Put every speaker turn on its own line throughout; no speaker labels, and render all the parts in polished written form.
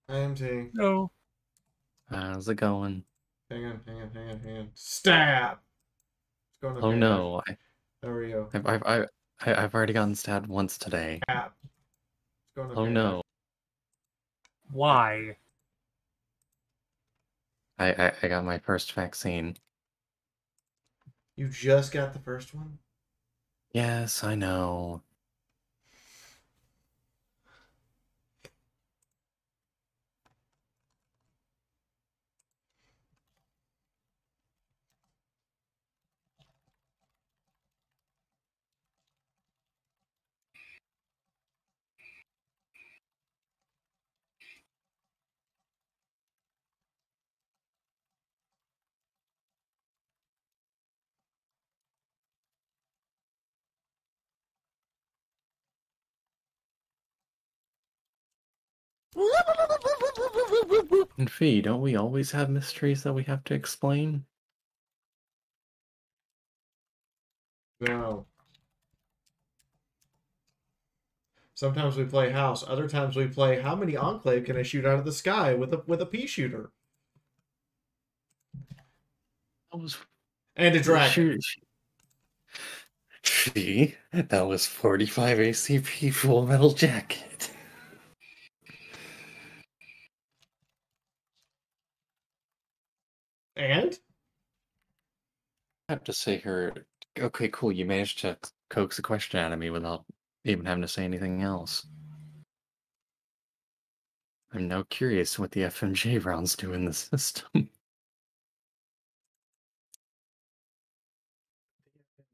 IMT.
No.
How's it going?
Hang on. Stab! It's going
Oh
okay.
no,
There we go.
I've already gotten stabbed once today.
Stab. It's going okay.
Oh no.
Why?
I got my first vaccine.
You just got the first one?
Yes, I know. And Fee, don't we always have mysteries that we have to explain?
No. Sometimes we play house. Other times we play how many enclave can I shoot out of the sky with a pea shooter?
That was
And a dragon.
Fee, that was 45 ACP Full Metal Jacket.
And?
I have to say her. Okay, cool. You managed to coax a question out of me without even having to say anything else. I'm now curious what the FMJ rounds do in the system.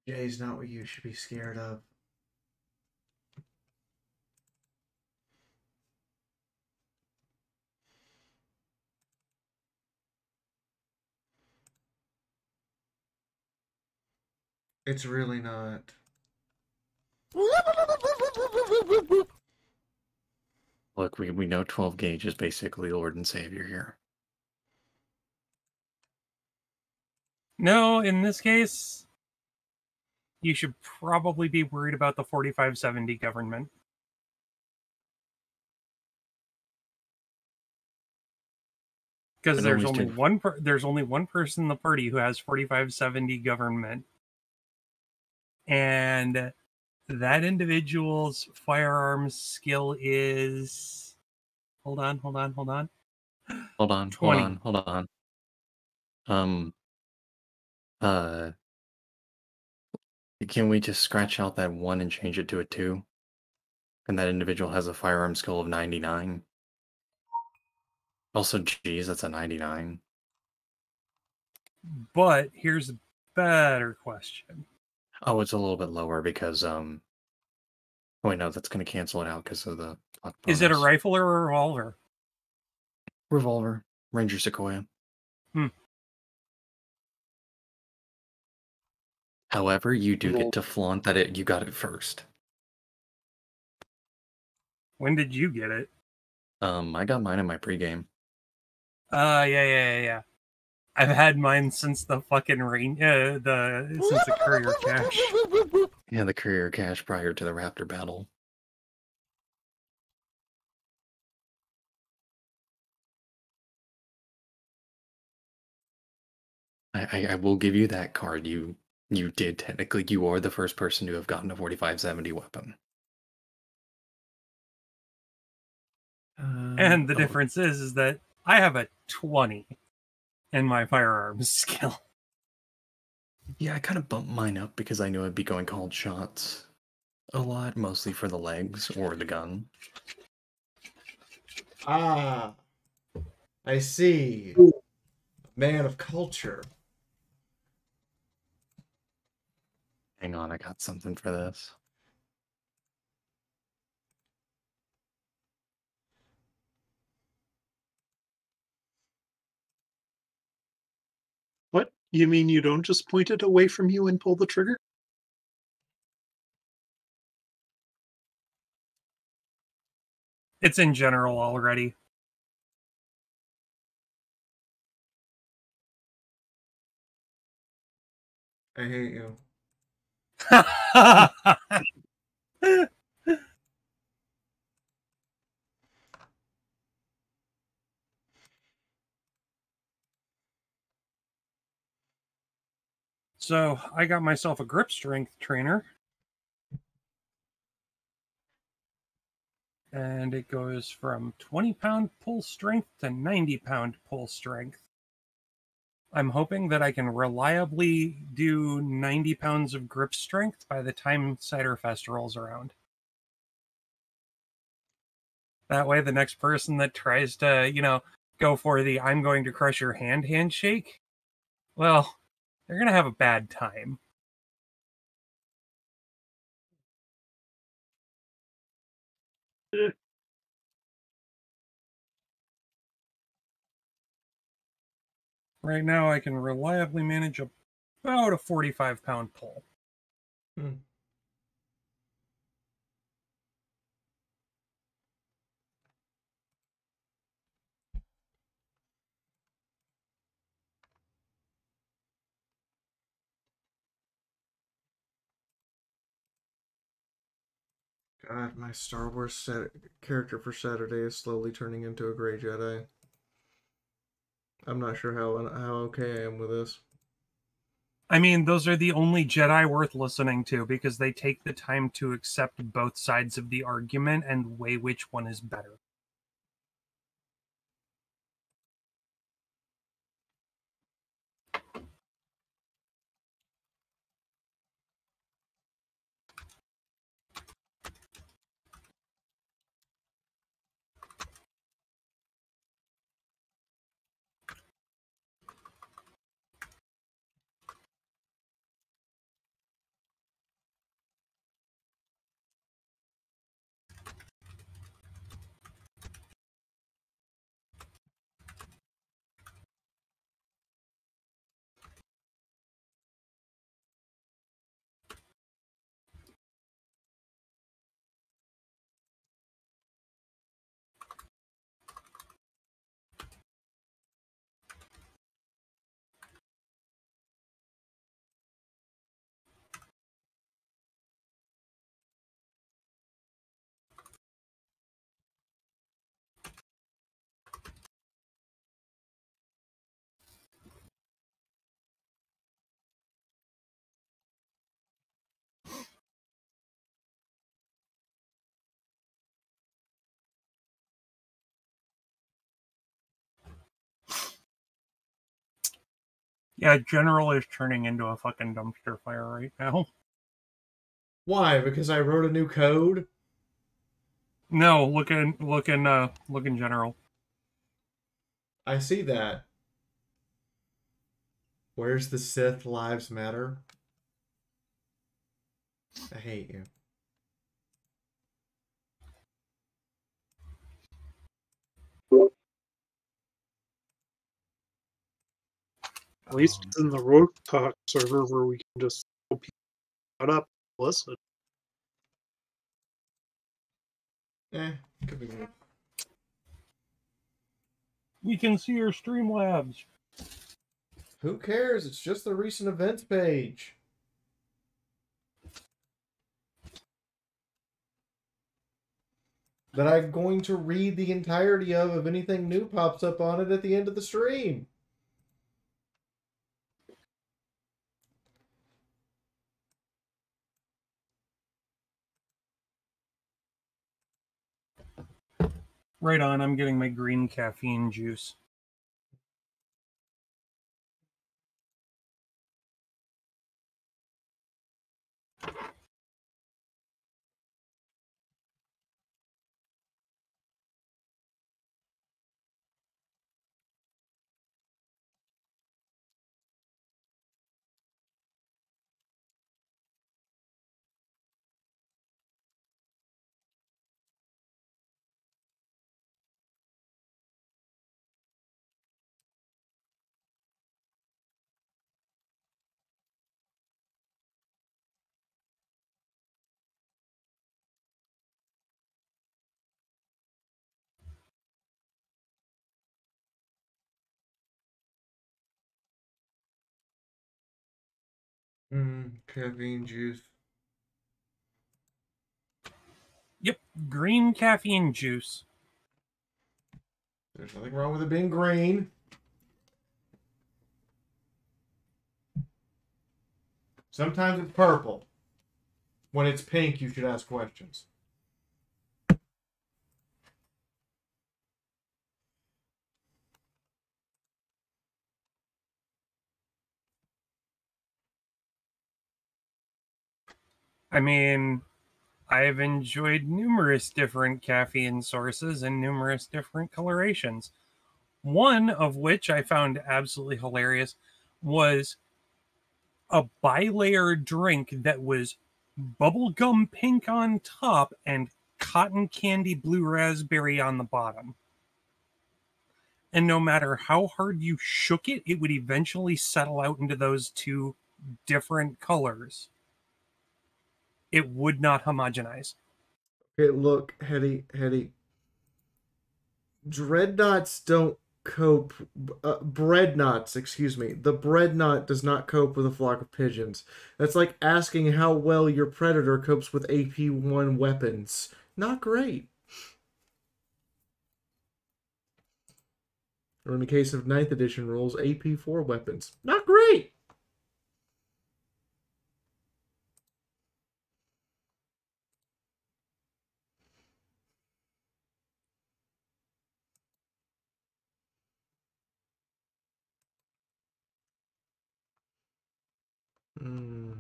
Jay's not what you should be scared of. It's really not.
Look, we know 12 gauge is basically Lord and Savior here.
No, in this case, you should probably be worried about the 4570 government. Because there's only one person in the party who has 4570 government. And that individual's firearms skill is hold on. 20.
Hold on. Can we just scratch out that 1 and change it to a 2? And that individual has a firearm skill of 99. Also, geez, that's a 99.
But here's a better question.
Oh, it's a little bit lower because, wait, no, that's going to cancel it out because of the
Is it a
bonus.
rifle or a revolver?
Revolver. Ranger Sequoia. However, you do get to flaunt that you got it first.
When did you get it?
I got mine in my pregame.
Yeah. I've had mine since the fucking since the courier cache.
Yeah, the courier cache prior to the Raptor battle. I will give you that card. You did technically. You are the first person to have gotten a 4570 weapon.
And the difference is that I have a 20 in my firearms skill.
Yeah, I kind of bumped mine up because I knew I'd be going called shots a lot, mostly for the legs or the gun.
Ah, I see. Man of culture.
Hang on, I got something for this.
What? You mean you don't just point it away from you and pull the trigger?
It's in general already.
I hate you.
So I got myself a grip strength trainer. And it goes from 20-pound pull strength to 90-pound pull strength. I'm hoping that I can reliably do 90 pounds of grip strength by the time Ciderfest rolls around. That way, the next person that tries to, go for the I'm going to crush your hand handshake, well, they're going to have a bad time. Right now, I can reliably manage about a 45-pound pull.
God, my Star Wars character for Saturday is slowly turning into a gray Jedi. I'm not sure how okay I am with this.
I mean, those are the only Jedi worth listening to because they take the time to accept both sides of the argument and weigh which one is better. Yeah, General is turning into a fucking dumpster fire right now.
Why? Because I wrote a new code?
No, look in General.
I see that. Where's the Sith Lives Matter? I hate you.
At least it's in the Rogue Talk server where we can just shut up and listen.
Could be good.
We can see your Streamlabs.
Who cares? It's just the recent events page. That I'm going to read the entirety of if anything new pops up on it at the end of the stream.
Right on, I'm getting my green caffeine juice.
Caffeine juice.
Yep, green caffeine juice.
There's nothing wrong with it being green. Sometimes it's purple. When it's pink, you should ask questions.
I mean, I've enjoyed numerous different caffeine sources and numerous different colorations. One of which I found absolutely hilarious was a bi-layer drink that was bubblegum pink on top and cotton candy blue raspberry on the bottom. And no matter how hard you shook it, it would eventually settle out into those two different colors. It would not homogenize.
Okay, look, Hetty. Dreadnoughts don't cope. Breadnoughts, excuse me. The breadnought does not cope with a flock of pigeons. That's like asking how well your predator copes with AP1 weapons. Not great. Or in the case of 9th edition rules, AP4 weapons. Not great. Hmm.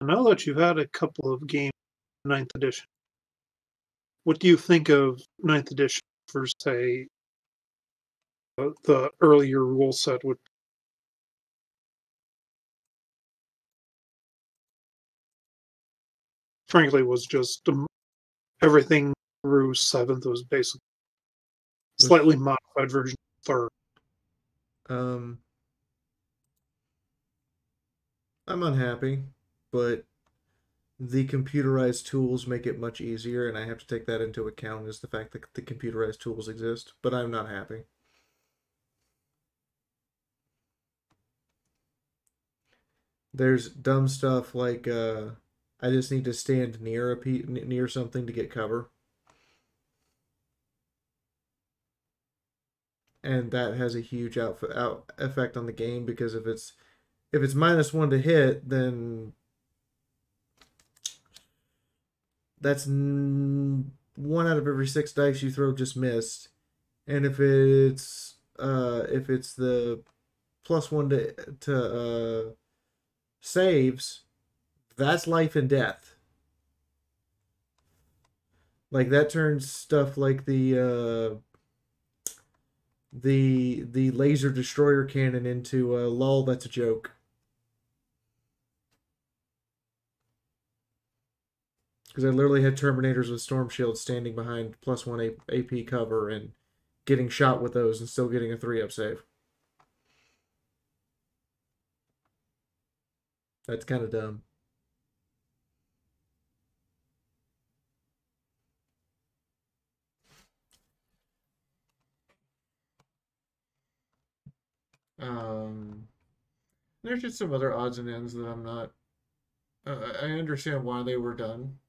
Now that you've had a couple of games in 9th edition, what do you think of 9th edition for, say, the earlier rule set? Would frankly was just everything through 7th was basically slightly modified version of 3rd.
I'm unhappy, but the computerized tools make it much easier, and I have to take that into account is the fact that the computerized tools exist, but I'm not happy. There's dumb stuff like I just need to stand near near something to get cover. And that has a huge effect on the game because if it's -1 to hit, then that's 1 out of every 6 dice you throw just missed. And if it's the +1 to saves, that's life and death. Like that turns stuff like the laser destroyer cannon into lol, that's a joke. Because I literally had Terminators with Storm Shields standing behind +1 AP cover and getting shot with those and still getting a 3-up save. That's kind of dumb. There's just some other odds and ends that I'm not. I understand why they were done,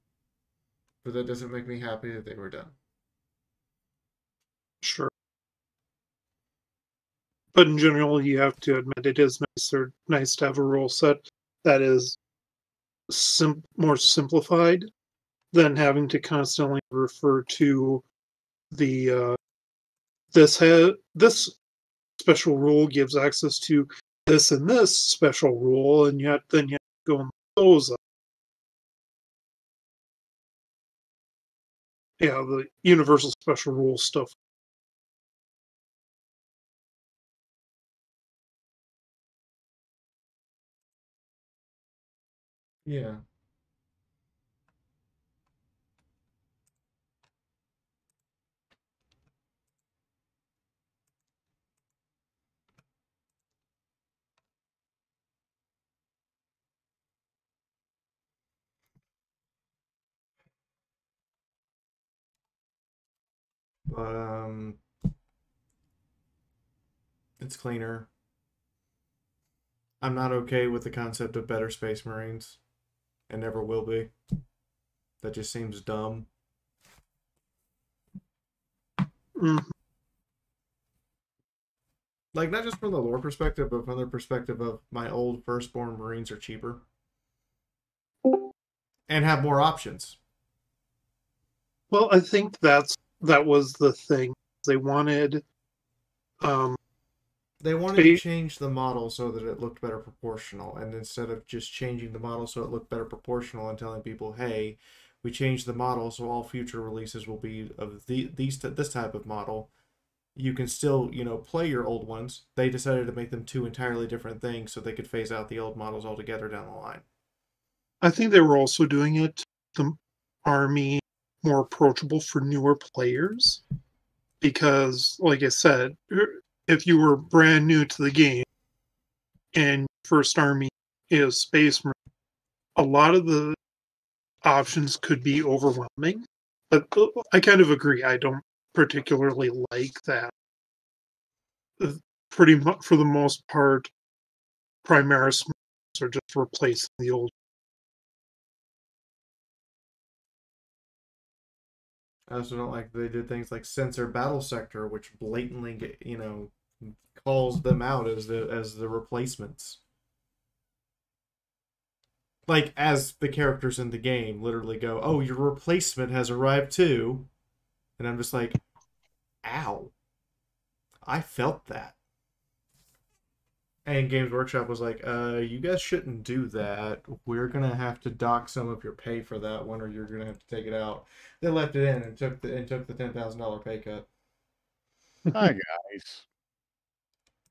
but that doesn't make me happy that they were done.
Sure. But in general, you have to admit it is nice to have a rule set that is more simplified than having to constantly refer to the this special rule gives access to this and this special rule, and then you have to go and those up. Yeah, the universal special rule stuff.
Yeah. But it's cleaner. I'm not okay with the concept of better Space Marines, and never will be. That just seems dumb.
Mm.
Like, not just from the lore perspective, but from the perspective of my old firstborn Marines are cheaper and have more options.
Well, I think that was the thing. They wanted
They wanted to change the model so that it looked better proportional, and instead of just changing the model so it looked better proportional and telling people, hey, we changed the model so all future releases will be of this type of model, you can still, play your old ones. They decided to make them two entirely different things so they could phase out the old models altogether down the line.
I think they were also doing it the army more approachable for newer players because, like I said, if you were brand new to the game and first army is Space Marine, a lot of the options could be overwhelming. But I kind of agree. I don't particularly like that. Pretty much, for the most part, Primaris Marines are just replacing the old.
I also don't like they did things like censor battle sector, which blatantly calls them out as the replacements. Like, as the characters in the game literally go, "Oh, your replacement has arrived too," and I'm just like, "Ow, I felt that." And Games Workshop was like, you guys shouldn't do that. We're gonna have to dock some of your pay for that one, or you're gonna have to take it out." They left it in and took the $10,000 pay cut.
Hi guys.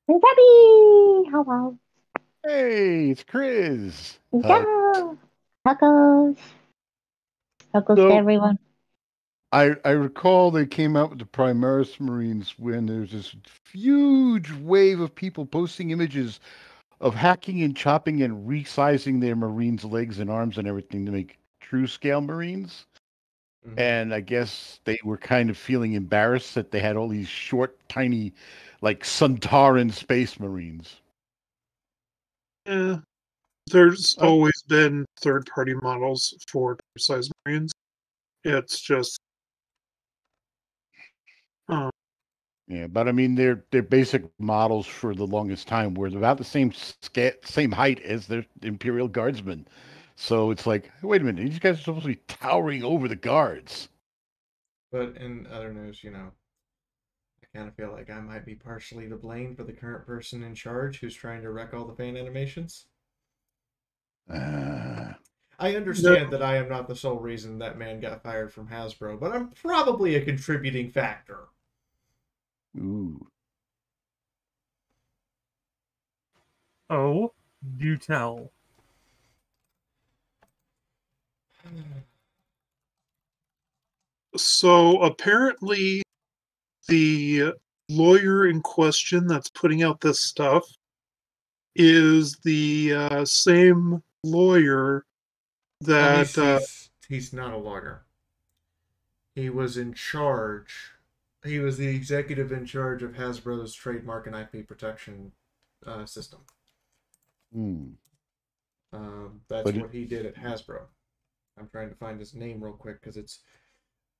Hey, Debbie! Hello.
Hey, it's Chris.
Yeah. Huggles. Huggles to everyone.
I recall they came out with the Primaris Marines when there's this huge wave of people posting images of hacking and chopping and resizing their Marines' legs and arms and everything to make true scale Marines. Mm-hmm. And I guess they were kind of feeling embarrassed that they had all these short, tiny, like Suntaran Space Marines.
Yeah. There's always been third-party models for size Marines. It's just
yeah, but I mean, their basic models for the longest time were about the same height as their Imperial Guardsmen. So it's like, wait a minute, these guys are supposed to be towering over the guards.
But in other news, I kind of feel like I might be partially to blame for the current person in charge who's trying to wreck all the fan animations. I understand that I am not the sole reason that man got fired from Hasbro, but I'm probably a contributing factor.
Ooh.
Oh, do tell.
So apparently the lawyer in question that's putting out this stuff is the same lawyer that
he's not a lawyer. He was in charge. He was the executive in charge of Hasbro's trademark and IP protection system. That's what he did at Hasbro. I'm trying to find his name real quick because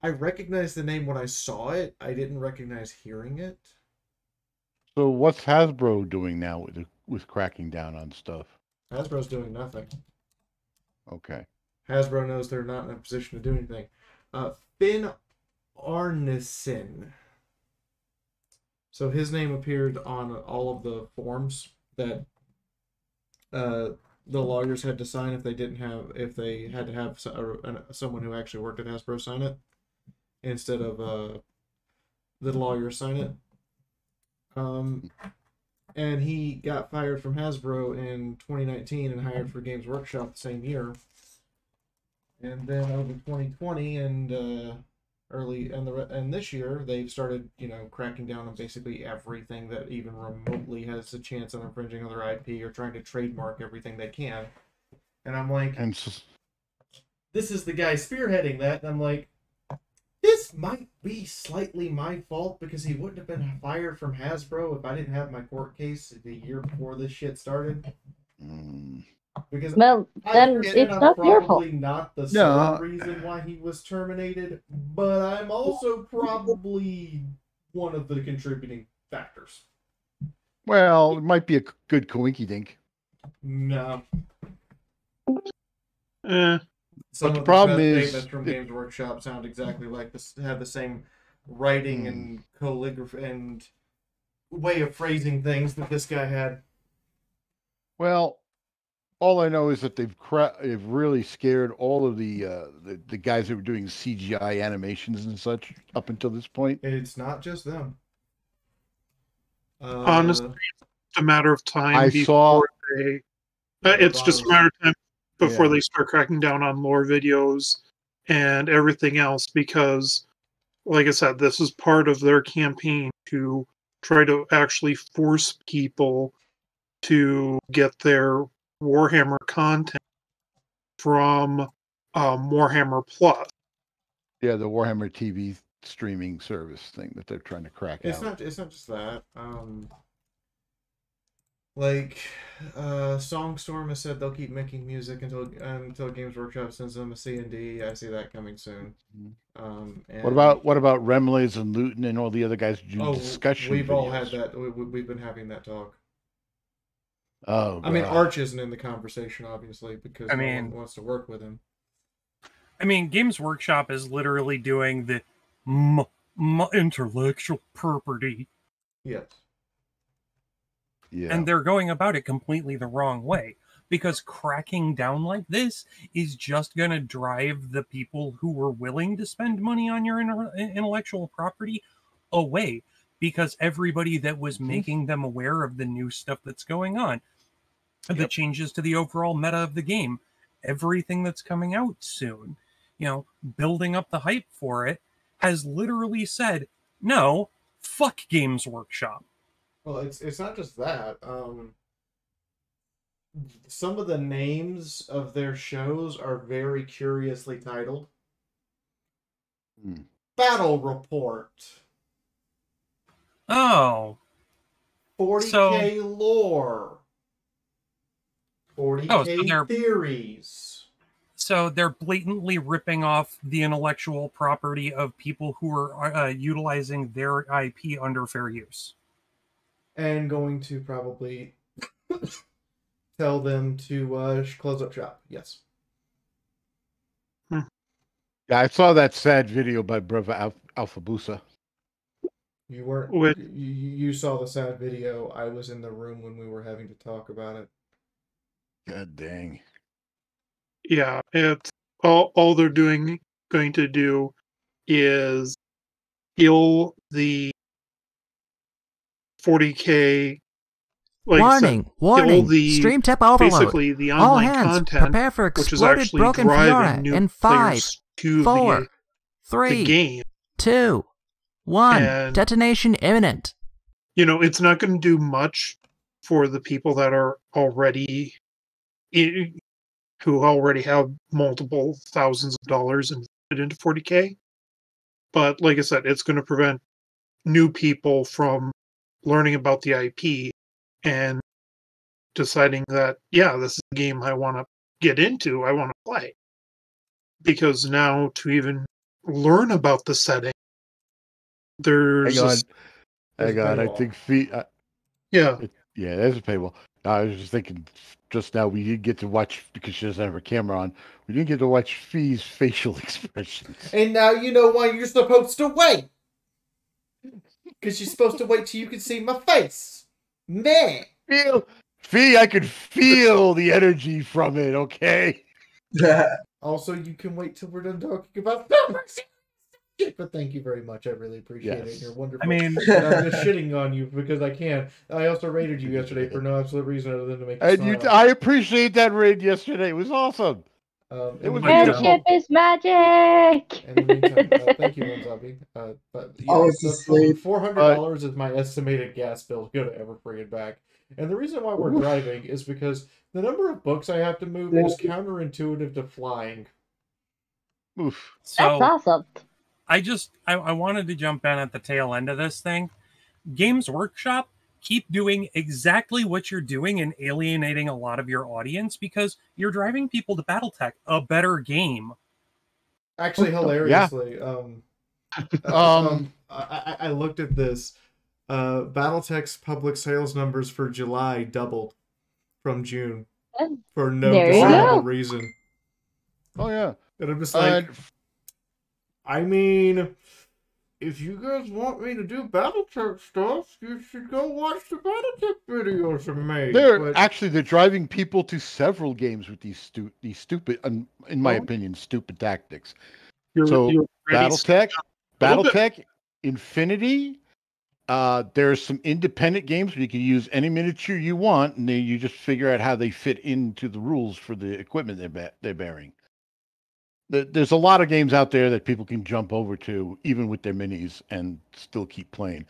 I recognized the name when I saw it. I didn't recognize hearing it.
So what's Hasbro doing now with cracking down on stuff?
Hasbro's doing nothing.
Okay.
Hasbro knows they're not in a position to do anything. Finn Arneson. So his name appeared on all of the forms that the lawyers had to sign if they had to have someone who actually worked at Hasbro sign it instead of the lawyers sign it. And he got fired from Hasbro in 2019 and hired for Games Workshop the same year. And then over 2020 and this year, they've started, cracking down on basically everything that even remotely has a chance of infringing on their IP or trying to trademark everything they can. And I'm like, this is the guy spearheading that. And I'm like, this might be slightly my fault because he wouldn't have been fired from Hasbro if I didn't have my court case the year before this shit started. Because
then it's not your fault.
Probably not the sole reason why he was terminated, but I'm also probably one of the contributing factors.
Well, it might be a good coinky dink.
No.
But the
Of
problem
press
is
statements from Games Workshop sound exactly like this, have the same writing and calligraphy and way of phrasing things that this guy had.
well, all I know is that they've really scared all of the guys that were doing CGI animations and such up until this point.
It's not just them.
Honestly, it's a matter of time
I saw.
they. It's just a matter of time before they start cracking down on lore videos and everything else, because, like I said, this is part of their campaign to try to actually force people to get their Warhammer content from Warhammer Plus.
Yeah, the Warhammer TV streaming service thing that they're trying to crack out.
It's not just that. Like, Songstorm has said they'll keep making music until Games Workshop sends them a C&D. I see that coming soon. And
What about Remlays and Luton and all the other guys who do discussion
we've
videos?
all had that. We've been having that talk.
Oh,
I mean, Arch isn't in the conversation, obviously, because no one wants to work with him.
I mean, Games Workshop is literally doing the intellectual property.
Yes.
Yeah.
And they're going about it completely the wrong way, because cracking down like this is just going to drive the people who were willing to spend money on your intellectual property away, because everybody that was making them aware of the new stuff that's going on, the changes to the overall meta of the game, everything that's coming out soon, building up the hype for it, has literally said, no, fuck Games Workshop.
Well, it's not just that. Some of the names of their shows are very curiously titled. Battle Report.
Oh.
40K lore. 40K theories.
So they're blatantly ripping off the intellectual property of people who are utilizing their IP under fair use.
And going to probably tell them to close up shop. Yes.
Yeah, I saw that sad video by brother Alphabusa.
You weren't. You saw the sad video. I was in the room when we were having to talk about it.
God dang.
Yeah, it's all they're going to do is kill the 40K.
Warning! Stream tip overload.
Basically, the online
All hands,
content,
prepare for
which is
exploded
actually
broken
driving
Fiora
new
in 5,
players to
4,
the
3,
game.
2, 1.
And,
Detonation imminent.
It's not going to do much for the people that are already who already have multiple thousands of dollars invested into 40K. But like I said, it's going to prevent new people from learning about the IP and deciding that, this is a game I want to get into, I want to play. Because now to even learn about the setting, there's
Hang on, I think there's a paywall. I was just thinking just now we didn't get to watch, because she doesn't have her camera on, we didn't get to watch Fee's facial expressions.
And now you know why you're supposed to wait. Because you're supposed to wait till you can see my face. Man.
Fee, I could feel the energy from it, okay?
Also, you can wait till we're done talking about but thank you very much. I really appreciate it. You're wonderful.
I mean,
I'm just shitting on you because I can. I also rated you yesterday for no absolute reason other than to make you smile.
I appreciate that raid yesterday. It was awesome.
It was
Friendship is magic.
In the meantime, thank you, Zombie. But yeah, $400 is my estimated gas bill to go to Everfree and back. And the reason why we're driving is because the number of books I have to move is counterintuitive to flying.
Oof.
So
That's awesome.
I wanted to jump in at the tail end of this thing. Games Workshop, keep doing exactly what you're doing and alienating a lot of your audience, because you're driving people to BattleTech, a better game.
Actually, hilariously, I looked at this. BattleTech's public sales numbers for July doubled from June for no
There you
discernible
go.
reason.
Oh yeah.
And I'm just like, I mean, if you guys want me to do BattleTech stuff, you should go watch the BattleTech videos I made.
They're driving people to several games with these stupid, in my opinion, stupid tactics. You're BattleTech, Infinity. There's some independent games where you can use any miniature you want, and then you just figure out how they fit into the rules for the equipment they're bearing. There's a lot of games out there that people can jump over to, even with their minis, and still keep playing.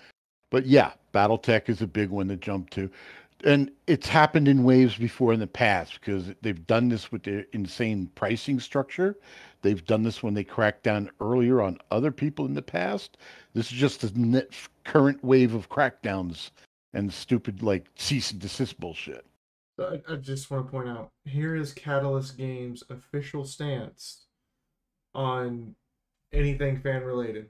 But yeah, BattleTech is a big one to jump to. And it's happened in waves before in the past because they've done this with their insane pricing structure. They've done this when they cracked down earlier on other people in the past. This is just the current wave of crackdowns and stupid, like, cease and desist bullshit.
I just want to point out, here is Catalyst Games' official stance on anything fan related.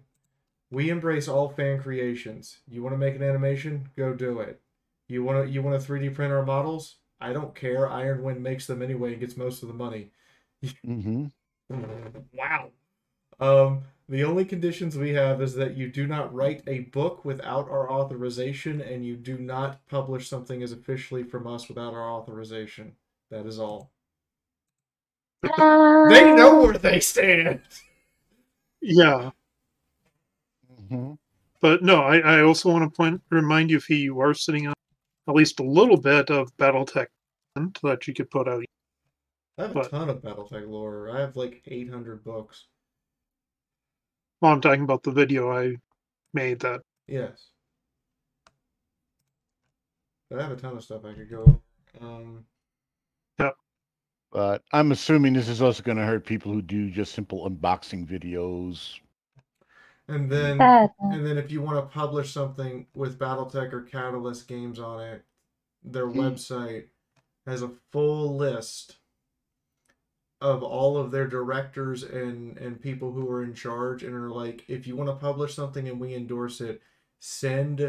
We embrace all fan creations. You want to make an animation? Go do it. You want to 3D print our models? I don't care. Iron Wind makes them anyway and gets most of the money.
Mm-hmm.
Wow. The only conditions we have is that you do not write a book without our authorization, and you do not publish something as officially from us without our authorization. That is all. They know where they stand.
Yeah.
Mm-hmm.
But no, I also want to remind you, if you are sitting on at least a little bit of BattleTech that you could put out.
I have a ton of BattleTech lore. I have like 800 books.
Well, I'm talking about the video I made that.
Yes. But I have a ton of stuff I could go over.
Yeah.
But I'm assuming this is also going to hurt people who do just simple unboxing videos.
And then if you want to publish something with BattleTech or Catalyst games on it, their website has a full list of all of their directors and people who are in charge, and are like, if you want to publish something and we endorse it, send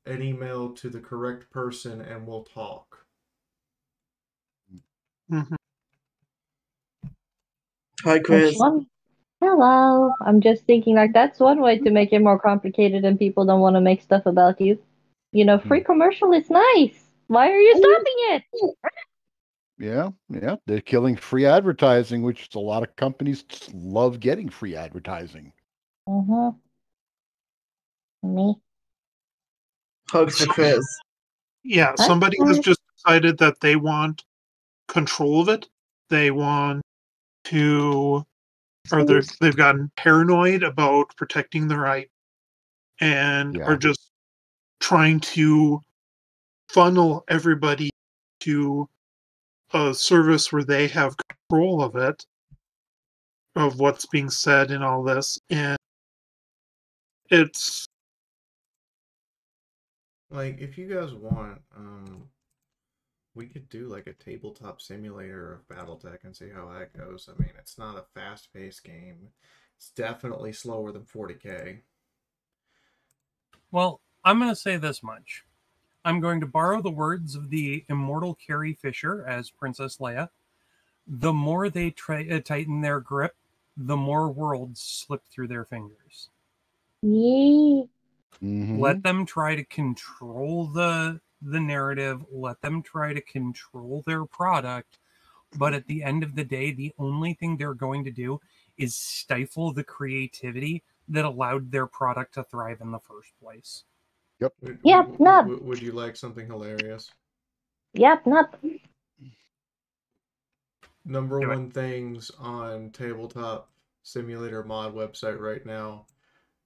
an email to the correct person and we'll talk.
Mm-hmm.
Hi, Chris.
Hello. I'm just thinking, like, that's one way to make it more complicated and people don't want to make stuff about you. You know, free commercial is nice. Why are you stopping it?
Yeah. They're killing free advertising, which a lot of companies love getting free advertising.
Mm-hmm. Me.
Hugs for Chris.
Yeah, somebody has just decided that they want control of it. They want to, or they've gotten paranoid about protecting their right, and are just trying to funnel everybody to a service where they have control of it, of what's being said and all this. And it's
like, if you guys want, we could do like a tabletop simulator of BattleTech and see how that goes. I mean, it's not a fast-paced game. It's definitely slower than 40K.
Well, I'm going to say this much. I'm going to borrow the words of the immortal Carrie Fisher as Princess Leia. The more they tighten their grip, the more worlds slip through their fingers.
Yeah.
Mm-hmm.
Let them try to control the narrative. Let them try to control their product. But at the end of the day, the only thing they're going to do is stifle the creativity that allowed their product to thrive in the first place.
Yep.
Would you like something hilarious?
Yep, not.
Number one things on Tabletop Simulator mod website right now: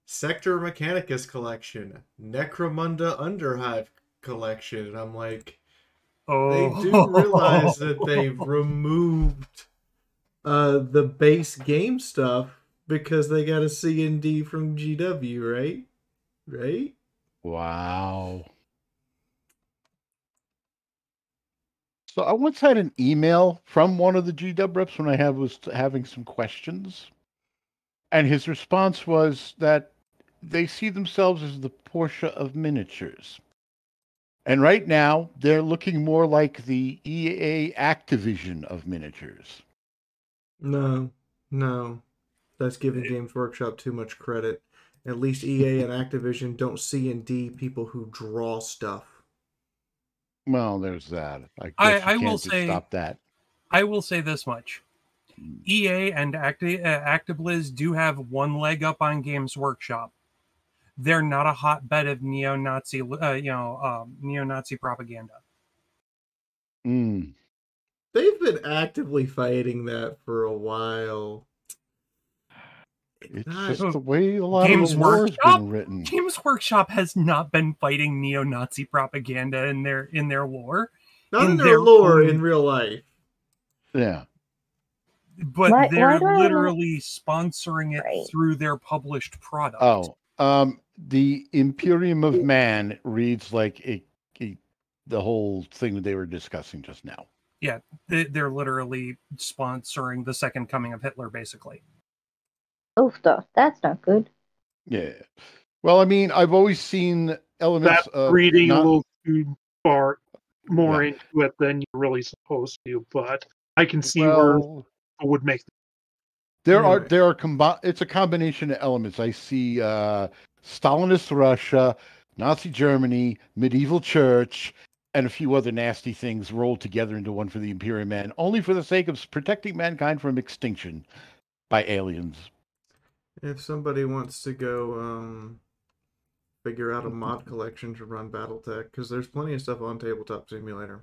Sector Mechanicus collection, Necromunda Underhive collection. And I'm like, they do realize that they've removed the base game stuff because they got a C&D from GW, right? Right?
Wow. So I once had an email from one of the GW reps when I was having some questions. And his response was that they see themselves as the Porsche of miniatures. And right now, they're looking more like the EA Activision of miniatures.
No, that's giving Games Workshop too much credit. At least EA and Activision don't C&D people who draw stuff.
Well, there's that. I guess you can't just stop that.
I will say this much. EA and Actibliz do have one leg up on Games Workshop. They're not a hotbed of neo-Nazi, neo-Nazi propaganda.
Mm.
They've been actively fighting that for a while.
It's just the way a lot of the lore has been written.
Games Workshop has not been fighting neo-Nazi propaganda in their lore.
Not in their lore, in real life.
Yeah.
But they're literally sponsoring it through their published product.
Oh, the Imperium of Man reads like the whole thing that they were discussing just now.
Yeah, they're literally sponsoring the second coming of Hitler, basically.
Oh, stuff. That's not good.
Yeah. Well, I mean, I've always seen elements of
reading a little too far more into it than you're really supposed to, but I can see where it would make.
There are it's a combination of elements. I see Stalinist Russia, Nazi Germany, medieval church, and a few other nasty things rolled together into one for the Imperium Man, only for the sake of protecting mankind from extinction by aliens.
If somebody wants to go figure out a mod collection to run BattleTech, because there's plenty of stuff on Tabletop Simulator.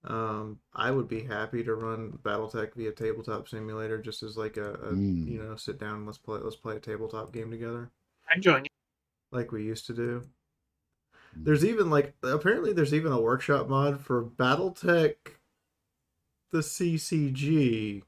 I would be happy to run BattleTech via Tabletop Simulator, just as like a sit down and let's play a tabletop game together.
I join you.
Like we used to do. There's even apparently there's even a workshop mod for BattleTech the CCG.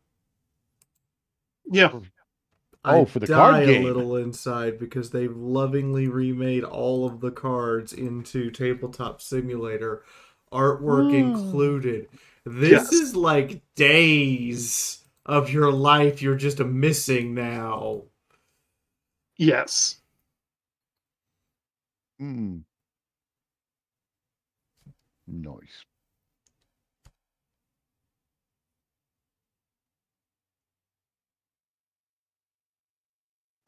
Yeah.
For the card game.
I die a little inside because they've lovingly remade all of the cards into Tabletop Simulator, artwork included. This is like days of your life you're just missing now.
Yes.
Nice.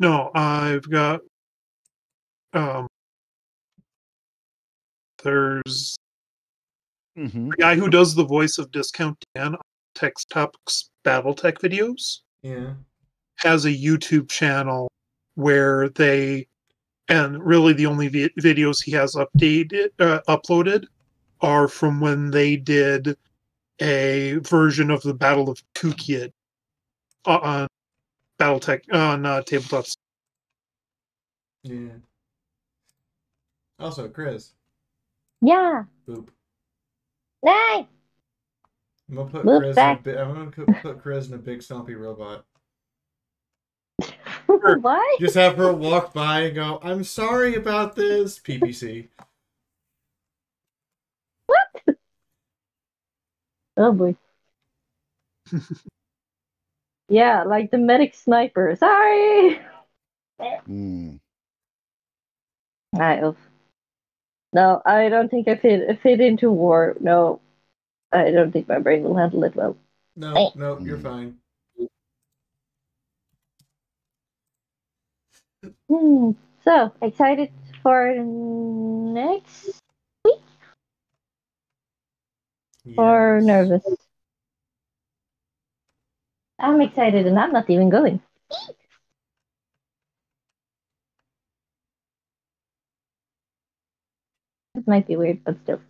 No, I've got there's the guy who does the voice of Discount Dan on Text Topics BattleTech videos.
Yeah.
Has a YouTube channel where and really the only videos he has uploaded are from when they did a version of the Battle of Kukid on BattleTech on tabletops.
Yeah. Also, Chris.
Yeah.
Boop.
Nice.
I'm gonna put Chris in a big stumpy robot.
What?
Just have her walk by and go, "I'm sorry about this." PPC.
What? Oh boy. Yeah, like the medic sniper. Sorry. No, I don't think I fit into war. No, I don't think my brain will handle it well.
No, you're fine.
So excited for next week? Yes. Or nervous? I'm excited, and I'm not even going. This might be weird, but still.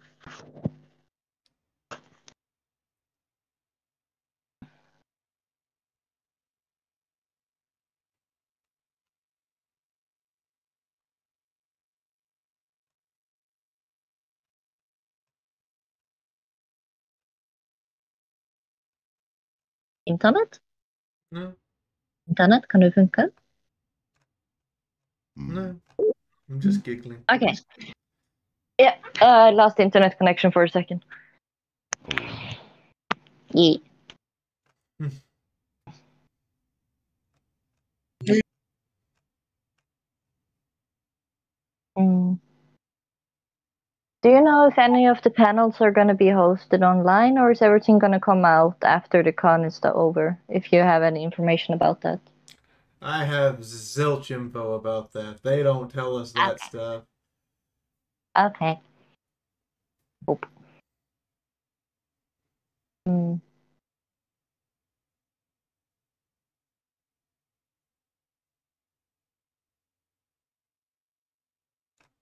Internet?
No.
Internet, kan du funka?
No. I'm just giggling.
Okay. Yeah, I lost internet connection for a second. Yeah. Mm. Do you know if any of the panels are going to be hosted online, or is everything going to come out after the con is over? If you have any information about that.
I have zilch info about that. They don't tell us that stuff.
Okay. Oop. Mm.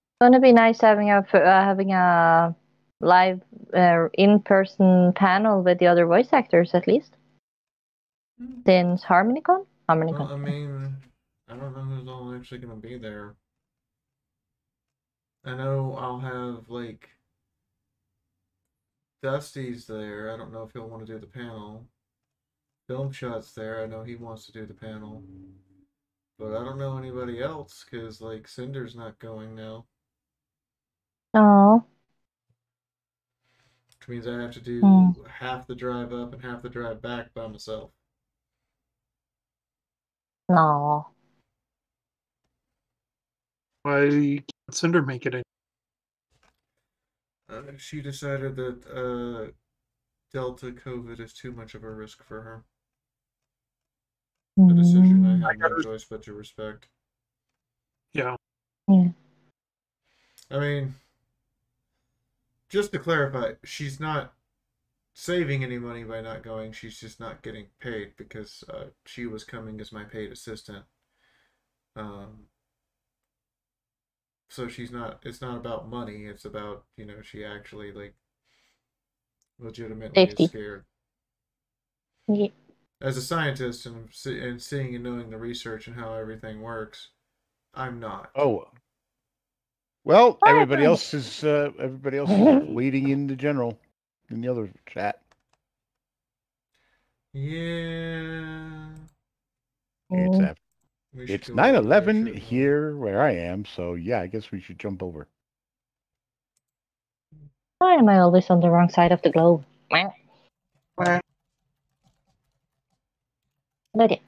It's gonna be nice having a live in-person panel with the other voice actors at least. Since HarmonyCon? HarmonyCon.
Well, I mean, I don't know who's all actually gonna be there. I know I'll have like Dusty's there. I don't know if he'll want to do the panel. Film Shot's there. I know he wants to do the panel. But I don't know anybody else because like Cinder's not going now.
Oh.
Which means I have to do half the drive up and half the drive back by myself.
No.
Why can't Cinder make it?
She decided that Delta COVID is too much of a risk for her. A decision I have no choice but to respect.
Yeah.
Yeah.
I mean, just to clarify, she's not saving any money by not going. She's just not getting paid because she was coming as my paid assistant. So she's not. It's not about money. It's about, you know, she actually like legitimately is scared.
Yeah.
As a scientist and seeing and knowing the research and how everything works, I'm not.
Oh. Well, everybody else is waiting in the general, in the other chat.
Yeah.
It's 9:11 here where I am, so yeah, I guess we should jump over.
Why am I always on the wrong side of the globe? Okay.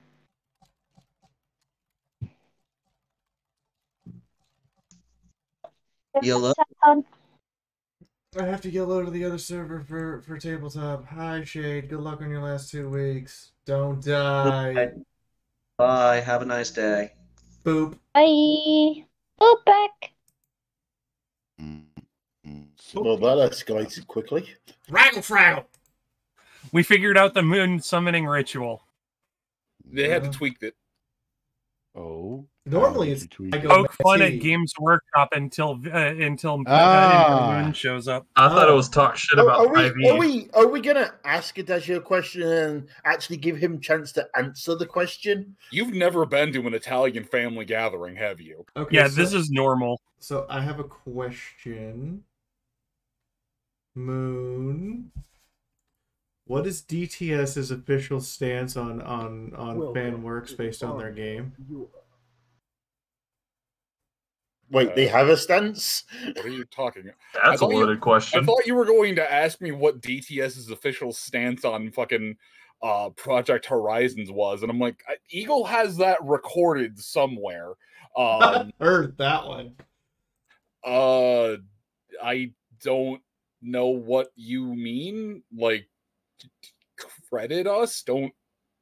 Yellow.
I have to yellow to the other server for tabletop. Hi, Shade. Good luck on your last 2 weeks. Don't die.
Bye. Have a nice day.
Boop.
Bye. Boop back.
Well, that escalated quickly.
Raggle fraggle.
We figured out the moon summoning ritual.
They had to tweak it.
Oh.
Normally it's
poke fun at Games Workshop until Moon shows up.
I thought it was talk shit about
Are we gonna ask Adagio a question and actually give him a chance to answer the question?
You've never been to an Italian family gathering, have you?
Okay,
yeah, this is normal.
So I have a question. Moon, what is DTS's official stance on fan works based on their game?
Wait, they have a stance?
What are you talking about?
That's a loaded question.
I thought you were going to ask me what DTS's official stance on fucking Project Horizons was, and I'm like, Eagle has that recorded somewhere.
Heard that one.
I don't know what you mean. Like, credit us. Don't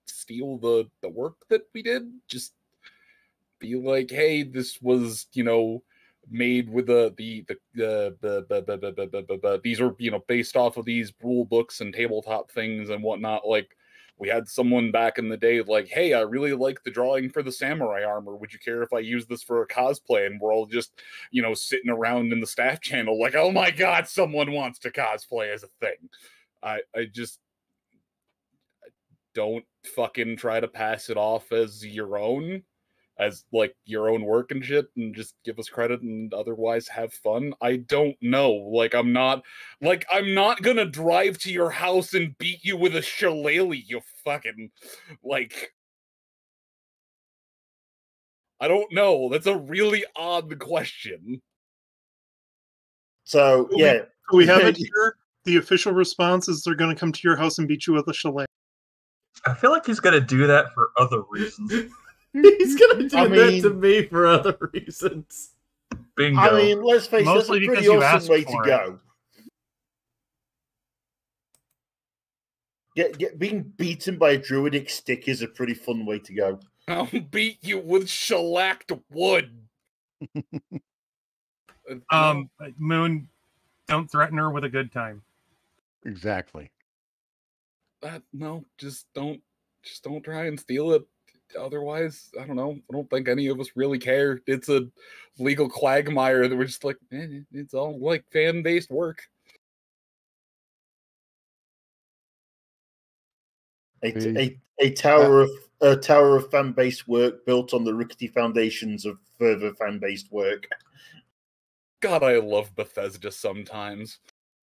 steal the work that we did. Just be like, hey, this was, you know, made with these are, you know, based off of these rule books and tabletop things and whatnot. Like, we had someone back in the day like, hey, I really like the drawing for the samurai armor. Would you care if I use this for a cosplay? And we're all just, you know, sitting around in the staff channel like, oh my god, someone wants to cosplay as a thing. I just don't fucking try to pass it off as your own, as like your own work and shit, and just give us credit and otherwise have fun. I don't know. Like, I'm not gonna drive to your house and beat you with a shillelagh, you fucking, like, I don't know. That's a really odd question.
So, yeah.
We have it here. The official response is they're going to come to your house and beat you with a shillelagh.
I feel like he's going to do that for other reasons.
He's going to do that to me for other reasons.
Bingo.
I mean, let's face it, that's
Mostly
a
because
pretty
you
awesome
asked
way to
for it.
go. Being beaten by a druidic stick is a pretty fun way to go.
I'll beat you with shellacked wood.
Moon, don't threaten her with a good time.
Exactly.
No, just don't try and steal it. Otherwise, I don't know. I don't think any of us really care. It's a legal quagmire that we're just like, it's all like fan-based work.
A tower of fan-based work built on the rickety foundations of further fan-based work.
God, I love Bethesda sometimes.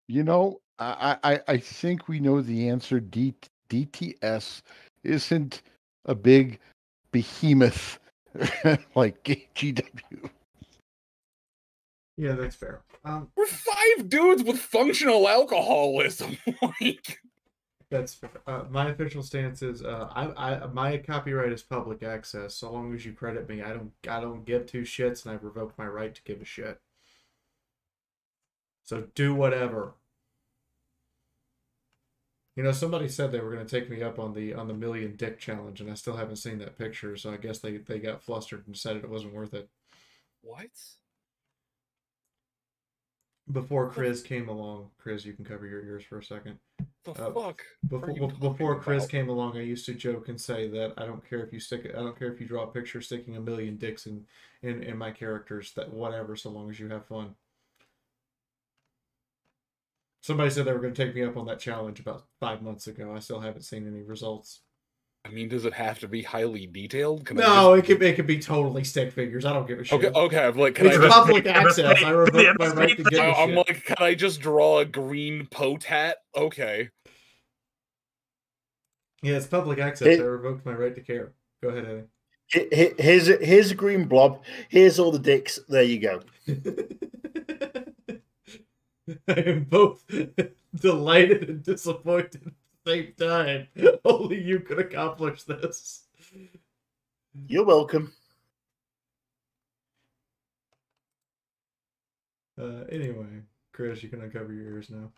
You know, I think we know the answer. DTS isn't a big behemoth like GW.
Yeah, that's fair.
We're 5 dudes with functional alcoholism. Like,
that's fair. My official stance is my copyright is public access. So long as you credit me, I don't give two shits, and I revoke my right to give a shit. So do whatever. You know, somebody said they were going to take me up on the million dick challenge, and I still haven't seen that picture. So I guess they got flustered and decided it wasn't worth it.
what?
Before Chris came along, Chris, you can cover your ears for a second.
The fuck?
Before Chris came along, I used to joke and say that I don't care if you draw a picture sticking a million dicks in my characters, that whatever, so long as you have fun. Somebody said they were going to take me up on that challenge about 5 months ago. I still haven't seen any results.
I mean, does it have to be highly detailed?
No, it could be totally stick figures. I don't give a shit.
Okay. I'm like,
it's public access. I revoke my right to give a shit.
I'm like, can I just draw a green potat? Okay.
Yeah, it's public access. I revoked my right to care. Go ahead, Eddie.
Here's a green blob. Here's all the dicks. There you go.
I am both delighted and disappointed at the same time. Only you could accomplish this.
You're welcome.
Anyway, Chris, you can uncover your ears now.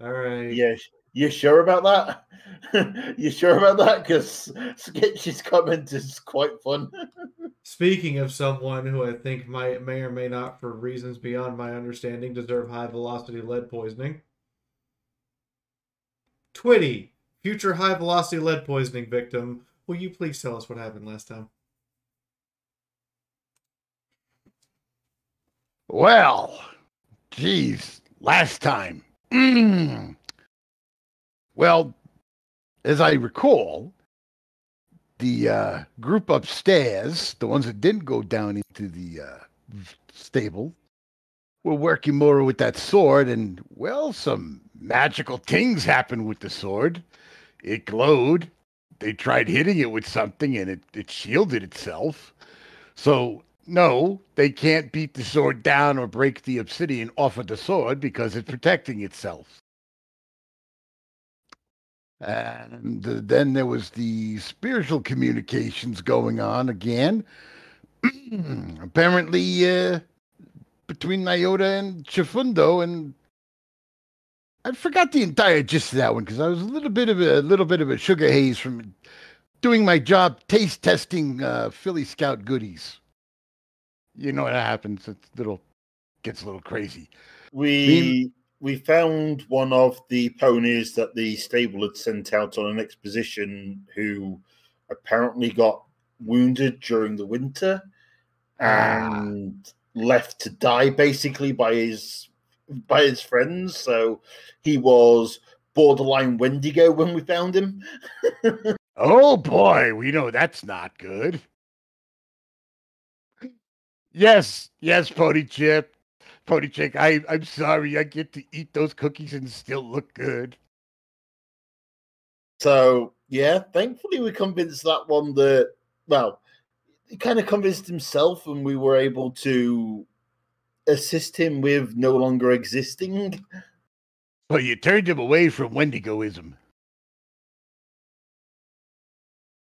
All right.
Yes. You sure about that? You sure about that? Because Sketch's comment is quite fun.
Speaking of someone who I think may or may not, for reasons beyond my understanding, deserve high-velocity lead poisoning. Twitty, future high-velocity lead poisoning victim, will you please tell us what happened last time?
Well, geez, last time. Well, as I recall, the group upstairs, the ones that didn't go down into the stable, were working more with that sword, and, well, some magical things happened with the sword. It glowed. They tried hitting it with something, and it shielded itself. So, no, they can't beat the sword down or break the obsidian off of the sword because it's protecting itself. And then there was the spiritual communications going on again. Apparently, between Nyota and Chifundo, and I forgot the entire gist of that one because I was a little bit of a sugar haze from doing my job, taste testing Philly Scout goodies. You know what happens? Gets a little crazy.
We found one of the ponies that the stable had sent out on an expedition who apparently got wounded during the winter and left to die basically by his friends. So he was borderline Wendigo when we found him.
Oh boy, we know that's not good. Yes, Pony Chip. Pony Chick, I'm sorry I get to eat those cookies and still look good.
So, yeah, thankfully we convinced that one that, well, he kind of convinced himself and we were able to assist him with no longer existing.
So you turned him away from Wendigoism.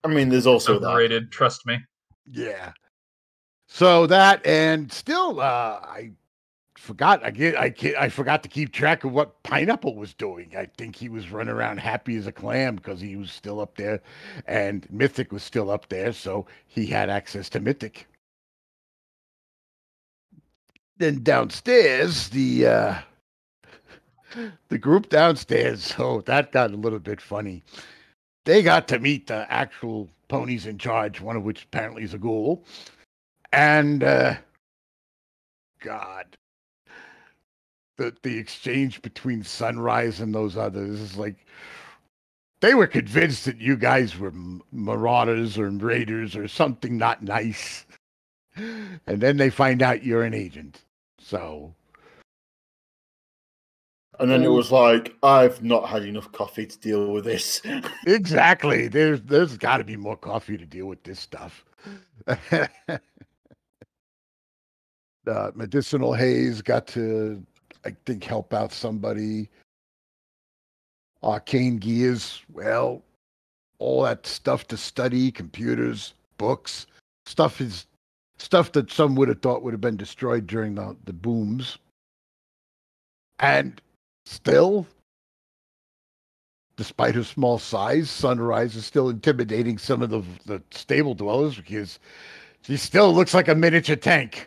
I mean, there's also
overrated, trust me.
Yeah. So that, and still, I forgot. I forgot to keep track of what Pineapple was doing. I think he was running around happy as a clam because he was still up there, and Mythic was still up there, so he had access to Mythic. Then downstairs, the group downstairs. So that got a little bit funny. They got to meet the actual ponies in charge, one of which apparently is a ghoul, and God. The exchange between Sunrise and those others is like they were convinced that you guys were marauders or raiders or something not nice, and then they find out you're an agent. So,
and then it was like, I've not had enough coffee to deal with this.
Exactly. There's got to be more coffee to deal with this stuff. Medicinal Haze got to, I think, help out somebody. Arcane Gears, well, all that stuff to study, computers, books, stuff that some would have thought would have been destroyed during the booms. And still, despite her small size, Sunrise is still intimidating some of the stable dwellers because she still looks like a miniature tank.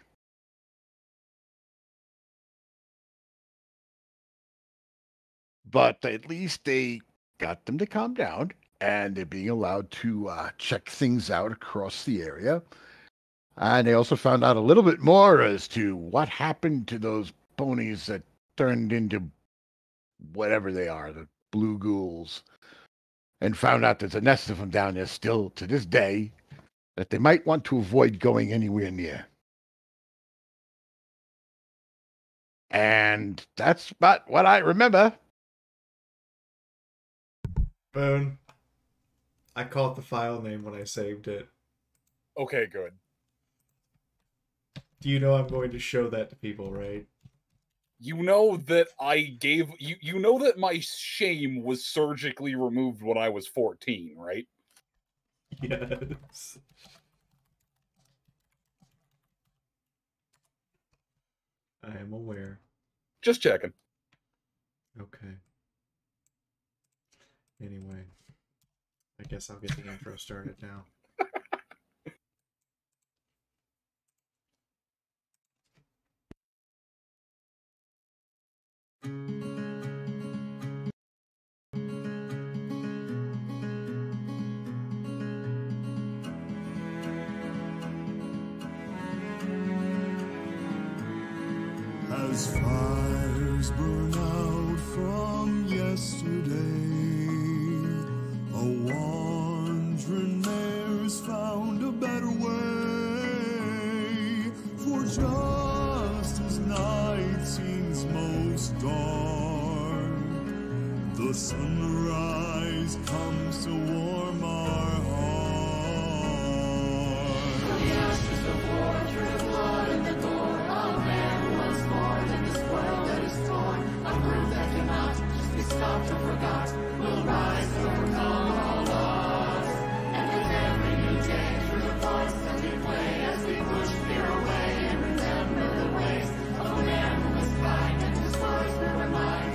But at least they got them to calm down, and they're being allowed to check things out across the area. And they also found out a little bit more as to what happened to those ponies that turned into whatever they are, the blue ghouls, and found out there's a nest of them down there still to this day that they might want to avoid going anywhere near. And that's about what I remember.
Boone. I caught the file name when I saved it.
Okay, good.
Do you know I'm going to show that to people, right?
You know that I gave you know that my shame was surgically removed when I was 14, right?
Yes. I am aware.
Just checking.
Okay. Anyway, I guess I'll get the intro started now.
As fires burn out from yesterday, a wandering mare's found a better way. For just as night seems most dark, the sunrise comes to warm our hearts. From the ashes of war, through the blood and the gore, a man was born in this world that is torn. A proof that cannot just be stopped or forgot, will rise and overcome all odds. And with every new day, through the parts that we play, as we push fear away and remember the ways of a man who was kind and whose words we remind.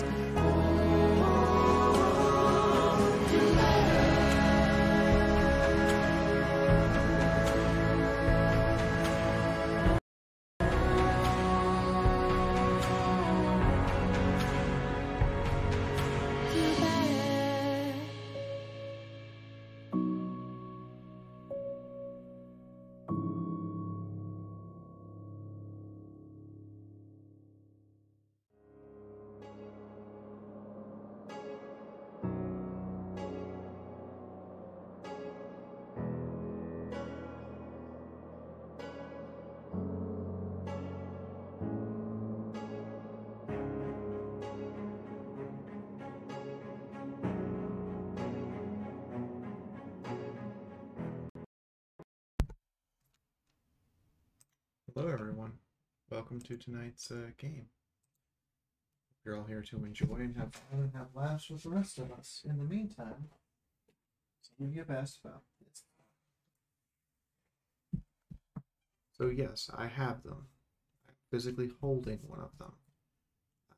Hello, everyone. Welcome to tonight's game. You're all here to enjoy and have fun and have laughs with the rest of us. In the meantime, something you have asked about. So yes, I have them. I'm physically holding one of them.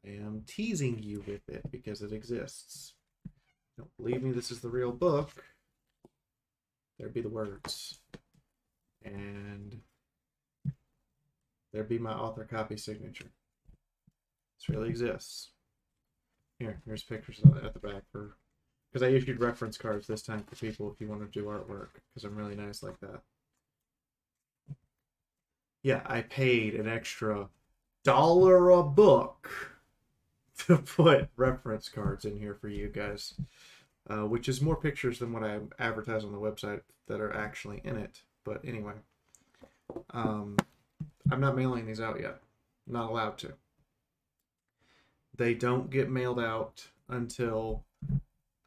I am teasing you with it because it exists. Don't believe me, this is the real book. There'd be the words. And there'd be my author copy signature. This really exists. Here's pictures of it at the back for, because I issued reference cards this time for people if you want to do artwork, because I'm really nice like that. Yeah, I paid an extra $1 a book to put reference cards in here for you guys, which is more pictures than what I advertise on the website that are actually in it. But anyway, I'm not mailing these out yet. I'm not allowed to. They don't get mailed out until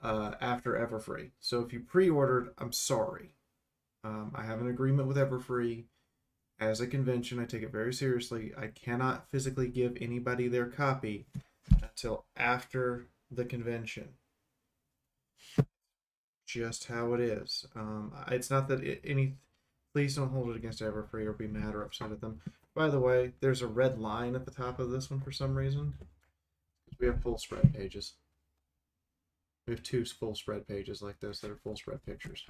after Everfree. So if you pre-ordered, I'm sorry. I have an agreement with Everfree. As a convention, I take it very seriously. I cannot physically give anybody their copy until after the convention. Just how it is. It's not that please don't hold it against Everfree or be mad or upset at them. By the way, there's a red line at the top of this one for some reason. We have full spread pages. We have 2 full spread pages like this that are full spread pictures.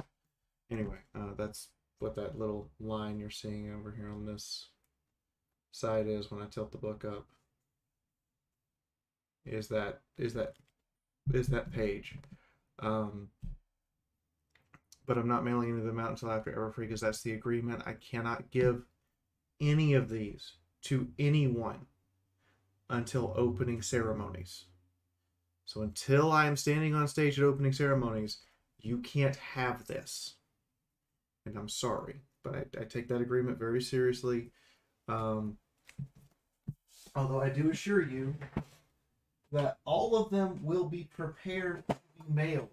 Anyway, that's what that little line you're seeing over here on this side is when I tilt the book up. Is that page. But I'm not mailing any of them out until after Everfree because that's the agreement. I cannot give any of these to anyone until opening ceremonies. So until I am standing on stage at opening ceremonies, you can't have this. And I'm sorry, but I take that agreement very seriously. Although I do assure you that all of them will be prepared to be mailed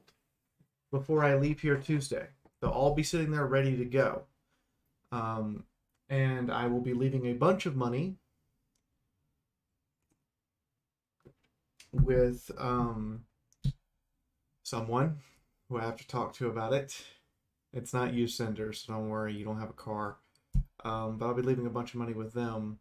before I leave here Tuesday. They'll all be sitting there ready to go. And I will be leaving a bunch of money with someone who I have to talk to about it. It's not you, Cinder, so don't worry, you don't have a car. But I'll be leaving a bunch of money with them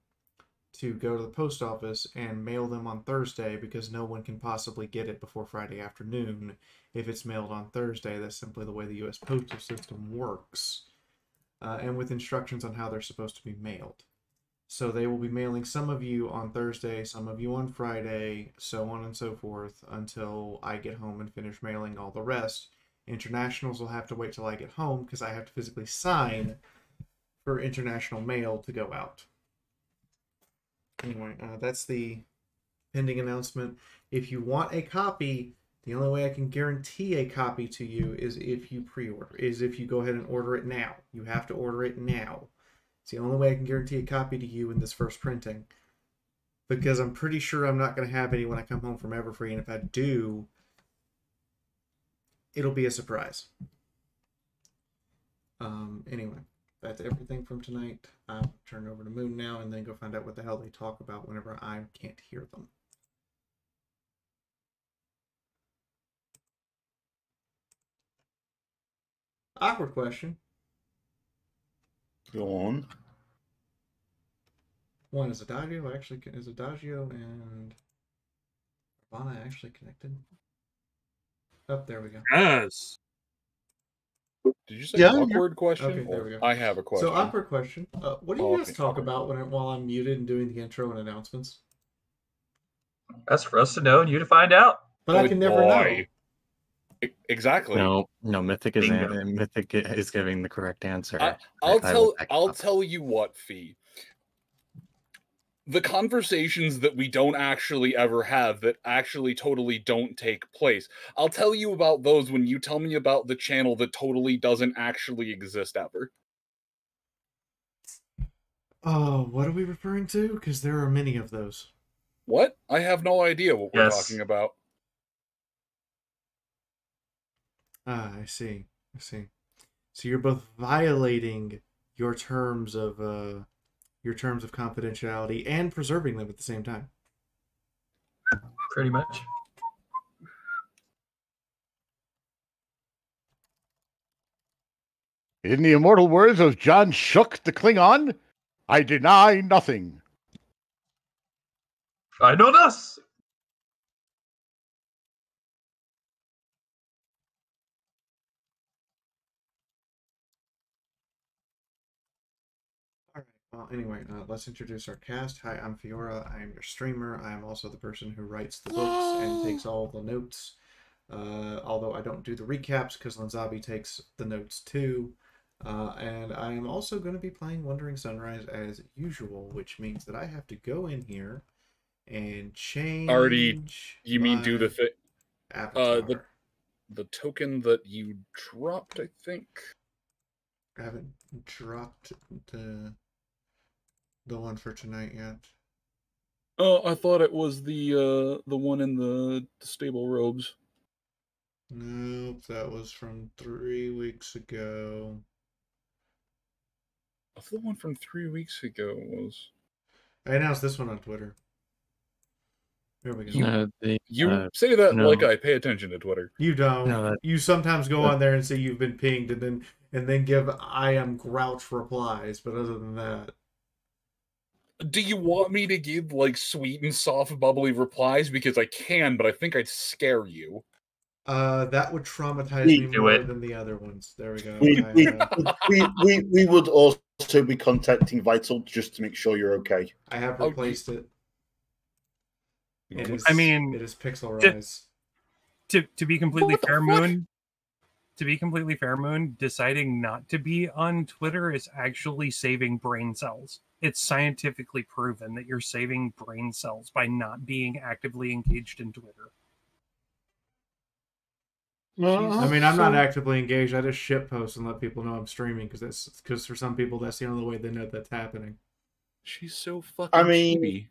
to go to the post office and mail them on Thursday because no one can possibly get it before Friday afternoon if it's mailed on Thursday. That's simply the way the U.S. postal system works, and with instructions on how they're supposed to be mailed. So they will be mailing some of you on Thursday, some of you on Friday, so on and so forth until I get home and finish mailing all the rest. Internationals will have to wait till I get home because I have to physically sign for international mail to go out. Anyway, that's the pending announcement. If you want a copy, the only way I can guarantee a copy to you is if you pre-order, is if you go ahead and order it now. You have to order it now. It's the only way I can guarantee a copy to you in this first printing. Because I'm pretty sure I'm not going to have any when I come home from Everfree, and if I do, it'll be a surprise. Anyway, that's everything from tonight. I'll turn it over to Moon now and then go find out what the hell they talk about whenever I can't hear them. Awkward question.
Go on.
One, is Adagio and Ravana actually connected? Oh, there we go.
Yes.
Did you say awkward question?
Okay, there we go.
I have a question.
So, awkward question. What do you guys talk about while I'm muted and doing the intro and announcements?
That's for us to know and you to find out.
But I can never know.
Exactly.
No, Mythic is giving the correct answer.
I'll tell you what, Fee. The conversations that we don't actually ever have that actually totally don't take place. I'll tell you about those when you tell me about the channel that totally doesn't actually exist ever.
What are we referring to? Because there are many of those.
What? I have no idea what we're talking about.
I see. So you're both violating your terms of confidentiality and preserving them at the same time.
Pretty much.
In the immortal words of John Shook the Klingon, I deny nothing.
I know this.
All right. Well, anyway, let's introduce our cast. Hi, I'm Fiora. I am your streamer. I am also the person who writes the books and takes all the notes. Although I don't do the recaps because Lanzabi takes the notes too. And I am also going to be playing Wandering Sunrise as usual, which means that I have to go in here and change.
Already, you mean do the thing?
Avatar.
The token that you dropped, I think.
I haven't dropped the one for tonight yet.
Oh, I thought it was the one in the stable robes.
Nope, that was from 3 weeks ago.
I thought the one from 3 weeks ago was.
I announced this one on Twitter. Here we go.
You say that like I pay attention to Twitter.
You don't. You sometimes go on there and say you've been pinged, and then give I am Grouch replies. But other than that,
do you want me to give like sweet and soft, bubbly replies? Because I can, but I think I'd scare you.
That would traumatize me more than the other ones. There we go.
We would also be contacting Vital just to make sure you're okay.
I have replaced it. It is Pixel Rise.
To be completely fair, Moon. To be completely fair, Moon, deciding not to be on Twitter is actually saving brain cells. It's scientifically proven that you're saving brain cells by not being actively engaged in Twitter.
I mean, I'm not actively engaged. I just shitpost and let people know I'm streaming because for some people that's the only way they know that's happening.
She's so fucking.
I mean,
cheapy.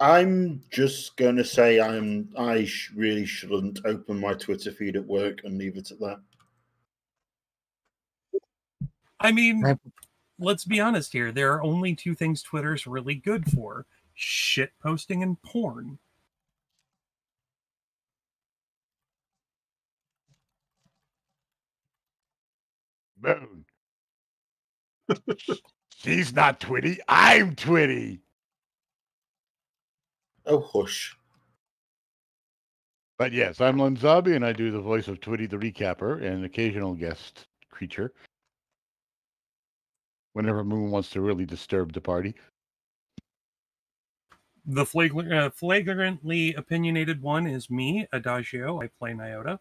I'm just gonna say I really shouldn't open my Twitter feed at work and leave it at that.
I mean, let's be honest here. There are only two things Twitter's really good for: shit posting and porn.
Moon. She's not Twitty. I'm Twitty.
Oh, hush.
But yes, I'm Lanzabi, and I do the voice of Twitty the Recapper and an occasional guest creature. Whenever Moon wants to really disturb the party.
The flagrantly opinionated one is me, Adagio. I play Nyota.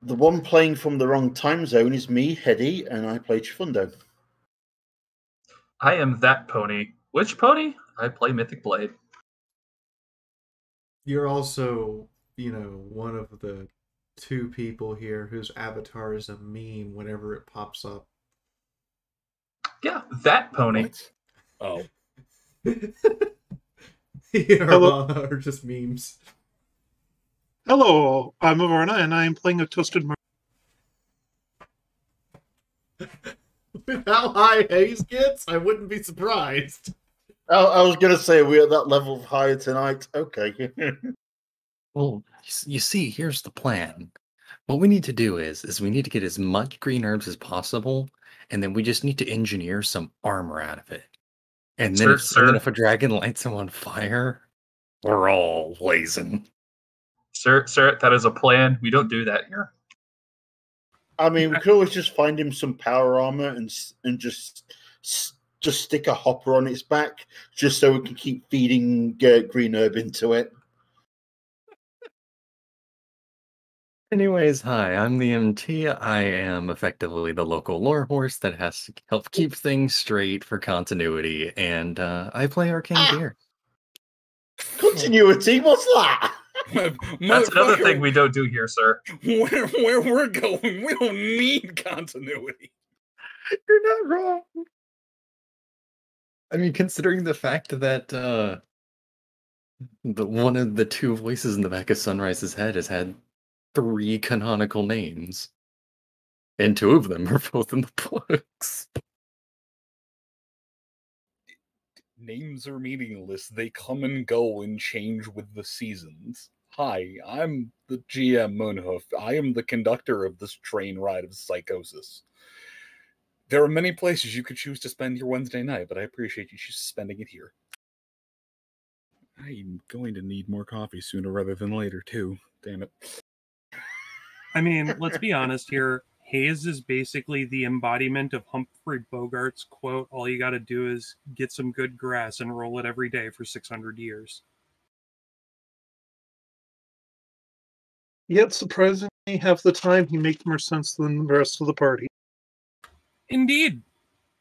The one playing from the wrong time zone is me, Hedy, and I play Chifundo.
I am that pony. Which pony? I play Mythic Blade.
You're also, one of the two people here whose avatar is a meme whenever it pops up.
Yeah, that pony.
What?
Oh. Or just memes.
Hello, I'm Avarna, and I am playing a toasted marshmallow.
With how high Hayes gets, I wouldn't be surprised.
I was going to say we're at that level of high tonight. Okay.
Well, you see, here's the plan. What we need to do is we need to get as much green herbs as possible, and then we just need to engineer some armor out of it. And then, if a dragon lights him on fire, we're all blazing.
Sir, that is a plan. We don't do that here.
I mean, we could always just find him some power armor and just stick a hopper on its back, just so we can keep feeding green herb into it.
Anyways, hi, I'm the MT. I am effectively the local lore horse that has to help keep things straight for continuity, and I play Arcane Gear.
Continuity? What's that?
That's another thing we don't do here, sir.
Where we're going, we don't need continuity.
You're not wrong. I mean, considering the fact that the one of the two voices in the back of Sunrise's head has had 3 canonical names, and 2 of them are both in the books.
Names are meaningless. They come and go and change with the seasons. Hi, I'm the GM Moonhoof. I am the conductor of this train ride of psychosis. There are many places you could choose to spend your Wednesday night, but I appreciate you spending it here. I'm going to need more coffee sooner rather than later, too. Damn it.
I mean, let's be honest here. Haze is basically the embodiment of Humphrey Bogart's quote, all you gotta do is get some good grass and roll it every day for 600 years.
Yet, surprisingly, half the time he makes more sense than the rest of the party.
Indeed.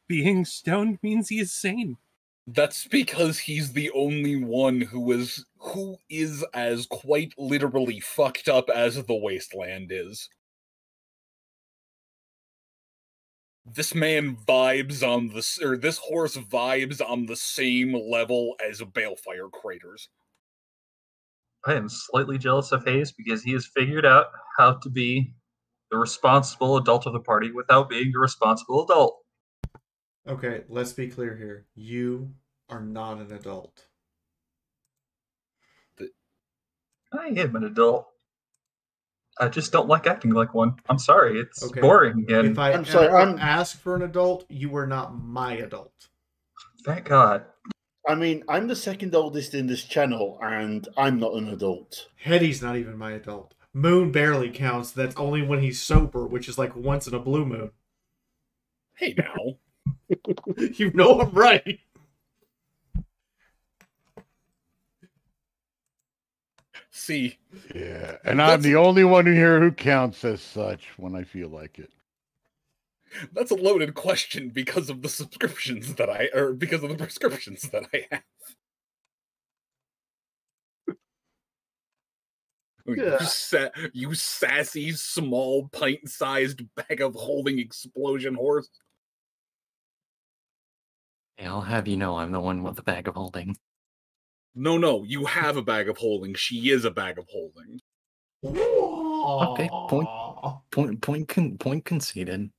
Being stoned means he is sane.
That's because he's the only one who is as quite literally fucked up as the wasteland is. This man vibes on this horse vibes on the same level as balefire craters.
I am slightly jealous of Hayes because he has figured out how to be the responsible adult of the party without being a responsible adult.
Okay, let's be clear here. You are not an adult.
I am an adult. I just don't like acting like one. I'm sorry, it's boring again.
If I ask for an adult, you are not my adult.
Thank God.
I mean, I'm the second oldest in this channel, and I'm not an adult.
Hetty's not even my adult. Moon barely counts. That's only when he's sober, which is like once in a blue moon.
Hey, now.
You know I'm right.
See.
Yeah, and I'm the only one here who counts as such when I feel like it.
That's a loaded question because of the subscriptions that because of the prescriptions that I have.
Yeah.
You sassy, small, pint-sized bag of holding explosion horse.
Yeah, I'll have you know I'm the one with the bag of holding.
No, you have a bag of holding. She is a bag of holding.
Okay, point conceded.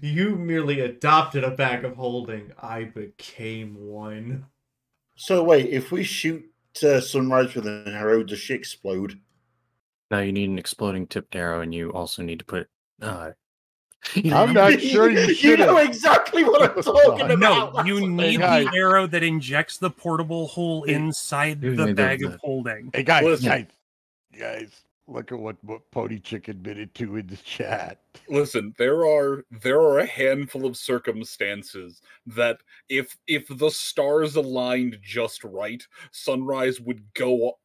You merely adopted a bag of holding. I became one.
So wait, if we shoot Sunrise with an arrow, does she explode?
No, you need an exploding tipped arrow, and you also need to put.
I'm not sure you should.
You know exactly what I'm talking about.
No, you need the arrow that injects the portable hole inside the bag of holding.
Hey guys, look at what Pony Chick admitted to in the chat.
Listen, there are a handful of circumstances that if the stars aligned just right, Sunrise would go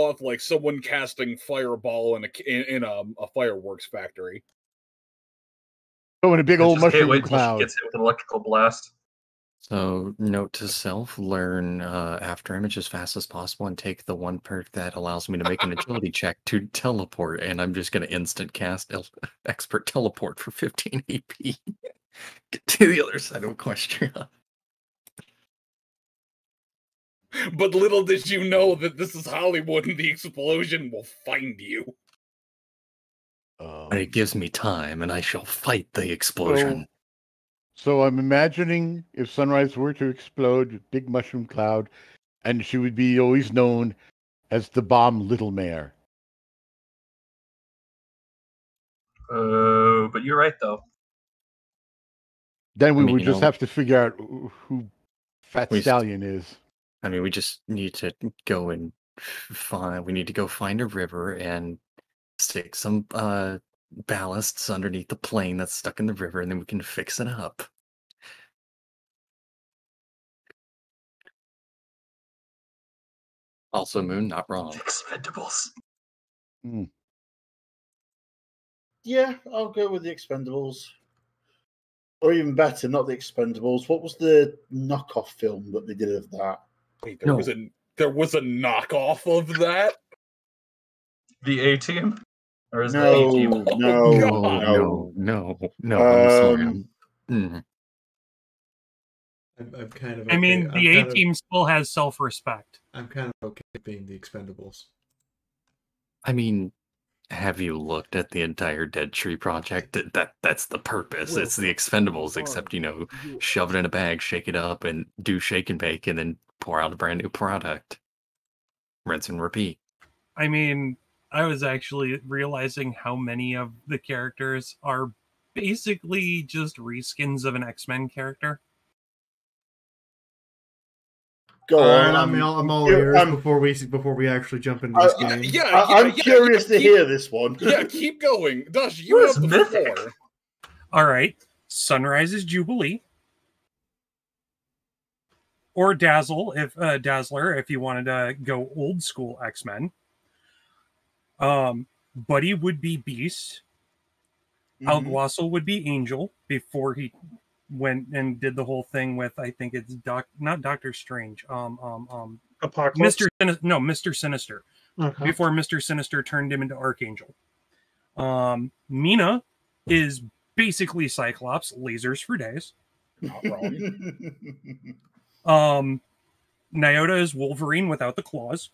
off like someone casting fireball in a fireworks factory.
Oh, in a big old mushroom
wait
cloud.
She gets hit with an electrical blast.
So, note to self: learn after image as fast as possible, and take the one perk that allows me to make an agility check to teleport. And I'm just going to instant cast expert teleport for 15 AP. Get to the other side of Equestria.
But little did you know that this is Hollywood and the explosion will find you.
But it gives me time, and I shall fight the explosion.
So I'm imagining if Sunrise were to explode, big mushroom cloud, and she would be always known as the Bomb Little Mare.
But you're right, though.
Then we would just have to figure out who Fat Stallion is.
I mean, we just need to go and find a river and stick some ballasts underneath the plane that's stuck in the river, and then we can fix it up. Also, Moon, not wrong.
Expendables.
Yeah, I'll go with the Expendables. Or even better, not the Expendables. What was the knockoff film that they did of that?
Wait, there was a knockoff of that?
The A-Team? Or is
No,
the A-Team?
No. I'm sorry.
I'm kind of.
I mean, the A-Team still has self-respect.
I'm kind of okay with being the Expendables.
I mean, have you looked at the entire Dead Tree project? That's the purpose. It's the Expendables, except shove it in a bag, shake it up, and do shake and bake, and then pour out a brand new product. Rinse and repeat.
I mean, I was actually realizing how many of the characters are basically just reskins of an X-Men character.
Go on.
I'm all ears before we actually jump into this game.
I'm curious to hear this one.
Yeah, keep going. Dush, you have the floor.
All right. Sunrise is Jubilee. Or Dazzler, if you wanted to go old school X-Men. Buddy would be Beast. Alguacil would be Angel before he went and did the whole thing with, I think it's not Doctor Strange.
Apocalypse?
Mr. Sinister.
Okay.
Before Mr. Sinister turned him into Archangel. Mina is basically Cyclops, lasers for days. Not wrong. Nyota is Wolverine without the claws.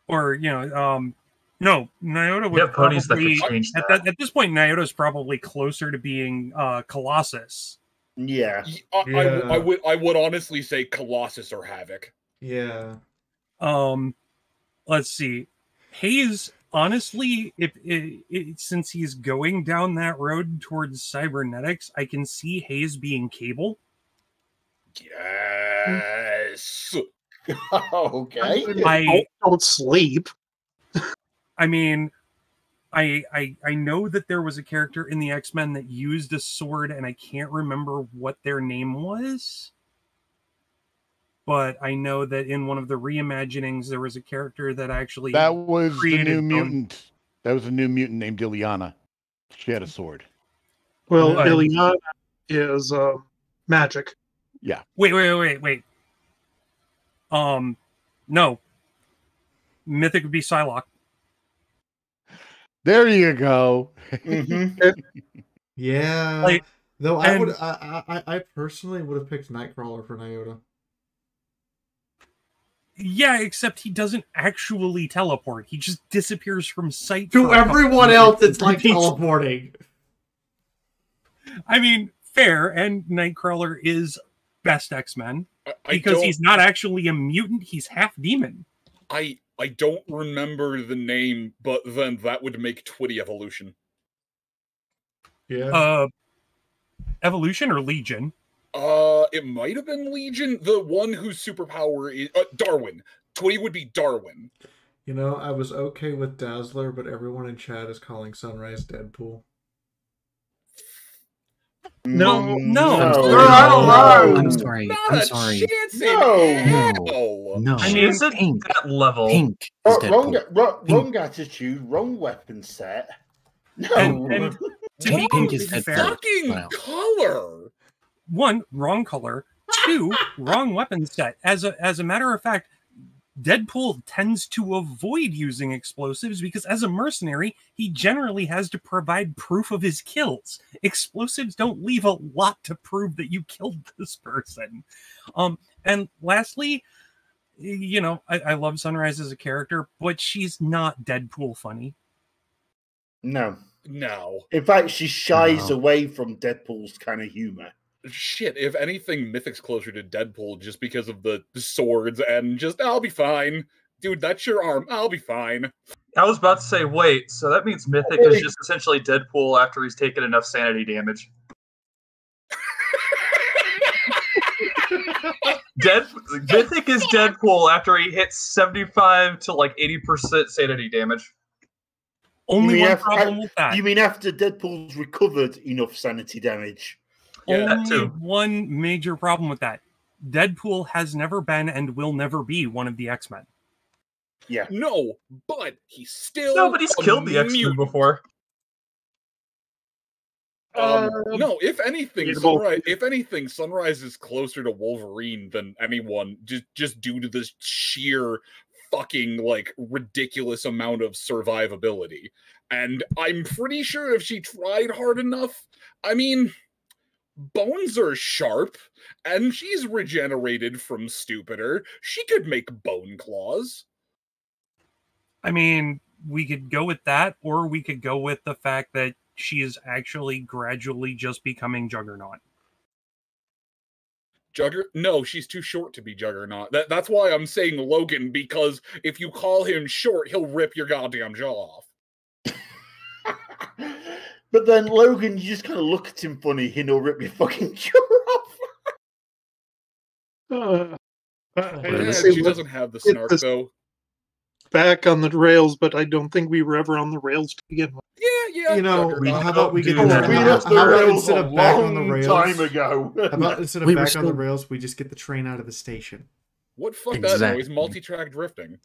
Or, no, Nyota would
ponies that
probably,
could change that.
At this point, Nyota is probably closer to being Colossus.
Yeah.
I would honestly say Colossus or Havoc.
Yeah.
Let's see. Hayes, honestly, since he's going down that road towards cybernetics, I can see Hayes being Cable.
Yes.
Okay.
Don't sleep.
I mean, I know that there was a character in the X-Men that used a sword, and I can't remember what their name was. But I know that in one of the reimaginings, there was a character that actually
That was the
created
new mutant. That was a new mutant named Ileana. She had a sword.
Well, Ileana is magic.
Yeah.
Wait. No. Mythic would be Psylocke.
There you go.
Yeah. Though I personally would have picked Nightcrawler for Nyota.
Yeah, except he doesn't actually teleport. He just disappears from sight.
To everyone else, it's like teleporting.
I mean, fair, and Nightcrawler is best X-Men. Because he's not actually a mutant, he's half demon.
I don't remember the name, but then that would make Twitty Evolution.
Yeah.
Evolution or Legion?
It might have been Legion. The one whose superpower is Darwin. Twitty would be Darwin.
I was okay with Dazzler, but everyone in chat is calling Sunrise Deadpool.
No.
I'm sorry. No.
She isn't
Pink.
that level.
Pink.
Wrong attitude, wrong weapon set. No.
And
Pink is
fucking color.
One, wrong color. Two, wrong weapon set. As a matter of fact, Deadpool tends to avoid using explosives because as a mercenary, he generally has to provide proof of his kills. Explosives don't leave a lot to prove that you killed this person. And lastly, I love Sunrise as a character, but she's not Deadpool funny.
No.
In
fact, she shies away from Deadpool's kind of humor.
Shit, if anything, Mythic's closer to Deadpool just because of the swords and just, I'll be fine. Dude, that's your arm. I'll be fine.
I was about to say, wait, so that means Mythic is just essentially Deadpool after he's taken enough sanity damage. Mythic is Deadpool after he hits 75 to like 80% sanity damage.
Only one problem with that.
You mean after Deadpool's recovered enough sanity damage?
Only one major problem with that. Deadpool has never been and will never be one of the X-Men.
Yeah.
No, but he's still
nobody's killed the X-Men before.
No, if anything, Sunrise is closer to Wolverine than anyone, just due to this sheer fucking ridiculous amount of survivability. And I'm pretty sure if she tried hard enough, I mean, bones are sharp, and she's regenerated from stupider. She could make bone claws.
I mean, we could go with that, or we could go with the fact that she is actually gradually just becoming Juggernaut.
No, she's too short to be Juggernaut. That's why I'm saying Logan, because if you call him short, he'll rip your goddamn jaw off.
But then Logan, you just kind of look at him funny, he'll rip your fucking jaw off.
She doesn't have the snark, though.
Back on the rails, but I don't think we were ever on the rails to begin with.
Yeah.
You know, how about we get
We left the rails
instead
a
of back on the
long
rails?
time ago.
How about instead of back on the rails, we just get the train out of the station?
What fuck that noise? Multi-track drifting.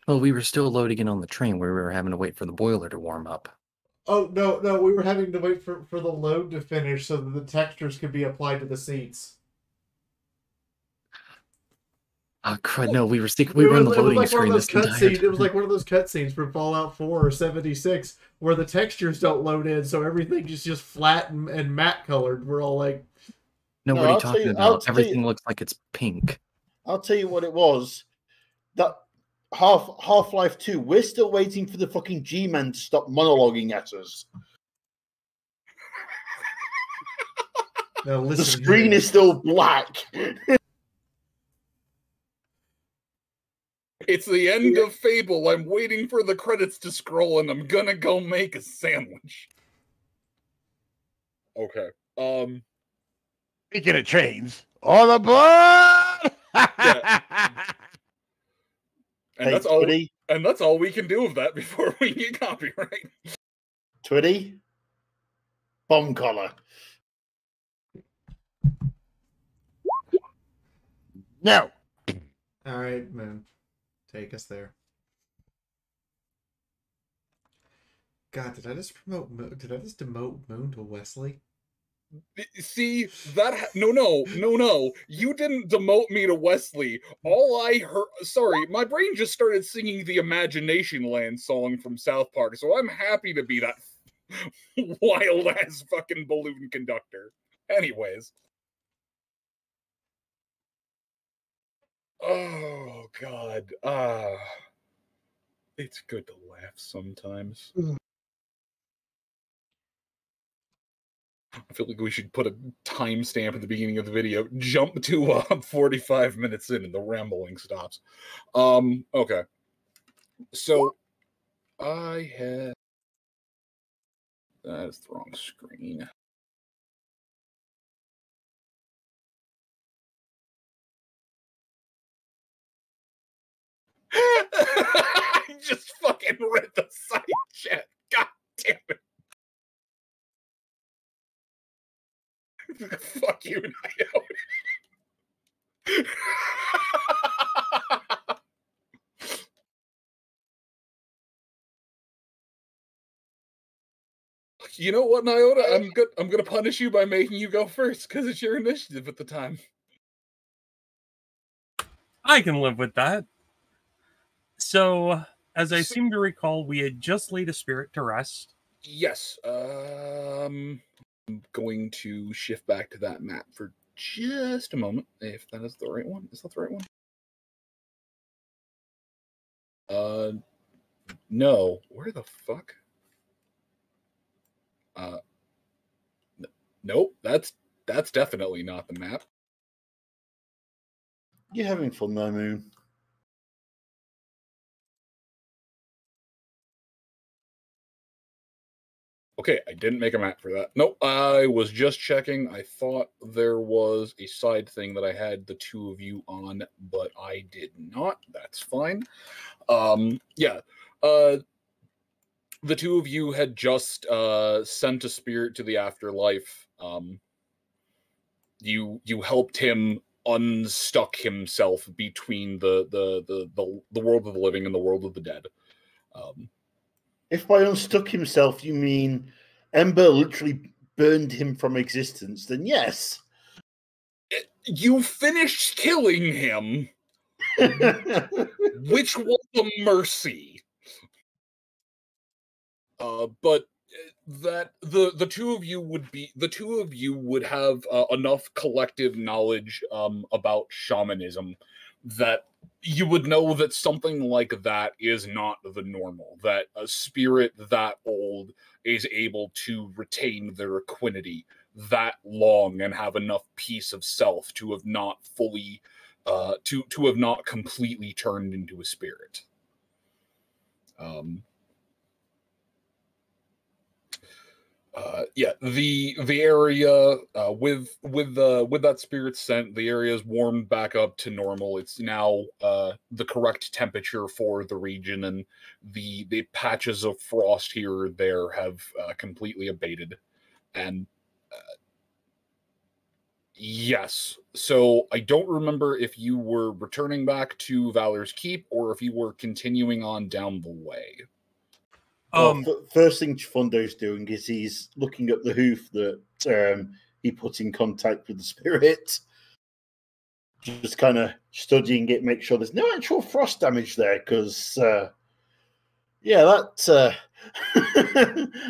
Well, we were still loading in on the train where we were having to wait for the boiler to warm up.
Oh, no, we were having to wait for the load to finish so that the textures could be applied to the seats.
Oh, crud, no, we were in the loading screen this entire time.
It was like one of those cutscenes from Fallout 4 or 76 where the textures don't load in, so everything is just flat and matte colored. We're all like...
No, what are you talking about? Everything looks like it's pink.
I'll tell you what it was. That Half-Life 2, we're still waiting for the fucking G-Man to stop monologuing at us.
Now, listen,
the screen is still black.
It's the end of Fable. I'm waiting for the credits to scroll, and I'm gonna go make a sandwich. Okay.
Speaking of trains, all aboard!
Yeah. And
Hey,
that's all.
Twitty.
And that's all we can do with that before we get copyright.
Twitty, bomb collar.
No.
All right, man. Take us there. God, did I just demote Moon to Wesley?
See, no. You didn't demote me to Wesley. All I heard... Sorry, my brain just started singing the Imagination Land song from South Park, so I'm happy to be that wild-ass fucking balloon conductor. Anyways. Oh, God. It's good to laugh sometimes. I feel like we should put a timestamp at the beginning of the video. Jump to 45 minutes in and the rambling stops. Okay. So, I had... That's the wrong screen. I just fucking read the side chat. God damn it. Fuck you, Naomi. You know what, Nyota? I'm gonna punish you by making you go first, because it's your initiative at the time.
I can live with that. So, as I seem to recall, we had just laid a spirit to rest.
Yes. I'm going to shift back to that map for just a moment, if that is the right one. Is that the right one? No. Where the fuck? Nope. That's definitely not the map.
You're having fun there, Moon.
Okay, I didn't make a map for that. Nope, I was just checking. I thought there was a side thing that I had the two of you on, but I did not. That's fine. Yeah. The two of you had just sent a spirit to the afterlife. You helped him unstuck himself between the world of the living and the world of the dead.
If by unstuck himself you mean Ember literally burned him from existence, then yes.
You finished killing him, which was a mercy. But that the two of you would have enough collective knowledge about shamanism that you would know that something like that is not the normal, that a spirit that old is able to retain their equinity that long and have enough peace of self to have not fully to have not completely turned into a spirit. Yeah, the area with that spirit scent, the area is warmed back up to normal. It's now the correct temperature for the region, and the patches of frost here or there have completely abated. And yes, so I don't remember if you were returning back to Valor's Keep or if you were continuing on down the way.
Well, first thing Chifundo's doing is he's looking at the hoof that he put in contact with the spirit. Just kind of studying it, make sure there's no actual frost damage there, because yeah, that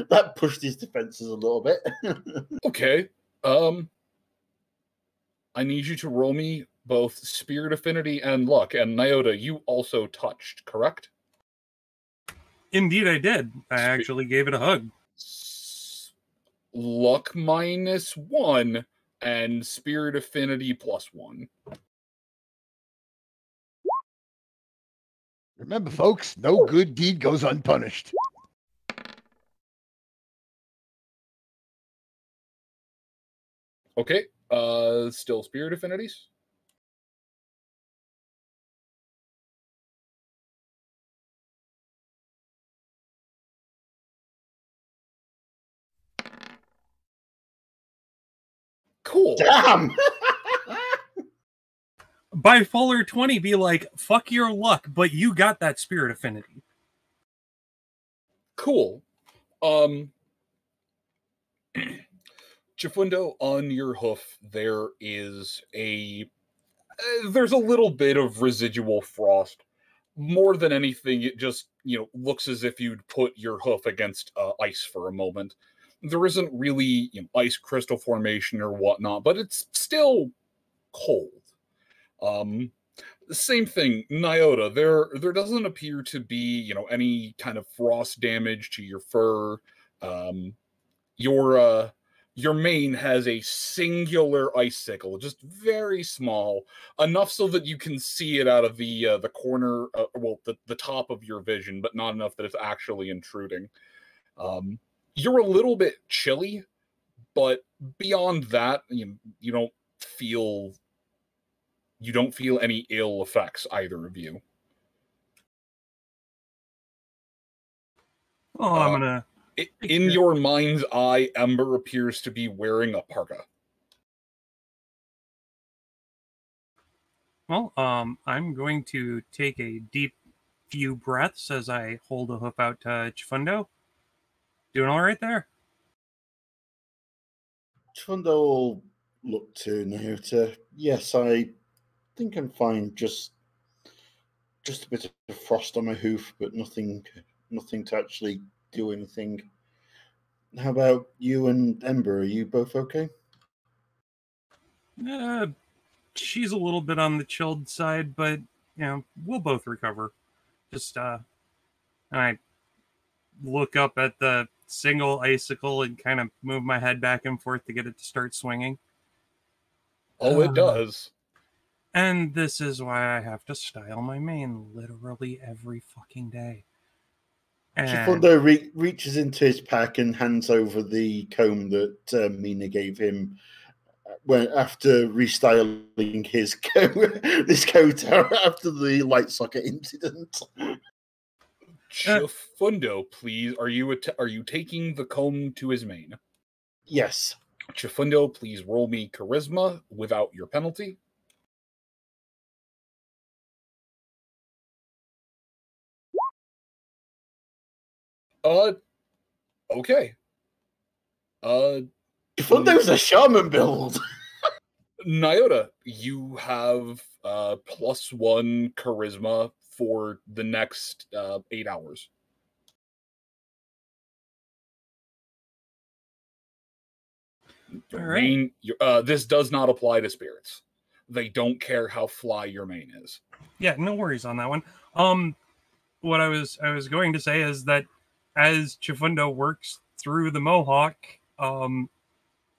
that pushed his defenses a little bit.
Okay. I need you to roll me both Spirit Affinity and Luck. And Nyota, you also touched, correct?
Indeed, I did. I actually gave it a hug.
Luck -1 and Spirit Affinity +1.
Remember, folks, no good deed goes unpunished.
Okay. Still Spirit Affinities? Cool.
Damn!
Bipolar 20 be like, fuck your luck, but you got that Spirit Affinity.
Cool. Chifundo, on your hoof, there is there's a little bit of residual frost. More than anything, it just, looks as if you'd put your hoof against ice for a moment. There isn't really ice crystal formation or whatnot, but it's still cold. Same thing, Nyota. There doesn't appear to be, any kind of frost damage to your fur. Your mane has a singular icicle, just very small, enough so that you can see it out of the corner, the top of your vision, but not enough that it's actually intruding. You're a little bit chilly, but beyond that, you don't feel any ill effects, either of you.
Oh, I'm gonna.
In your mind's eye, Ember appears to be wearing a parka.
Well, I'm going to take a deep few breaths as I hold a hoof out to Chifundo. Doing all right there?
Chifundo will look to Nyota. Yes, I think I'm fine. Just a bit of frost on my hoof, but nothing to actually do anything. How about you and Ember? Are you both okay?
She's a little bit on the chilled side, but we'll both recover. Just and I look up at the single icicle and kind of move my head back and forth to get it to start swinging.
Oh, it does.
And this is why I have to style my mane literally every fucking day.
Chifundo reaches into his pack and hands over the comb that Mina gave him after restyling his coat after the light socket incident.
Chifundo, please, are you taking the comb to his mane?
Yes.
Chifundo, please roll me charisma without your penalty. Okay.
Chifundo's a shaman build.
Nyota, you have +1 charisma for the next 8 hours.
All right.
This does not apply to spirits. They don't care how fly your mane is.
Yeah, no worries on that one. What I was going to say is that as Chifundo works through the mohawk,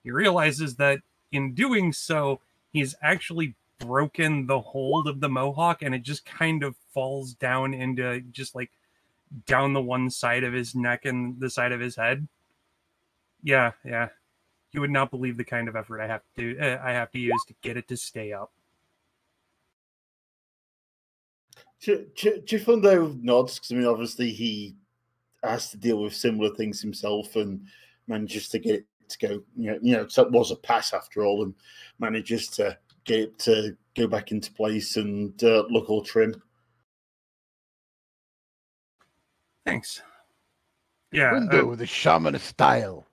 he realizes that in doing so, he's actually broken the hold of the mohawk, and it just kind of falls down into just like down the one side of his neck and the side of his head. Yeah. You would not believe the kind of effort I have to use to get it to stay up.
Chifundo nods because, I mean, obviously he has to deal with similar things himself and manages to get it to go. So it was a pass after all, and manages to get it to go back into place and look all trim.
Thanks. Yeah.
Window, the shaman style.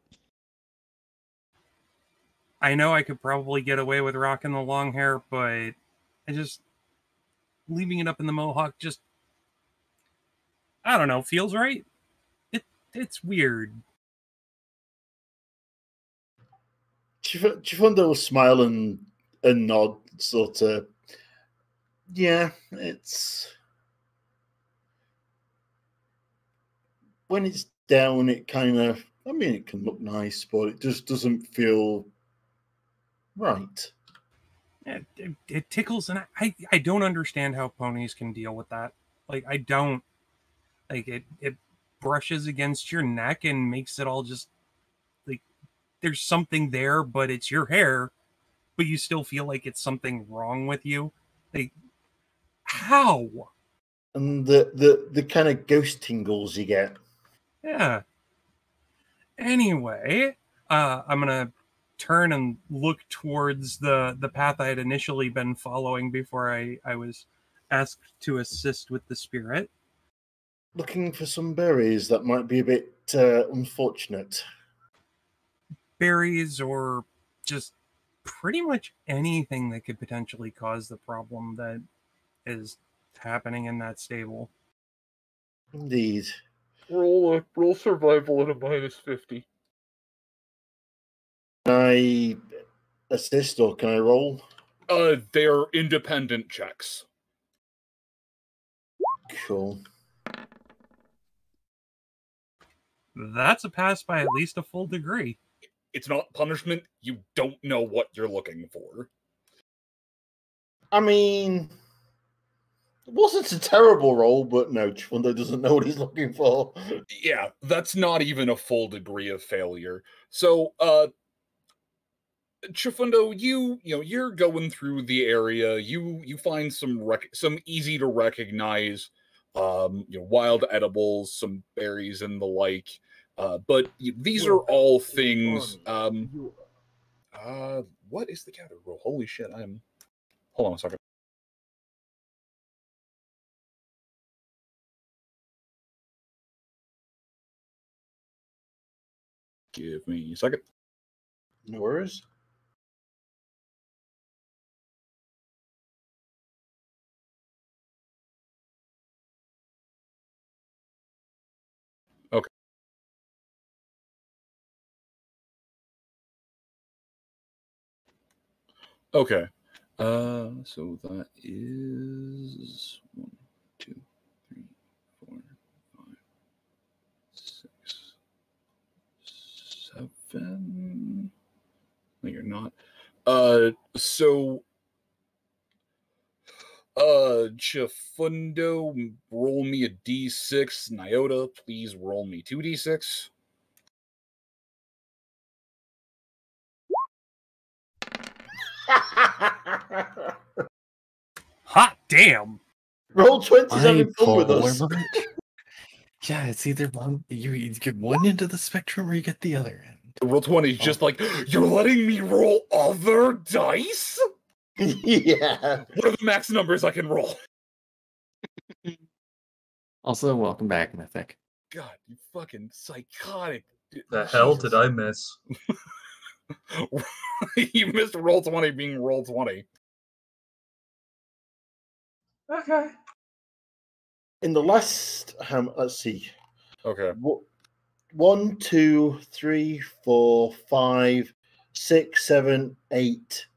I know I could probably get away with rocking the long hair, but leaving it up in the mohawk just, I don't know, feels right. It's weird.
Chifundo will smile and nod, sort of. Yeah, it's when it's down, it kind of. I mean, it can look nice, but it just doesn't feel right.
It tickles, and I don't understand how ponies can deal with that. Like, I don't. Like, it brushes against your neck and makes it all just like there's something there, but it's your hair, but you still feel like it's something wrong with you. Like, how?
And the kind of ghost tingles you get.
Yeah. Anyway, I'm gonna turn and look towards the path I had initially been following before I was asked to assist with the spirit.
Looking for some berries. That might be a bit unfortunate.
Berries, or just pretty much anything that could potentially cause the problem that is happening in that stable.
Indeed.
Roll survival at a -50.
Can I assist or can I roll?
They're independent checks.
Cool.
That's a pass by at least a full degree.
It's not punishment. You don't know what you're looking for.
I mean, it wasn't a terrible roll, but no, Chifundo doesn't know what he's looking for.
Yeah, that's not even a full degree of failure. So, Chifundo, you're going through the area. You find some easy to recognize, wild edibles, some berries and the like. But these are all things. What is the gather roll? Holy shit! Hold on a second. Give me a second.
No worries.
Okay. Okay. So that is 1, 2, 3, 4, 5, 6, 7. No, you're not. So Chifundo, roll me a d6. Nyota, please roll me 2d6.
Hot damn!
Roll 20's having fun with us.
Yeah, it's either one you get one end of the spectrum or you get the other end.
Roll 20 is just like, you're letting me roll other dice?
Yeah.
What are the max numbers I can roll?
Also, welcome back, Mythic.
God, you fucking psychotic.
The hell did I miss?
You missed roll 20 being roll 20.
Okay.
In the last, let's see.
Okay.
1, 2, 3, 4, 5, 6, 7, 8.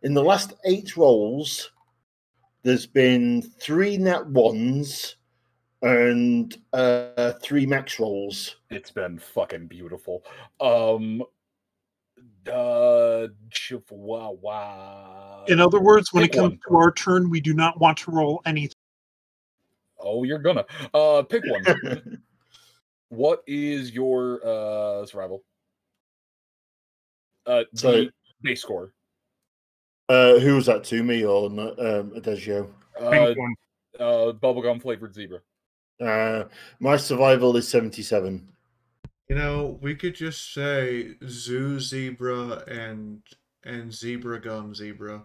In the last 8 rolls, there's been 3 nat 1s and 3 max rolls.
It's been fucking beautiful. Wow.
In other words, when
Pick
it comes
one.
to our turn, we do not want to roll anything.
Oh, you're gonna. Pick one. What is your survival? The base score.
Who was that to me or Adagio?
Bubblegum flavored zebra.
My survival is 77.
You know, we could just say zoo zebra and zebra gum zebra,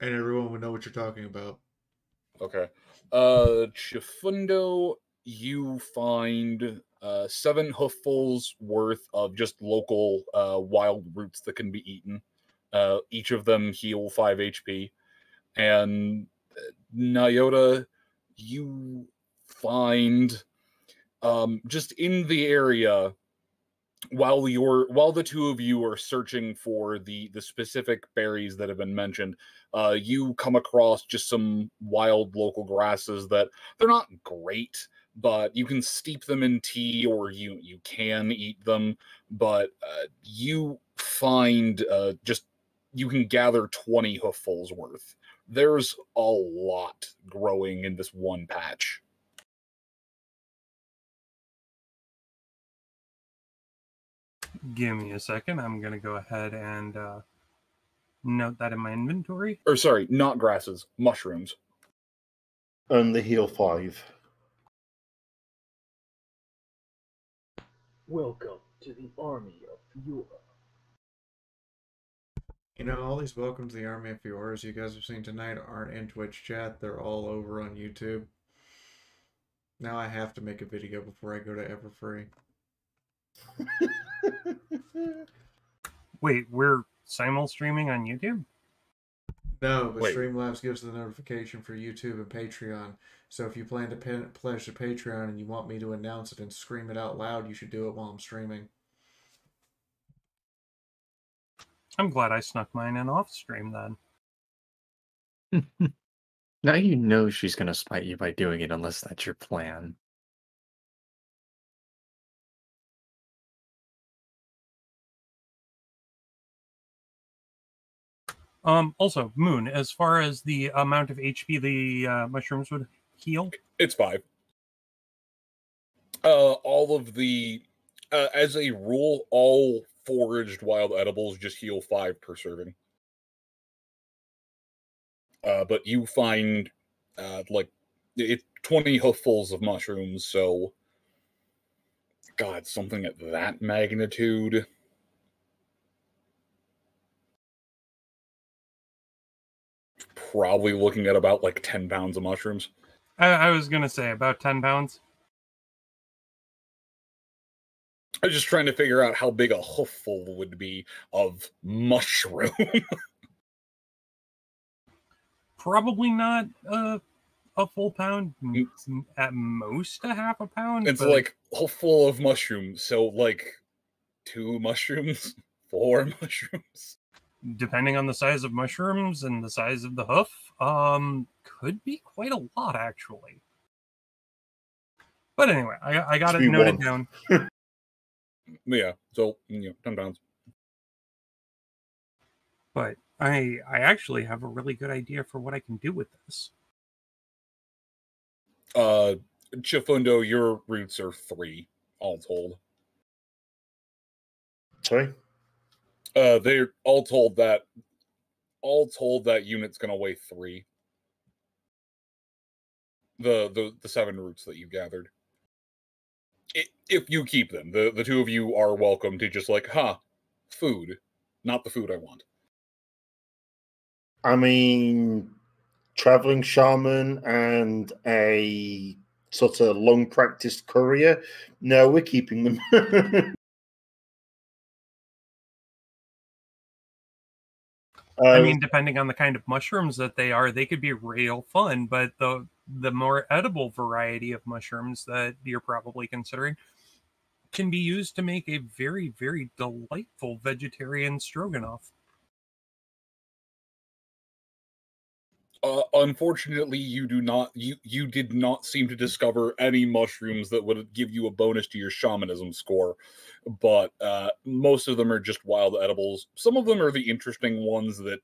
and everyone would know what you're talking about.
Okay. Chifundo, you find 7 hooffuls worth of just local wild roots that can be eaten. Each of them heal 5 HP. And Nyota, you find just in the area while the two of you are searching for the specific berries that have been mentioned, you come across just some wild local grasses that they're not great, but you can steep them in tea or you can eat them. But you find you can gather 20 hooffuls worth. There's a lot growing in this one patch.
Give me a second. I'm going to go ahead and note that in my inventory.
Or sorry, not grasses, mushrooms.
Only heal 5.
Welcome to the army of Fiora.
You know, all these welcome to the army of Fioras you guys have seen tonight aren't in Twitch chat. They're all over on YouTube. Now I have to make a video before I go to Everfree.
Wait, we're simul streaming on YouTube?
No, but Streamlabs gives the notification for YouTube and Patreon. So if you plan to pledge to Patreon and you want me to announce it and scream it out loud, you should do it while I'm streaming.
I'm glad I snuck mine in off stream then.
Now you know she's going to spite you by doing it unless that's your plan.
Also, Moon, as far as the amount of HP the mushrooms would heal?
It's 5. All of the, as a rule, all foraged wild edibles just heal 5 per serving. But you find, 20 hooffuls of mushrooms, so, God, something at that magnitude. Probably looking at about 10 pounds of mushrooms.
I was going to say about 10 pounds.
I was just trying to figure out how big a hoofful would be of mushroom.
Probably not a full pound. At most a half a pound.
It's like hoofful of mushrooms. So 2 mushrooms, 4 mushrooms.
Depending on the size of mushrooms and the size of the hoof, could be quite a lot actually. But anyway, I got it noted down.
Yeah, so 10 pounds.
But I actually have a really good idea for what I can do with this.
Chifundo, your roots are 3, all told.
Sorry?
They're all told that unit's gonna weigh 3. The 7 roots that you gathered. If you keep them, the 2 of you are welcome to just food, not the food I want.
I mean, traveling shaman and a sort of long practiced courier. No, we're keeping them.
I mean, depending on the kind of mushrooms that they are, they could be real fun, but the more edible variety of mushrooms that you're probably considering can be used to make a very, very delightful vegetarian stroganoff.
Unfortunately, you do not. You did not seem to discover any mushrooms that would give you a bonus to your shamanism score, but most of them are just wild edibles. Some of them are the interesting ones that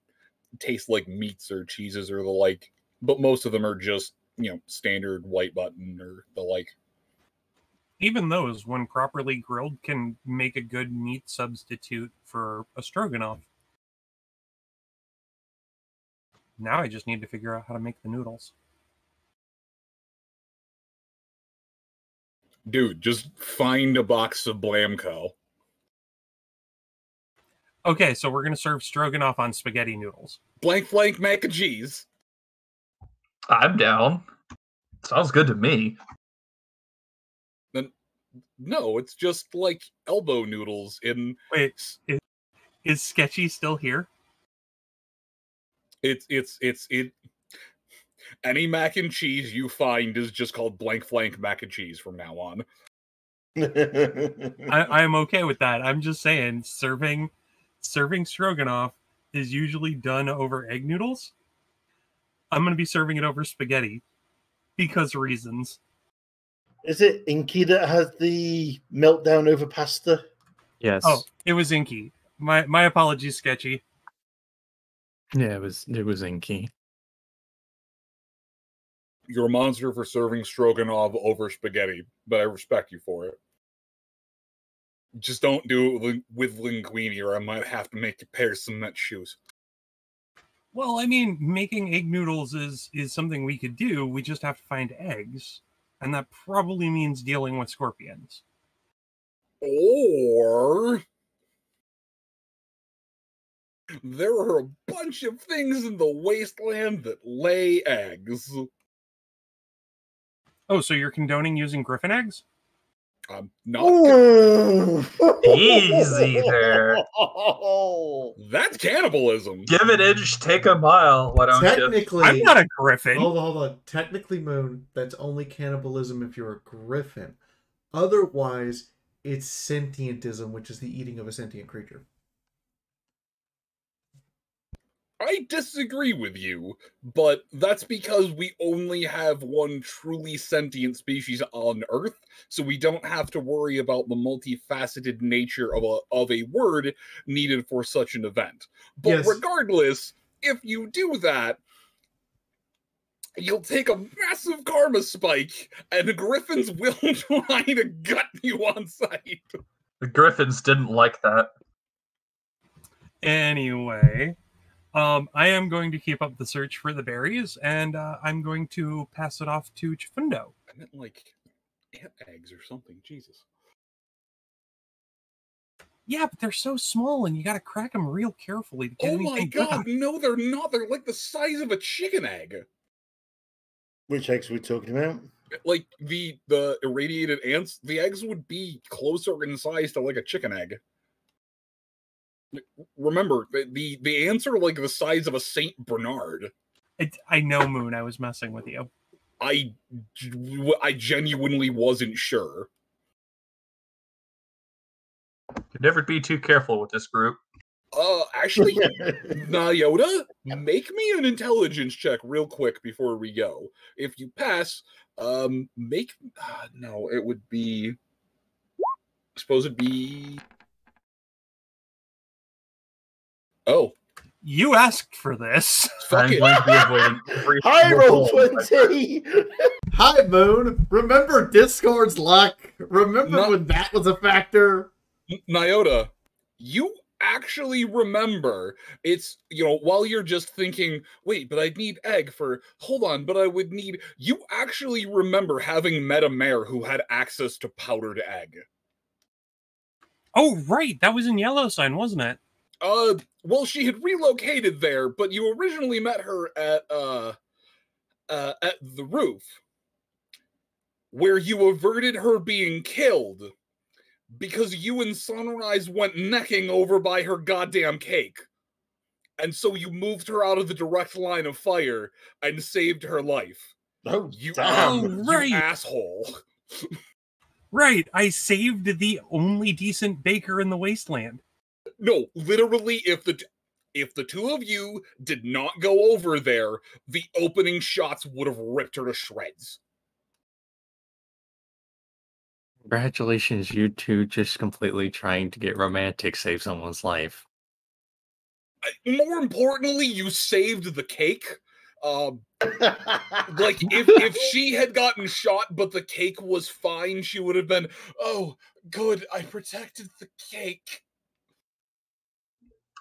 taste like meats or cheeses or the like, but most of them are just standard white button or the like.
Even those, when properly grilled, can make a good meat substitute for a stroganoff. Now I just need to figure out how to make the noodles.
Dude, just find a box of Blamco.
Okay, so we're going to serve stroganoff on spaghetti noodles.
Blank flank mac and cheese.
I'm down. Sounds good to me.
Then, no, it's just like elbow noodles in...
Wait, is Sketchy still here?
Any mac and cheese you find is just called blank flank mac and cheese from now on.
I'm okay with that. I'm just saying, serving stroganoff is usually done over egg noodles. I'm going to be serving it over spaghetti because reasons.
Is it Inky that has the meltdown over pasta?
Yes.
Oh, it was Inky. My apologies, Sketchy.
Yeah, it was Inky.
You're a monster for serving stroganoff over spaghetti, but I respect you for it. Just don't do it with linguine, or I might have to make you pair cement shoes.
Well, I mean, making egg noodles is something we could do. We just have to find eggs, and that probably means dealing with scorpions.
Or there are a bunch of things in the wasteland that lay eggs.
Oh, so you're condoning using griffin eggs?
Not
easy there.
That's cannibalism.
Give an inch, take a mile. Why don't
Technically,
you?
I'm not a griffin.
Hold on. Technically, Moon, that's only cannibalism if you're a griffin. Otherwise, it's sentientism, which is the eating of a sentient creature.
I disagree with you, but that's because we only have one truly sentient species on Earth, so we don't have to worry about the multifaceted nature of a word needed for such an event. But regardless, if you do that, you'll take a massive karma spike, and the griffins will try to gut you on sight.
The griffins didn't like that.
Anyway... I am going to keep up the search for the berries, and I'm going to pass it off to Chifundo.
I meant like ant eggs or something. Jesus.
Yeah, but they're so small, and you got to crack them real carefully to get anything.
Oh my god! No, they're not. They're like the size of a chicken egg.
Which eggs are we talking about?
Like the irradiated ants. The eggs would be closer in size to like a chicken egg. Remember, the ants are like the size of a Saint Bernard.
I know, Moon. I was messing with you.
I genuinely wasn't sure.
Could never be too careful with this group.
Actually, Nayoda, make me an intelligence check real quick before we go. If you pass, make... no, it would be... I suppose it'd be...
Oh. You asked for this.
Fuck it.
Hi, Roll20!
Hi, Moon! Remember Discord's luck? Remember when that was a factor?
Nayoda, you actually remember. It's, while you're just thinking, wait, but I'd need egg for... Hold on, but I would need... You actually remember having met a mare who had access to powdered egg.
Oh, right. That was in Yellowstone, wasn't it?
Well, she had relocated there, but you originally met her at the roof, where you averted her being killed because you and Sunrise went necking over by her goddamn cake. And so you moved her out of the direct line of fire and saved her life.
Oh,
you
right.
You asshole.
Right, I saved the only decent baker in the wasteland.
No, literally, if If the two of you did not go over there, the opening shots would have ripped her to shreds.
Congratulations, you two just completely trying to get romantic, save someone's life.
More importantly, you saved the cake. Like, if she had gotten shot but the cake was fine, she would have been, oh, good, I protected the cake.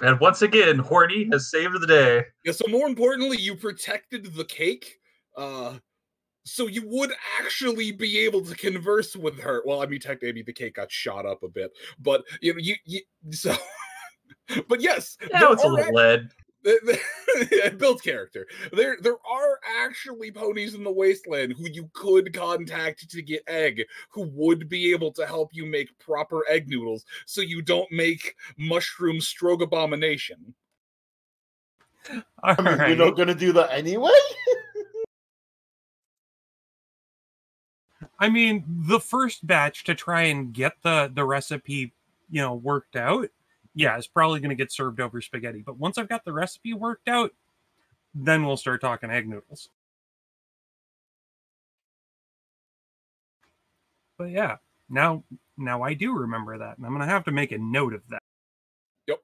And once again, Horny has saved the day.
Yeah, so more importantly, you protected the cake. So you would actually be able to converse with her. Well, I mean, technically the cake got shot up a bit, but you so. But yes,
yeah, it's a little lead.
Built character. There are actually ponies in the wasteland who you could contact to get egg, who would be able to help you make proper egg noodles, so you don't make mushroom stroke abomination.
I mean, we're not going to do that anyway.
I mean, the first batch to try and get the recipe, worked out, yeah, it's probably going to get served over spaghetti. But once I've got the recipe worked out, then we'll start talking egg noodles. But yeah, now I do remember that, and I'm going to have to make a note of that.
Yep.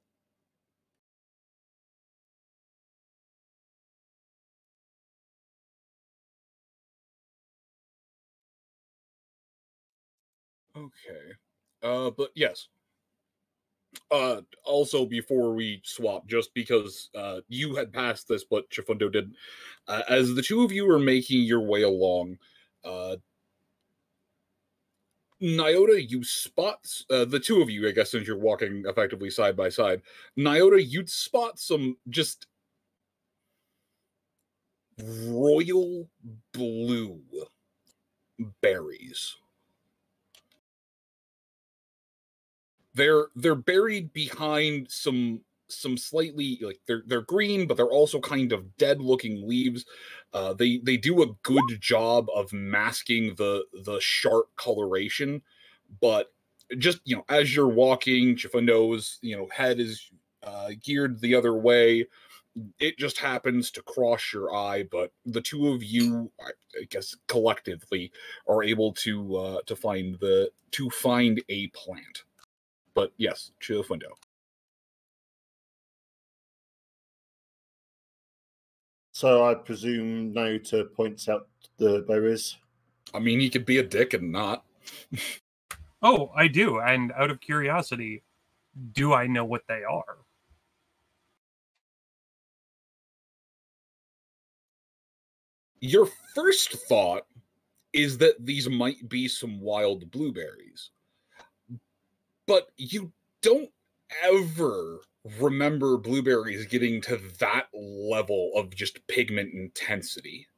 Okay. But yes. Also, before we swap, just because you had passed this, but Chifundo didn't, as the two of you are making your way along, Nyota, you spot, the two of you, I guess, since you're walking effectively side by side, Nyota, you'd spot some just royal blue berries. They're buried behind some slightly, like, they're green, but they're also kind of dead looking leaves. They do a good job of masking the sharp coloration, but just as you're walking, Chifundo's head is geared the other way. It just happens to cross your eye, but the two of you, I guess collectively, are able to find a plant. But yes, Chifundo.
So I presume Nyota points out the berries.
I mean, he could be a dick and not.
Oh, I do. And out of curiosity, do I know what they are?
Your first thought is that these might be some wild blueberries. But you don't ever remember blueberries getting to that level of just pigment intensity.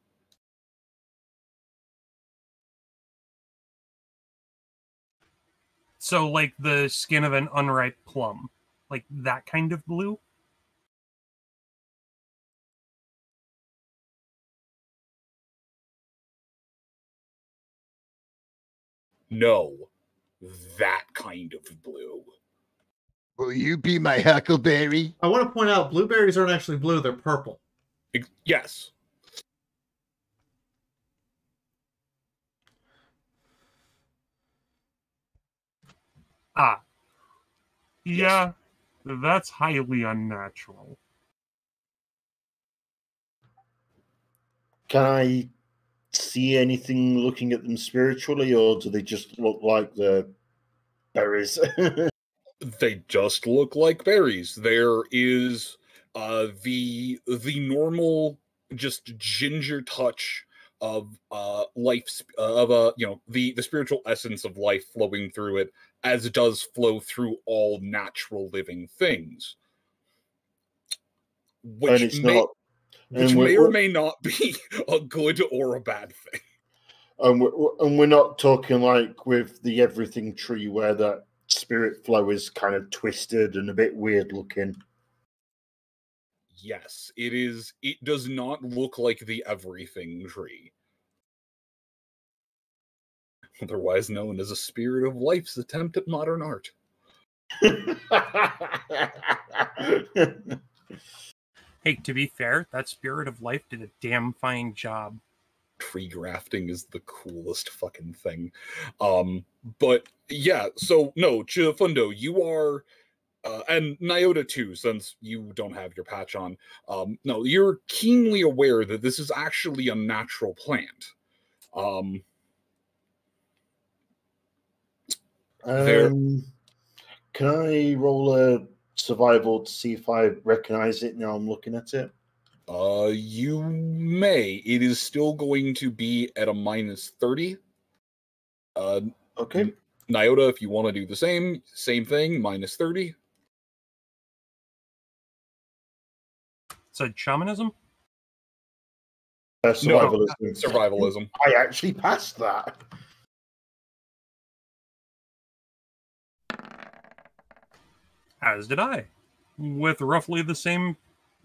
So, like the skin of an unripe plum. Like that kind of blue?
No, that kind of blue.
Will you be my huckleberry?
I want to point out, blueberries aren't actually blue, they're purple.
Yes.
Ah. Yeah, that's highly unnatural.
Can I see anything looking at them spiritually, or do they just look like the berries?
They just look like berries. There is the normal just ginger touch of life, of the spiritual essence of life flowing through it, as it does flow through all natural living things, which may or may not be a good or a bad thing.
And we're not talking like with the everything tree where that spirit flow is kind of twisted and a bit weird looking.
Yes, it is. It does not look like the everything tree, otherwise known as a spirit of life's attempt at modern art.
Hey, to be fair, that Spirit of Life did a damn fine job.
Tree grafting is the coolest fucking thing. But yeah, so no, Chifundo, you are, and Nyota too, since you don't have your patch on. No, you're keenly aware that this is actually a natural plant.
Can I roll a survival to see if I recognize it now I'm looking at it?
You may. It is still going to be at a -30.
Okay.
Nyota, if you want to do the same thing, -30.
So shamanism?
Survivalism.
No, survivalism.
I actually passed that.
As did I. With roughly the same.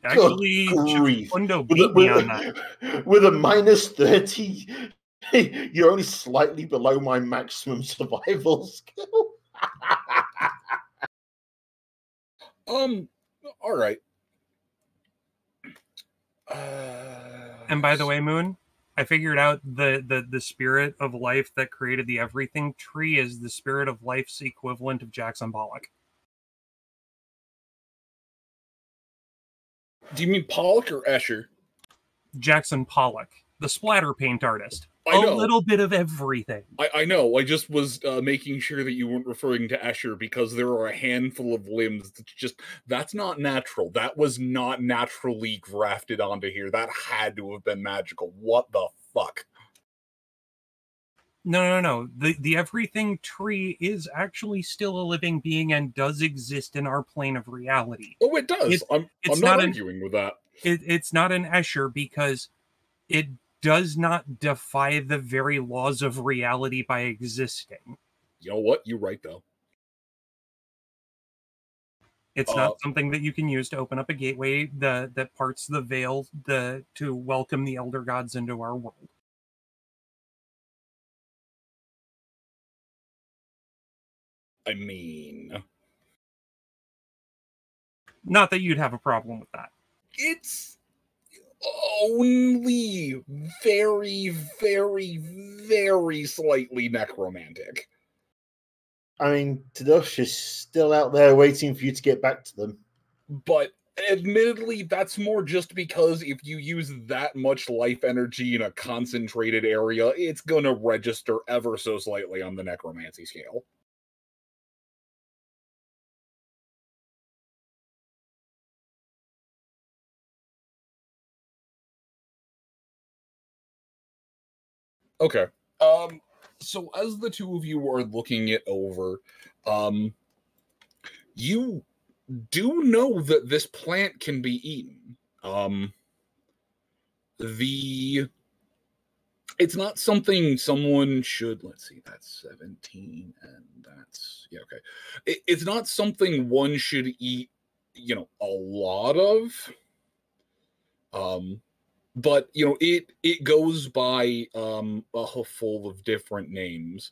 Actually, Chifundo
with
beat me on that.
With a -30, you're only slightly below my maximum survival skill.
All right.
And by the way, Moon, I figured out the Spirit of Life that created the Everything tree is the Spirit of Life's equivalent of Jackson Pollock.
Do you mean Pollock or Escher?
Jackson Pollock, the splatter paint artist.
I know.
A little bit of everything.
I know. I just was making sure that you weren't referring to Escher because there are a handful of limbs that's not natural. That was not naturally grafted onto here. That had to have been magical. What the fuck?
No. The Everything tree is actually still a living being and does exist in our plane of reality.
Oh, it does. I'm not arguing with that.
It's not an Escher because it does not defy the very laws of reality by existing.
You know what? You're right, though.
It's not something that you can use to open up a gateway that parts the veil to welcome the Elder Gods into our world.
I mean...
Not that you'd have a problem with that.
It's only very, very, very slightly necromantic.
I mean, Tadosh is still out there waiting for you to get back to them.
But admittedly, that's more just because if you use that much life energy in a concentrated area, it's going to register ever so slightly on the necromancy scale. Okay. So as the two of you are looking it over, you do know that this plant can be eaten. It's not something someone should, let's see, that's 17 and that's, yeah, okay. It's not something one should eat, a lot of. But it goes by a full of different names.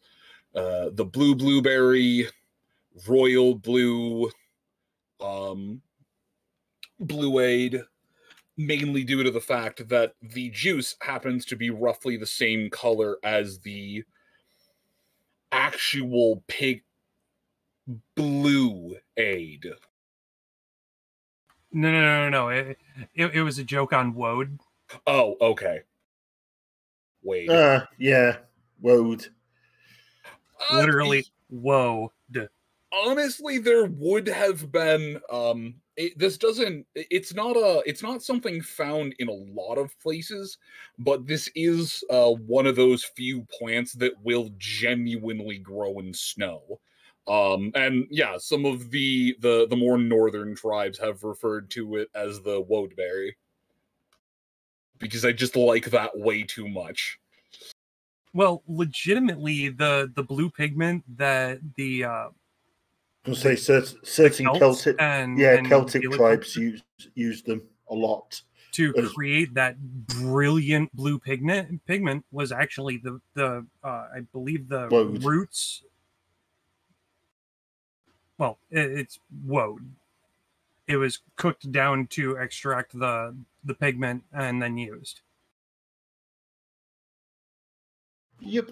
The blue blueberry, royal blue, blue aid, mainly due to the fact that the juice happens to be roughly the same color as the actual pig blue aid.
No. It was a joke on Woad.
Oh, okay. Wade.
Yeah, Woad.
Literally, Woad.
Honestly, there would have been. It's not something found in a lot of places, but this is one of those few plants that will genuinely grow in snow. And yeah, some of the more northern tribes have referred to it as the woadberry. Because I just like that way too much.
Well, legitimately, the blue pigment that the
I'll say certain Celtic Celtic tribes use them a lot
to create that brilliant blue pigment was actually the I believe the
Woad.
Roots. Well, it's Woad. it was cooked down to extract the pigment and then used.
Yep.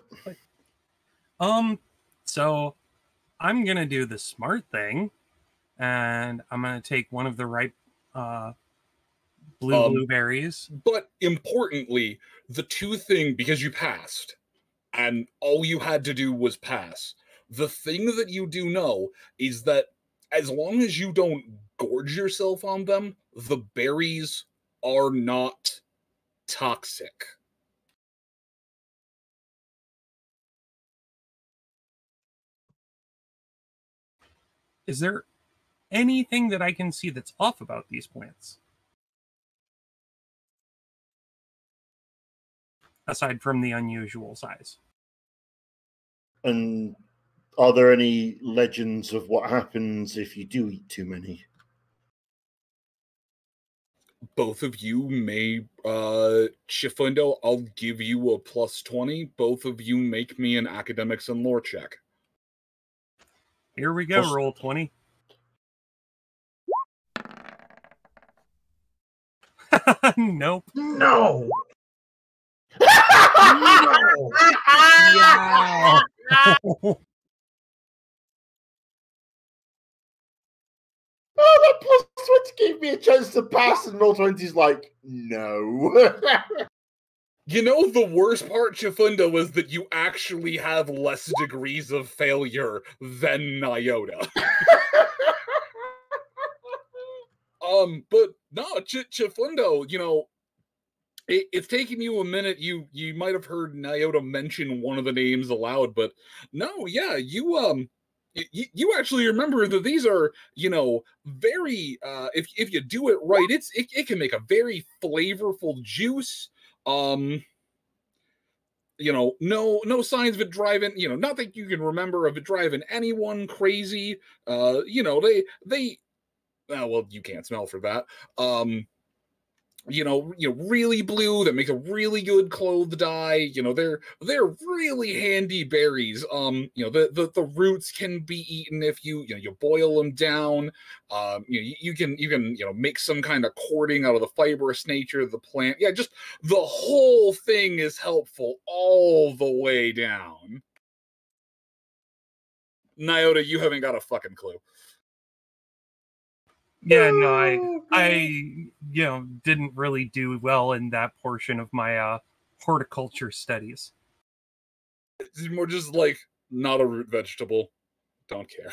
So I'm gonna do the smart thing, and I'm gonna take one of the ripe blueberries.
But importantly, the two thing, because you passed, and all you had to do was pass. The thing that you do know is that as long as you don't gorge yourself on them, the berries are not toxic.
Is there anything that I can see that's off about these plants? Aside from the unusual size.
And are there any legends of what happens if you do eat too many?
Both of you may, Chifundo, I'll give you a +20. Both of you make me an academics and lore check.
Here we go, roll 20. Nope.
No.
Yeah.
Oh, that +20 gave me a chance to pass, and roll 20's like, no.
You know, the worst part, Chifundo, was that you actually have less degrees of failure than Nyota. But no, Chifundo, you know, it's taking you a minute. You might have heard Nyota mention one of the names aloud, but no, yeah, you actually remember that these are, you know, very if you do it right, it can make a very flavorful juice. You know, no signs of it driving, you know, not that you can remember of it driving anyone crazy. You know, they well, you can't smell for that. You know, really blue that makes a really good clothes dye. You know, they're really handy berries. You know, the roots can be eaten if you boil them down. You can make some kind of cording out of the fibrous nature of the plant. Yeah, just the whole thing is helpful all the way down. Nyota, you haven't got a fucking clue.
Yeah, no, I didn't really do well in that portion of my horticulture studies.
It's more just like, not a root vegetable. Don't care.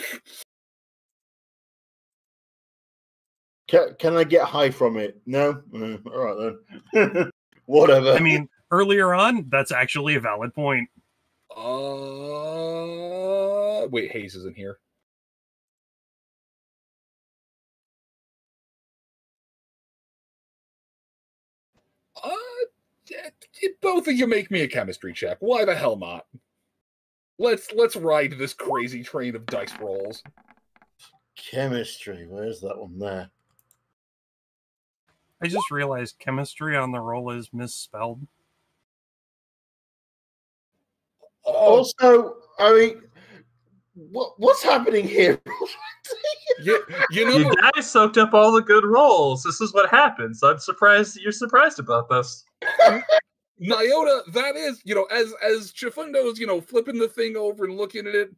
Can I get high from it? No? All right then. Whatever.
I mean, earlier on, that's actually a valid point.
Wait, Hayes isn't here. Both of you make me a chemistry check. Why the hell not? Let's ride this crazy train of dice rolls.
Chemistry, where's that one there?
I just realized chemistry on the roll is misspelled.
Also, I mean, what's happening here?
you know,
you guys soaked up all the good rolls. This is what happens. I'm surprised you're surprised about this.
Nyota, that is, you know, as Chifundo's, you know, flipping the thing over and looking at it,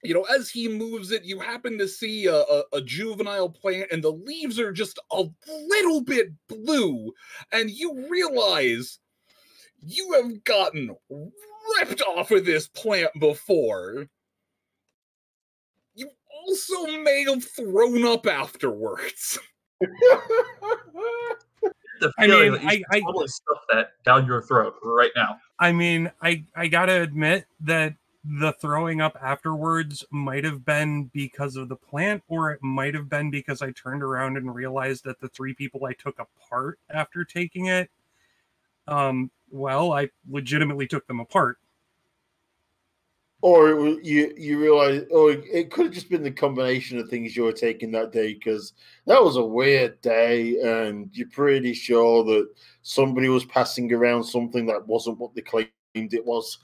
you know, as he moves it, you happen to see a juvenile plant, and the leaves are just a little bit blue, and you realize you have gotten ripped off of this plant before. You also may have thrown up afterwards.
I mean, I totally stuff that down your throat right now.
I mean, I gotta admit that the throwing up afterwards might have been because of the plant, or it might have been because I turned around and realized that the 3 people I took apart after taking it, well, I legitimately took them apart.
Or you realize, or it could have just been the combination of things you were taking that day, because that was a weird day, and you're pretty sure that somebody was passing around something that wasn't what they claimed it was.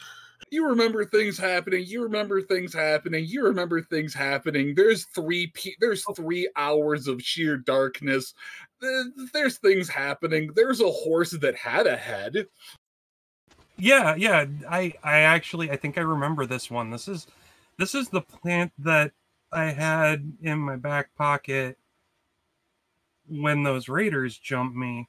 You remember things happening. You remember things happening. You remember things happening. There's 3 hours of sheer darkness. There's things happening. There's a horse that had a head.
Yeah. I actually think I remember this one. This is the plant that I had in my back pocket when those raiders jumped me,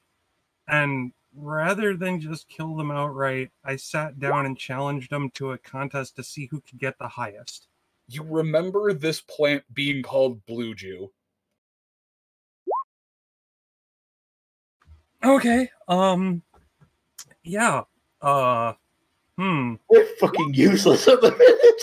and rather than just kill them outright, I sat down and challenged them to a contest to see who could get the highest.
You remember this plant being called Blue Jew.
Okay. Yeah.
We're fucking useless at the minute.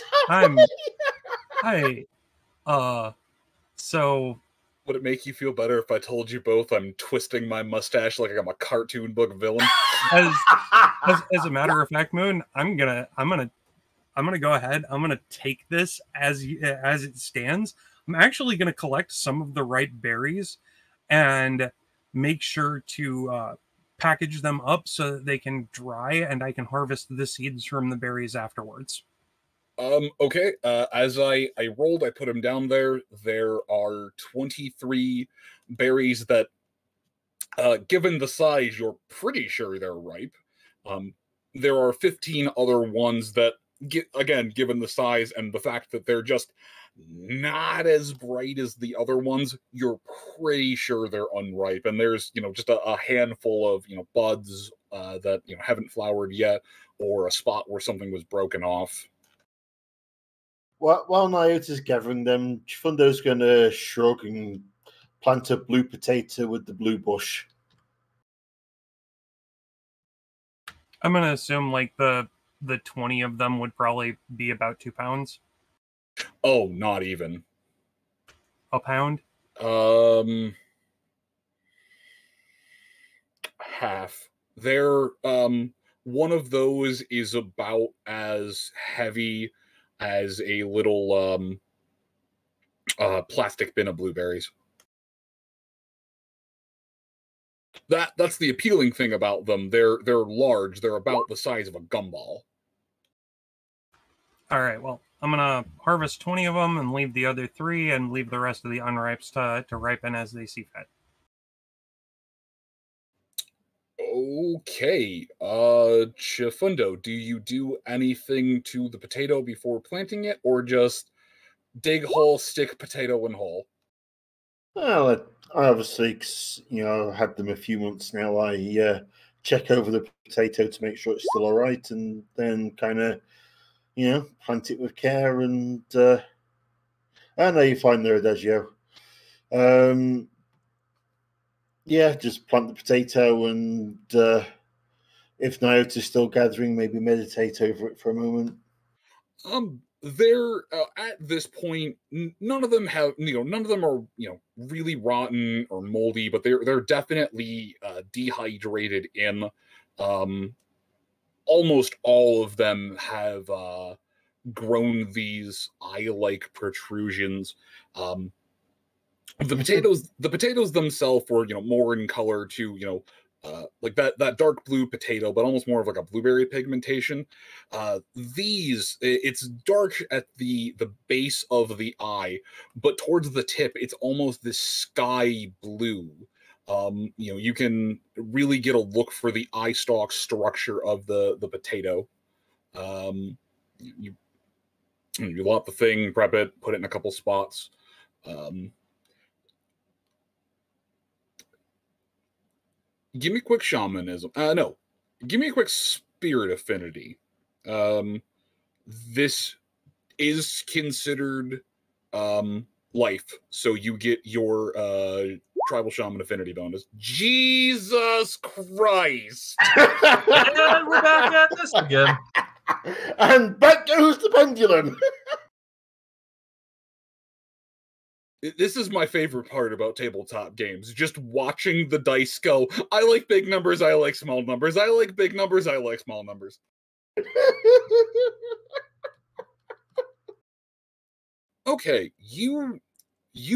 So
would it make you feel better if I told you both I'm twisting my mustache like I'm a cartoon book villain?
As a matter of fact, Moon, I'm gonna go ahead. I'm gonna take this as it stands. I'm actually gonna collect some of the right berries and make sure to package them up so that they can dry, and I can harvest the seeds from the berries afterwards.
Okay. As I rolled, I put them down there. There are 23 berries that, given the size, you're pretty sure they're ripe. There are 15 other ones that, again, given the size and the fact that they're just not as bright as the other ones, you're pretty sure they're unripe. And there's, just a handful of, buds that, haven't flowered yet, or a spot where something was broken off.
While Nyota's gathering them, Chifundo's going to shrug and plant a blue potato with the blue bush.
I'm going to assume like the 20 of them would probably be about 2 pounds.
Oh, not even.
A pound?
Half. They're, one of those is about as heavy as a little plastic bin of blueberries. That's the appealing thing about them. They're large. They're about the size of a gumball.
All right. Well, I'm gonna harvest 20 of them and leave the other 3, and leave the rest of the unripes to ripen as they see fit.
Okay. Chifundo, do you do anything to the potato before planting it, or just dig hole, stick potato in hole?
Well, I obviously, had them a few months now. I check over the potato to make sure it's still all right, and then kind of, plant it with care. And I know you find the adagio. Yeah, just plant the potato, and if Nyota's still gathering, maybe meditate over it for a moment.
They're at this point, none of them have, none of them are, really rotten or moldy, but they're definitely dehydrated in. Almost all of them have grown these eye-like protrusions. The potatoes themselves were, more in color to, like that dark blue potato, but almost more of like a blueberry pigmentation. It's dark at the base of the eye, but towards the tip, it's almost this sky blue. You can really get a look for the eye stalk structure of the potato. You lot the thing, prep it, put it in a couple spots. Give me a quick shamanism. No. Give me a quick spirit affinity. This is considered life, so you get your tribal shaman affinity bonus. Jesus Christ!
And we're back at this again.
And back goes the pendulum.
This is my favorite part about tabletop games. Just watching the dice go, I like big numbers, I like small numbers. I like big numbers, I like small numbers. Okay, you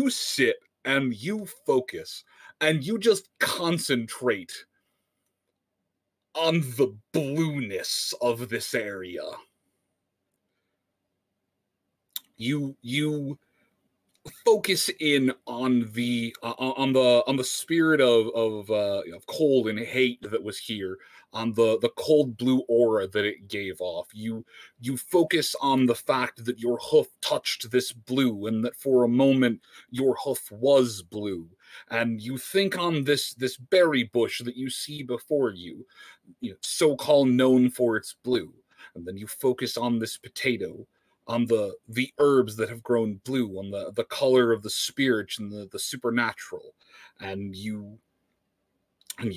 sit and you focus and you just concentrate on the blueness of this area. You focus in on the spirit of cold and hate that was here, on the cold blue aura that it gave off. You focus on the fact that your hoof touched this blue, and that for a moment your hoof was blue. And you think on this berry bush that you see before you, so-called known for its blue. And then you focus on this potato, on the herbs that have grown blue, on the color of the spirit and the supernatural. And you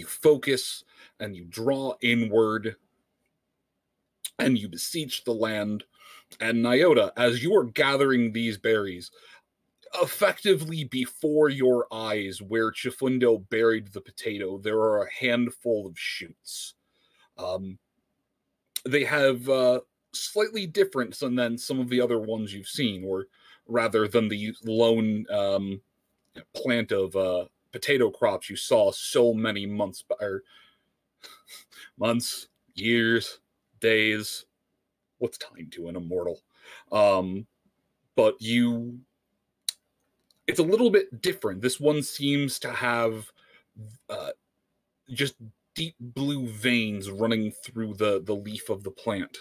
focus and you draw inward and you beseech the land. And Nyota, as you are gathering these berries, effectively before your eyes, where Chifundo buried the potato, there are a handful of shoots. They have slightly different than some of the other ones you've seen, or rather than the lone plant of potato crops you saw so many months, years, days. What's time to an immortal? But it's a little bit different. This one seems to have just deep blue veins running through the leaf of the plant.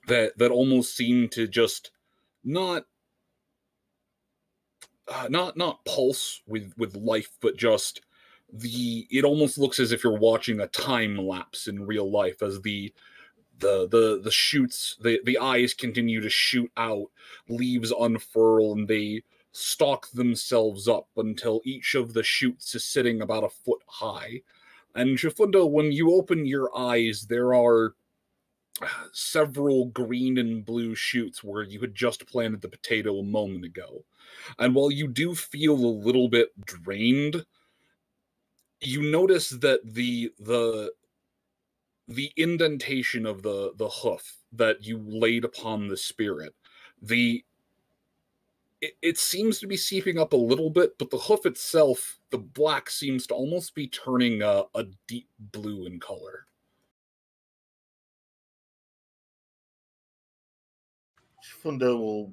That almost seem to just not pulse with life, but just it almost looks as if you're watching a time lapse in real life, as the shoots, the eyes continue to shoot out, leaves unfurl, and they stalk themselves up until each of the shoots is sitting about a foot high. And Chifundo, when you open your eyes, there are several green and blue shoots where you had just planted the potato a moment ago. And while you do feel a little bit drained, you notice that the indentation of the hoof that you laid upon the spirit, it seems to be seeping up a little bit, but the hoof itself, the black, seems to almost be turning a deep blue in color.
Fundo will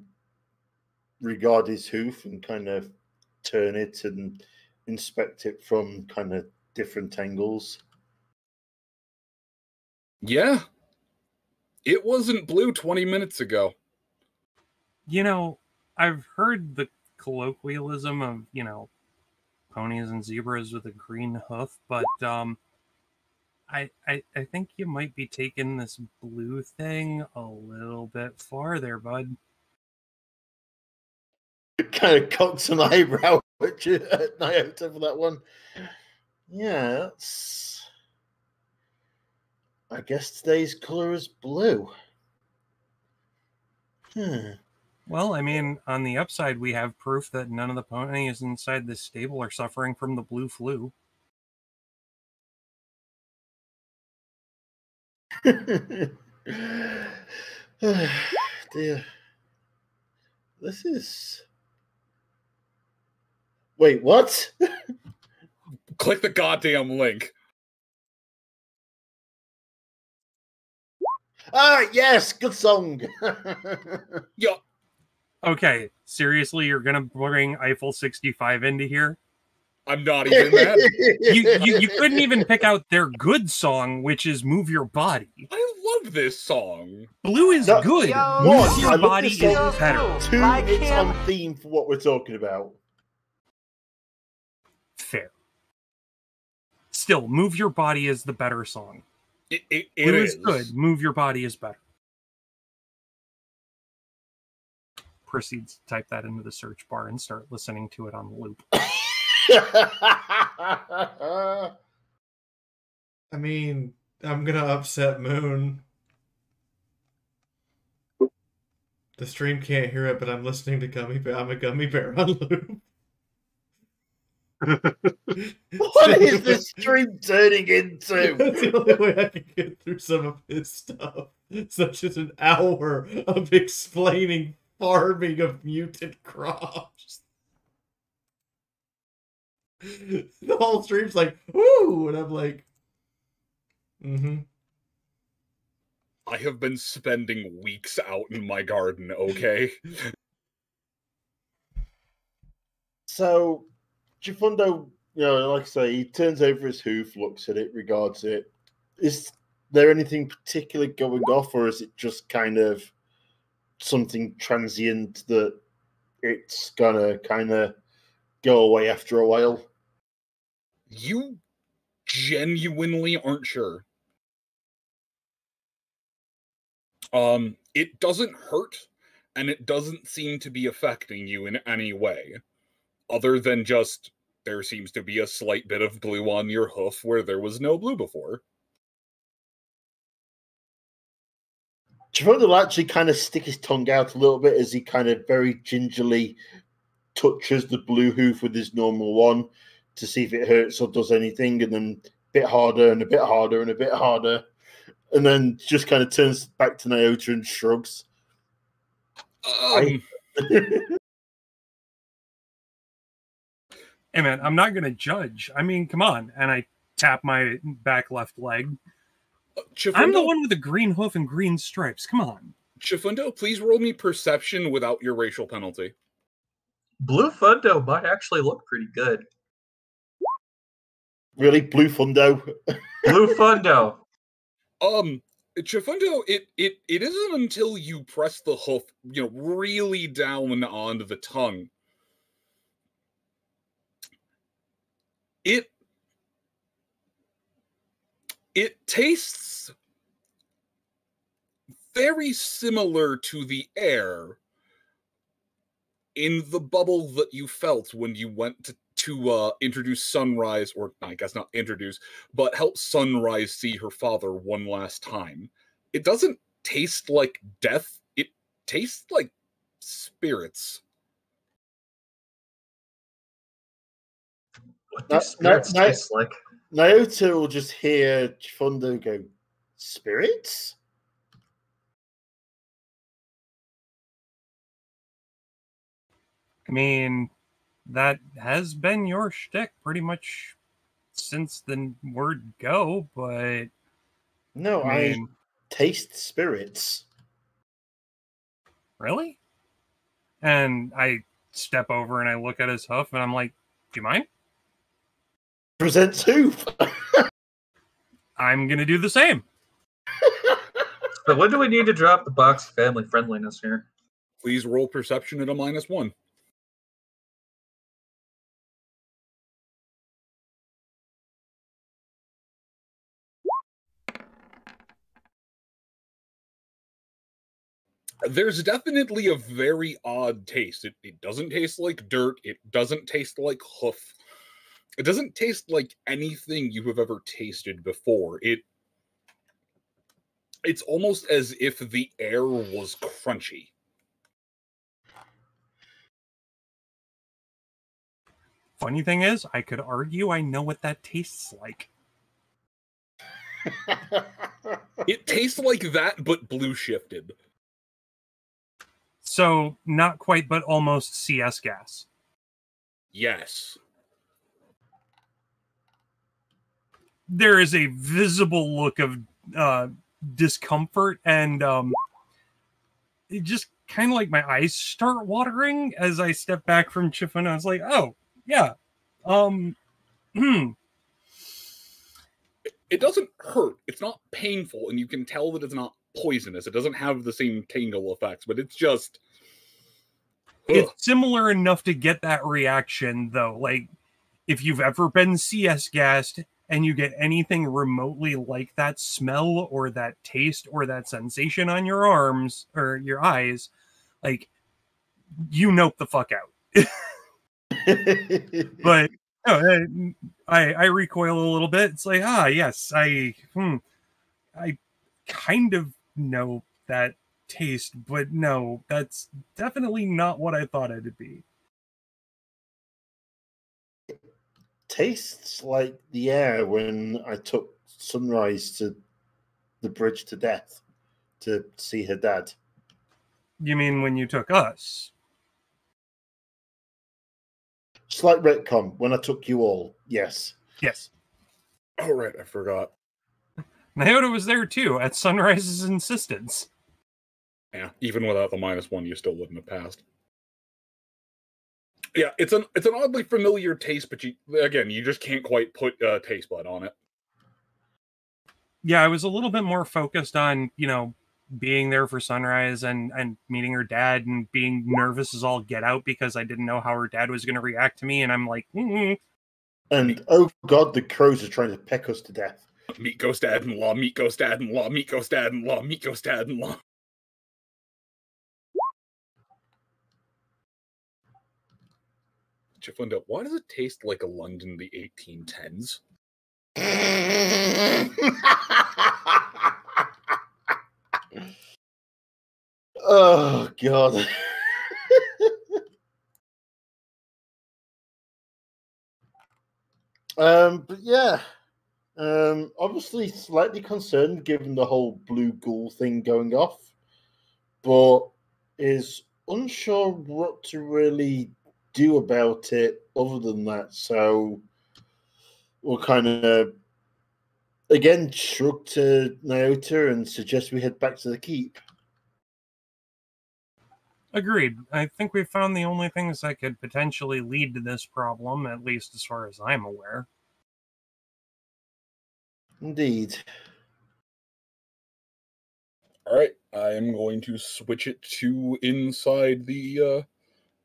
regard his hoof and kind of turn it and inspect it from kind of different angles.
Yeah. It wasn't blue 20 minutes ago.
I've heard the colloquialism of, ponies and zebras with a green hoof, but I think you might be taking this blue thing a little bit farther, bud.
It kind of cocks an eyebrow at Nyota for that one. Yeah, I guess today's color is blue.
Well, on the upside, we have proof that none of the ponies inside this stable are suffering from the blue flu.
Dear. This is... Wait, what?
Click the goddamn link.
Yes, good song.
Yeah.
Okay, seriously, you're gonna bring Eiffel 65 into here?
I'm not even mad.
You couldn't even pick out their good song, which is "Move Your Body."
I love this song.
Blue is good. Move Your Body is better.
Two, it's on theme for what we're talking about.
Fair. Still, "Move Your Body" is the better song.
It
Blue
is
good. "Move Your Body" is better. Proceeds to type that into the search bar and start listening to it on loop.
I'm gonna upset Moon. The stream can't hear it, but I'm listening to Gummy Bear. I'm a Gummy Bear on loop.
What is this stream turning into?
That's the only way I can get through some of his stuff, such as an hour of explaining farming of mutant crops. The whole stream's like, "Woo!" and I'm like,
I have been spending weeks out in my garden, okay?
So, Chifundo, like I say, he turns over his hoof, looks at it, regards it. Is there anything particular going off, or is it just kind of something transient that it's gonna kind of go away after a while?
You genuinely aren't sure. It doesn't hurt, and it doesn't seem to be affecting you in any way, other than just there seems to be a slight bit of blue on your hoof where there was no blue before.
Chifundo will actually kind of stick his tongue out a little bit as he kind of very gingerly touches the blue hoof with his normal one to see if it hurts or does anything, and then a bit harder and a bit harder and a bit harder, and then just kind of turns back to Nyota and shrugs.
Hey man, I'm not gonna judge. I mean, come on. And I tap my back left leg. I'm the one with the green hoof and green stripes. Come on.
Chifundo, please roll me perception without your racial penalty.
Blue Fundo might actually look pretty good.
Really? Blue Fundo?
Blue Fundo.
Chifundo, it isn't until you press the hoof, really down onto the tongue. It tastes very similar to the air in the bubble that you felt when you went to introduce Sunrise, or I guess not introduce, but help Sunrise see her father one last time. It doesn't taste like death. It tastes like spirits.
What do spirits taste like?
Nyota will just hear Chifundo go, spirits?
I mean, that has been your shtick pretty much since the word go, but...
No, I taste spirits.
Really? And I step over and I look at his hoof and I'm like, do you mind?
Presents hoof.
I'm going to do the same.
So when do we need to drop the box of family friendliness here?
Please roll perception at a -1. There's definitely a very odd taste. It doesn't taste like dirt. It doesn't taste like hoof. It doesn't taste like anything you have ever tasted before. It's almost as if the air was crunchy.
Funny thing is, I could argue I know what that tastes like.
It tastes like that, but blue shifted.
So, not quite, but almost CS gas.
Yes.
There is a visible look of discomfort, and it just kind of like my eyes start watering as I step back from Chiffon. I was like, oh, yeah.
It doesn't hurt. It's not painful, and you can tell that it's not poisonous. It doesn't have the same tingle effects, but it's just...
It's similar enough to get that reaction, though. Like, if you've ever been CS gassed and you get anything remotely like that smell or that taste or that sensation on your arms or your eyes, like, you nope the fuck out. But no, I recoil a little bit. It's like, yes, I kind of know that taste, but no, that's definitely not what I thought it'd be.
Tastes like the air when I took Sunrise to the bridge to death to see her dad.
You mean when you took us?
Slight retcon. When I took you all, yes.
Yes.
Oh, right, I forgot.
Nyota was there too, at Sunrise's insistence.
Yeah, even without the -1, you still wouldn't have passed. Yeah, it's an oddly familiar taste, but you just can't quite put taste bud on it.
Yeah, I was a little bit more focused on, being there for Sunrise and meeting her dad and being nervous as all get out because I didn't know how her dad was going to react to me, and I'm like,
And oh god, the crows are trying to peck us to death.
Meet ghost dad-in-law, meet ghost dad-in-law, meet ghost dad-in-law, meet ghost dad-in-law. Chiflinda, why does it taste like a London in the 1810s?
Oh god. But yeah, obviously slightly concerned given the whole blue ghoul thing going off, but is unsure what to really do about it other than that. So we'll kind of again shrug to Nyota and suggest we head back to the keep.
Agreed. I think we've found the only things that could potentially lead to this problem, at least as far as I'm aware.
Indeed.
All right, I am going to switch it to inside the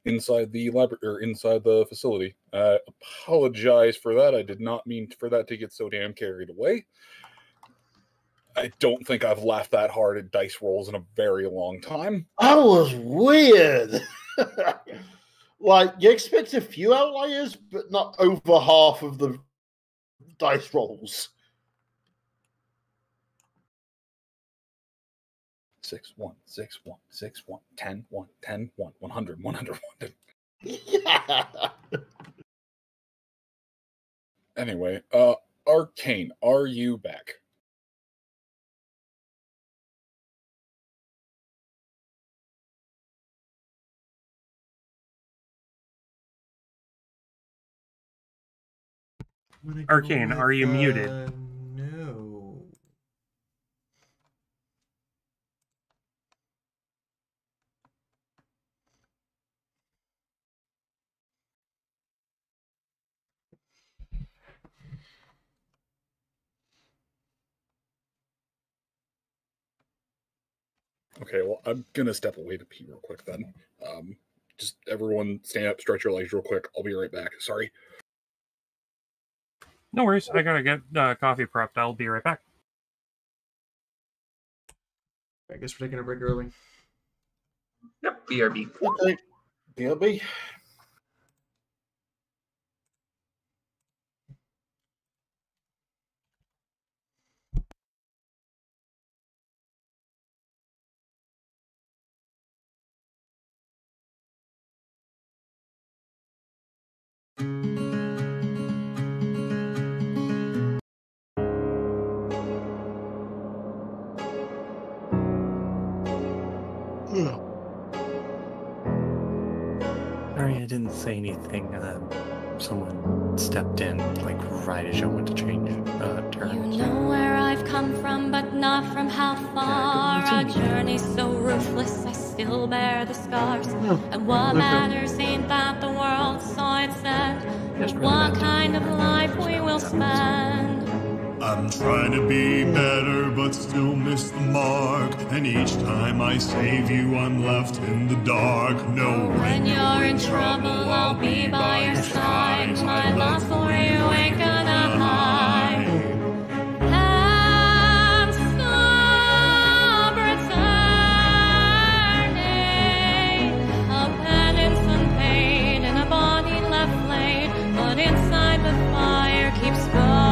library or inside the facility. I apologize for that. I did not mean for that to get so damn carried away. I don't think I've laughed that hard at dice rolls in a very long time.
That was weird. Like, you expect a few outliers, but not over half of the dice rolls.
6 1 6 1 6 1 10 1 10 1 100 100 100.
Yeah.
Anyway, Arcane, are you back?
Arcane, are you muted?
No.
Okay, well, I'm gonna step away to pee real quick then. Just everyone stand up, stretch your legs real quick. I'll be right back. Sorry.
No worries. I gotta get coffee prepped. I'll be right back.
I guess we're taking a break early.
Yep, BRB.
Okay. BRB.
Sorry, I didn't say anything. Someone stepped in, like, right as y'all went to change turns.
You know where I've come from, but not from how far. A journey so ruthless, I still bear the scars. And what matters ain't that the world saw its end, but what kind of life we will spend.
I'm trying to be better, but still miss the mark. And each time I save you, I'm left in the dark. No,
when you're in trouble, I'll be by your side. My love for you ain't gonna hide. And stop returning. A penance unpaid and a body left laid, but inside the fire keeps burning.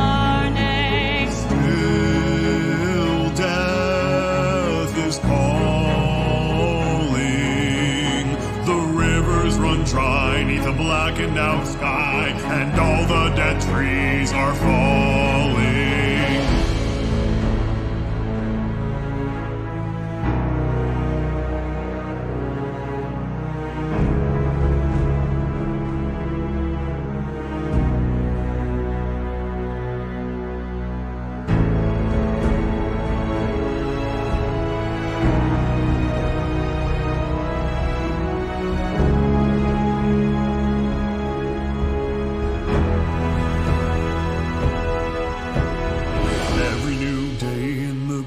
Dry neath a blackened out sky, and all the dead trees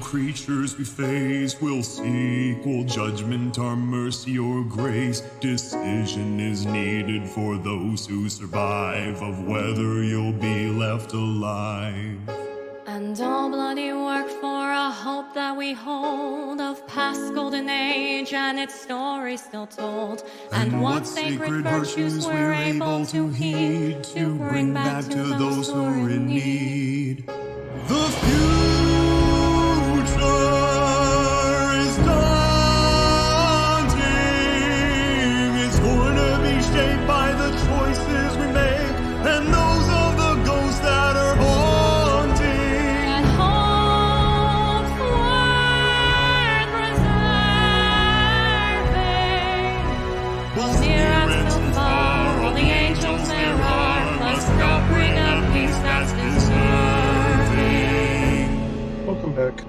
creatures we face will see equal judgment or mercy or grace. Decision is needed for those who survive of whether you'll be left alive.
And all bloody work for a hope that we hold of past golden age and its story still told. And what sacred virtues we're able to heed to bring back to those who are in need.
The future is daunting. It's going to be shaped by the choices we make and those of the ghosts that are haunting.
And hope's worth preserving. While near and so far, all the angels there are, must go bring a peace that's deserving.
Welcome back.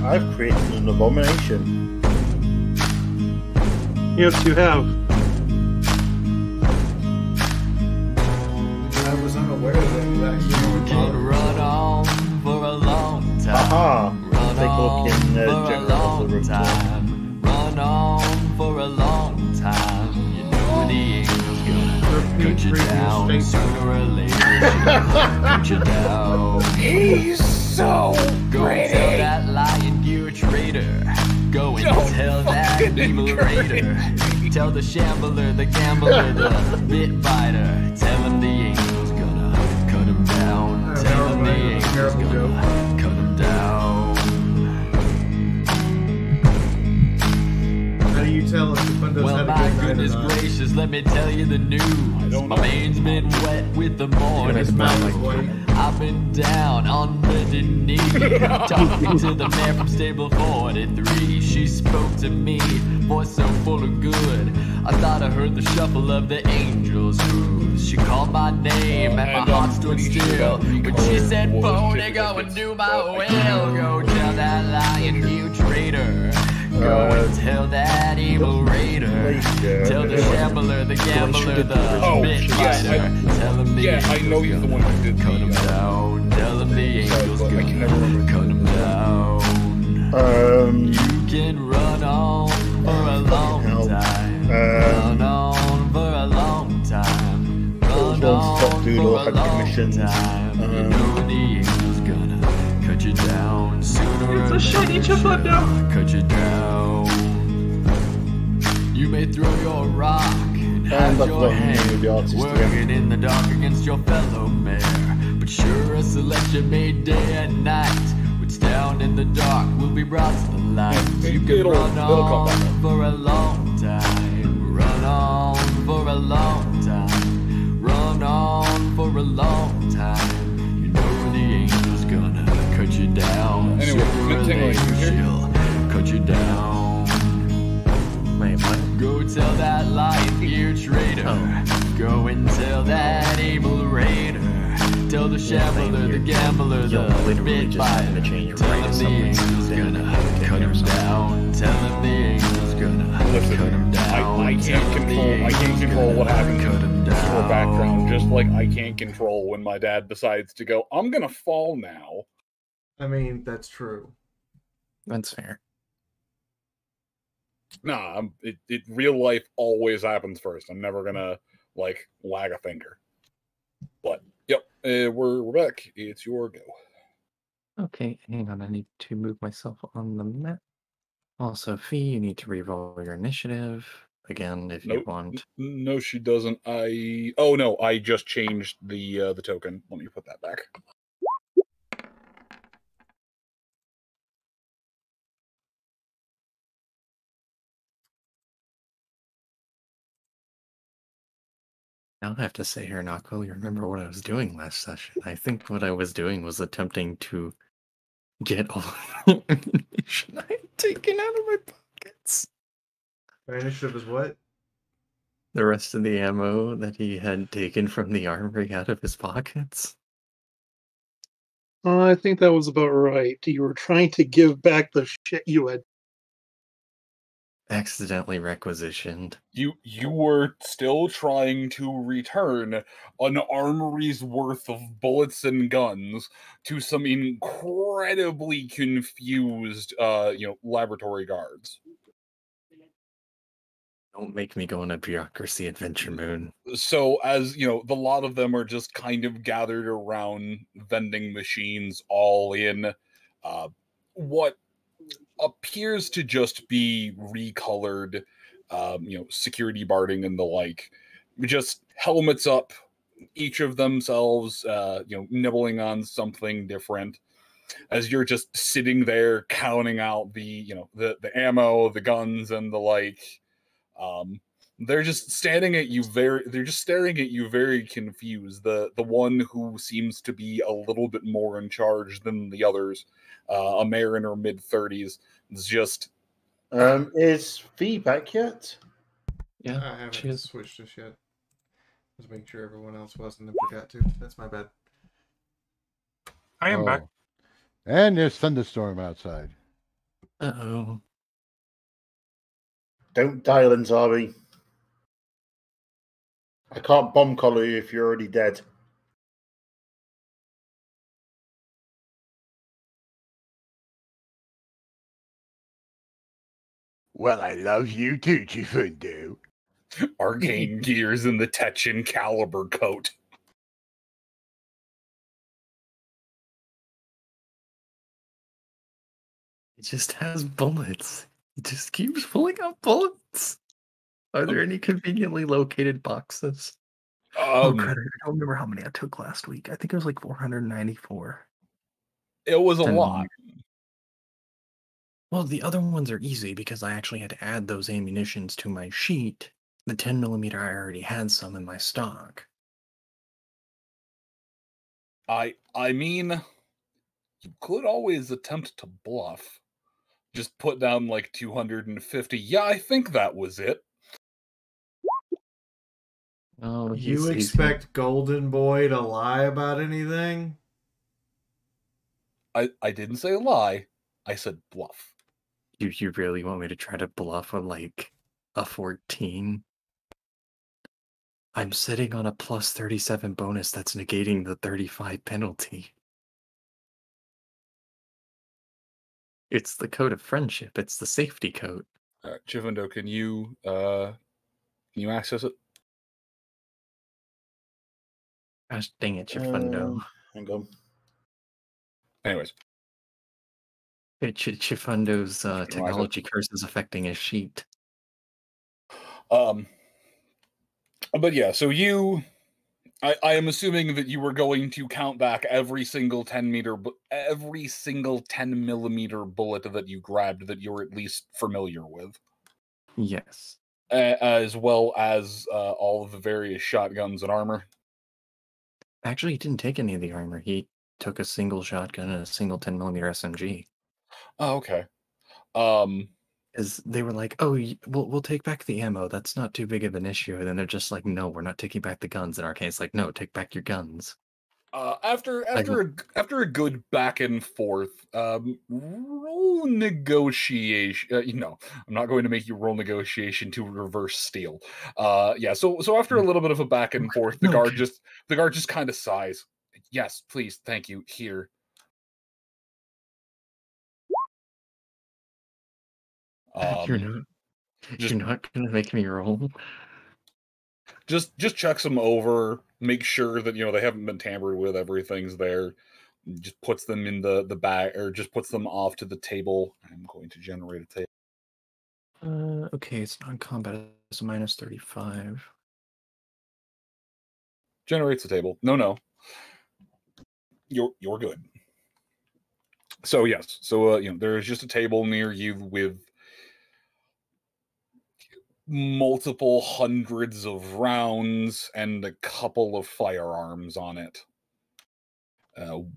I've created an abomination.
Yes, you have.
I was unaware that you
can run on for a long time.
Aha!
Run
Take a look
on
in
for a
general
long
room.
time. Run on for a long time. You know the angel's gonna cut you down sooner or later. Cut you down.
He's so
Go and
pretty.
tell that lion you're a traitor. Go and tell that evil raider. Tell the shambler, the gambler, the bit biter. Tell him the angel's gonna cut him down. Tell him the angel's gonna cut him down.
How do you tell if the Fundos
Well,
had a
my
good night or
goodness
not?
gracious, let me tell you the news. My main's been wet with the morning dew. I've been down on bended knee, talking to the man from stable 43. She spoke to me, voice so full of good. I thought I heard the shuffle of the angels' hooves. She called my name and my heart stood still. When she said, "Pony, go and do my will." Go tell that lion, you traitor. Go and tell that evil raider. Tell the shambler, the gambler, the bit biter. Tell him the
I know you're the one who did
cut him down. Tell him the angel's gonna cut him down. You can run on for a long time. Run on for a long time. Run on for a long time. You know the angel's gonna cut you down sooner or later. Cut you down. You may throw your rock and hide your hand, working in the dark against your fellow mare. But sure as selection made day and night, what's down in the dark will be brought to the light. You can run on for a long time. Run on for a long time. Run on for a long time. You know the angel's gonna cut you down.
Anyway,
Sooner or later she'll cut you down.
Wait, what?
Go tell that lion-eared traitor. Go and tell that evil raider. Tell the shambler, the gambler, the bit biter. Tell him the angel's gonna cut him down. Tell him the angel's gonna cut him down.
I can't control what happens in the background, just like I can't control when my dad decides to go, "I'm gonna fall now."
I mean, that's true.
That's fair.
Nah, it real life always happens first. I'm never gonna like lag a finger. But yep, we're back. It's your go.
Okay, hang on. I need to move myself on the map. Also, Fee, you need to re-roll your initiative again if you want.
No, she doesn't. Oh no, I just changed the token. Let me put that back.
Now I have to say here, not really remember what I was doing last session. I think what I was doing was attempting to get all the information I had taken out of my pockets.
My initiative is what?
The rest of the ammo that he had taken from the armory out of his pockets.
I think that was about right. You were trying to give back the shit you had.
Accidentally requisitioned.
You were still trying to return an armory's worth of bullets and guns to some incredibly confused, laboratory guards.
Don't make me go on a bureaucracy adventure, Moon.
So, as you know, the lot of them are just kind of gathered around vending machines, all in what appears to just be recolored, security barding and the like. Just helmets up, each of themselves, nibbling on something different. As you're just sitting there counting out the ammo, the guns, and the like. They're just staring at you very confused. The one who seems to be a little bit more in charge than the others, a mare in her mid-30s, is just...
Is Fee back yet?
Yeah,
I haven't
she is.
switched just yet. Just make sure everyone else wasn't and forgot to. That's my bad.
I am back.
And there's thunderstorm outside.
Uh-oh.
Don't dial in, Zarby. I can't bomb collar you if you're already dead.
Well, I love you too, Chifundo.
Arcane gears in the Tetchin caliber coat.
It just has bullets. It just keeps pulling out bullets. Are there any conveniently located boxes? Oh, crap. I don't remember how many I took last week. I think it was like 494.
It was a lot.
Well, the other ones are easy because I actually had to add those ammunitions to my sheet. The 10mm, I already had some in my stock.
I mean, you could always attempt to bluff. Just put down like 250. Yeah, I think that was it.
Oh,
you expect Golden Boy to lie about anything?
I didn't say lie. I said bluff.
You really want me to try to bluff on like a 14? I'm sitting on a plus 37 bonus that's negating the 35 penalty. It's the code of friendship. It's the safety code.
Chifundo, can you access it?
Gosh dang it, Chifundo.
Hang on.
Anyways.
Chifundo's technology curse is affecting his sheet.
But yeah, so I am assuming that you were going to count back every single 10mm bullet that you grabbed that you're at least familiar with.
Yes.
As well as all of the various shotguns and armor.
Actually, he didn't take any of the armor. He took a single shotgun and a single 10mm SMG.
Oh, okay.
Because they were like, "Oh, we'll take back the ammo. That's not too big of an issue." And then they're just like, "No, we're not taking back the guns." And Arcane's like, "No, take back your guns."
After a good back and forth, roll negotiation. I'm not going to make you roll negotiation to reverse steal. Yeah. So after a little bit of a back and forth, the guard just kind of sighs. Yes, please, thank you. Here.
You're not gonna make me roll.
Just checks them over, make sure that they haven't been tampered with, everything's there. Just puts them in the bag, or just puts them off to the table. I'm going to generate a table.
Okay, it's non-combat. It's a minus 35.
Generates a table. No. You're good. So yes, there's just a table near you with multiple hundreds of rounds and a couple of firearms on it.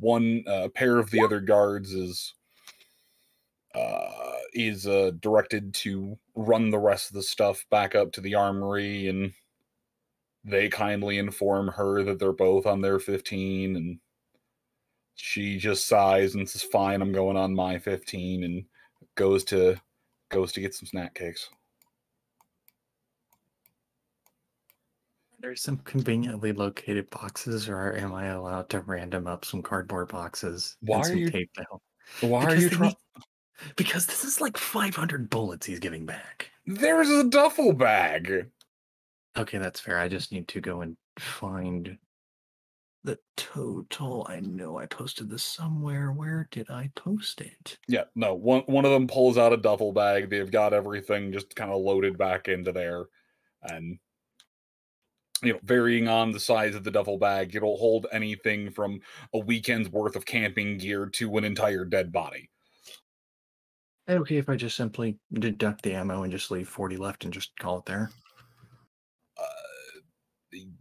One pair of the other guards is is directed to run the rest of the stuff back up to the armory, and they kindly inform her that they're both on their 15, and she just sighs and says, "Fine, I'm going on my 15," and goes to get some snack cakes.
There's some conveniently located boxes, or am I allowed to random up some cardboard boxes and some tape to help?
Why are you trying?
Because this is like 500 bullets he's giving back.
There's a duffel bag.
Okay, that's fair. I just need to go and find the total. I know I posted this somewhere. Where did I post it?
Yeah, no. One of them pulls out a duffel bag. They've got everything just kind of loaded back into there, and varying on the size of the duffel bag, it'll hold anything from a weekend's worth of camping gear to an entire dead body.
Okay, if I just simply deduct the ammo and just leave 40 left and just call it there.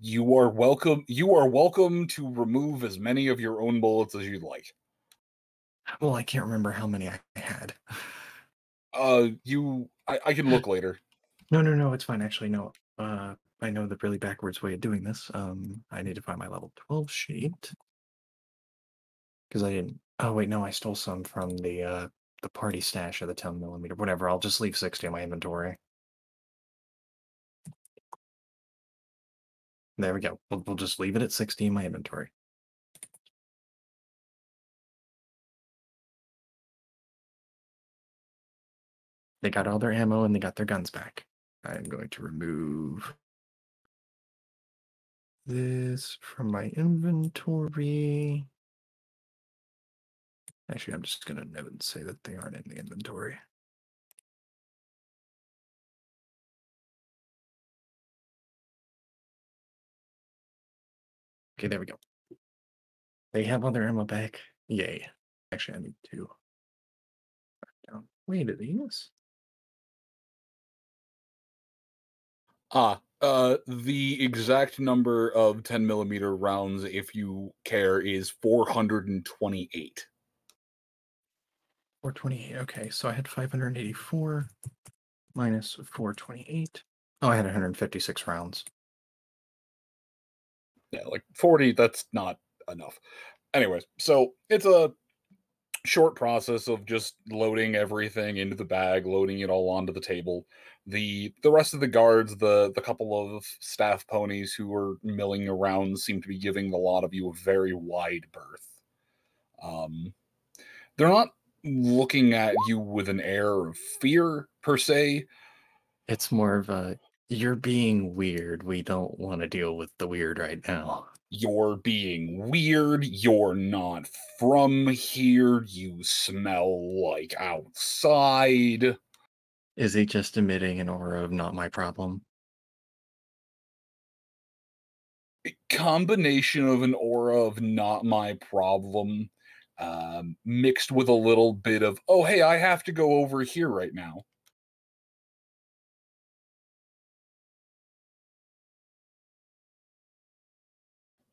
You are welcome. You are welcome to remove as many of your own bullets as you'd like.
Well, I can't remember how many I had.
I can look later.
No, it's fine. Actually, no. I know the really backwards way of doing this. I need to find my level 12 sheet. Because I didn't... Oh, wait, no, I stole some from the party stash of the 10mm. Whatever, I'll just leave 60 in my inventory. There we go. We'll just leave it at 60 in my inventory. They got all their ammo and they got their guns back. I'm going to remove this from my inventory. Actually, I'm just going to note and say that they aren't in the inventory. Okay, there we go. They have all their ammo back. Yay. Actually, I need to. Wait, are these?
The exact number of 10mm rounds, if you care, is 428.
428. Okay, so I had 584 minus 428. Oh, I had 156 rounds.
Yeah, like 40, that's not enough. Anyways, so it's a short process of just loading everything into the bag, loading it all onto the table. The rest of the guards, the couple of staff ponies who are milling around, seem to be giving a lot of you a very wide berth. They're not looking at you with an air of fear, per se.
It's more of a, you're being weird. We don't want to deal with the weird right now.
You're being weird. You're not from here. You smell like outside.
Is he just emitting an aura of not my problem?
A combination of an aura of not my problem, mixed with a little bit of, oh, hey, I have to go over here right now.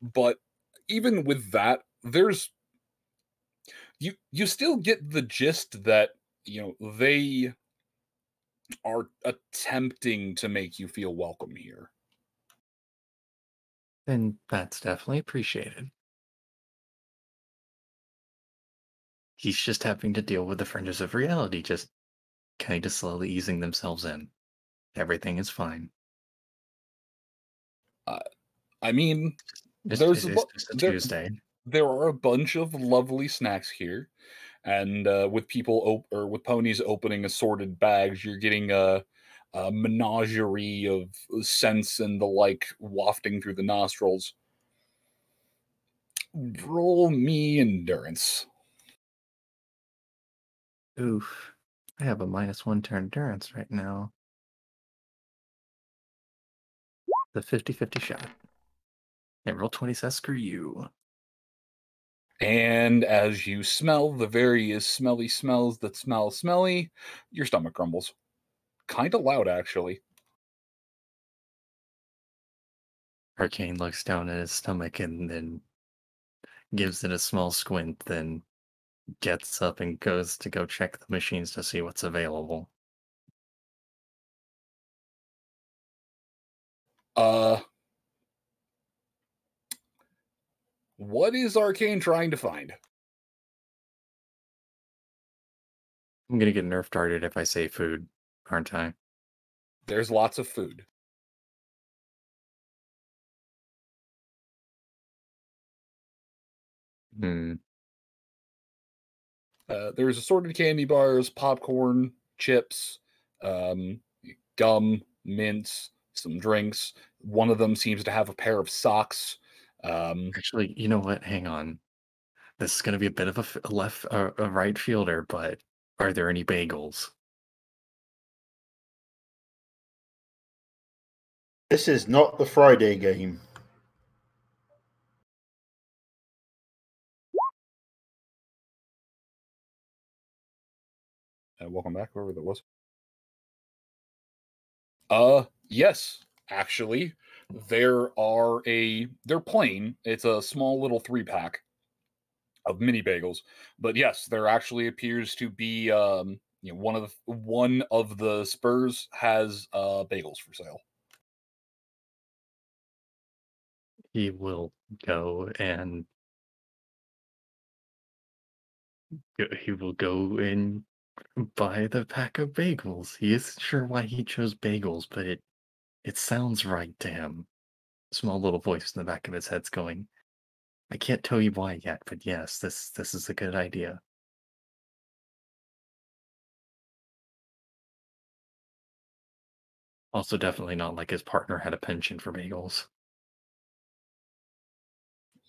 But even with that, there's you still get the gist that, they are attempting to make you feel welcome here.
And that's definitely appreciated. He's just having to deal with the fringes of reality, just kind of slowly easing themselves in. Everything is fine.
I mean,
It's just a Tuesday.
There are a bunch of lovely snacks here, and with with ponies opening assorted bags, you're getting a menagerie of scents and the like wafting through the nostrils. Roll me endurance.
Oof. I have a -1 to endurance right now. The 50-50 shot. And roll 20 says screw you.
And as you smell the various smelly smells that smell smelly, your stomach grumbles. Kind of loud, actually.
Arcane looks down at his stomach and then gives it a small squint, then gets up and goes to go check the machines to see what's available.
What is Arcane trying to find?
I'm gonna get nerf darted if I say food, aren't I?
There's lots of food. There's assorted candy bars, popcorn, chips, gum, mints, some drinks. One of them seems to have a pair of socks.
Actually, you know what? Hang on. This is going to be a bit of a right fielder, but are there any bagels?
This is not the Friday game.
Welcome back, whoever that was. Yes, actually. They're plain. It's a small little 3-pack of mini bagels. But yes, there actually appears to be one of the Spurs has bagels for sale.
He will go and buy the pack of bagels. He isn't sure why he chose bagels, but it sounds right to him. Small little voice in the back of his head's going, I can't tell you why yet, but yes, this is a good idea. Also, definitely not like his partner had a penchant for bagels.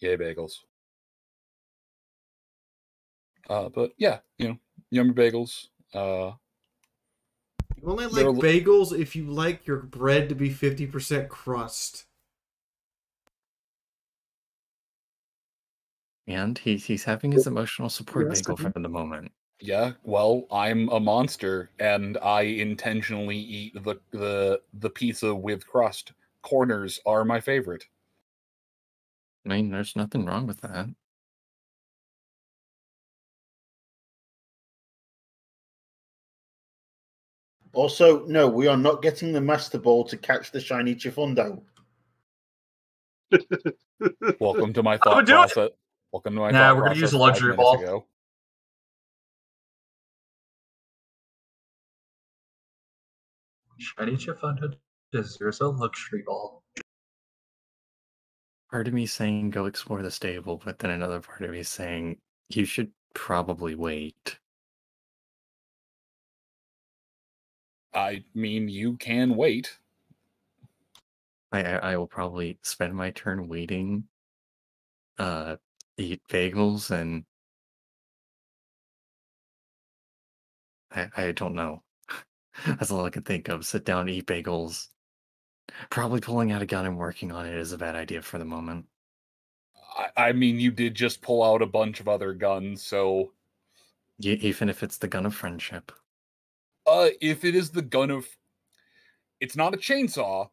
Yay, bagels. But yeah, yummy bagels.
You only like bagels if you like your bread to be 50% crust.
And he's having his emotional support bagel for the moment.
Yeah, well, I'm a monster, and I intentionally eat the pizza with crust. Corners are my favorite.
I mean, there's nothing wrong with that.
Also, no, we are not getting the Master Ball to catch the shiny Chifundo.
Welcome to my thought process. Welcome to my thought
we're
process.
gonna use a luxury ball.
Ago.
Shiny Chifundo deserves a luxury ball.
Part of me saying go explore the stable, but then another part of me saying you should probably wait.
I mean, you can wait.
I will probably spend my turn waiting, eat bagels, and I don't know. That's all I can think of. Sit down, eat bagels. Probably pulling out a gun and working on it is a bad idea for the moment.
I mean, you did just pull out a bunch of other guns, so...
Even if it's the gun of friendship.
If it is the gun of... It's not a chainsaw,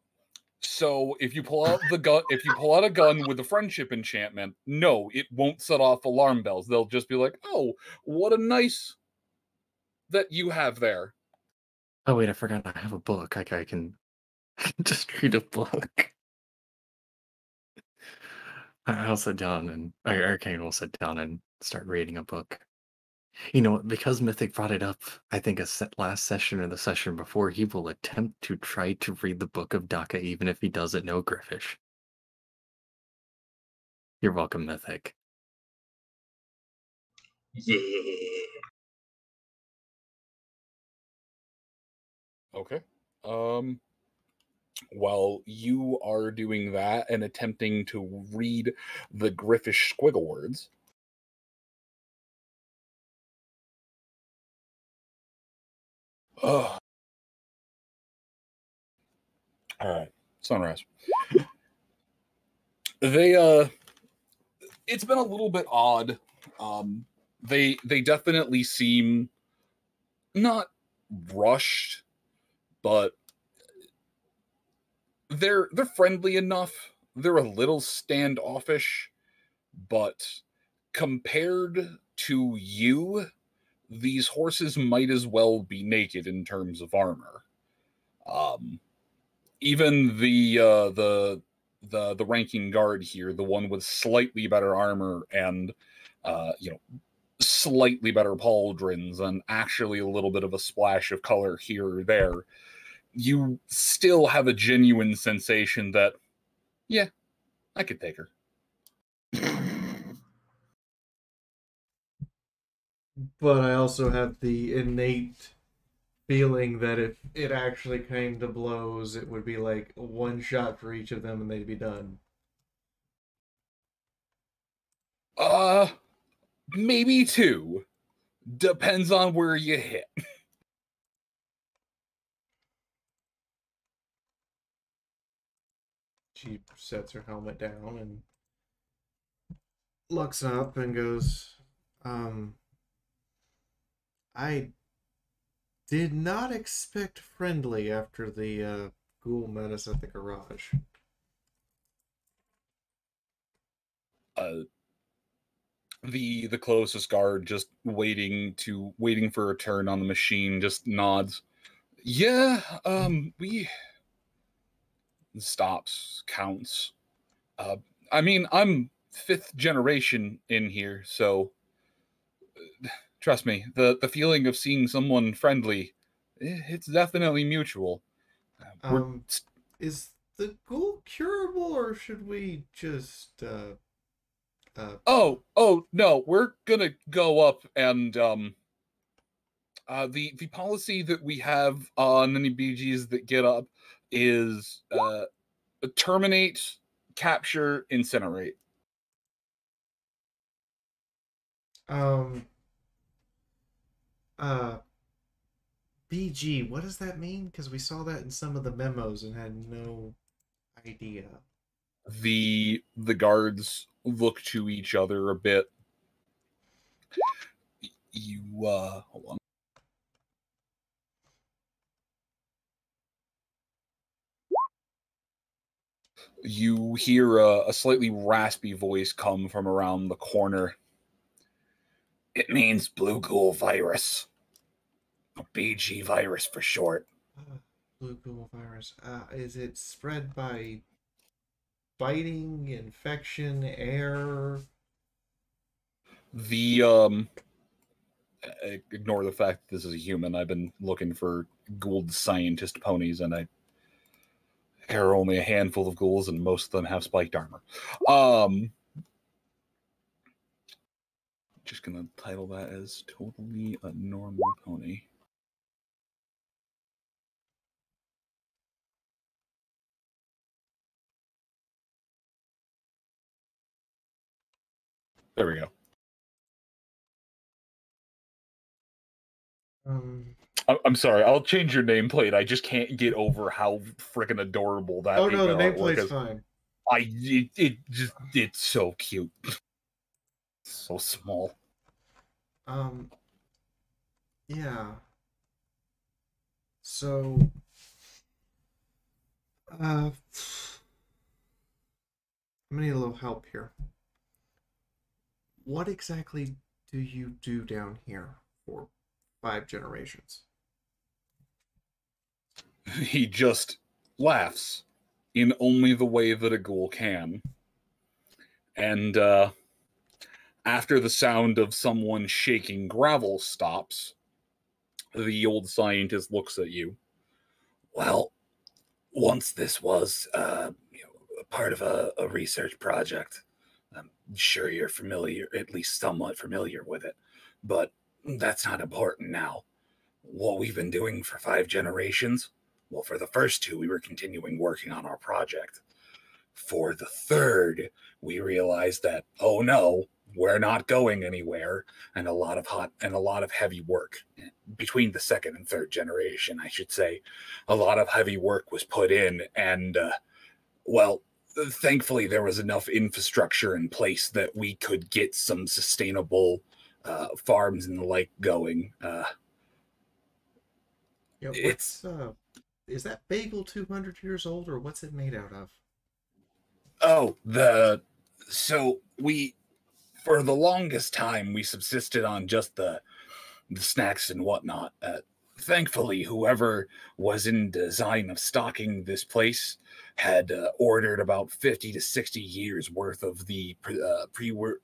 so if you pull out the gun, if you pull out a gun with a friendship enchantment, no, it won't set off alarm bells. They'll just be like, oh, what a nice... that you have there.
Oh wait, I forgot I have a book. I can just read a book. I'll sit down and Arcane will sit down and start reading a book. You know, because Mythic brought it up, I think last session or the session before, he will attempt to try to read the Book of Daka, even if he doesn't know Griffish. You're welcome, Mythic.
Yeah.
Okay. While you are doing that and attempting to read the Griffish squiggle words, all right, Sunrise. They it's been a little bit odd. They definitely seem not rushed, but they're friendly enough. They're a little standoffish, but compared to you, these horses might as well be naked in terms of armor. Even the ranking guard here, the one with slightly better armor and slightly better pauldrons and actually a little bit of a splash of color here or there, you still have a genuine sensation that, yeah, I could take her.
But I also have the innate feeling that if it actually came to blows, it would be like one shot for each of them and they'd be done.
Maybe two. Depends on where you hit.
She sets her helmet down and looks up and goes, I did not expect friendly after the ghoul met us at the garage.
The closest guard, just waiting for a turn on the machine, just nods. Yeah, we stops, counts. I mean, I'm 5th generation in here, so trust me, the feeling of seeing someone friendly, it's definitely mutual.
Is the ghoul curable, or should we just
Oh no, we're gonna go up and the policy that we have on any BGs that get up is terminate, capture, incinerate.
BG, what does that mean? Because we saw that in some of the memos and had no idea.
The guards look to each other a bit. You hold on. You hear a slightly raspy voice come from around the corner. It means blue ghoul virus. BG virus for short.
Blue ghoul virus. Is it spread by biting, infection, air?
Ignore the fact that this is a human. I've been looking for Gould scientist ponies, and there are only a handful of ghouls, and most of them have spiked armor. Just gonna title that as totally a normal pony. There we go. I'm sorry. I'll change your nameplate. I just can't get over how freaking adorable that.
Oh no, the nameplate's fine.
It's so cute. So small.
Yeah. So, I'm gonna need a little help here. What exactly do you do down here for 5 generations?
He just laughs in only the way that a ghoul can. And after the sound of someone shaking gravel stops, the old scientist looks at you.
Well, once this was part of a research project. I'm sure you're familiar, at least somewhat familiar with it, but that's not important now. What we've been doing for 5 generations, well, for the first 2, we were continuing working on our project. For the 3rd, we realized that, oh no, we're not going anywhere, and a lot of heavy work between the 2nd and 3rd generation, I should say. A lot of heavy work was put in, and well, thankfully there was enough infrastructure in place that we could get some sustainable farms and the like going.
Yeah, what's is that bagel 200 years old, or what's it made out of?
Oh, so we for the longest time, we subsisted on just the snacks and whatnot. Thankfully, whoever was in design of stocking this place had ordered about 50 to 60 years worth of the pre-war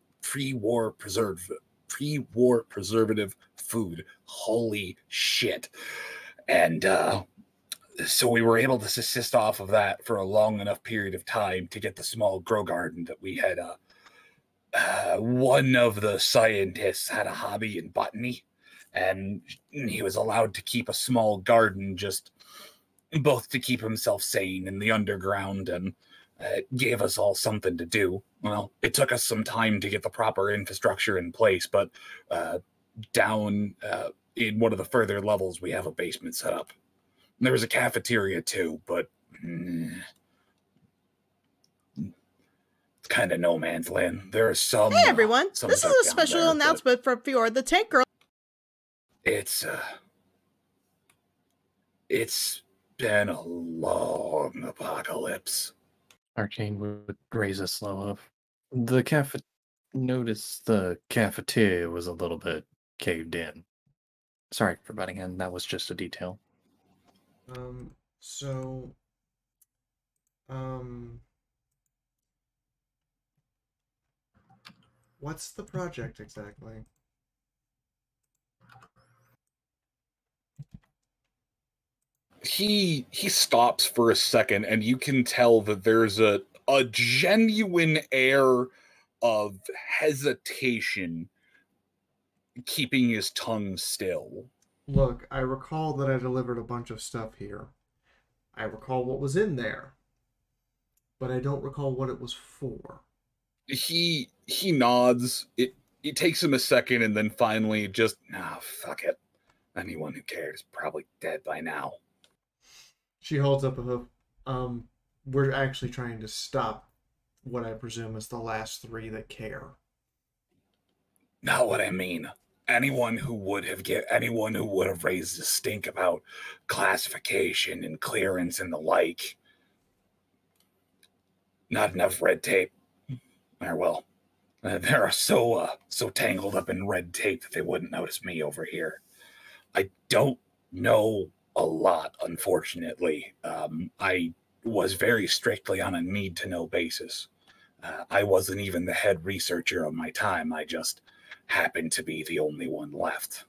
preservative food. Holy shit. And so we were able to subsist off of that for a long enough period of time to get the small grow garden that we had. One of the scientists had a hobby in botany, and he was allowed to keep a small garden just both to keep himself sane in the underground, and it gave us all something to do. Well, it took us some time to get the proper infrastructure in place, but down in one of the further levels, we have a basement set up. There was a cafeteria too, but it's kind of no man's land. There are some.
Hey everyone,
some
this is a special
there,
announcement from Fiora the Tank Girl.
It's been a long apocalypse.
Arcane would raise a slow up. Noticed the cafeteria was a little bit caved in. Sorry for butting in. That was just a detail.
What's the project exactly?
He stops for a second, and you can tell that there's a genuine air of hesitation, keeping his tongue still.
Look, I recall that I delivered a bunch of stuff here. I recall what was in there, but I don't recall what it was for.
He nods. It takes him a second, and then finally just, fuck it. Anyone who cared is probably dead by now.
She holds up a hoof. We're actually trying to stop what I presume is the last three that care.
Not what I mean. Anyone who would have raised a stink about classification and clearance and the like. Not enough red tape. Or they're so tangled up in red tape that they wouldn't notice me over here. I don't know a lot, unfortunately. I was very strictly on a need-to-know basis. I wasn't even the head researcher of my time. I just happened to be the only one left.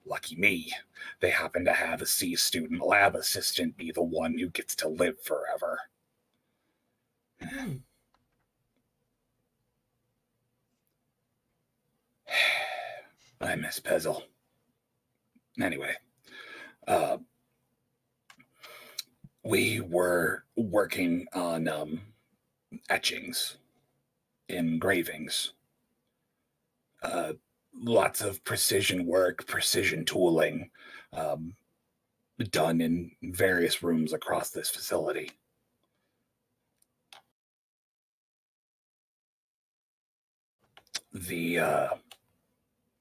Lucky me, they happen to have a C student lab assistant be the one who gets to live forever. I miss Pezzle. Anyway, we were working on etchings, engravings, lots of precision work, precision tooling, done in various rooms across this facility.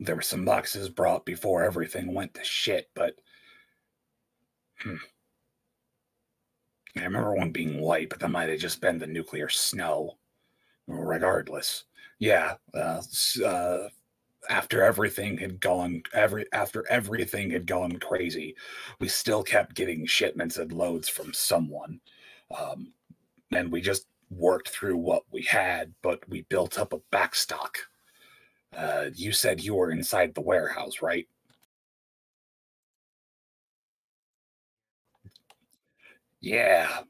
There were some boxes brought before everything went to shit, but I remember one being white, but that might have just been the nuclear snow. Regardless, yeah. After everything had gone crazy, we still kept getting shipments and loads from someone, and we just worked through what we had. But we built up a backstock. You said you were inside the warehouse, right? Yeah.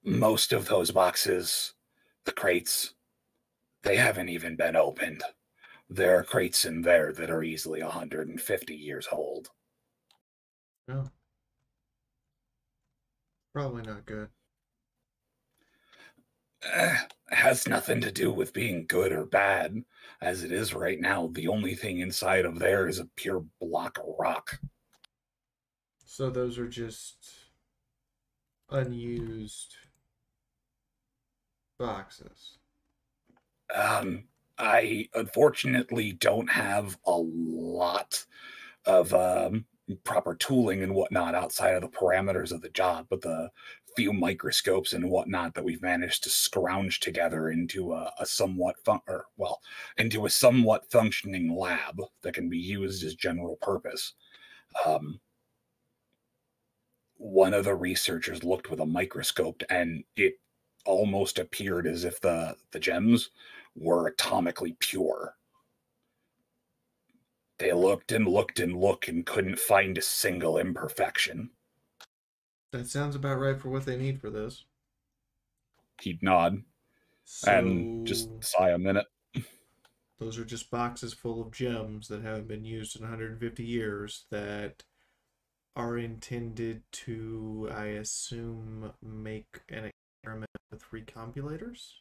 Most of those boxes, the crates, they haven't even been opened. There are crates in there that are easily 150 years old.
Oh. Probably not good.
Has nothing to do with being good or bad. As it is right now, the only thing inside of there is a pure block of rock.
So those are just unused boxes.
I unfortunately don't have a lot of proper tooling and whatnot outside of the parameters of the job, but the few microscopes and whatnot that we've managed to scrounge together into a somewhat functioning lab that can be used as general purpose. One of the researchers looked with a microscope, and it almost appeared as if the gems were atomically pure. They looked and looked and looked and couldn't find a single imperfection.
That sounds about right for what they need for this.
He'd nod and just sigh a minute.
Those are just boxes full of gems that haven't been used in 150 years that are intended to, I assume, make an experiment with recompulators?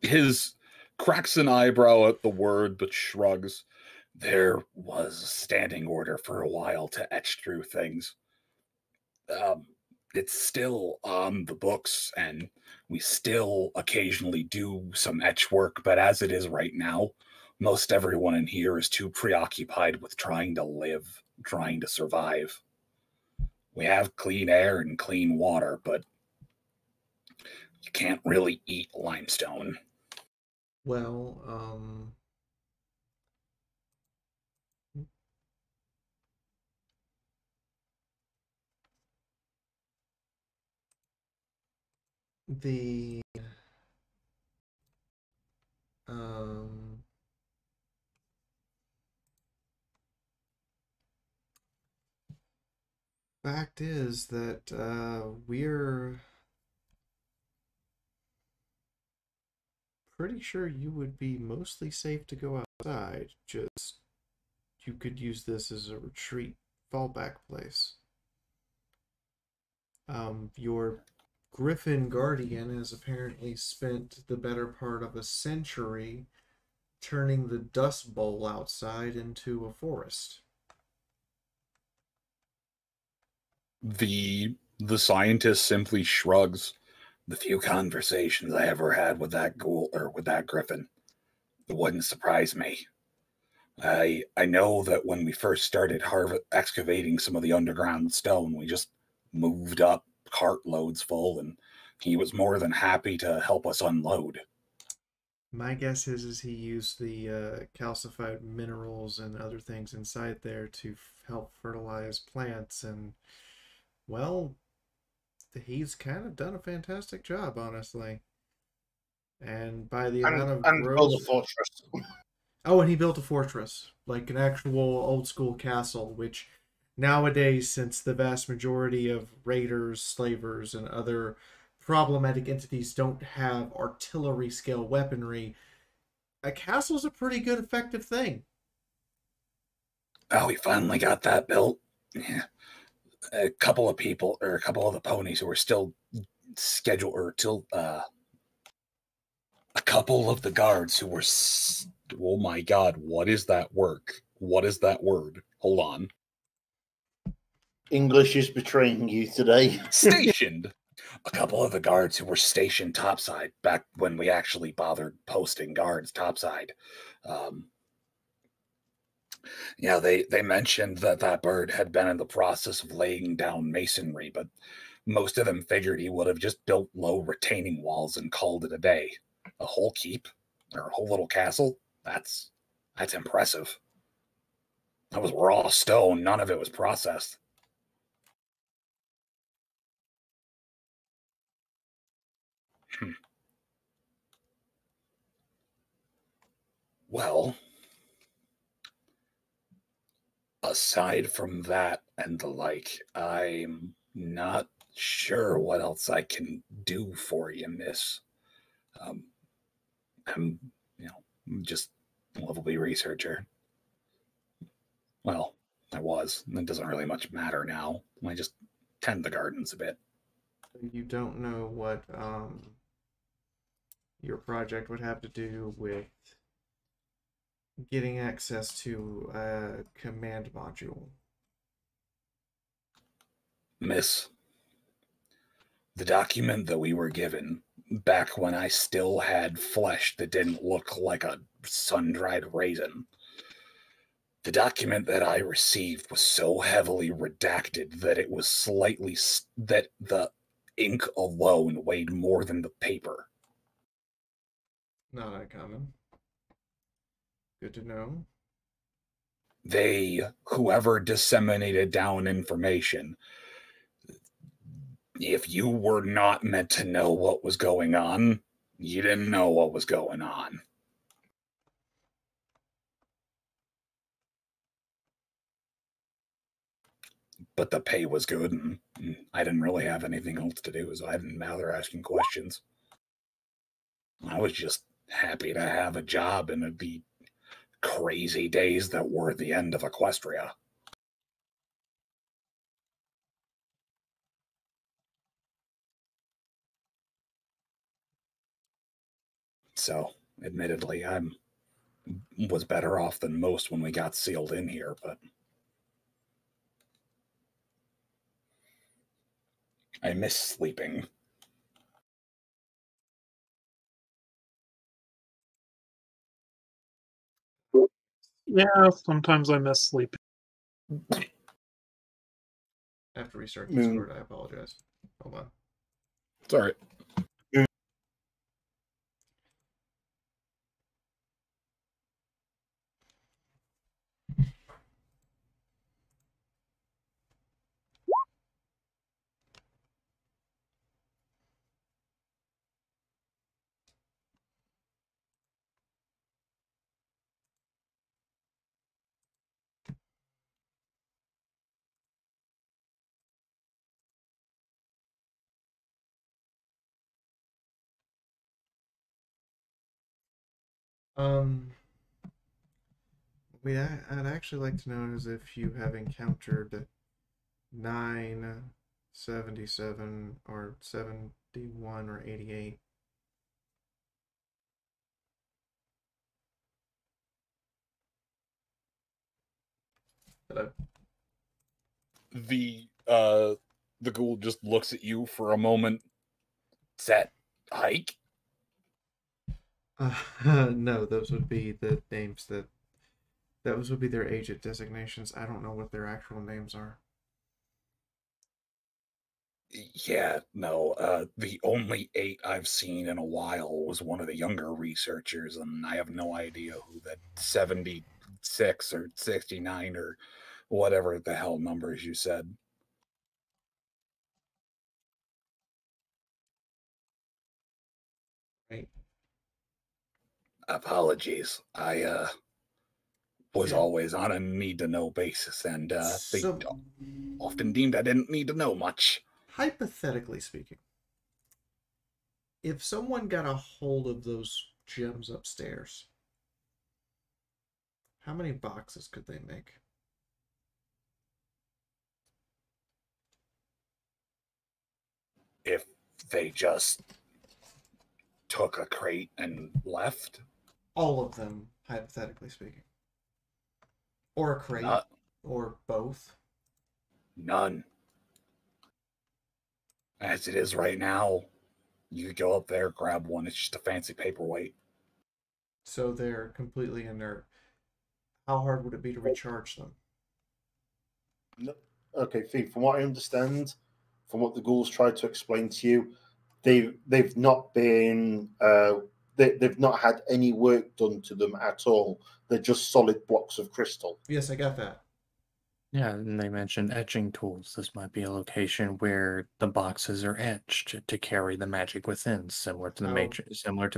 His cracks an eyebrow at the word, but shrugs.
There was a standing order for a while to etch through things. It's still on the books, and we still occasionally do some etch work, but as it is right now, most everyone in here is too preoccupied with trying to live, trying to survive. We have clean air and clean water, but you can't really eat limestone.
Well, the fact is that we're pretty sure you would be mostly safe to go outside. Just you could use this as a retreat fallback place. Your Griffin Guardian has apparently spent the better part of a century turning the Dust Bowl outside into a forest.
The scientist simply shrugs.
The few conversations I ever had with that ghoul or with that griffin, it wouldn't surprise me. I know that when we first started excavating some of the underground stone, we just moved up cartloads full, and he was more than happy to help us unload.
My guess is he used the calcified minerals and other things inside there to help fertilize plants, and well, he's kind of done a fantastic job, honestly. And by the amount of growth...
built a fortress.
Oh, and he built a fortress, like an actual old school castle, which nowadays, since the vast majority of raiders, slavers, and other problematic entities don't have artillery scale weaponry, a castle's a pretty good effective thing.
Oh, we finally got that built. Yeah. A couple of people, or a couple of the ponies who were still scheduled, or till a couple of the guards who were
oh my god, what is that work? What is that word? Hold on.
English is betraying you today.
Stationed.
A couple of the guards who were stationed topside back when we actually bothered posting guards topside. Yeah, they mentioned that bird had been in the process of laying down masonry, but most of them figured he would have just built low retaining walls and called it a day. A whole keep, or a whole little castle, that's impressive. That was raw stone, none of it was processed. Well, aside from that and the like, I'm not sure what else I can do for you, miss. I'm, just a level B researcher. Well, I was. It doesn't really much matter now. I just tend the gardens a bit.
You don't know what your project would have to do with getting access to a command module.
Miss, the document that we were given back when I still had flesh that didn't look like a sun-dried raisin, The document that I received was so heavily redacted that it was that the ink alone weighed more than the paper.
Not uncommon. Good to know.
Whoever disseminated down information, if you were not meant to know what was going on, you didn't know what was going on. But the pay was good, and I didn't really have anything else to do, so I didn't bother asking questions. I was just happy to have a job in the crazy days that were the end of Equestria. So, admittedly, I was better off than most when we got sealed in here, but I miss sleeping.
Yeah, sometimes I miss sleeping.
I have to restart Discord. I apologize. Hold on.
It's all right.
I'd actually like to know is if you have encountered 977 or 71 or 88. Hello.
The ghoul just looks at you for a moment. Is that Hike?
No, those would be the names that those would be their agent designations. I don't know what their actual names are.
Yeah, no, the only 8 I've seen in a while was one of the younger researchers, and I have no idea who that 76 or 69 or whatever the hell numbers you said.
Right.
Apologies. I was always on a need-to-know basis, and they often deemed I didn't need to know much.
Hypothetically speaking, if someone got a hold of those gems upstairs, how many boxes could they make?
If they just took a crate and left?
All of them, hypothetically speaking. Or a crate, or both.
None. As it is right now, you could go up there, grab one. It's just a fancy paperweight.
So they're completely inert. How hard would it be to recharge them?
No. Okay, Fee, from what I understand, from what the ghouls tried to explain to you, they've not been they've not had any work done to them at all. They're just solid blocks of crystal.
Yes, I got that.
Yeah, and they mentioned etching tools. This might be a location where the boxes are etched to carry the magic within, similar to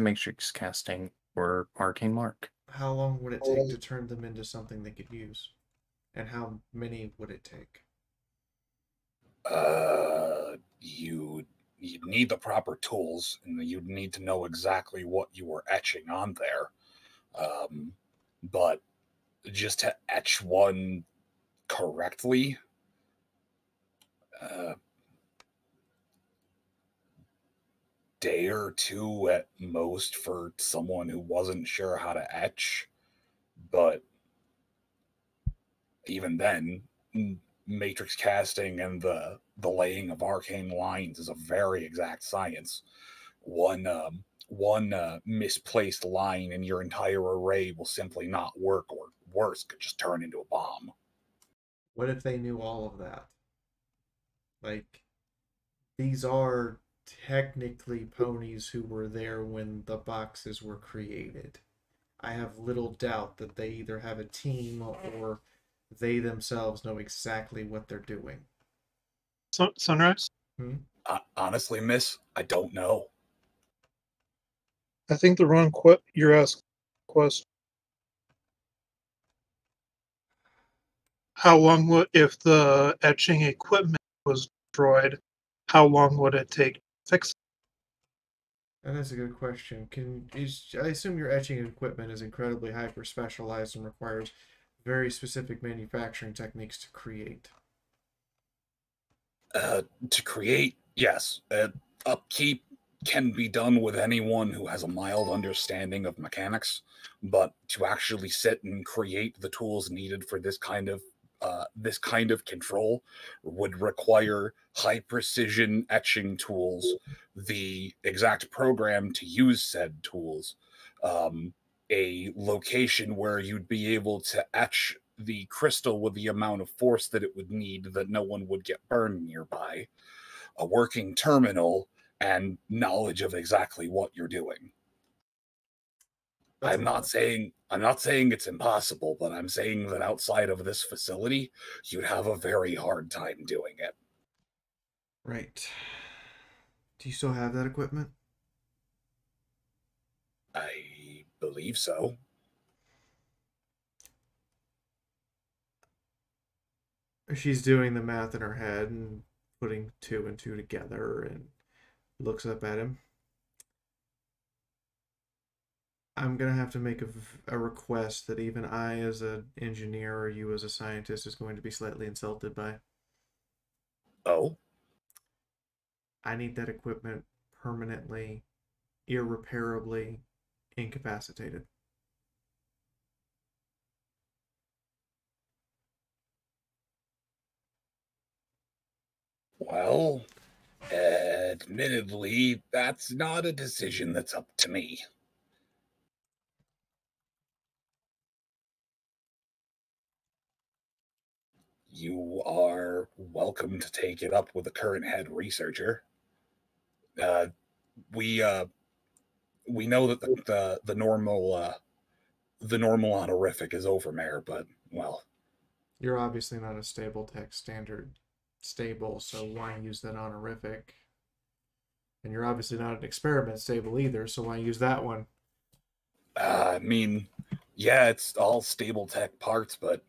matrix casting or arcane mark.
How long would it take to turn them into something they could use? And how many would it take?
You'd need the proper tools, and you'd need to know exactly what you were etching on there. But just to etch one correctly, day or two at most for someone who wasn't sure how to etch. But even then, matrix casting and the laying of arcane lines is a very exact science. One misplaced line in your entire array will simply not work, or
worse, could just turn into a bomb.
What if they knew all of that? Like, these are technically ponies who were there when the boxes were created. I have little doubt that they either have a team or they themselves know exactly what they're doing.
Sunrise?
Honestly, miss, I don't know.
I think the wrong you're asking question. How long would, if the etching equipment was destroyed, how long would it take to fix it?
And that's a good question. I assume your etching equipment is incredibly hyper specialized and requires very specific manufacturing techniques to create.
To create, yes. Upkeep can be done with anyone who has a mild understanding of mechanics, but to actually sit and create the tools needed for this kind of control would require high precision etching tools, the exact program to use said tools, a location where you'd be able to etch the crystal with the amount of force that it would need that no one would get burned nearby, a working terminal, and knowledge of exactly what you're doing. I'm not saying it's impossible, but I'm saying that outside of this facility, you'd have a very hard time doing it.
Right. Do you still have that equipment?
I believe so.
She's doing the math in her head and putting 2 and 2 together and looks up at him. I'm going to have to make a request that even I as an engineer or you as a scientist is going to be slightly insulted by.
Oh?
I need that equipment permanently, irreparably incapacitated.
Well, admittedly, that's not a decision that's up to me. You are welcome to take it up with the current head researcher. We know that the normal honorific is over, Mayor, but well,
you're obviously not a stable tech standard stable, so why use that honorific? And you're obviously not an experiment stable either, so why use that one?
I mean, yeah, it's all stable tech parts, but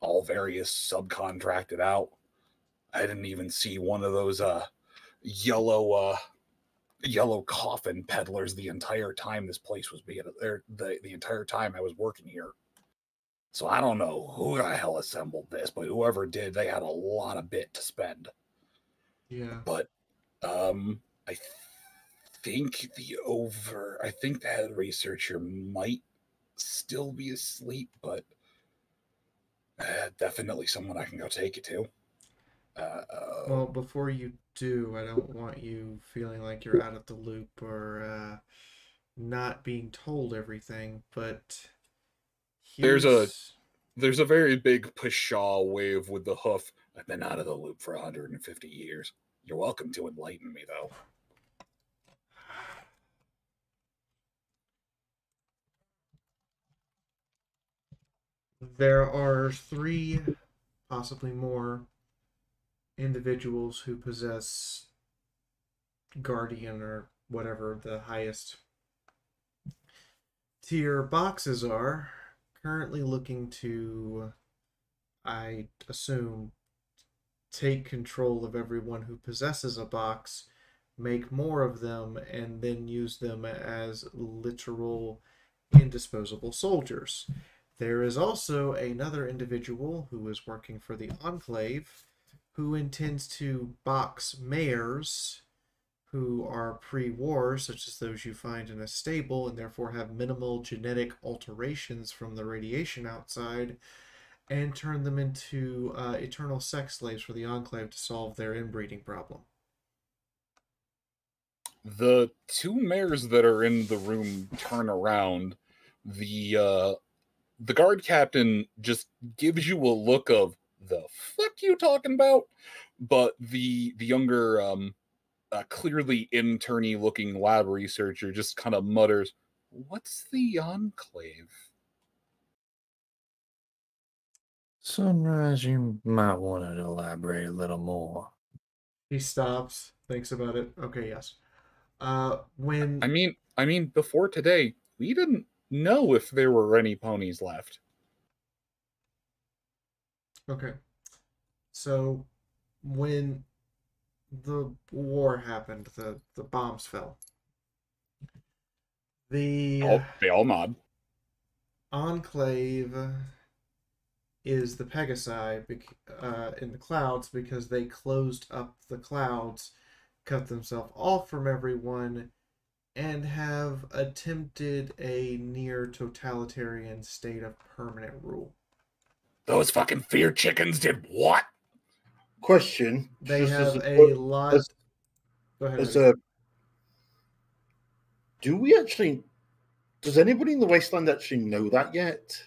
all various subcontracted out. I didn't even see one of those yellow coffin peddlers the entire time this place was being there. The entire time I was working here. So I don't know who the hell assembled this, but whoever did, they had a lot of bit to spend.
Yeah.
But I think the head researcher might still be asleep, but definitely someone I can go take it to.
Well, before you do, I don't want you feeling like you're out of the loop or not being told everything, but
there's a very big pshaw wave with the hoof. I've been out of the loop for 150 years. You're welcome to enlighten me, though.
There are 3, possibly more, individuals who possess Guardian or whatever the highest tier boxes are, currently looking to, I assume, take control of everyone who possesses a box, make more of them, and then use them as literal indisposable soldiers. There is also another individual who is working for the Enclave who intends to box mayors who are pre-war, such as those you find in a stable, and therefore have minimal genetic alterations from the radiation outside, and turn them into eternal sex slaves for the Enclave to solve their inbreeding problem.
The 2 mayors that are in the room turn around. The the guard captain just gives you a look of the fuck you talking about, but the younger clearly interny looking lab researcher just kind of mutters, "What's the Enclave?"
Sunrise, you might want to elaborate a little more.
He stops, thinks about it. Okay, yes. When
I mean, before today, we didn't know if there were any ponies left.
Okay. So when the war happened, the bombs fell. They
all nod.
Enclave is the Pegasi in the clouds because they closed up the clouds, cut themselves off from everyone, and have attempted a near totalitarian state of permanent rule.
Those fucking fear chickens did what?
Question.
They have a lot. Go ahead.
Does anybody in the Wasteland actually know that yet?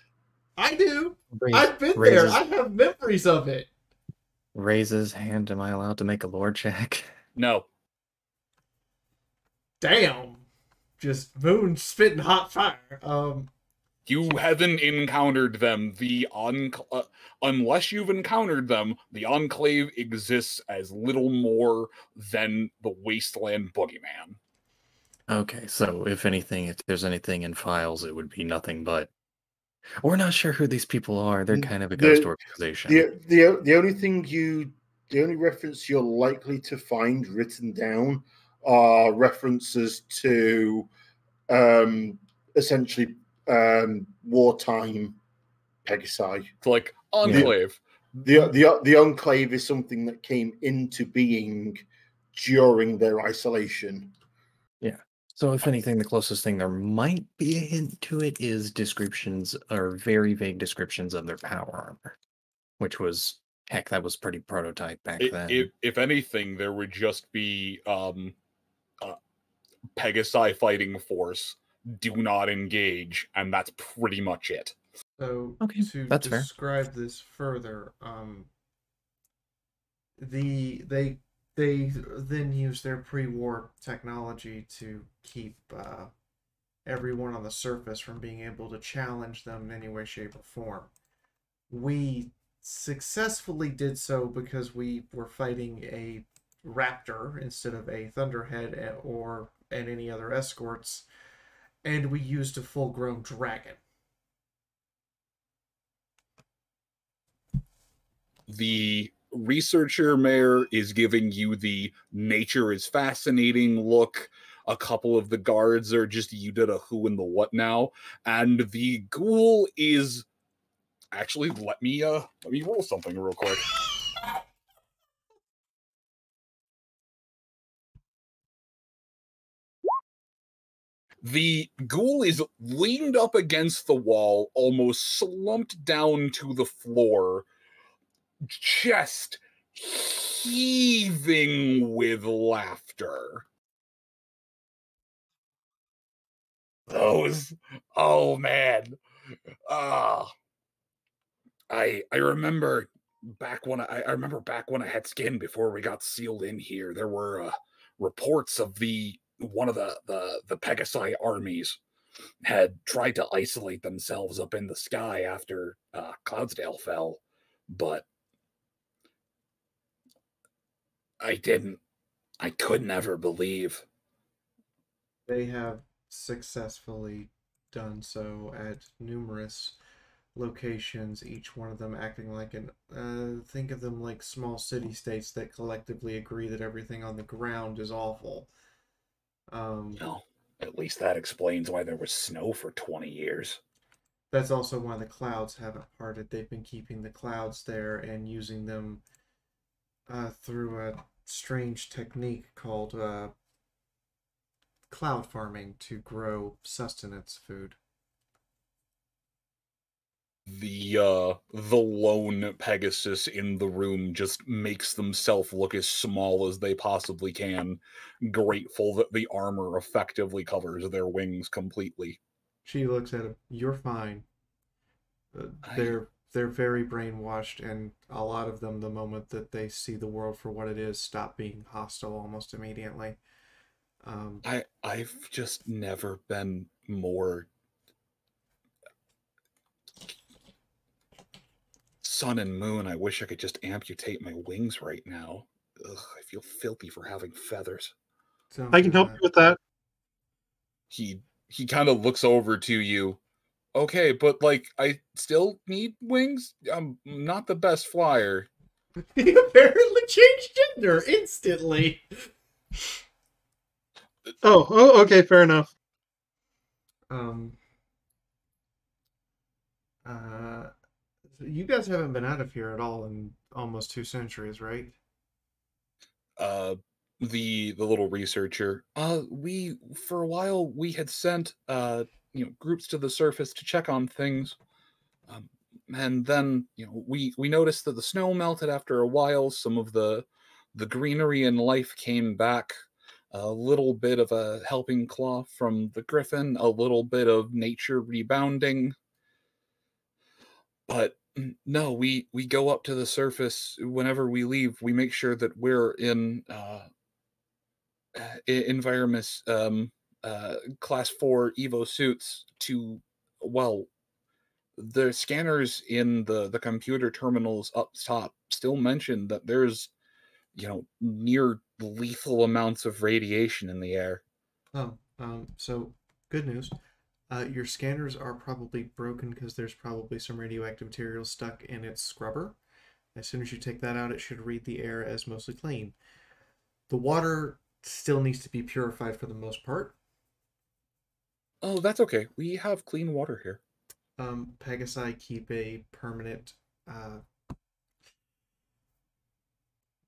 I do. I've been there. I have memories of it.
Raises hand. Am I allowed to make a lore check?
No.
Damn. Just moon spitting hot fire.
You haven't encountered them. Unless you've encountered them, the Enclave exists as little more than the Wasteland Boogeyman.
Okay, so if there's anything in files, it would be nothing but. We're not sure who these people are. They're kind of a ghost organization.
The only reference you're likely to find written down are references to essentially wartime Pegasi.
It's like Enclave.
The Enclave is something that came into being during their isolation.
Yeah. So if anything, the closest thing there might be a hint to it is descriptions or very vague descriptions of their power armor, which was, heck, that was pretty prototype back then.
If anything, there would just be Pegasi fighting force, do not engage, and that's pretty much it.
So to
that's fair.
describe this further, they then use their pre-war technology to keep everyone on the surface from being able to challenge them in any way, shape, or form. We successfully did so because we were fighting a raptor instead of a thunderhead and any other escorts, and we used a full-grown dragon.
The researcher mayor is giving you the nature is fascinating look. A couple of the guards are just, you did a who and the what now, and the ghoul is actually, let me roll something real quick. The ghoul is leaned up against the wall, almost slumped down to the floor, chest heaving with laughter. Oh man. I remember back when I had skin before we got sealed in here, there were reports of one of the Pegasi armies had tried to isolate themselves up in the sky after Cloudsdale fell, but I could never believe.
They have successfully done so at numerous locations, each one of them acting like think of them like small city-states that collectively agree that everything on the ground is awful.
Well, at least that explains why there was snow for 20 years.
That's also why the clouds haven't parted. They've been keeping the clouds there and using them through a strange technique called cloud farming to grow sustenance food.
The lone Pegasus in the room just makes themselves look as small as they possibly can, grateful that the armor effectively covers their wings completely.
She looks at him. You're fine. They're very brainwashed, and a lot of them, the moment that they see the world for what it is, stop being hostile almost immediately.
I've just never been more sun and moon. I wish I could just amputate my wings right now. Ugh, I feel filthy for having feathers.
I can help you with that.
He kind of looks over to you. Okay, but like I still need wings. I'm not the best flyer.
He apparently changed gender instantly.
Oh, okay, fair enough.
You guys haven't been out of here at all in almost 2 centuries, right?
The little researcher. We for a while we had sent groups to the surface to check on things. And then we noticed that the snow melted after a while. Some of the greenery and life came back. A little bit of a helping claw from the griffin, a little bit of nature rebounding. But no, we go up to the surface whenever we leave. We make sure that we're in environments, class 4 Evo suits to, well, the scanners in the computer terminals up top still mention that there's, near lethal amounts of radiation in the air.
So good news. Your scanners are probably broken because there's probably some radioactive material stuck in its scrubber. As soon as you take that out, it should read the air as mostly clean. The water still needs to be purified for the most part.
Oh, that's okay. We have clean water here.
Pegasi keep a permanent...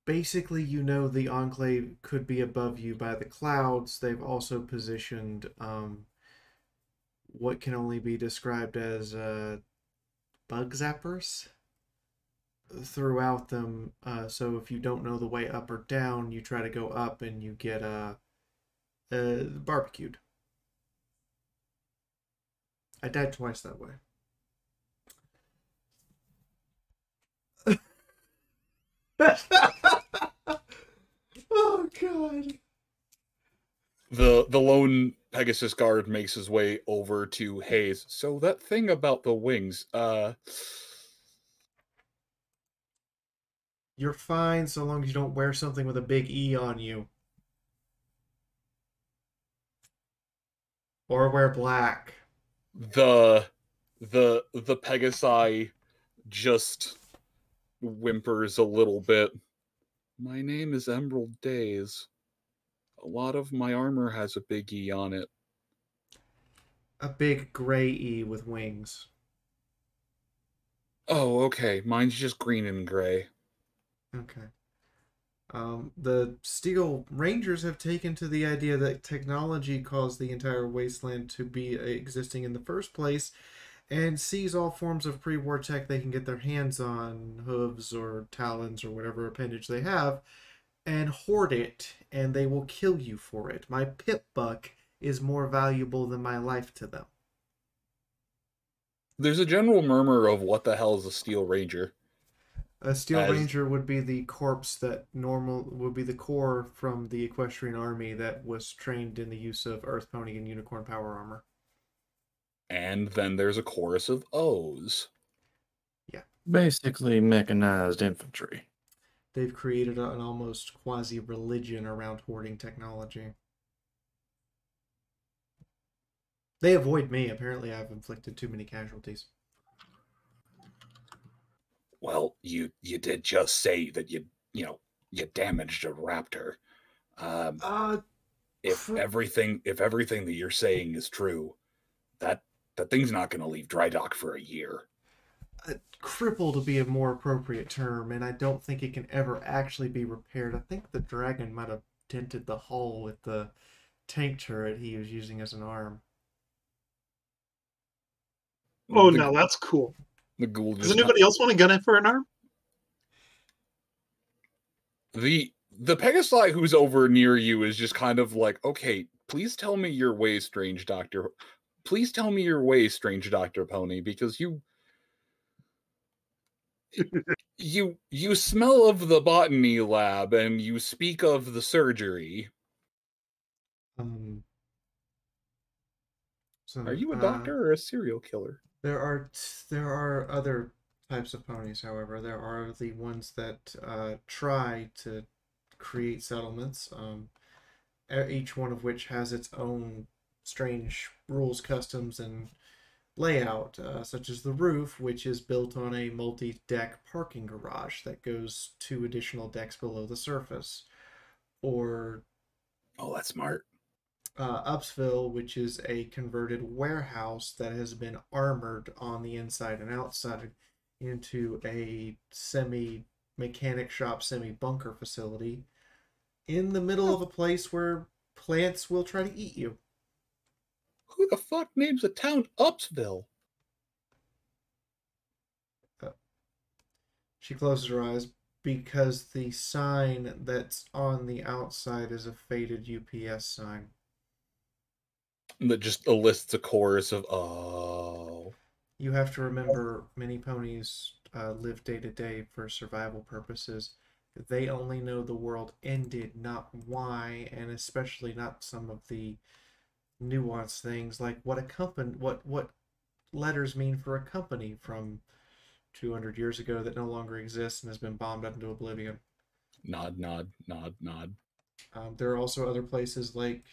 Basically, the Enclave could be above you by the clouds. They've also positioned what can only be described as bug zappers throughout them. So if you don't know the way up or down, you try to go up and you get barbecued. I died twice that way. Oh god.
The lone Pegasus guard makes his way over to Hayes. So that thing about the wings,
you're fine so long as you don't wear something with a big E on you. Or wear black.
The Pegasi just whimpers a little bit. My name is Emerald Days. A lot of my armor has a big E on it.
A big gray E with wings.
Oh, okay. Mine's just green and gray.
Okay. The Steel Rangers have taken to the idea that technology caused the entire wasteland to be existing in the first place, and seize all forms of pre-war tech they can get their hands on, hooves or talons or whatever appendage they have, and hoard it, and they will kill you for it. My pip buck is more valuable than my life to them.
There's a general murmur of what the hell is a Steel Ranger.
A Steel Ranger would be the corpse that would be the core from the Equestrian army that was trained in the use of Earth Pony and Unicorn power armor.
And then there's a chorus of O's.
Yeah.
Basically mechanized infantry.
They've created an almost quasi-religion around hoarding technology. They avoid me. Apparently I've inflicted too many casualties.
Well, you did just say that you damaged a raptor. If everything that you're saying is true, that thing's not going to leave dry dock for a year.
Crippled to be a more appropriate term, and I don't think it can ever actually be repaired. I think the dragon might have dented the hull with the tank turret he was using as an arm.
Oh, now that's cool.
The Ghoul.
Does anybody else want to gun it for an arm?
The Pegasi who's over near you is just kind of like, okay, please tell me your way, strange doctor. Please tell me your way, strange Dr. Pony, because You smell of the botany lab and you speak of the surgery.
So,
are you a doctor or a serial killer?
There are other types of ponies, however. There are the ones that try to create settlements, each one of which has its own strange rules, customs, and layout, such as the roof, which is built on a multi-deck parking garage that goes 2 additional decks below the surface. Or...
oh, that's smart.
Upsville, which is a converted warehouse that has been armored on the inside and outside into a semi-mechanic shop, semi-bunker facility in the middle of a place where plants will try to eat you.
Who the fuck names a town Upsville?
She closes her eyes because the sign that's on the outside is a faded UPS sign.
That just lists a chorus of oh.
You have to remember, many ponies live day to day for survival purposes. They only know the world ended, not why, and especially not some of the nuanced things like what letters mean for a company from 200 years ago that no longer exists and has been bombed into oblivion.
Nod, nod, nod, nod.
There are also other places like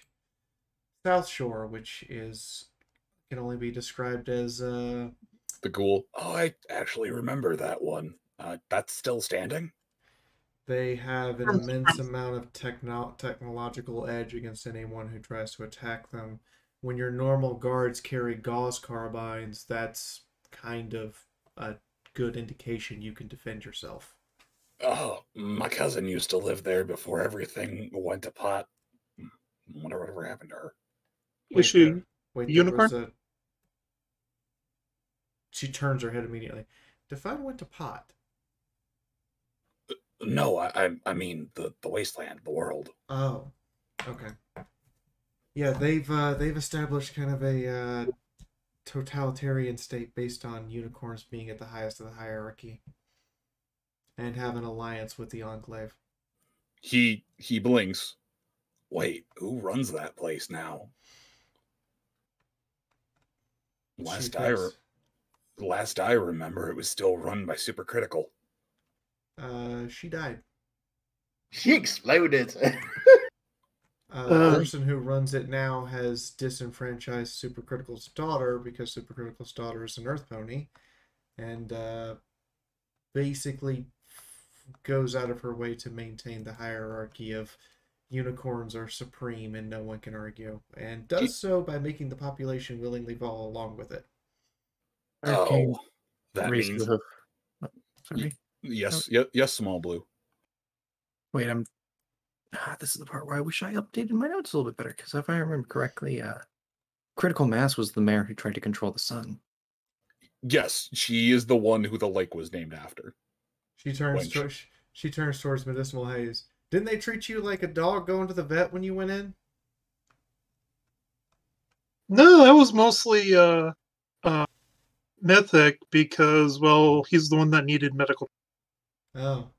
South Shore, which can only be described as
the Ghoul. Oh, I actually remember that one. That's still standing.
They have an immense amount of technological edge against anyone who tries to attack them. When your normal guards carry Gauss carbines, that's kind of a good indication you can defend yourself.
Oh, my cousin used to live there before everything went to pot. Whatever happened to her.
Is she unicorn?
She turns her head immediately. Define went to pot.
No, I mean the wasteland, the world.
Oh, okay. Yeah, they've established kind of a totalitarian state based on unicorns being at the highest of the hierarchy and have an alliance with the Enclave.
He blinks.
Wait, who runs that place now? Last I remember, it was still run by Supercritical.
She died.
She exploded.
The person who runs it now has disenfranchised Supercritical's daughter because Supercritical's daughter is an Earth Pony, and basically goes out of her way to maintain the hierarchy of unicorns are supreme and no one can argue, and does so by making the population willingly follow along with it.
Oh, that means...
Sorry.
Yes, yes, Small Blue.
Wait, this is the part where I wish I updated my notes a little bit better, because if I remember correctly, Critical Mass was the mayor who tried to control the sun.
Yes, she is the one who the lake was named after.
She turns towards Medicinal Haze. Didn't they treat you like a dog going to the vet when you went in?
No, that was mostly Mythic because, well, he's the one that needed medical.
Oh.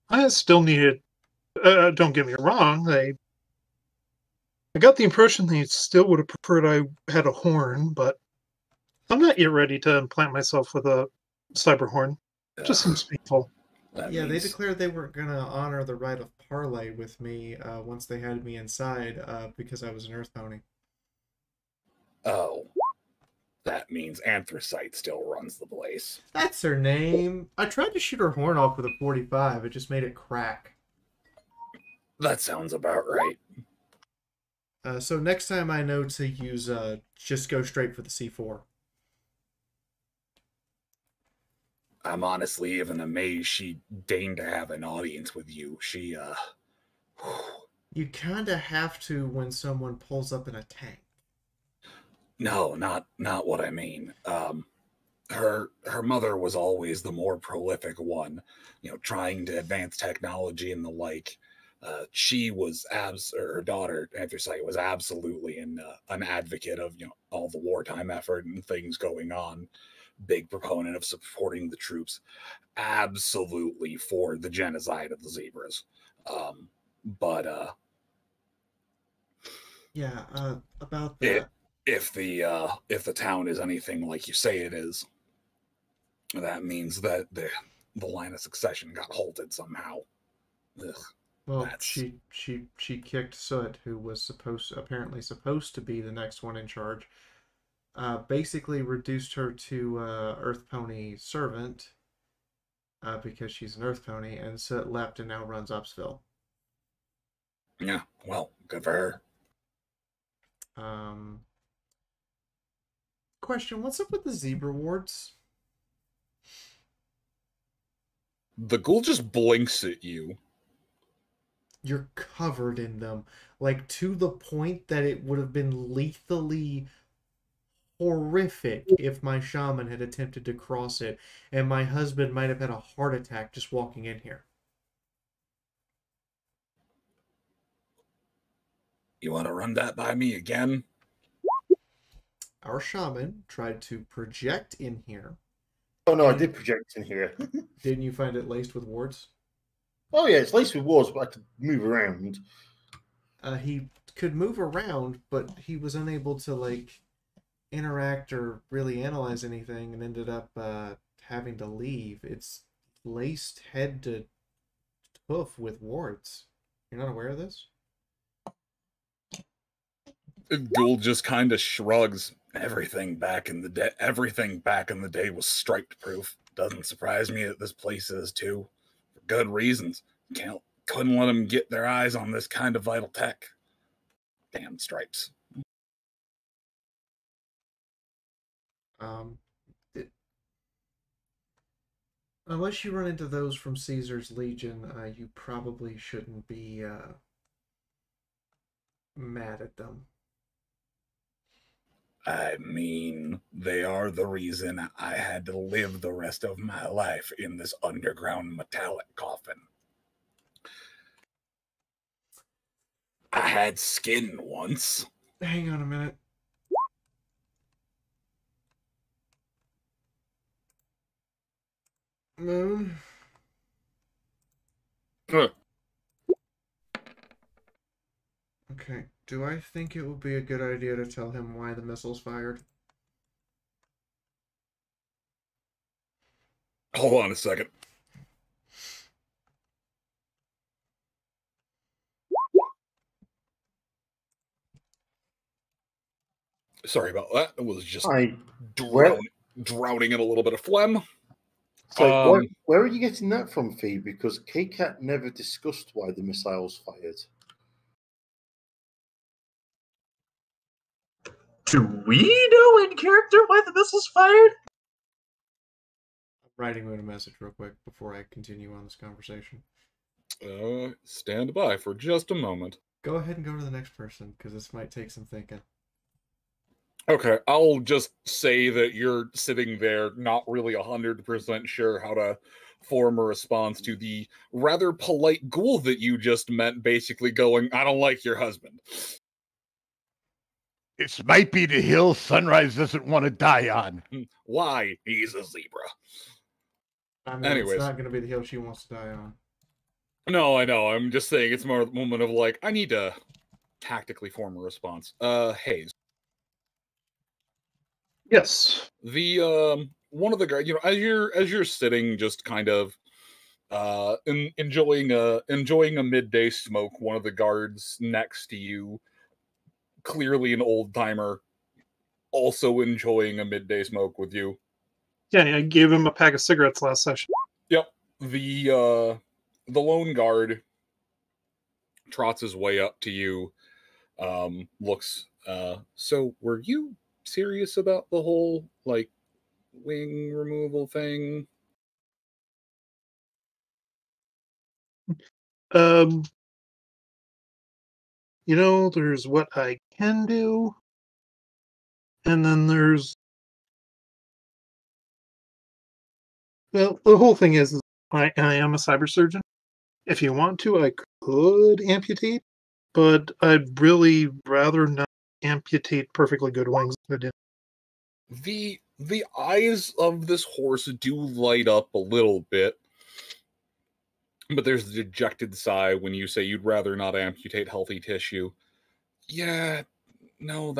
I still needed... don't get me wrong, I got the impression they still would have preferred I had a horn, but I'm not yet ready to implant myself with a cyber horn. It just seems painful.
Yeah, they declared they weren't going to honor the right of parley with me once they had me inside because I was an Earth Pony.
Oh. That means Anthracite still runs the place.
That's her name. I tried to shoot her horn off with a 45. It just made it crack.
That sounds about right.
So next time I know to use, just go straight for the C4.
I'm honestly even amazed she deigned to have an audience with you. She,
You kinda have to when someone pulls up in a tank.
No, not what I mean. Her mother was always the more prolific one, trying to advance technology and the like. She was her daughter Anthracite was absolutely an advocate of all the wartime effort and things going on. big proponent of supporting the troops, absolutely for the genocide of the zebras.
Yeah, about that.
If the town is anything like you say it is, that means that the line of succession got halted somehow. Ugh,
well, she kicked Soot, who was apparently supposed to be the next one in charge. Basically reduced her to Earth Pony servant because she's an Earth Pony, and Soot left and now runs Upsville.
Yeah, well, good for her.
Question, what's up with the zebra wards?
The ghoul just blinks at you.
You're covered in them. Like, to the point that it would have been lethally horrific if my shaman had attempted to cross it, and my husband might have had a heart attack just walking in here.
You want to run that by me again?
Our shaman tried to project in here.
Oh no, I did project in here.
Didn't you find it laced with wards?
Oh yeah, it's laced with wards, but I could move around.
He could move around, but he was unable to, like, interact or really analyze anything, and ended up having to leave. It's laced head to hoof with wards. You're not aware of this?
Ghoul just kind of shrugs.
Everything back in the day was striped proof. Doesn't surprise me that this place is too, for good reasons. Couldn't let them get their eyes on this kind of vital tech. Damn stripes.
Unless you run into those from Caesar's Legion, you probably shouldn't be mad at them.
I mean, they are the reason I had to live the rest of my life in this underground metallic coffin. I had skin once.
Hang on a minute. Moon? Okay. Do I think it would be a good idea to tell him why the missile's fired?
Hold on a second. Sorry about that. It was just drowning in a little bit of phlegm.
So where are you getting that from, Fee? Because K-Cat never discussed why the missile's fired.
Do we know in character why the missile's fired?
I'm writing Moon a message real quick before I continue on this conversation.
Stand by for just a moment.
Go ahead and go to the next person, because this might take some thinking.
Okay, I'll just say that you're sitting there not really 100% sure how to form a response to the rather polite ghoul that you just met, basically going, I don't like your husband.
This might be the hill Sunrise doesn't want to die on.
Why? He's a zebra.
I mean,
Anyways.
It's not going to be the hill she wants to die on.
No, I know. I'm just saying it's more a moment of like, I need to tactically form a response. Hayes.
Yes.
The one of the guys, as you're sitting, just kind of enjoying a midday smoke, one of the guards next to you, clearly an old timer, also enjoying a midday smoke with you.
Yeah, I gave him a pack of cigarettes last session.
Yep. The lone guard trots his way up to you, looks, so were you serious about the whole, like, wing removal thing?
There's what I can do, and then there's... Well, the whole thing is I am a cyber surgeon. If you want to, I could amputate, but I'd really rather not amputate perfectly good wings.
The the eyes of this horse do light up a little bit, but there's a dejected sigh when you say you'd rather not amputate healthy tissue. Yeah, no,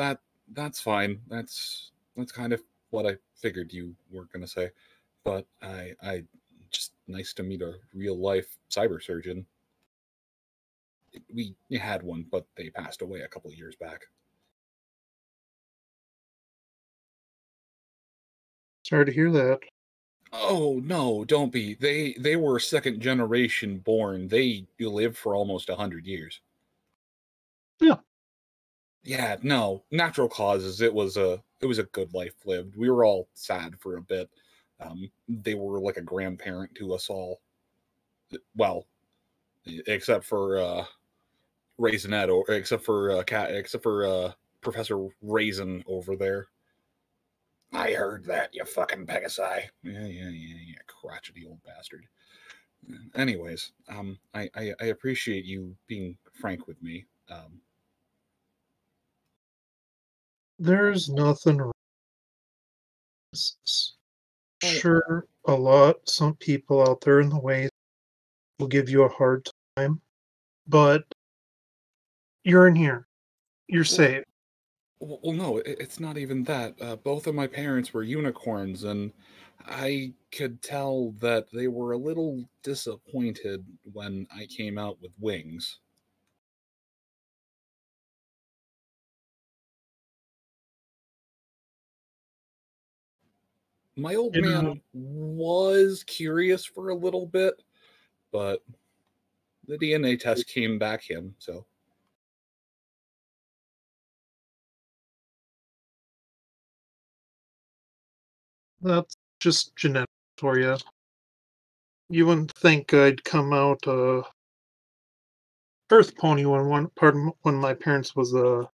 that's fine. That's kind of what I figured you were gonna say. But I just nice to meet a real life cyber surgeon. We had one, but they passed away a couple of years back.
Sorry to hear that.
Oh no, don't be. They were second generation born. They lived for almost 100 years.
Yeah.
Yeah, no, natural causes. It was a good life lived. We were all sad for a bit. They were like a grandparent to us all. Well, except for Raisinette, or except for Professor Raisin over there. I heard that, you fucking Pegasi. Yeah, crotchety old bastard. Anyways, I appreciate you being frank with me.
There's nothing wrong. Sure, some people out there in the way will give you a hard time, but you're in here. You're safe.
Well, no, it's not even that. Both of my parents were unicorns, and I could tell that they were a little disappointed when I came out with wings. My old man was curious for a little bit, but the DNA test came back him, so.
That's just genetic for you. You wouldn't think I'd come out Earth Pony when my parents was a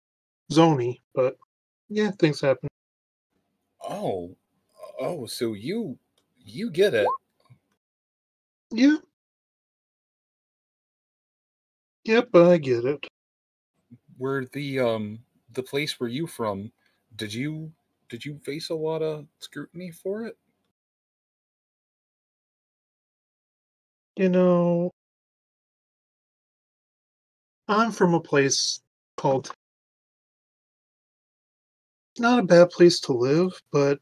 Zony, but yeah, things happen.
Oh, so you get it.
Yeah. Yep, I get it.
Where the place where you from, did you face a lot of scrutiny for it?
You know, I'm from a place called. Not a bad place to live, but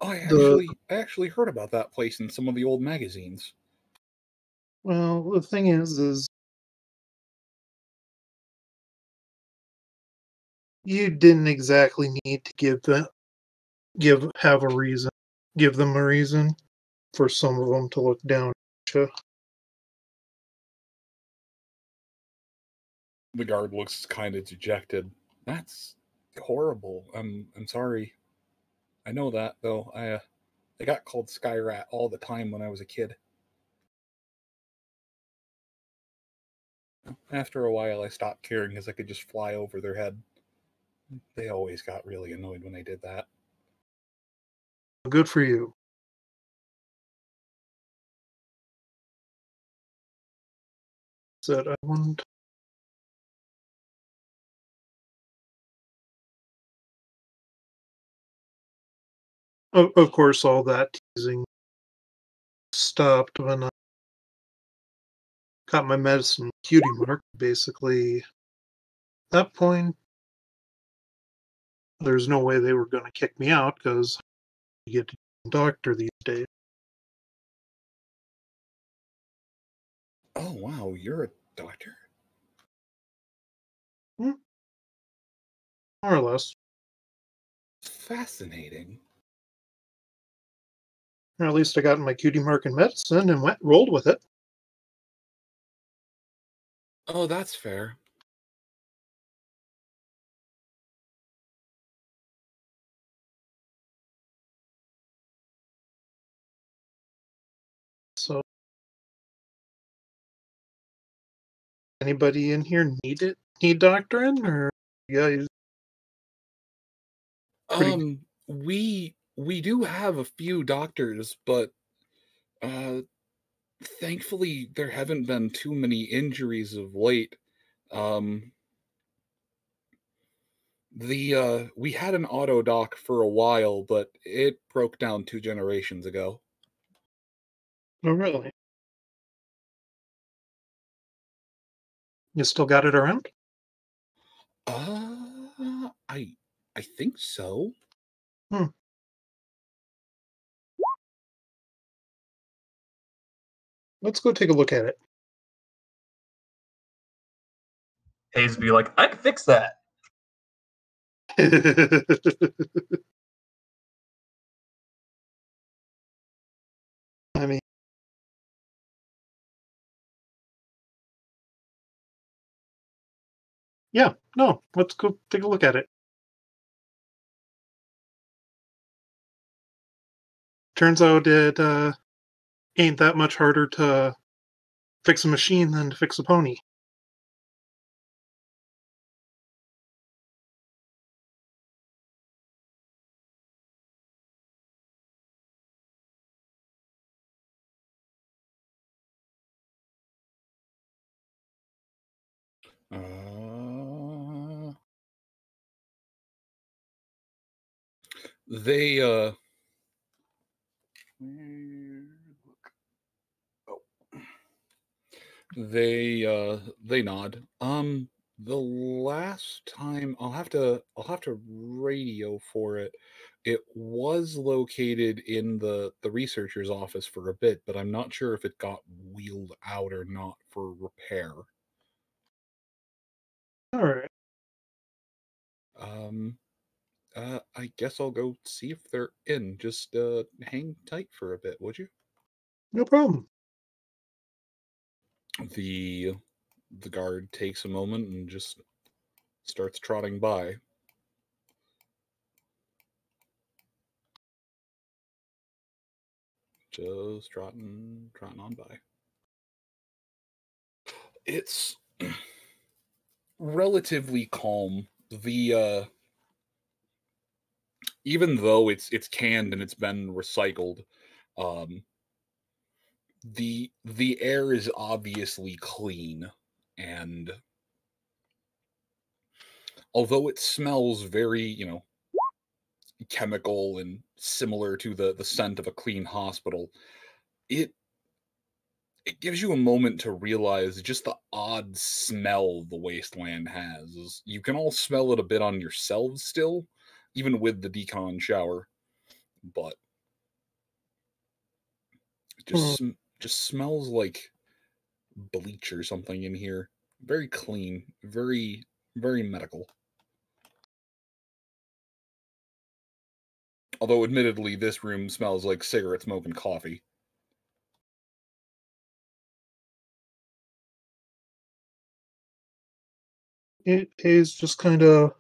I
the
actually heard about that place in some of the old magazines.
well, the thing is you didn't exactly need to give them a reason for some of them to look down at you.
The guard looks kind of dejected. That's horrible. I'm sorry. I know that though. I got called Skyrat all the time when I was a kid. After a while, I stopped caring because I could just fly over their head. They always got really annoyed when I did that.
Good for you. Said I wouldn't. Of course, all that teasing stopped when I got my medicine cutie mark. Basically, at that point, there's no way they were going to kick me out because you get to be a doctor these days.
Oh wow, you're a doctor?
More or less.
Fascinating.
Or at least I got my cutie mark in medicine and rolled with it.
Oh, that's fair.
So, anybody in here need doctoring, or yeah?
We do have a few doctors, but thankfully there haven't been too many injuries of late. We had an auto dock for a while, but it broke down 2 generations ago.
Oh, really? You still got it around?
I think so.
Let's go take a look at it.
Hayes be like, I can fix that.
I mean, yeah, no, let's go take a look at it. Turns out it ain't that much harder to fix a machine than to fix a pony.
They they nod. The last time I'll have to radio for it. It was located in the researcher's office for a bit, but I'm not sure if it got wheeled out or not for repair.
All right.
I guess I'll go see if they're in. Just hang tight for a bit, would you?
No problem.
The guard takes a moment and just starts trotting by. Just trotting on by. It's relatively calm. The even though it's canned and it's been recycled, the air is obviously clean, and although it smells very, chemical and similar to the scent of a clean hospital, it gives you a moment to realize just the odd smell the wasteland has. You can all smell it a bit on yourselves still, even with the decon shower, but it just smells like bleach or something in here. Very clean, very, very medical. Although admittedly this room smells like cigarette smoke and coffee.
It is just kind of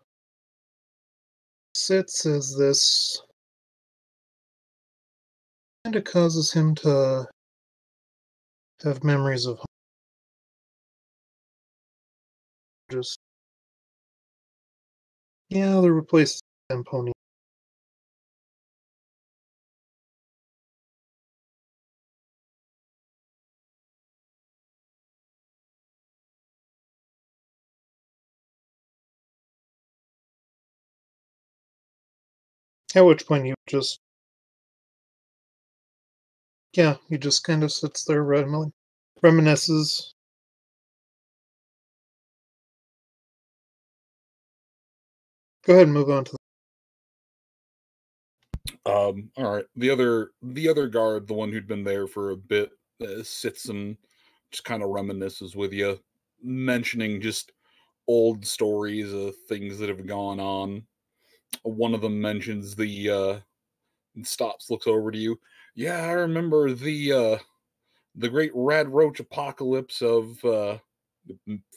sits as this kind of causes him to have memories of home. Just yeah, they replaced them pony. At which point you just he just kind of sits there reminisces. Go ahead and move on to
All right. The other guard, the one who'd been there for a bit, sits and just kind of reminisces with you, mentioning just old stories of things that have gone on. One of them mentions the stops, looks over to you. Yeah, I remember the great red roach apocalypse of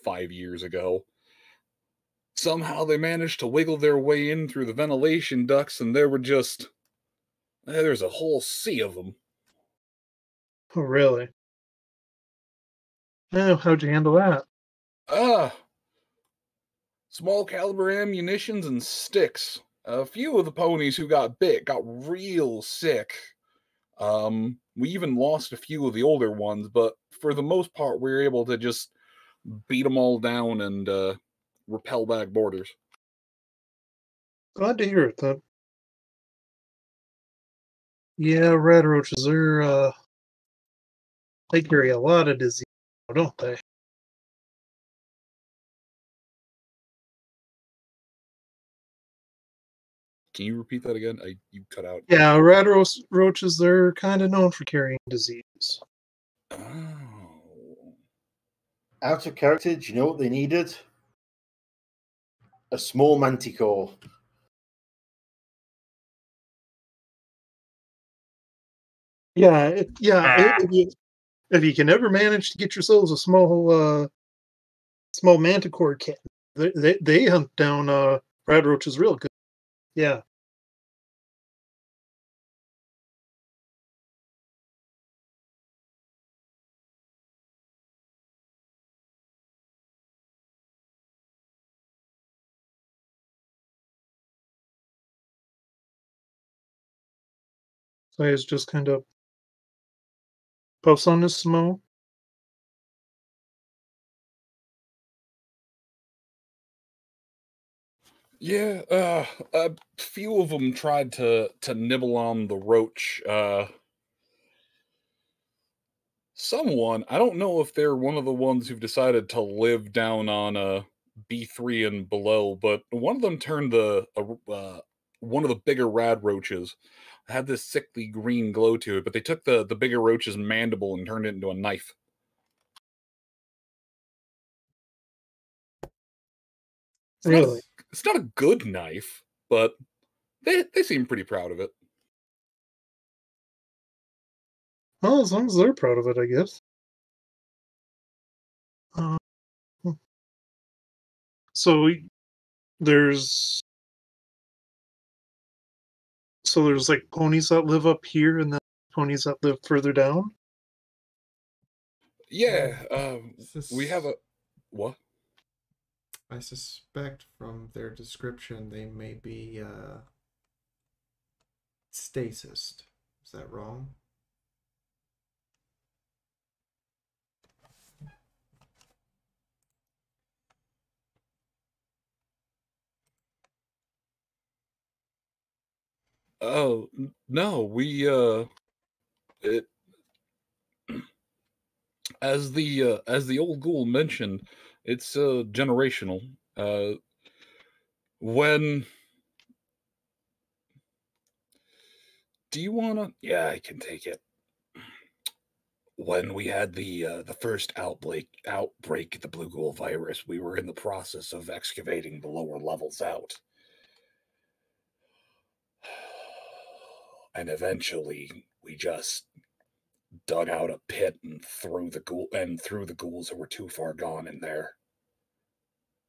5 years ago. Somehow they managed to wiggle their way in through the ventilation ducts, and there's a whole sea of them.
Oh, really? Oh, how'd you handle that?
Small caliber ammunitions and sticks. A few of the ponies who got bit got real sick. We even lost a few of the older ones, but for the most part, we were able to just beat them all down and repel back borders.
Glad to hear it, then. Yeah, red roaches are, they carry a lot of disease, don't they?
Can you repeat that again? You cut out.
Yeah, red roaches, they're kind of known for carrying disease.
Out of character, do you know what they needed? A small manticore.
Yeah, if you can ever manage to get yourselves a small manticore cat, they hunt down red roaches real good. Yeah. So he's just kind of puffs on his smoke.
Yeah, a few of them tried to nibble on the roach. Someone, I don't know if they're one of the ones who've decided to live down on B3 and below, but one of them turned one of the bigger rad roaches had this sickly green glow to it, but they took the bigger roach's mandible and turned it into a knife.
Really?
It's not a good knife, but they seem pretty proud of it.
Well, as long as they're proud of it, I guess. So there's like ponies that live up here and then ponies that live further down.
Yeah, we have a what?
I suspect from their description they may be stasist. Is that wrong?
Oh no, it as the old ghoul mentioned, it's generational. When do you wanna? Yeah, I can take it. When we had the first outbreak of the blue ghoul virus, we were in the process of excavating the lower levels out. And eventually we just dug out a pit and threw the ghouls who were too far gone in there.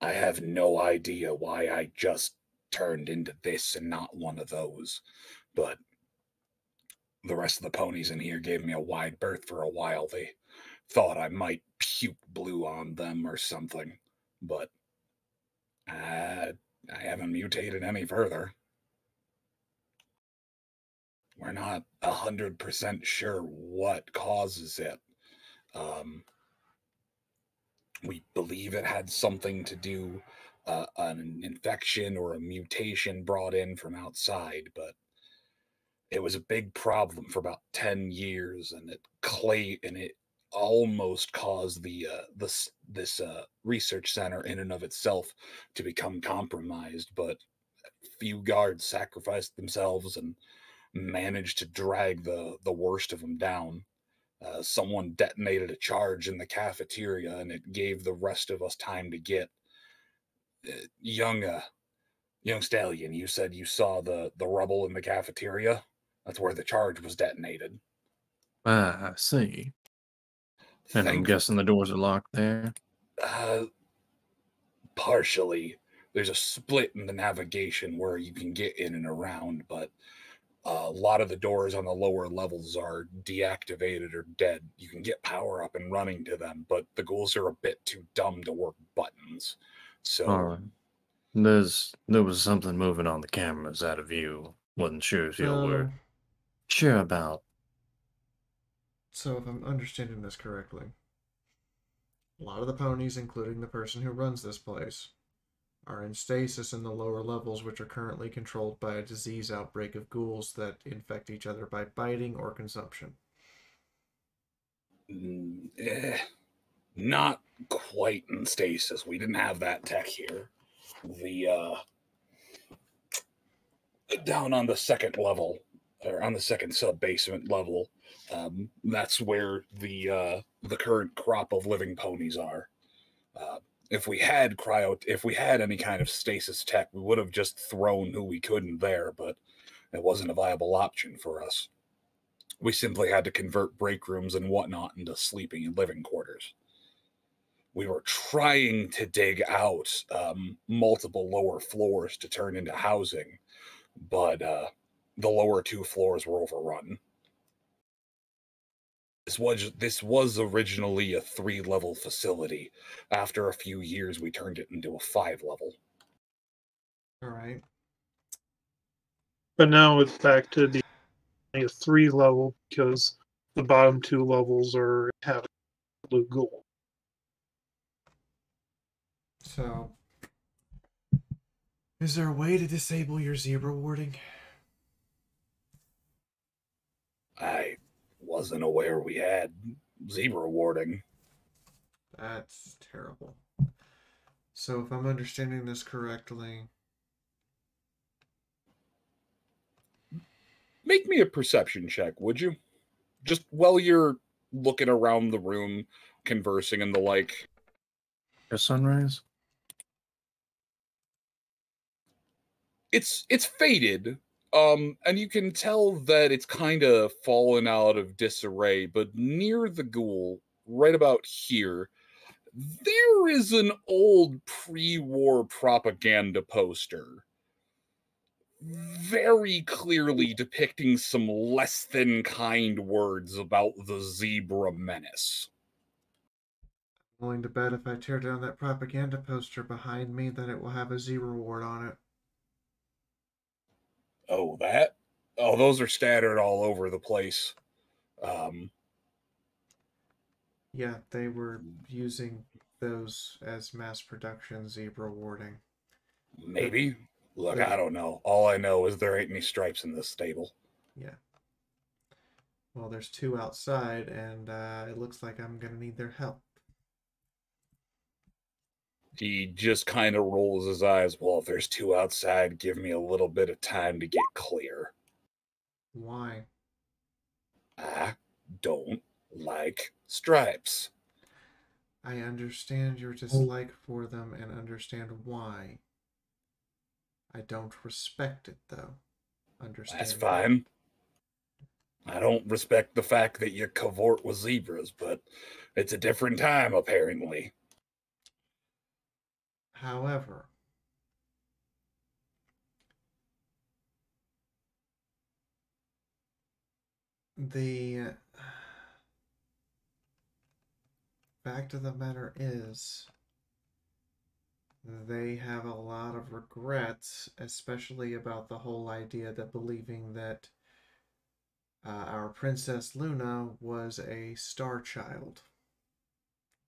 I have no idea why I just turned into this and not one of those, but the rest of the ponies in here gave me a wide berth for a while. They thought I might puke blue on them or something, but I haven't mutated any further. We're not 100% sure what causes it. We believe it had something to do an infection or a mutation brought in from outside, but it was a big problem for about 10 years, and it almost caused this research center in and of itself to become compromised, but few guards sacrificed themselves and managed to drag the worst of them down. Someone detonated a charge in the cafeteria, and it gave the rest of us time to get young stallion. You said you saw the rubble in the cafeteria. That's where the charge was detonated.
I see. And I'm guessing the doors are locked there.
Partially. There's a split in the navigation where you can get in and around, but a lot of the doors on the lower levels are deactivated or dead. You can get power up and running to them, but the ghouls are a bit too dumb to work buttons. So
all right. There was something moving on the cameras out of view. Wasn't sure if you were sure about.
So if I'm understanding this correctly, a lot of the ponies, including the person who runs this place, are in stasis in the lower levels, which are currently controlled by a disease outbreak of ghouls that infect each other by biting or consumption.
Not quite in stasis. We didn't have that tech here. The down on the second level, or on the second sub-basement level, that's where the current crop of living ponies are. If we had any kind of stasis tech, we would have just thrown who we could in there, but it wasn't a viable option for us. We simply had to convert break rooms and whatnot into sleeping and living quarters. We were trying to dig out multiple lower floors to turn into housing, but the lower 2 floors were overrun. This was originally a 3-level facility. After a few years, we turned it into a 5-level.
All right.
But now it's back to the 3-level because the bottom 2 levels are having blue ghoul.
So, is there a way to disable your zebra warding?
I wasn't aware we had zebra warding.
That's terrible. So if I'm understanding this correctly...
Make me a perception check, would you? Just while you're looking around the room, conversing and the like.
A sunrise?
It's faded, and you can tell that it's kind of fallen out of disarray, but near the ghoul, right about here, there is an old pre-war propaganda poster, very clearly depicting some less than kind words about the zebra menace.
I'm willing to bet if I tear down that propaganda poster behind me, that it will have a zebra ward on it.
Oh, that? Oh, those are scattered all over the place.
Yeah, they were using those as mass production zebra warding.
Maybe. Look, I don't know. All I know is there ain't any stripes in this stable.
Yeah. Well, there's 2 outside, and it looks like I'm going to need their help.
He just kind of rolls his eyes. Well, if there's 2 outside, give me a little bit of time to get clear.
Why?
I don't like stripes.
I understand your dislike for them and understand why. I don't respect it, though. Understand.
That's fine. I don't respect the fact that you cavort with zebras, but it's a different time, apparently.
However, the fact of the matter is, they have a lot of regrets, especially about the whole idea that believing that our Princess Luna was a star child,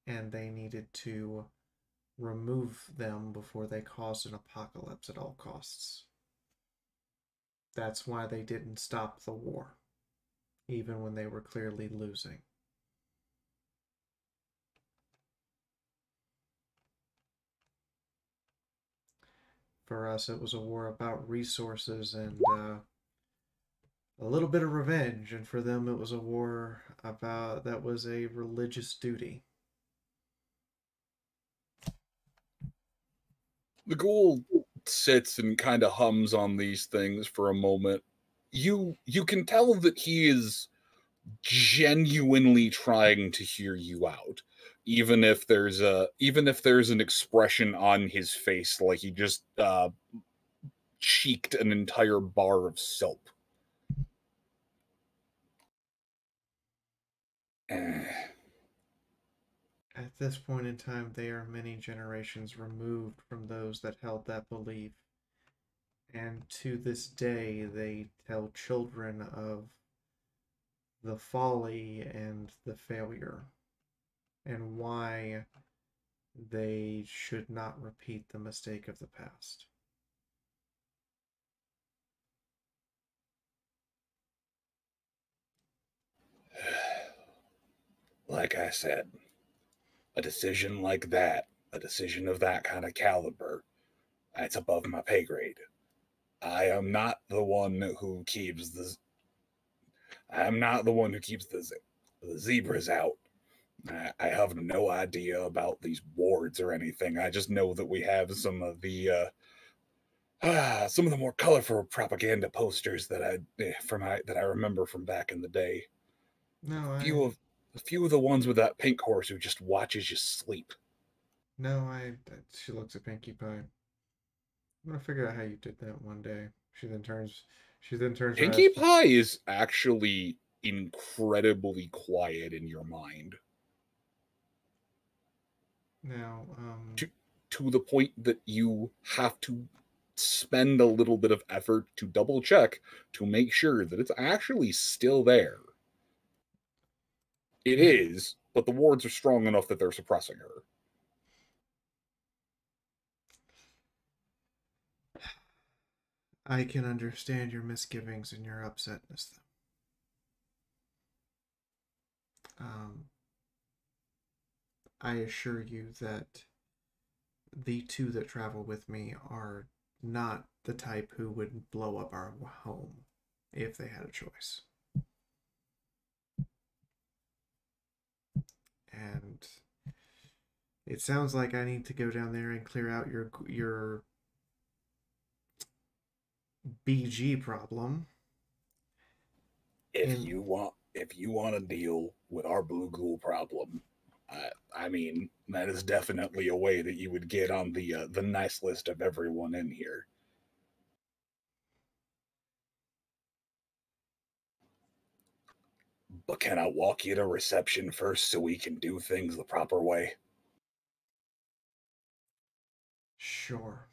and they needed to remove them before they caused an apocalypse at all costs. That's why they didn't stop the war, even when they were clearly losing. For us, it was a war about resources and a little bit of revenge, and for them it was a war about that was a religious duty.
The ghoul sits and kind of hums on these things for a moment. You can tell that he is genuinely trying to hear you out, even if there's an expression on his face like he just cheeked an entire bar of soap.
At this point in time, they are many generations removed from those that held that belief. And to this day, they tell children of the folly and the failure, and why They should not repeat the mistake of the past.
Like I said, a decision like that, a decision of that kind of caliber, that's above my pay grade. I am not the one who keeps the. I'm not the one who keeps the zebras out. I have no idea about these wards or anything. I just know that we have some of the more colorful propaganda posters that I remember from back in the day.
No,
A few of the ones with that pink horse who just watches you sleep.
No, she looks at Pinkie Pie. I'm gonna figure out how you did that one day. She then turns her
Pinkie
eyes.
Pie is actually incredibly quiet in your mind.
Now,
to the point that you have to spend a little bit of effort to double check to make sure that it's actually still there. It is, but the wards are strong enough that they're suppressing her.
I can understand your misgivings and your upsetness, though. I assure you that the two that travel with me are not the type who would blow up our home if they had a choice. And it sounds like I need to go down there and clear out your BG problem.
If you want to deal with our blue ghoul problem, I mean, that is definitely a way that you would get on the nice list of everyone in here. But can I walk you to reception first so we can do things the proper way?
Sure.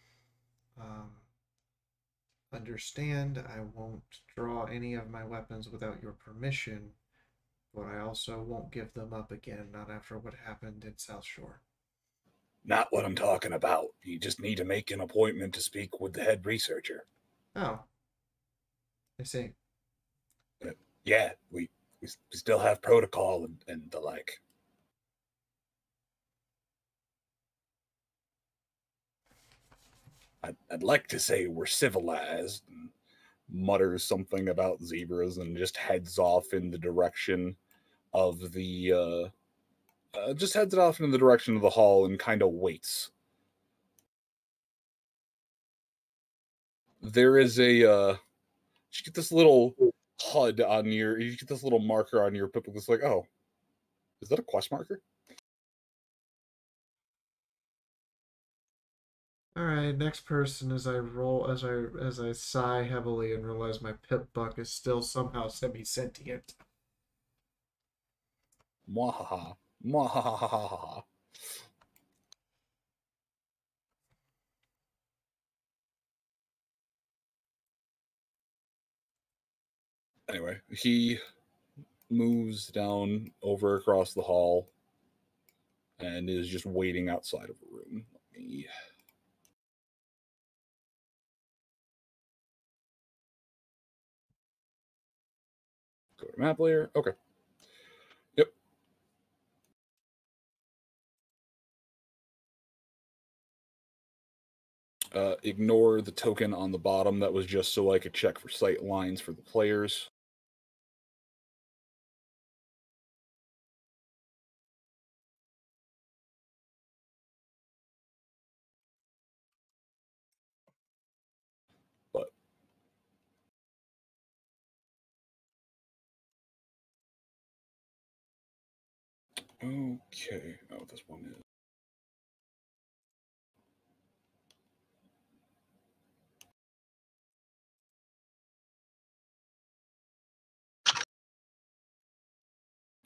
Understand, I won't draw any of my weapons without your permission, but I also won't give them up again, not after what happened in South Shore.
Not what I'm talking about. You just need to make an appointment to speak with the head researcher.
Oh. I see.
Yeah, we still have protocol and the like. I'd like to say we're civilized. And
mutters something about zebras and just heads off in the direction of the just heads it off in the direction of the hall and kind of waits. There is a you get this little HUD on you get this little marker on your pipple that's like, oh, is that a quest marker?
All right, next person. As I sigh heavily and realize my pip buck is still somehow semi-sentient.
Mwahaha, mwahaha. Anyway, he moves down over across the hall and is just waiting outside of a room. Let me go to map layer. Okay. Yep. Ignore the token on the bottom. That was just so I could check for sight lines for the players. But okay. Oh, this one is.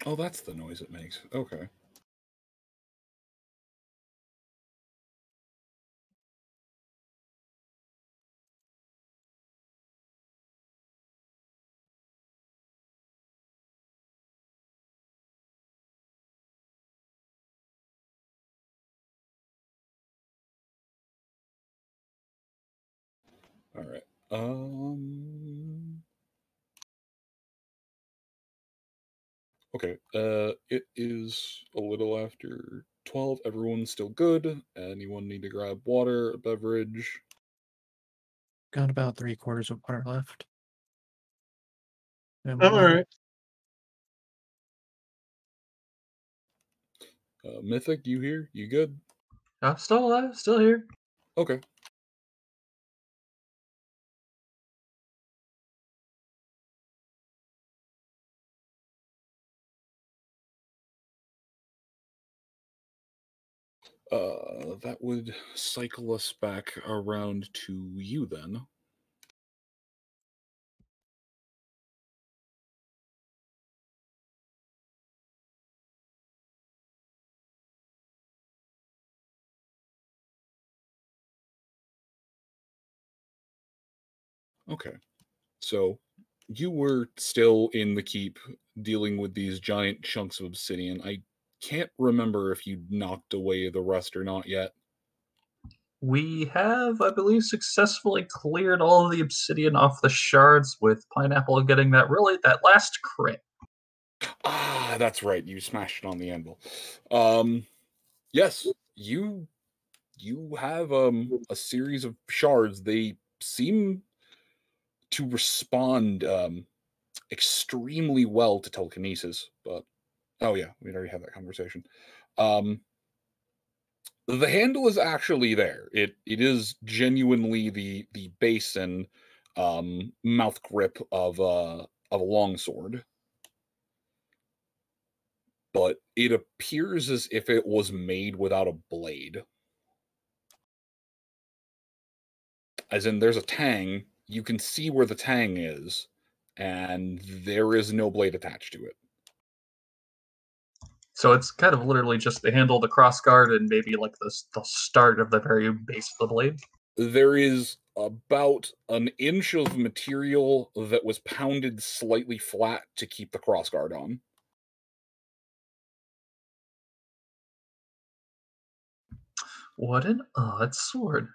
Oh, that's the noise it makes. Okay. All right. Okay. It is a little after 12. Everyone's still good. Anyone need to grab water, a beverage?
Got about 3/4 of water left.
I'm all right.
Mythic, you here? You good?
I'm still alive, still here.
Okay. That would cycle us back around to you then. Okay. So you were still in the keep dealing with these giant chunks of obsidian. I can't remember if you knocked away the rest or not yet.
We have, I believe, successfully cleared all of the obsidian off the shards, with Pineapple getting that last crit.
Ah, that's right. You smashed it on the anvil. Yes, you have a series of shards. They seem to respond extremely well to telekinesis, but oh yeah, we'd already had that conversation. The handle is actually there. It is genuinely the base and mouth grip of a longsword, but it appears as if it was made without a blade. As in, there's a tang. You can see where the tang is, and there is no blade attached to it.
So it's kind of literally just the handle, the crossguard, and maybe like the start of the very base of the blade.
There is about an inch of material that was pounded slightly flat to keep the crossguard on.
What an odd sword.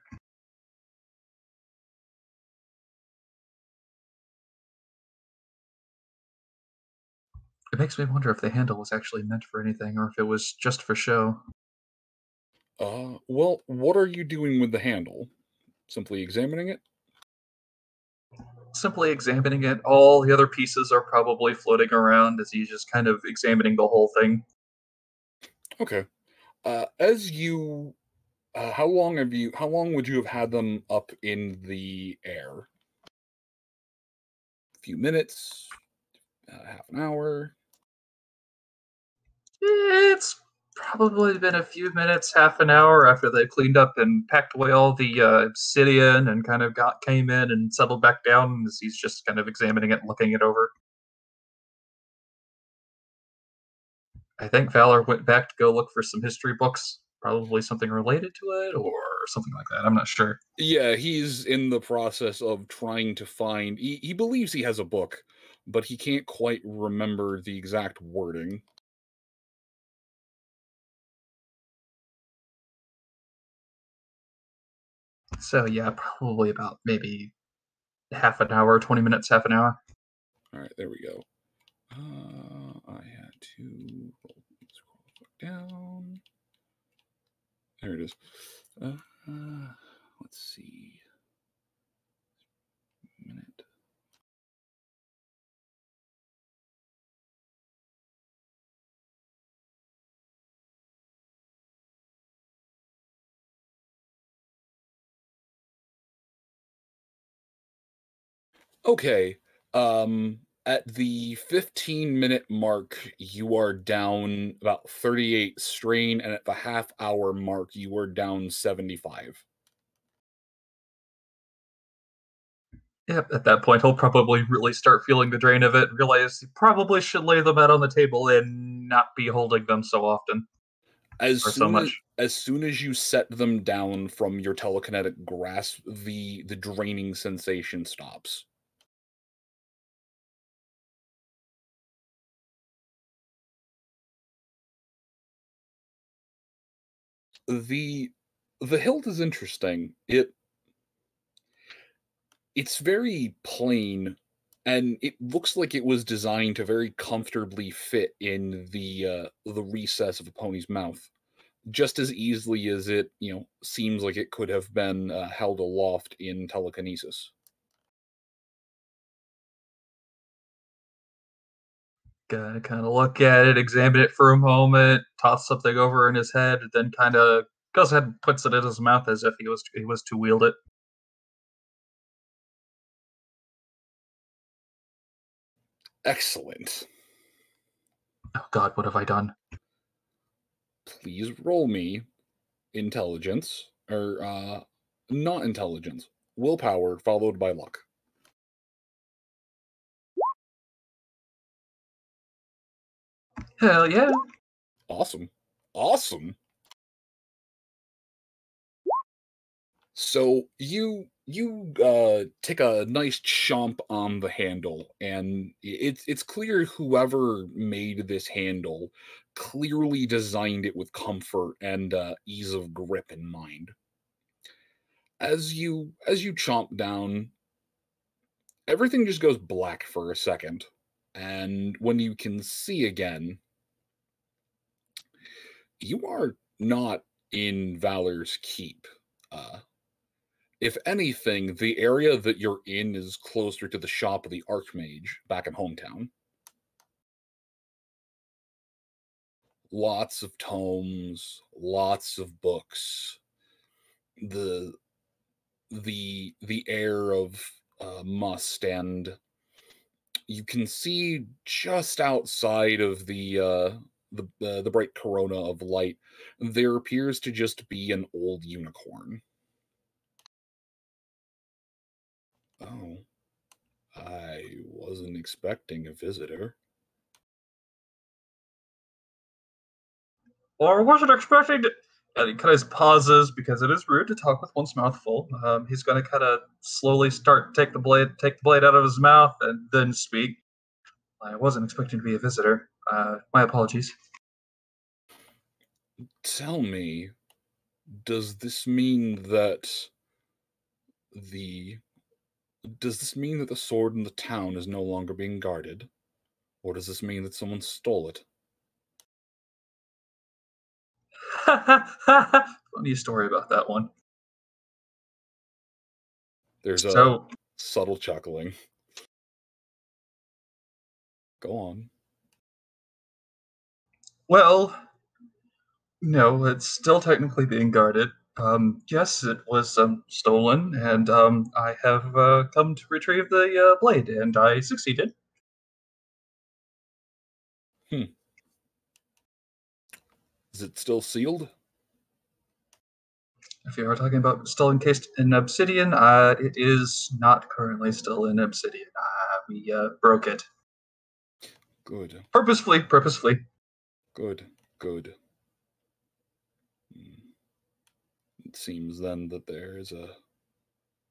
It makes me wonder if the handle was actually meant for anything, or if it was just for show.
Well, what are you doing with the handle? Simply examining it?
Simply examining it. All the other pieces are probably floating around as he's just kind of examining the whole thing.
Okay. As you, how long would you have had them up in the air? A few minutes, half an hour.
It's probably been a few minutes, half an hour after they cleaned up and packed away all the obsidian and kind of came in and settled back down as he's just kind of examining it and looking it over. I think Valor went back to go look for some history books, probably something related to it or something like that. I'm not sure.
Yeah, he's in the process of trying to find. He believes he has a book, but he can't quite remember the exact wording.
So yeah, probably about maybe half an hour, 20 minutes, half an hour.
All right, there we go. I had to scroll down. There it is. Let's see. Minute. Okay. At the 15-minute mark, you are down about 38 strain, and at the half-hour mark, you are down 75.
Yep, at that point, he'll probably really start feeling the drain of it, realize he probably should lay them out on the table and not be holding them so often.
As soon as you set them down from your telekinetic grasp, the draining sensation stops. The hilt is interesting. It's very plain, and it looks like it was designed to very comfortably fit in the recess of a pony's mouth, just as easily as it, seems like it could have been held aloft in telekinesis.
Kind of look at it, examine it for a moment, toss something over in his head, then kind of goes ahead and puts it in his mouth as if he was to wield it.
Excellent.
Oh God, what have I done?
Please roll me intelligence, or not intelligence, willpower followed by luck.
Hell yeah.
Awesome. So you take a nice chomp on the handle, and it's clear whoever made this handle clearly designed it with comfort and ease of grip in mind. As you chomp down, everything just goes black for a second, and when you can see again, you are not in Valor's Keep. If anything, the area that you're in is closer to the shop of the Archmage back in hometown. Lots of tomes, lots of books. The air of must, and you can see just outside of the bright corona of light, there appears to just be an old unicorn. Oh, I wasn't expecting a visitor.
Or wasn't expecting to... And he kind of pauses because it is rude to talk with one's mouth full. He's going to kind of slowly take the blade out of his mouth and then speak. I wasn't expecting to be a visitor. My apologies.
Tell me, does this mean that the sword in the town is no longer being guarded? Or does this mean that someone stole it?
Funny story about that one.
There's a subtle chuckling. Go on.
Well, no, it's still technically being guarded. Yes, it was stolen, and I have come to retrieve the blade, and I succeeded.
Is it still sealed?
If you are talking about still encased in obsidian, it is not currently still in obsidian. We broke it.
Good.
Purposefully.
Good. It seems then that there is a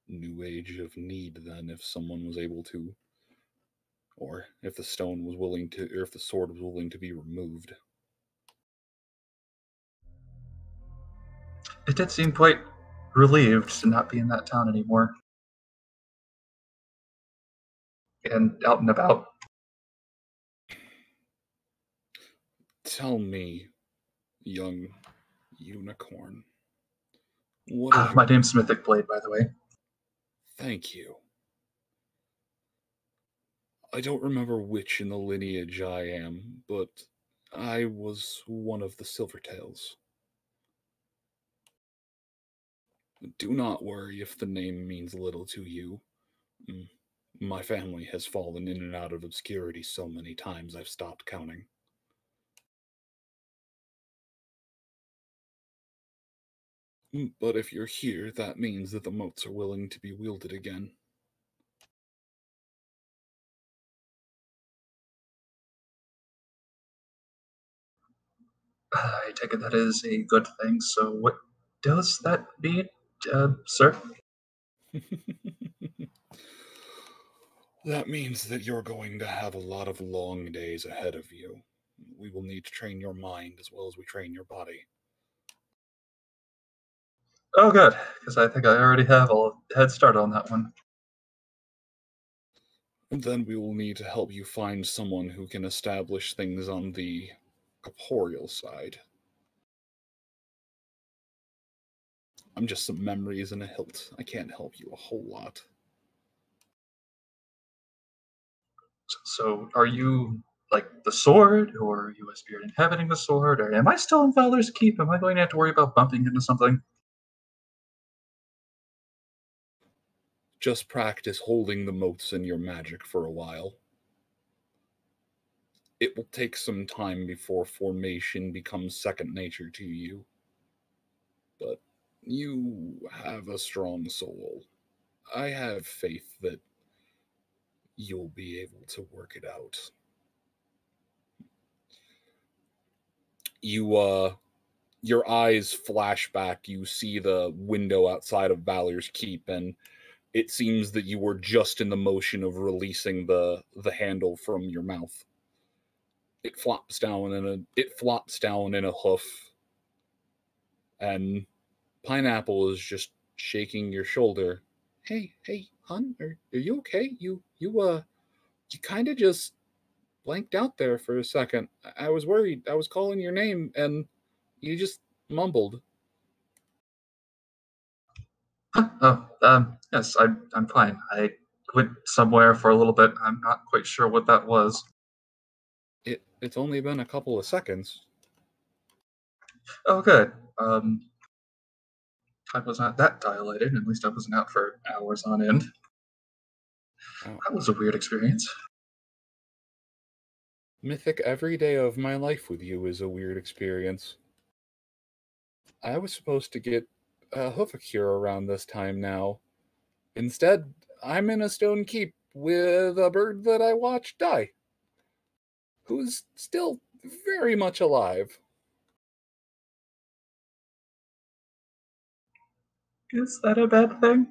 new age of need then, if someone was able to, or if the stone was willing to, or if the sword was willing to be removed.
It did seem quite relieved to not be in that town anymore. And out and about.
Tell me, young unicorn.
My name's Mythic Blade, by the way.
Thank you. I don't remember which in the lineage I am, but I was one of the Silvertails. Do not worry if the name means little to you. My family has fallen in and out of obscurity so many times I've stopped counting. But if you're here, that means that the motes are willing to be wielded again.
I take it that is a good thing, so what does that mean, sir?
That means that you're going to have a lot of long days ahead of you. We will need to train your mind as well as we train your body.
Oh, good, because I think I already have a head start on that one.
And then we will need to help you find someone who can establish things on the corporeal side. I'm just some memories in a hilt. I can't help you a whole lot.
So, are you like the sword, or are you a spirit inhabiting the sword, or am I still in Valor's Keep? Am I going to have to worry about bumping into something?
Just practice holding the motes in your magic for a while. It will take some time before formation becomes second nature to you. But you have a strong soul. I have faith that you'll be able to work it out. Your eyes flash back. You see the window outside of Valor's Keep, and it seems that you were just in the motion of releasing the handle from your mouth. It flops down in a hoof, and Pineapple is just shaking your shoulder. Hey, hon, are you okay? You kind of just blanked out there for a second. I was worried. I was calling your name, and you just mumbled.
Yes, I'm fine. I went somewhere for a little bit. I'm not quite sure what that was.
It's only been a couple of seconds.
Oh, good. I was not that dilated. At least I wasn't out for hours on end.
Oh.
That was a weird experience.
Mythic, every day of my life with you is a weird experience. I was supposed to get a hoofacure around this time now. Instead, I'm in a stone keep with a bird that I watched die, who's still very much alive.
Is that a bad thing?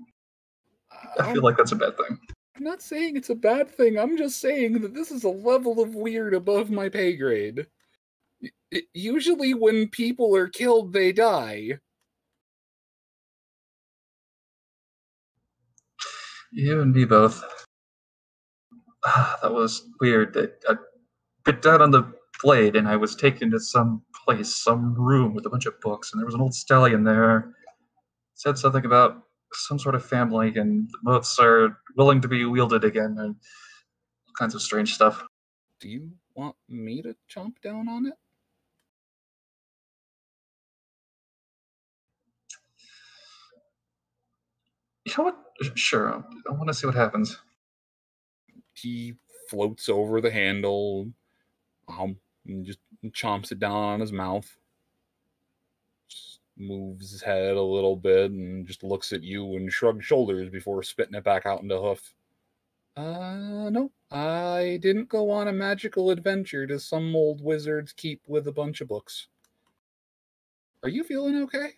I feel like that's a bad thing.
I'm not saying it's a bad thing. I'm just saying that this is a level of weird above my pay grade. Usually when people are killed, they die.
You and me both. That was weird. I bit down on the blade, and I was taken to some place, some room with a bunch of books, and there was an old stallion there. It said something about some sort of family, and the motes are willing to be wielded again, and all kinds of strange stuff.
Do you want me to chomp down on it?
You know what? Sure, I want to see what happens.
He floats over the handle, and just chomps it down on his mouth. Just moves his head a little bit and just looks at you and shrugs shoulders before spitting it back out into hoof. No, I didn't go on a magical adventure to some old wizard's keep with a bunch of books. Are you feeling okay?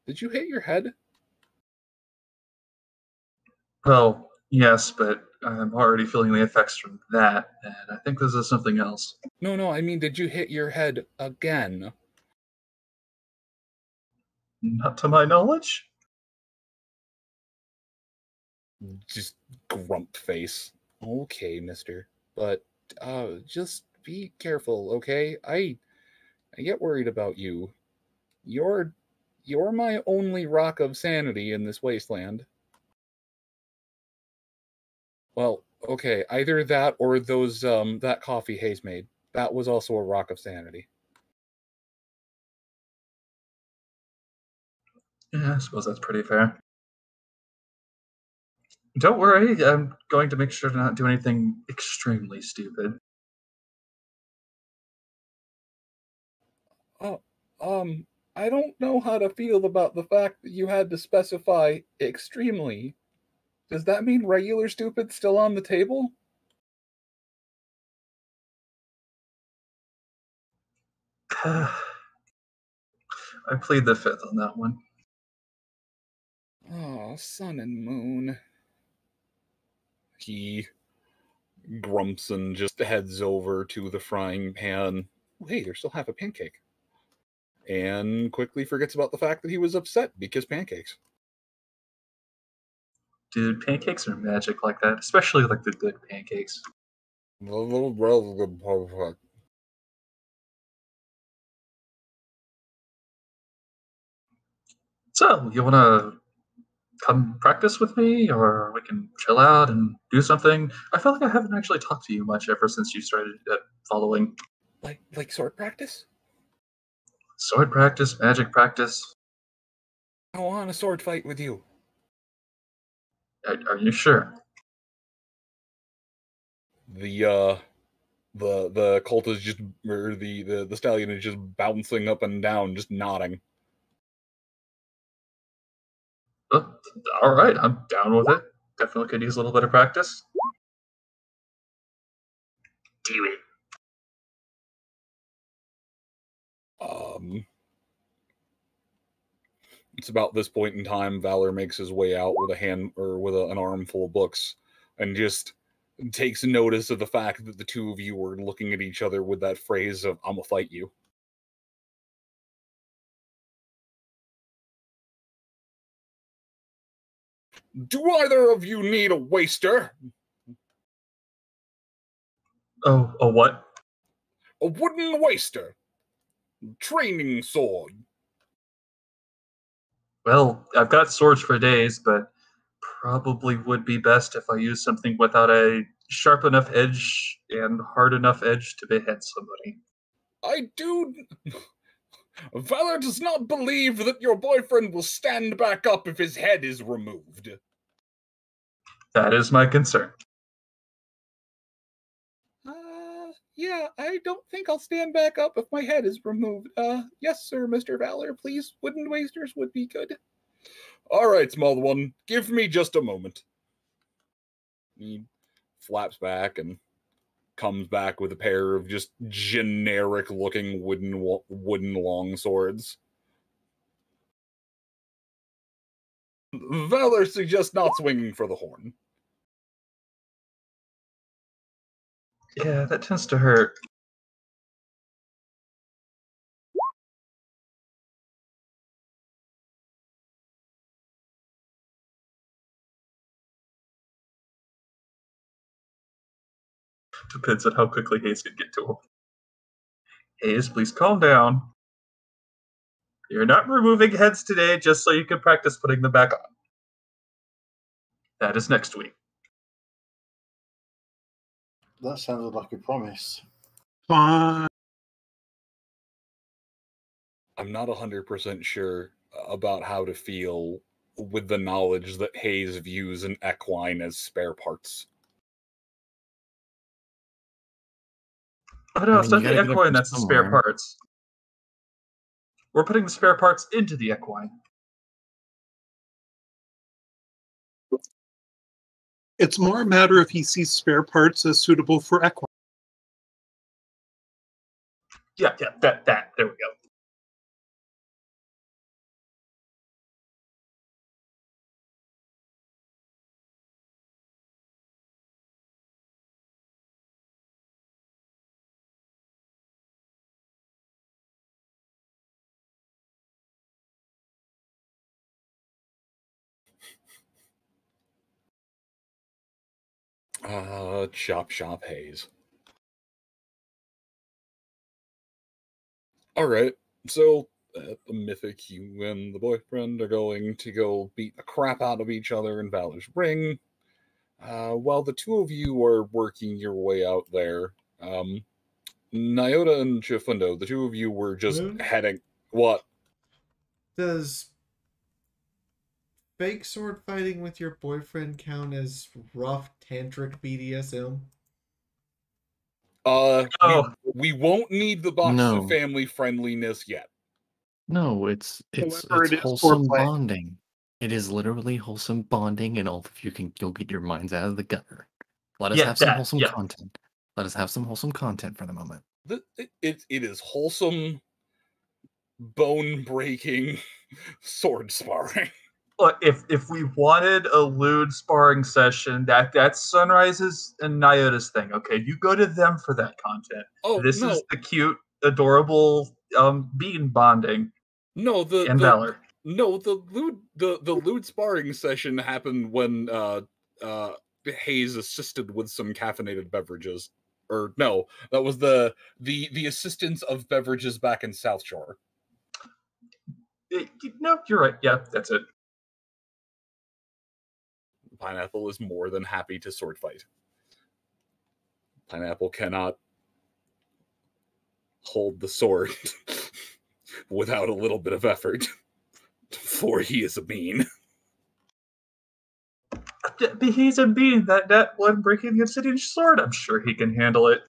Did you hit your head?
Well, yes, but I'm already feeling the effects from that, and I think this is something else.
No, I mean, did you hit your head again?
Not to my knowledge.
Just grump face. Okay, mister. But, just be careful, okay? I get worried about you. You're my only rock of sanity in this wasteland. Well, okay, either that or those, that coffee Hayes made. That was also a rock of sanity.
Yeah, I suppose that's pretty fair. Don't worry, I'm going to make sure to not do anything extremely stupid.
I don't know how to feel about the fact that you had to specify extremely. Does that mean regular stupid's still on the table?
I plead the fifth on that one.
Oh, sun and moon. He grumps and just heads over to the frying pan. Oh, hey, there's still half a pancake. And quickly forgets about the fact that he was upset because pancakes.
Dude, pancakes are magic like that, especially like the good pancakes. So, you want to come practice with me, or we can chill out and do something? I feel like I haven't actually talked to you much ever since you started following.
Like sword practice?
Sword practice, magic practice.
I want a sword fight with you.
Are you sure?
The cult is just, or the stallion is just bouncing up and down, just nodding.
All right, I'm down with it. Definitely could use a little bit of practice. Do it.
It's about this point in time, Valor makes his way out with an armful of books, and just takes notice of the fact that the two of you were looking at each other with that phrase of "I'ma fight you." Do either of you need a waster?
Oh, a what?
A wooden waster. Training sword.
Well, I've got swords for days, but probably would be best if I use something without a sharp enough edge and hard enough edge to behead somebody.
I do... Valor does not believe that your boyfriend will stand back up if his head is removed.
That is my concern.
Yeah, I don't think I'll stand back up if my head is removed. Yes, sir, Mr. Valor, please. Wooden wasters would be good. All right, small one, give me just a moment. He flaps back and comes back with a pair of just generic-looking wooden long swords. Valor suggests not swinging for the horn.
Yeah, that tends to hurt. Depends on how quickly Hayes can get to him. Hayes, please calm down. You're not removing heads today just so you can practice putting them back on. That is next week.
That sounded like a promise.
Fine.
I'm not 100% sure about how to feel with the knowledge that Hayes views an equine as spare parts.
Oh no, it's not the equine that's the spare parts. We're putting the spare parts into the equine.
It's more a matter if he sees spare parts as suitable for equine.
Yeah, that. There we go.
Chop Hayes. Alright, so at the Mythic, you and the boyfriend are going to go beat the crap out of each other in Valor's Ring. While the two of you are working your way out there, Nyota and Chifundo, the two of you were just heading... What?
Does fake sword fighting with your boyfriend count as rough tantric BDSM?
We won't need the box of family friendliness yet.
No, it's
However, it is
wholesome
foreplay.
bonding. It is literally wholesome bonding, and all of you can go get your minds out of the gutter. Let us have some wholesome content. Let us have some wholesome content for the moment.
It is wholesome, bone-breaking sword sparring.
Look, if we wanted a lewd sparring session, that's Sunrise's and Nyota's thing. Okay, you go to them for that content.
Oh,
this is the cute, adorable bean bonding.
No,
and Valor.
No, the lewd sparring session happened when Hayes assisted with some caffeinated beverages. Or no, that was the assistance of beverages back in South Shore.
No, you're right. Yeah, that's it.
Pineapple is more than happy to sword fight. Pineapple cannot hold the sword without a little bit of effort, for he is a bean.
He's a bean. That one breaking the obsidian sword, I'm sure he can handle it.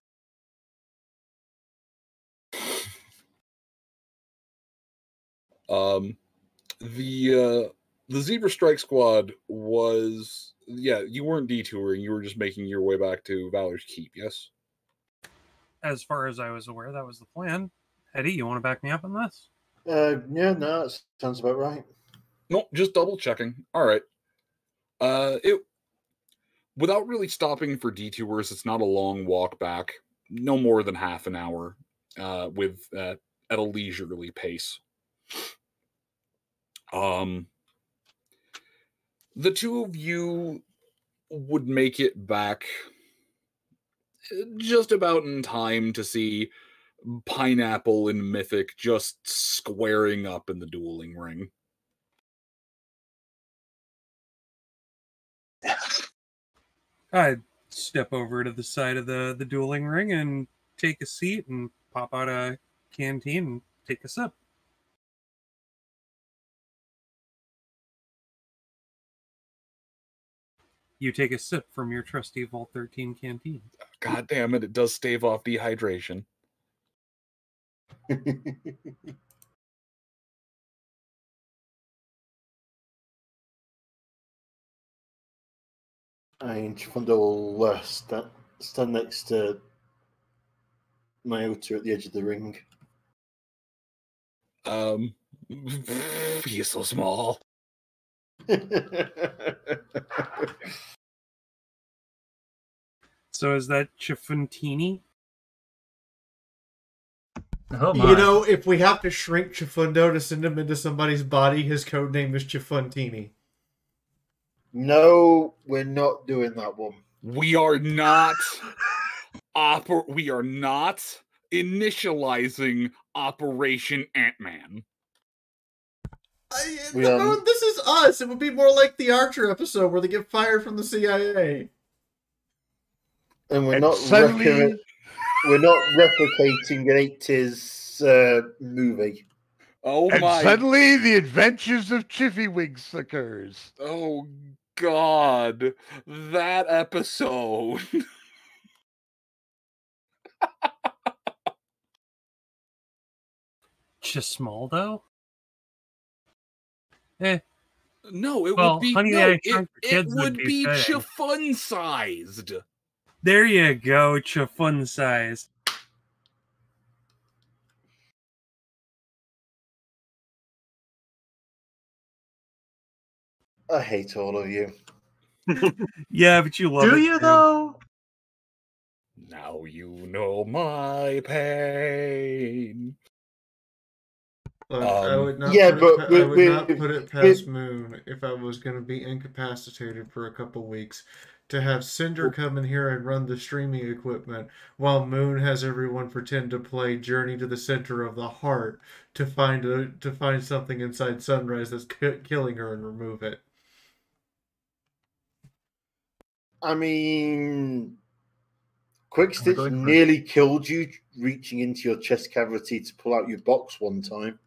The Zebra Strike Squad was, yeah, you weren't detouring, you were just making your way back to Valor's Keep, yes?
As far as I was aware, that was the plan. Eddie, you want to back me up on this?
Yeah, no, that sounds about right.
No, just double checking. All right. Without really stopping for detours, it's not a long walk back. No more than half an hour, at a leisurely pace. The two of you would make it back just about in time to see Pineapple and Mythic just squaring up in the dueling ring.
I'd step over to the side of the dueling ring and take a seat and pop out a canteen and take a sip. You take a sip from your trusty Vault 13 canteen.
God damn it, it does stave off dehydration.
And Chifundo will stand next to Myota at the edge of the ring.
He's so small.
So is that Chifuntini?
Oh my.
You know, if we have to shrink Chifundo to send him into somebody's body, his code name is Chifuntini.
No, we're not doing that one.
We are not initializing Operation Ant-Man.
This is us. It would be more like the Archer episode where they get fired from the CIA.
And we're not replicating an 80s movie.
Oh
and
my!
Suddenly, the adventures of Chiffywinks occurs.
Oh God, that episode.
Chismaldo?
No, it
well,
would be
Honey,
no,
it
would be
fitting.
Chifun-sized.
There you go, Chifun-sized.
I hate all of you.
Yeah, but you love it.
Do you, though?
Now you know my pain.
Look, I would not put it past Moon if I was going to be incapacitated for a couple weeks to have Cinder come in here and run the streaming equipment while Moon has everyone pretend to play Journey to the Center of the Heart to find something inside Sunrise that's killing her and remove it.
I mean, Quickstitch nearly killed you reaching into your chest cavity to pull out your box one time.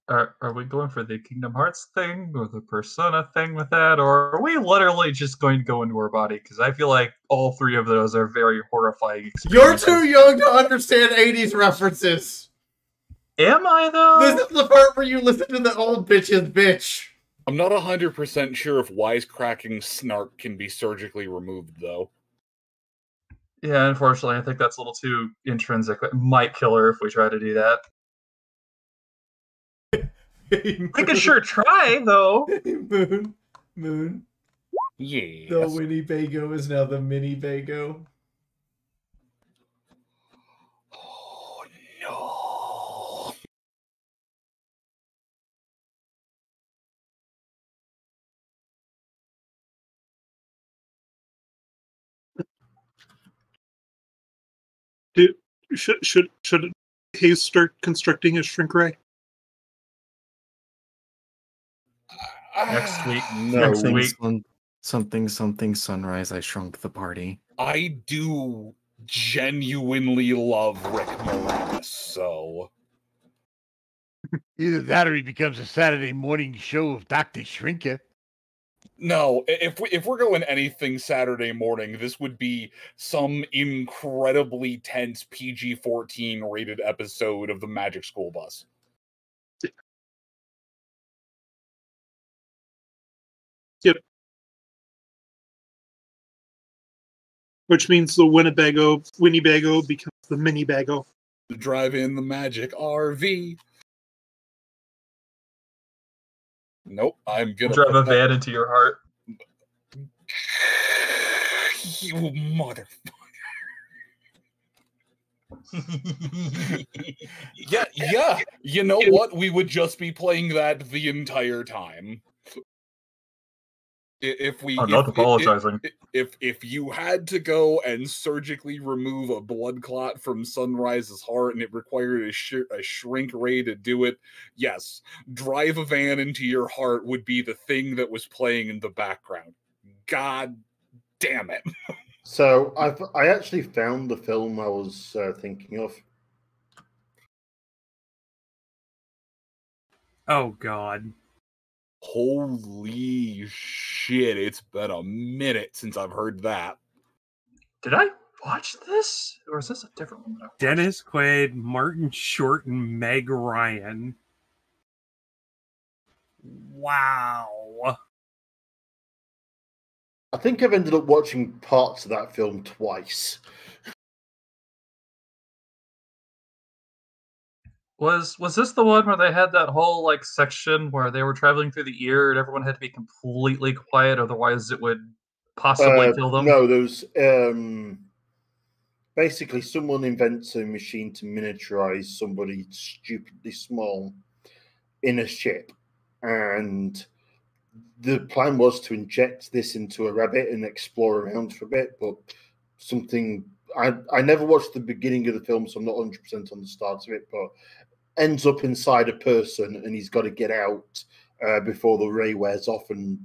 Are we going for the Kingdom Hearts thing or the Persona thing with that? Or are we literally just going to go into her body? Because I feel like all three of those are very horrifying experiences.
You're too young to understand 80s references.
Am I, though?
This is the part where you listen to the old bitch's bitch.
I'm not 100% sure if wisecracking snark can be surgically removed, though.
Yeah, unfortunately, I think that's a little too intrinsic. It might kill her if we try to do that. We could sure try, though.
Moon.
Yeah.
The Winnebago is now the Mini-Bago.
Oh, no.
Should Hayes start constructing a shrink ray?
Next week.
No.
Next week.
Something sunrise. I shrunk the party.
I do genuinely love Rick Moranis, so
Either that or he becomes a Saturday morning show of Dr. Shrinker.
no, if we're going anything Saturday morning, this would be some incredibly tense PG-14 rated episode of the Magic School Bus.
Yep. Which means the Winnebago becomes the Mini-Bago.
Drive in the Magic RV. Nope, I'm gonna
Drive a van into your heart.
You motherfucker. Yeah. You know what? We would just be playing that the entire time.
I'm not apologizing.
If you had to go and surgically remove a blood clot from Sunrise's heart and it required a shrink ray to do it, yes, drive a van into your heart would be the thing that was playing in the background. God damn it.
So I actually found the film I was thinking of.
Oh God.
Holy shit, it's been a minute since I've heard that.
Did I watch this? Or is this a different one?
Dennis Quaid, Martin Short, and Meg Ryan. Wow.
I think I've ended up watching parts of that film twice.
Was this the one where they had that whole like section where they were traveling through the ear and everyone had to be completely quiet, otherwise it would possibly kill them?
No, there's basically someone invents a machine to miniaturize somebody stupidly small in a ship, and the plan was to inject this into a rabbit and explore around for a bit, but something I never watched the beginning of the film, so I'm not 100% on the start of it, but ends up inside a person and he's got to get out before the ray wears off and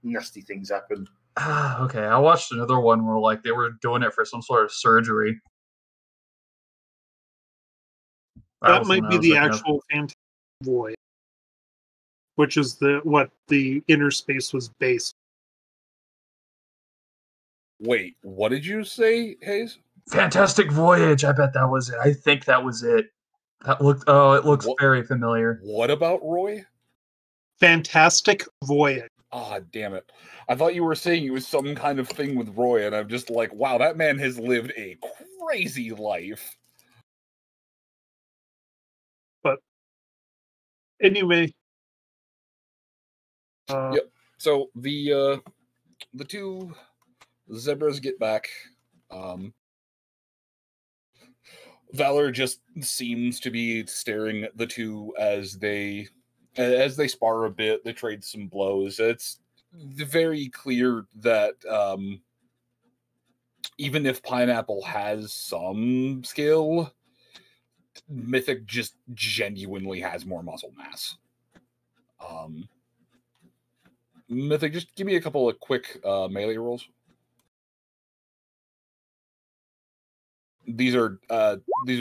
nasty things happen.
Okay, I watched another one where like they were doing it for some sort of surgery.
That might be the actual Fantastic Void, which is what the inner space was based.
Wait, what did you say, Hayes?
Fantastic Voyage. I bet that was it. I think that was it. That looked. Oh, it looks very familiar.
What about Roy?
Fantastic Voyage.
Ah, damn it. I thought you were saying it was some kind of thing with Roy, and I'm just like, wow, that man has lived a crazy life.
But anyway.
Yep. So the two zebras get back. Valor just seems to be staring at the two as they spar a bit. They trade some blows. It's very clear that even if Pineapple has some skill, Mythic just genuinely has more muscle mass. Mythic, just give me a couple of quick melee rolls. These are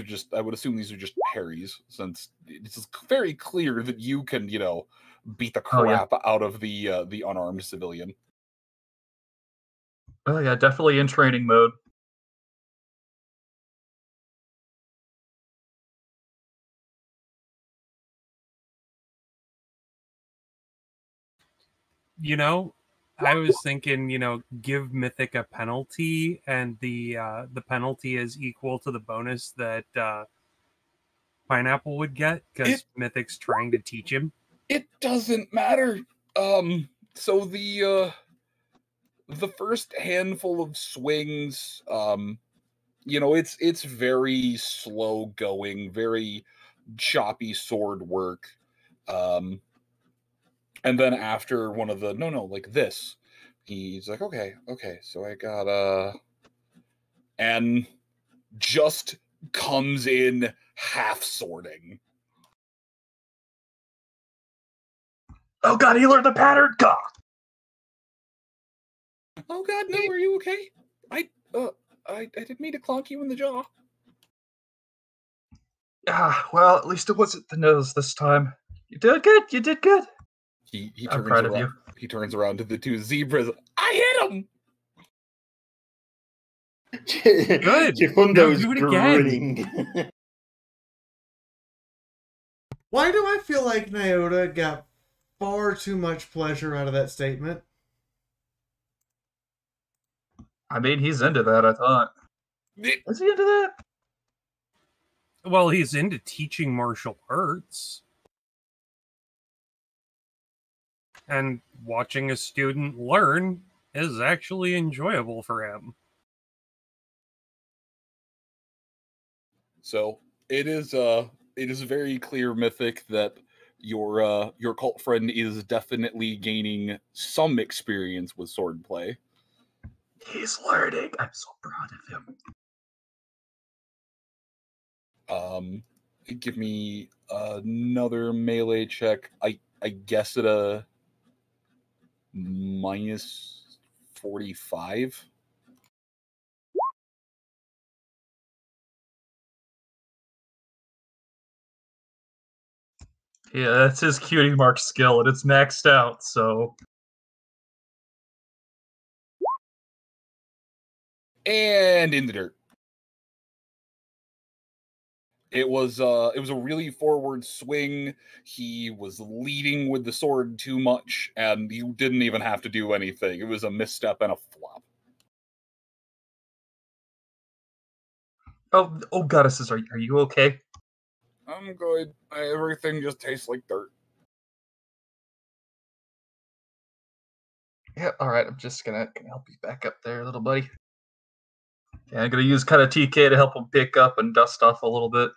just, I would assume these are just parries, since it's very clear that you can, beat the crap out of the unarmed civilian.
Oh yeah, definitely in training mode.
I was thinking, give Mythic a penalty, and the penalty is equal to the bonus that Pineapple would get, because Mythic's trying to teach him.
It doesn't matter. So the first handful of swings, it's very slow going, very choppy sword work. And then after one of the like this, he's like, okay, so I got and just comes in half sorting.
Oh god, he learned the pattern! God!
Oh god, no, are you okay? I didn't mean to clonk you in the jaw.
Well, at least it wasn't the nose this time. You did good, you did good.
He
I'm
turns
proud
around.
of you.
He turns around to the two zebras. I hit him!
Good.
Chifundo's
do it
grinning.
Why do I feel like Nyota got far too much pleasure out of that statement?
I mean, he's into that, I thought. Is he into that?
Well, he's into teaching martial arts. And watching a student learn is actually enjoyable for him.
So it is a very clear, Mythic, that your cult friend is definitely gaining some experience with swordplay.
He's learning. I'm so proud of him.
Give me another melee check. I guess at a minus 45.
Yeah, that's his cutie mark skill, and it's maxed out, so...
And in the dirt. It was a really forward swing. He was leading with the sword too much, and you didn't even have to do anything. It was a misstep and a flop.
Oh, goddesses, are you okay?
I'm good. Everything just tastes like dirt.
Yeah, alright, I'm just gonna help you back up there, little buddy. Yeah, I'm gonna use kind of TK to help him pick up and dust off a little bit.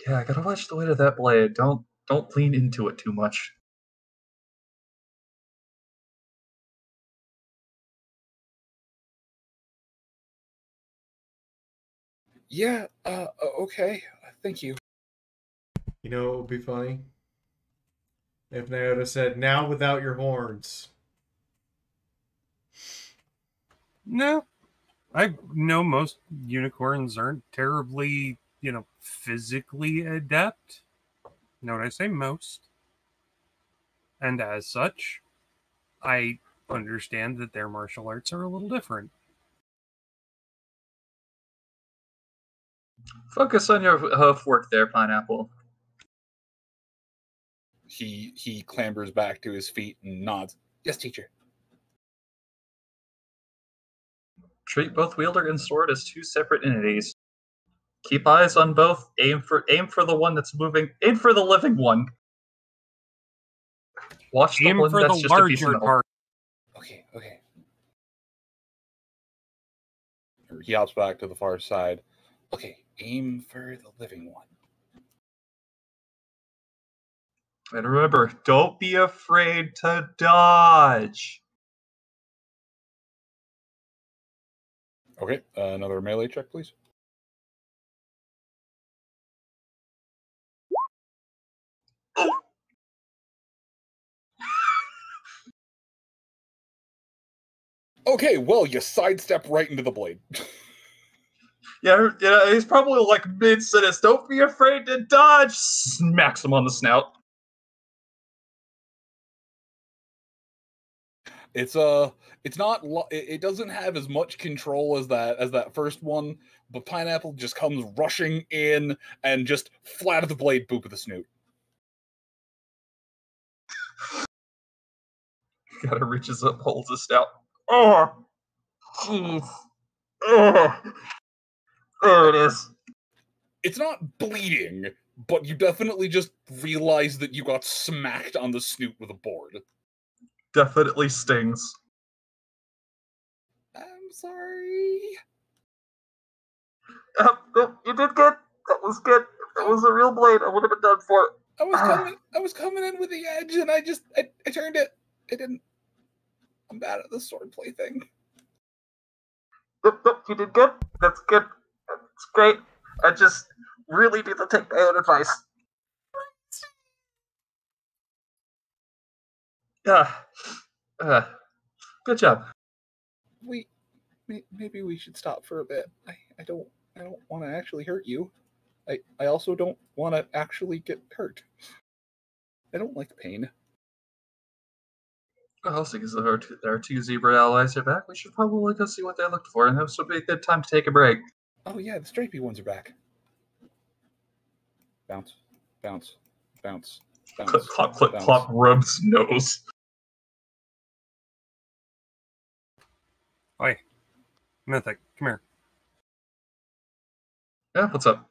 Yeah, I gotta watch the weight of that blade. Don't lean into it too much.
Yeah, okay. Thank you.
You know what would be funny? If Nyota said, "Now without your horns."
No. I know most unicorns aren't terribly, physically adept. Know what I say? Most. And as such, I understand that their martial arts are a little different.
Focus on your hoof work there, Pineapple.
He clambers back to his feet and nods. Yes, teacher.
Treat both wielder and sword as two separate entities. Keep eyes on both. Aim for the one that's moving. Aim for the living one. Watch the one that's just a piece of metal.
Part. Okay. He hops back to the far side. Okay, aim for the living one.
And remember, don't be afraid to dodge.
Okay, another melee check, please. Okay, well, you sidestep right into the blade.
Yeah, he's probably like mid-sentence. Don't be afraid to dodge. Smacks him on the snout.
It's not. It doesn't have as much control as that first one, but Pineapple just comes rushing in and just flat of the blade, boop of the snoot.
Gotta reaches up, holds the snout. Oh, jeez. Oh, there it is.
It's not bleeding, but you definitely just realize that you got smacked on the snoot with a board.
Definitely stings.
I'm sorry.
You did good. That was good. That was a real blade. I would have been done for.
I was coming in with the edge, and I turned it. I didn't. I'm bad at the swordplay thing.
Yep, you did good. That's good. That's great. I just really need to take my own advice. Good job.
Maybe we should stop for a bit. I don't want to actually hurt you. I also don't want to actually get hurt. I don't like pain.
Well, because our two zebra allies are back, we should probably go see what they looked for, and this would be a good time to take a break.
Oh yeah, the stripy ones are back. Bounce, bounce, bounce, bounce.
Clip, clop, clip, clop, rubs nose.
Oi, Mythic, come here.
Yeah, what's up?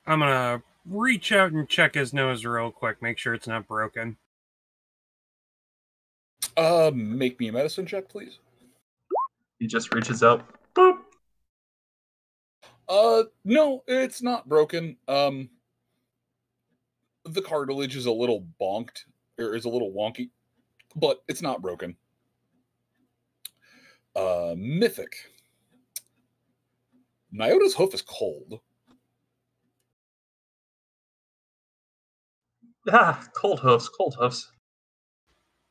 I'm gonna reach out and check his nose real quick, make sure it's not broken.
Make me a medicine check, please.
He just reaches out. Boop.
No, it's not broken. The cartilage is a little bonked, or is a little wonky, but it's not broken. Mythic. Nyota's hoof is cold.
Ah, cold hoofs, cold hoofs.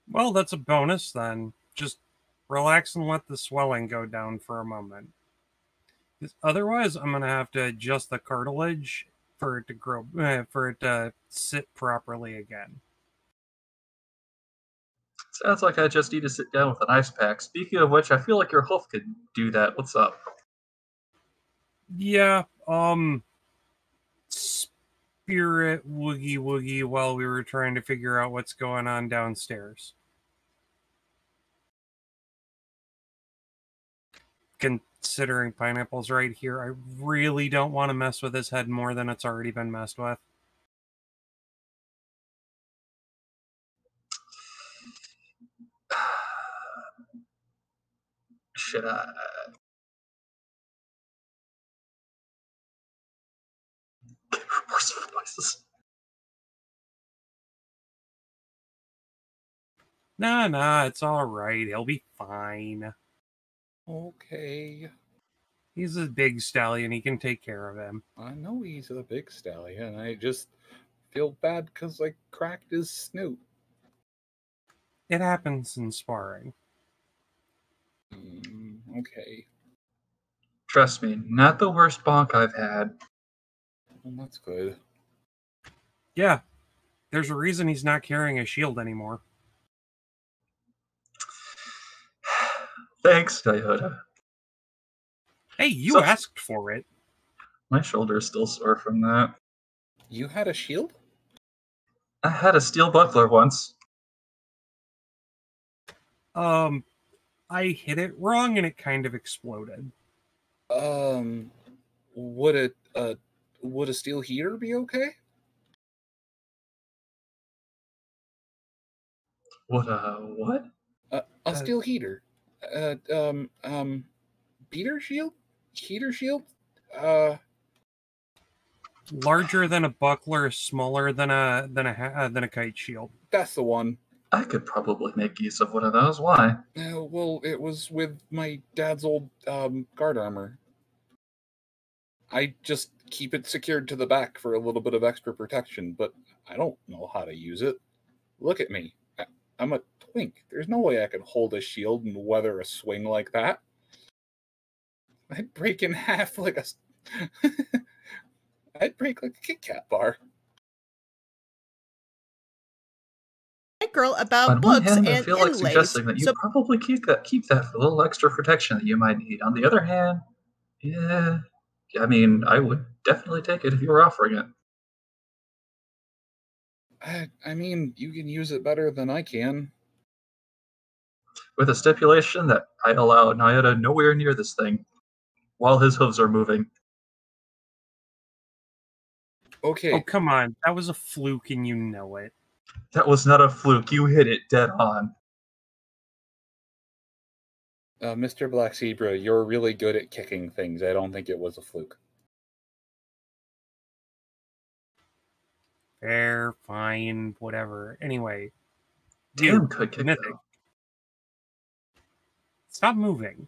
Well, that's a bonus then. Just relax and let the swelling go down for a moment. Otherwise, I'm gonna have to adjust the cartilage for it to grow, for it to sit properly again.
Sounds like I just need to sit down with an ice pack. Speaking of which, I feel like your hoof could do that. What's up?
Yeah, Spirit woogie woogie while we were trying to figure out what's going on downstairs. Considering Pineapple's right here, I really don't want to mess with his head more than it's already been messed with.
Should I?
Nah, it's alright. He'll be fine.
Okay.
He's a big stallion. He can take care of him.
I know he's a big stallion. I just feel bad because I cracked his snoot.
It happens in sparring.
Okay.
Trust me, not the worst bonk I've had.
Well, that's good.
Yeah. There's a reason he's not carrying a shield anymore.
Thanks, Toyota.
Hey, you asked for it.
My shoulder is still sore from that.
You had a shield?
I had a steel buckler once.
I hit it wrong and it kind of exploded.
Would a steel heater be okay?
What?
A steel heater. Beater shield? Heater shield?
Larger than a buckler, smaller than a kite shield.
That's the one.
I could probably make use of one of those. Why?
Well, it was with my dad's old guard armor. I just keep it secured to the back for a little bit of extra protection, but I don't know how to use it. Look at me. I'm a twink. There's no way I could hold a shield and weather a swing like that. I'd break in half like a... I'd break like a Kit Kat bar.
Hey, girl, about
On
books
one hand,
and
I feel like
inlays.
suggesting that you probably keep that for a little extra protection that you might need. On the other hand, yeah, I mean, I would definitely take it if you were offering it.
I mean, you can use it better than I can.
With a stipulation that I allow Nyota nowhere near this thing while his hooves are moving.
Okay.
Oh, come on. That was a fluke and you know it.
That was not a fluke. You hit it dead on.
Mr. Black Zebra, you're really good at kicking things. I don't think it was a fluke.
Fair, fine, whatever. Anyway.
Damn, could kick
mythic. Stop moving.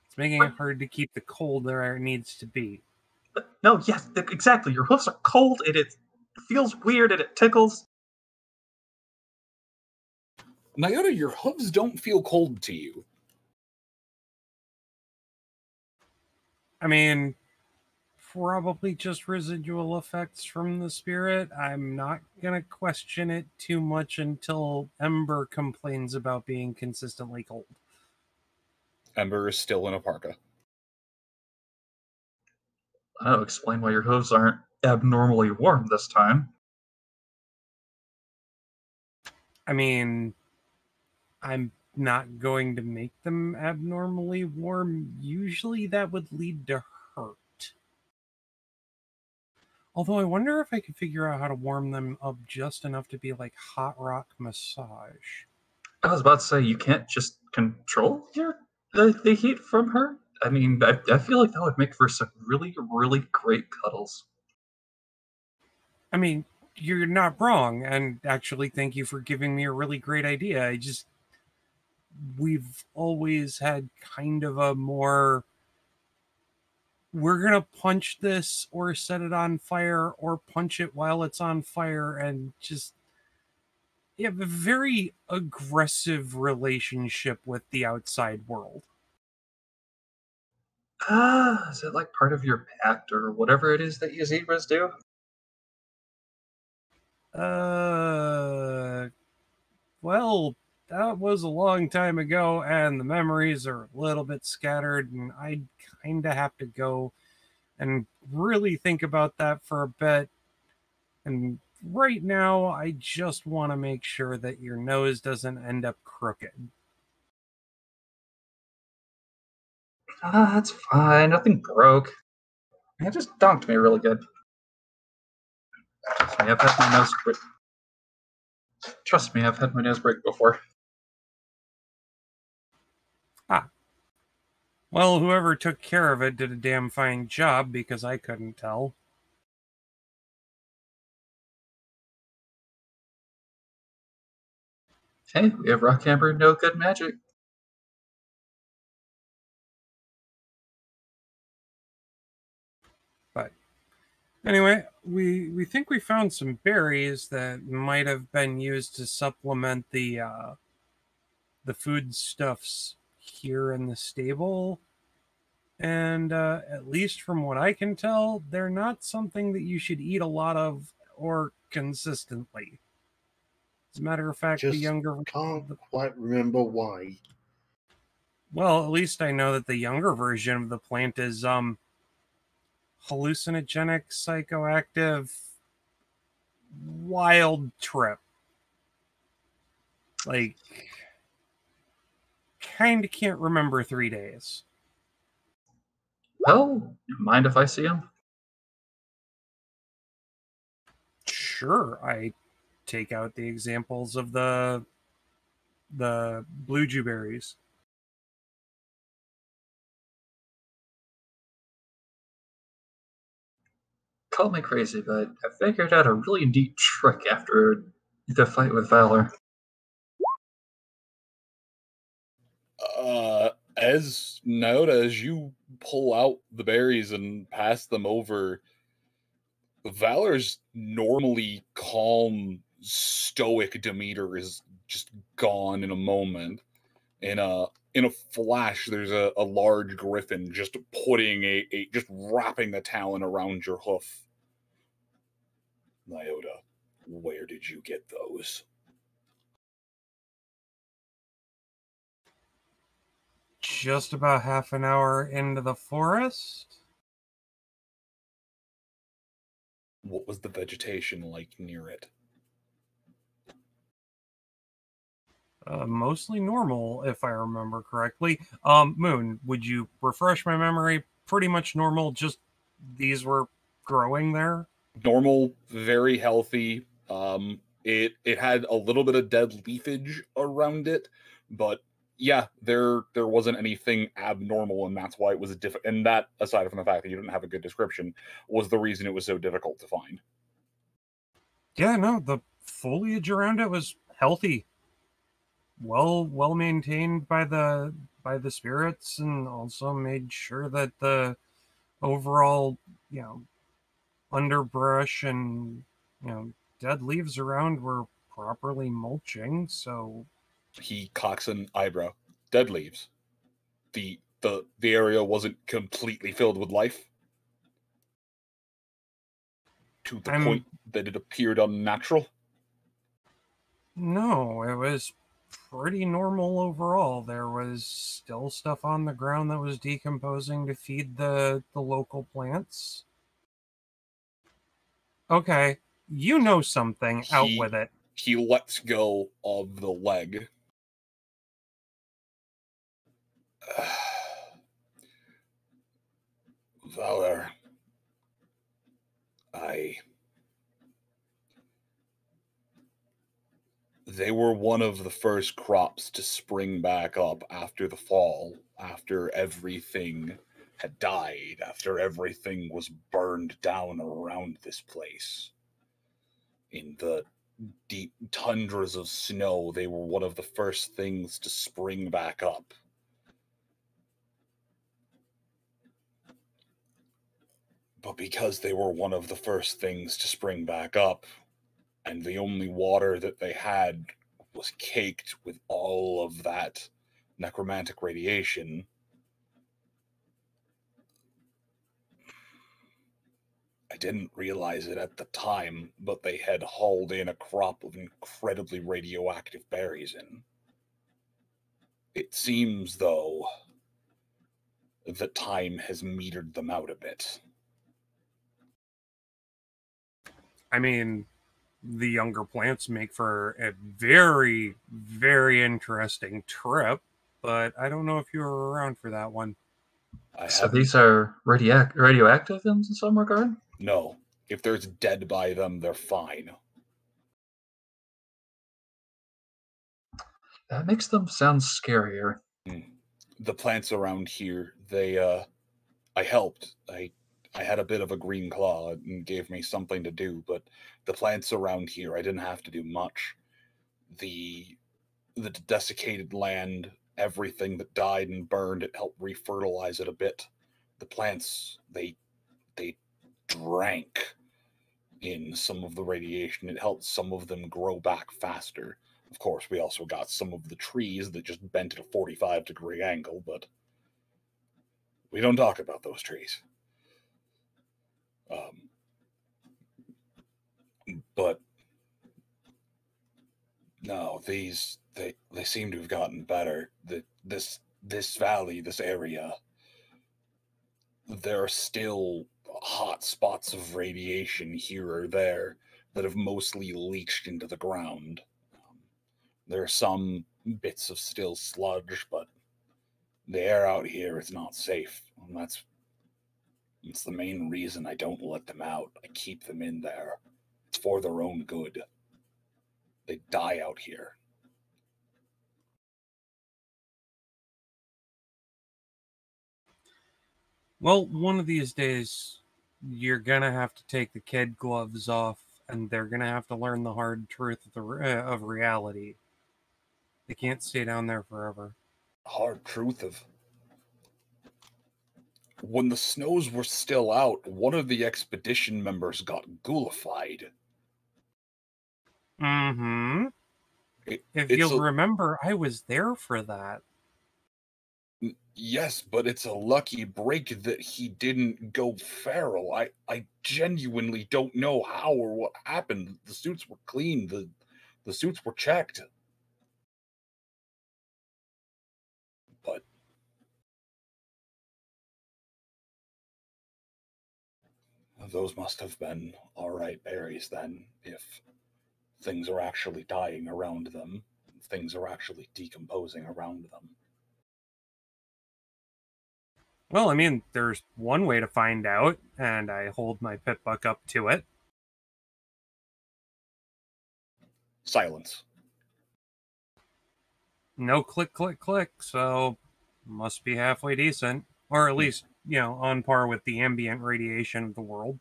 It's making it hard to keep the cold where it needs to be.
No, yes, exactly. Your hoofs are cold, and it feels weird, and it tickles.
Nyota, your hooves don't feel cold to you.
I mean, probably just residual effects from the spirit. I'm not going to question it too much until Ember complains about being consistently cold.
Ember is still in a parka.
That'll explain why your hooves aren't abnormally warm this time.
I mean, I'm not going to make them abnormally warm. Usually that would lead to hurt. Although I wonder if I could figure out how to warm them up just enough to be like hot rock massage.
I was about to say, you can't just control the heat from her? I mean, I feel like that would make for some really, really great cuddles.
I mean, you're not wrong, and actually thank you for giving me a really great idea. We've always had kind of a more, we're gonna punch this or set it on fire or punch it while it's on fire, and just you have a very aggressive relationship with the outside world.
Is it like part of your pact or whatever it is that you zebras do?
Well, that was a long time ago, and the memories are a little bit scattered, and I kind of have to go and really think about that for a bit. And right now, I just want to make sure that your nose doesn't end up crooked.
That's fine. Nothing broke. It just donked me really good. Trust me, I've had my nose break. Trust me, I've had my nose break before.
Well, whoever took care of it did a damn fine job, because I couldn't tell.
Hey, we have Rockhammer, no good magic.
But anyway, we think we found some berries that might have been used to supplement the foodstuffs here in the stable. And at least from what I can tell, they're not something that you should eat a lot of or consistently. As a matter of fact, the younger
can't quite remember why.
Well, at least I know that the younger version of the plant is hallucinogenic, psychoactive, wild trip. Like, kind of can't remember 3 days.
Well, mind if I see him?
Sure, I take out the examples of the blue dewberries.
Call me crazy, but I figured out a really neat trick after the fight with Valor.
As Nyota, as you pull out the berries and pass them over, Valor's normally calm, stoic demeanor is just gone in a moment. In a flash, there's a large griffin just putting just wrapping the talon around your hoof. Nyota, where did you get those?
Just about half an hour into the forest.
What was the vegetation like near it?
Mostly normal, if I remember correctly. Moon, would you refresh my memory? Pretty much normal, just these were growing there?
Normal, very healthy. It had a little bit of dead leafage around it, but yeah, there wasn't anything abnormal, and that's why it was and that, aside from the fact that you didn't have a good description, was the reason it was so difficult to find.
Yeah, no, the foliage around it was healthy, well maintained by the spirits, and also made sure that the overall, underbrush and dead leaves around were properly mulching. So
he cocks an eyebrow. Dead leaves. The area wasn't completely filled with life to the point that it appeared unnatural.
No, it was pretty normal overall. There was still stuff on the ground that was decomposing to feed the local plants. Okay, you know something. Out with it.
He lets go of the leg. Valor, they were one of the first crops to spring back up after the fall, after everything had died, after everything was burned down around this place. In the deep tundras of snow, they were one of the first things to spring back up. But because they were one of the first things to spring back up, and the only water that they had was caked with all of that necromantic radiation, I didn't realize it at the time, but they had hauled in a crop of incredibly radioactive berries in. It seems, though, that time has metered them out a bit.
I mean, the younger plants make for a very, very interesting trip, but I don't know if you were around for that one.
So these are radioactive in some regard?
No. If there's dead by them, they're fine.
That makes them sound scarier.
The plants around here, I helped. I had a bit of a green claw and gave me something to do, but the plants around here, I didn't have to do much. The desiccated land, everything that died and burned, it helped refertilize it a bit. The plants, they drank in some of the radiation. It helped some of them grow back faster. Of course, we also got some of the trees that just bent at a 45-degree angle, but we don't talk about those trees. But no, they seem to have gotten better. This valley, this area, there are still hot spots of radiation here or there that have mostly leached into the ground. There are some bits of still sludge, but the air out here is not safe. And that's the main reason I don't let them out. I keep them in there. It's for their own good. They die out here.
Well, one of these days, you're gonna have to take the kid gloves off, and they're gonna have to learn the hard truth of reality. They can't stay down there forever.
Hard truth of... When the snows were still out, one of the expedition members got ghoulified.
Mm-hmm. If you'll remember, I was there for that.
Yes, but it's a lucky break that he didn't go feral. I genuinely don't know how or what happened. The suits were clean. The suits were checked. But those must have been all right berries then, if things are actually dying around them, things are actually decomposing around them.
Well, I mean, there's one way to find out, and I hold my pitbuck up to it.
Silence.
no click, click, click, so must be halfway decent. Or at least, on par with the ambient radiation of the world.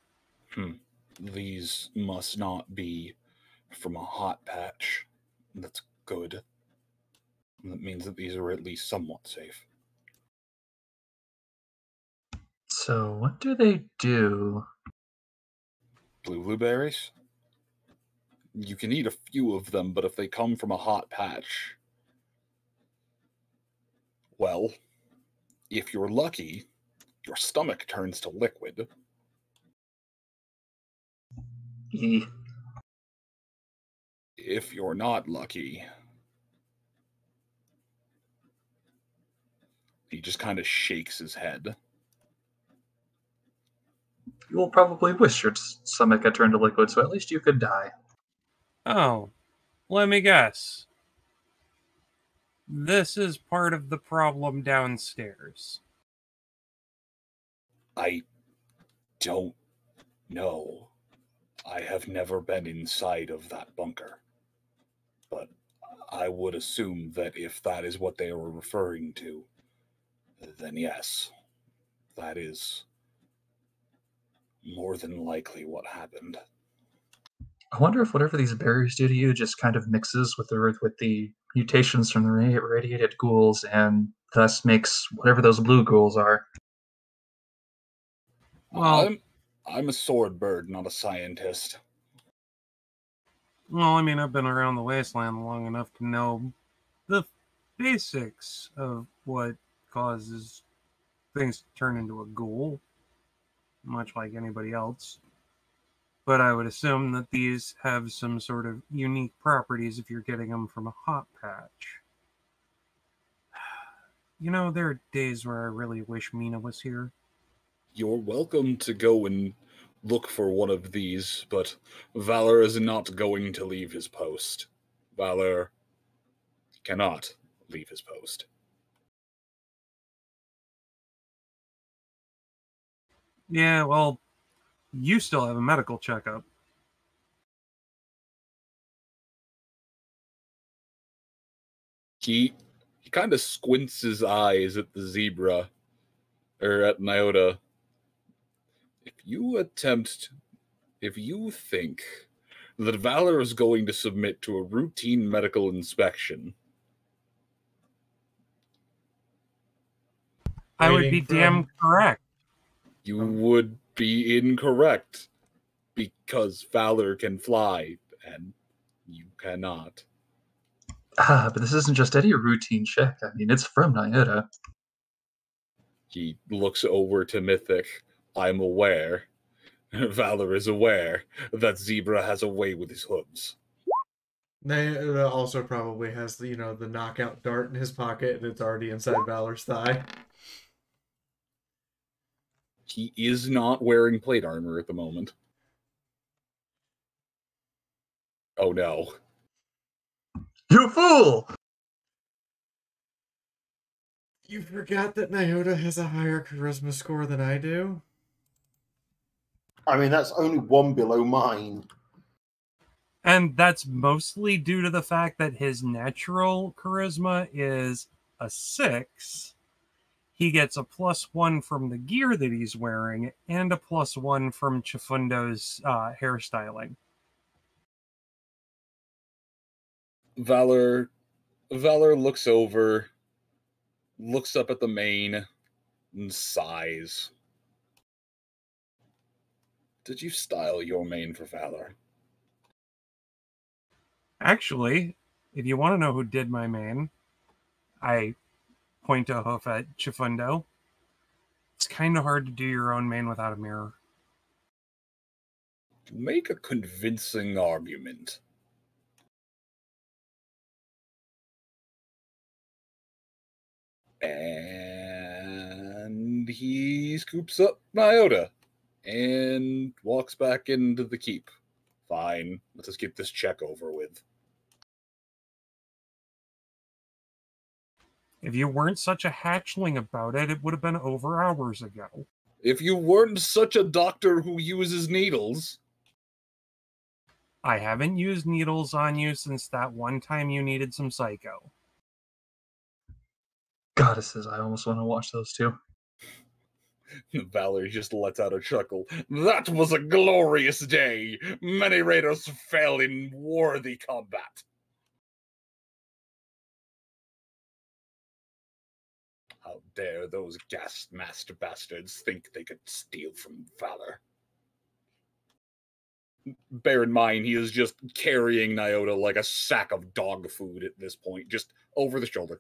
These must not be from a hot patch. That's good. That means that these are at least somewhat safe.
So what do they do?
Blueberries? You can eat a few of them, but if they come from a hot patch, well, if you're lucky, your stomach turns to liquid. If you're not lucky, he just kind of shakes his head.
You will probably wish your stomach had turned to liquid, so at least you could die.
Oh, let me guess. This is part of the problem downstairs.
I don't know. I have never been inside of that bunker. But I would assume that if that is what they were referring to, then yes, that is more than likely what happened.
I wonder if whatever these berries do to you just kind of mixes with the mutations from the radiated ghouls and thus makes whatever those blue ghouls are.
Well,
I'm a sword bird, not a scientist.
Well, I mean, I've been around the wasteland long enough to know the basics of what causes things to turn into a ghoul, much like anybody else. But I would assume that these have some sort of unique properties if you're getting them from a hot patch. There are days where I really wish Mina was here.
You're welcome to go and look for one of these, but Valor is not going to leave his post. Valor cannot leave his post.
Yeah, well, you still have a medical checkup.
He kind of squints his eyes at the zebra, or at Nyota. If you think that Valor is going to submit to a routine medical inspection,
I would be damn correct.
You would be incorrect, because Valor can fly, and you cannot.
But this isn't just any routine check. I mean, it's from Nyota.
He looks over to Mythic. I'm aware. Valor is aware that Zebra has a way with his hooves.
Nyota also probably has the knockout dart in his pocket, and it's already inside Valor's thigh.
He is not wearing plate armor at the moment. Oh no.
You fool!
You forgot that Nyota has a higher charisma score than I do?
I mean, that's only one below mine.
And that's mostly due to the fact that his natural charisma is a 6. He gets a +1 from the gear that he's wearing and a +1 from Chifundo's hairstyling.
Valor looks over, looks up at the mane, and sighs. Did you style your mane for Valor?
Actually, if you want to know who did my mane, I point a hoof at Chifundo. It's kind of hard to do your own mane without a mirror.
Make a convincing argument. And he scoops up Nyota and walks back into the keep. Fine, let's just get this check over with.
If you weren't such a hatchling about it, it would have been over hours ago.
If you weren't such a doctor who uses needles.
I haven't used needles on you since that one time you needed some psycho.
Goddesses, I almost want to watch those too.
Valerie just lets out a chuckle. That was a glorious day. Many raiders fell in worthy combat. How dare those gas-masked bastards think they could steal from Valor? Bear in mind, he is just carrying Nyota like a sack of dog food at this point, just over the shoulder.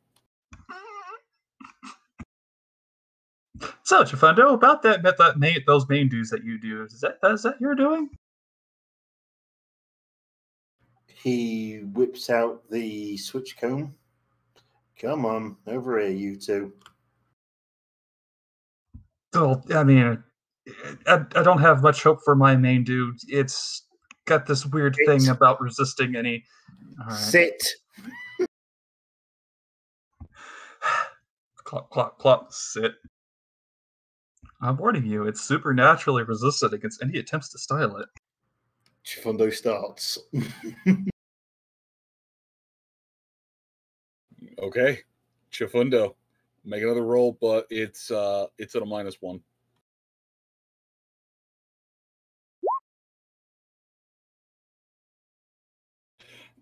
So, Chifundo, about those main dues that you do, is that you're doing?
He whips out the switch comb. Come on, over here, you two.
Well, I mean, I don't have much hope for my main dude. It's got this weird thing about resisting any. All right.
Sit.
Clop, clop, clop, sit. I'm warning you, it's supernaturally resistant against any attempts to style it.
Chifundo starts.
Okay, Chifundo, make another roll, but it's at a -1.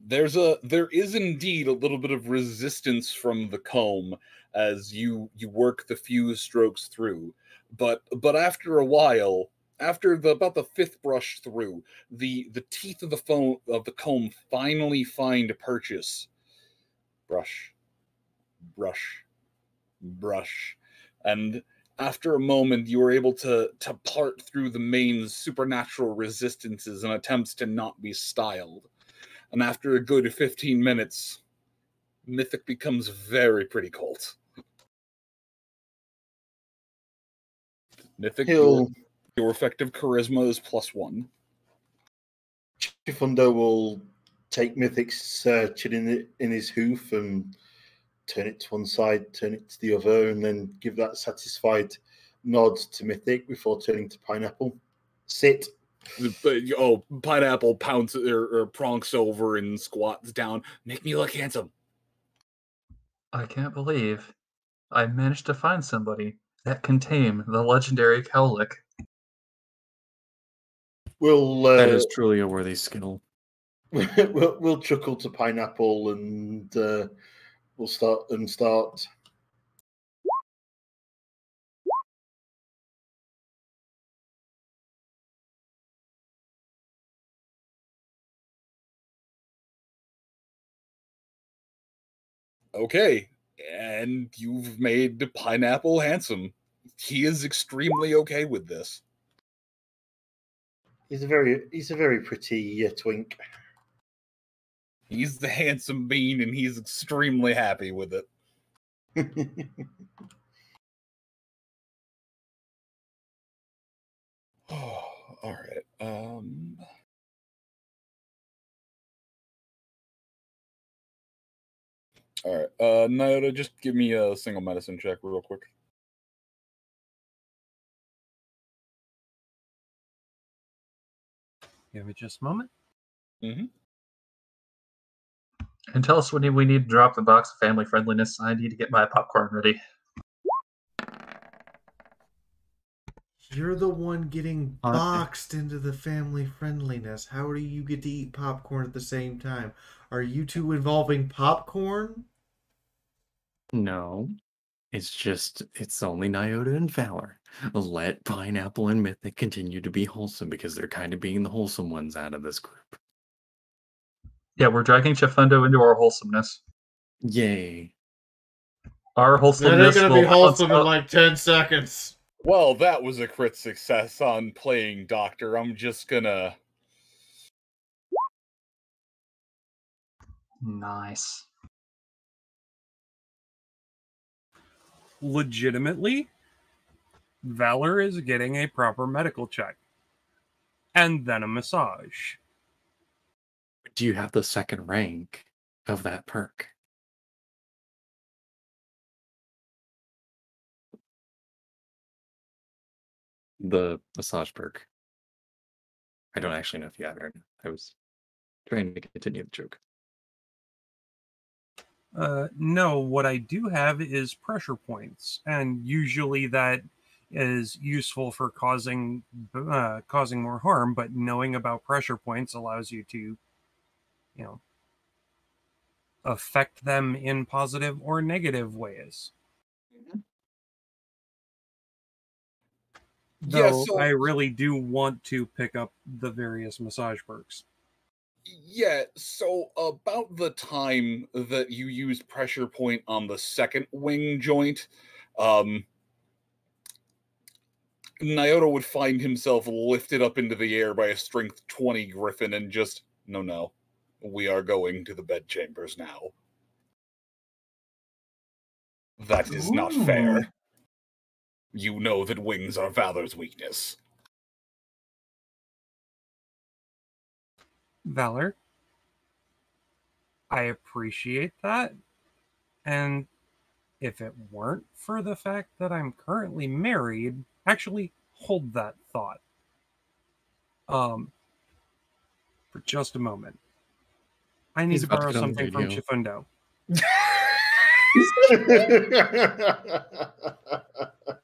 There is indeed a little bit of resistance from the comb as you work the few strokes through, but after a while, after about the 5th brush through, the teeth of the comb finally find a purchase. Brush, brush, brush, and after a moment, you are able to part through the main supernatural resistances and attempts to not be styled. And after a good 15 minutes, Mythic becomes very pretty cold. Mythic, your effective charisma is +1.
Chifundo will take Mythic's chin in his hoof and turn it to one side, turn it to the other, and then give that satisfied nod to Mythic before turning to Pineapple. Sit.
Oh, Pineapple pounces or pronks over and squats down. Make me look handsome.
I can't believe I managed to find somebody that can tame the legendary Cowlick.
That is truly a worthy skill.
We'll chuckle to Pineapple and we'll start.
Okay, and you've made Pineapple handsome. He is extremely okay with this.
He's a very pretty twink.
He's the handsome bean, and he's extremely happy with it. Oh, all right. All right. Nyota, just give me a single medicine check real quick.
Give me just a moment.
Mm-hmm.
And tell us when we need to drop the box of family friendliness. I need to get my popcorn ready.
You're the one getting boxed into the family friendliness. How do you get to eat popcorn at the same time? Are you two involving popcorn?
No. It's only Nyota and Valor. Let Pineapple and Mythic continue to be wholesome because they're kind of being the wholesome ones out of this group.
Yeah, we're dragging Chifundo into our wholesomeness.
Yay.
Our wholesomeness
They're gonna be wholesome in like 10 seconds.
Well, that was a crit success on playing Doctor. I'm just gonna...
Nice.
Legitimately, Valor is getting a proper medical check. And then a massage.
Do you have the second rank of that perk? The massage perk. I don't actually know if you have it or not. I was trying to continue the joke.
No, what I do have is pressure points, and usually that is useful for causing more harm. But knowing about pressure points allows you to, affect them in positive or negative ways. Though I really do want to pick up the various massage perks.
Yeah, so about the time that you used pressure point on the second wing joint, Nyota would find himself lifted up into the air by a strength 20 griffin and just, no, we are going to the bedchambers now. That is not fair. You know that wings are Valor's weakness.
Valor, I appreciate that. And if it weren't for the fact that I'm currently married, actually hold that thought. For just a moment. I need to borrow something from Chifundo.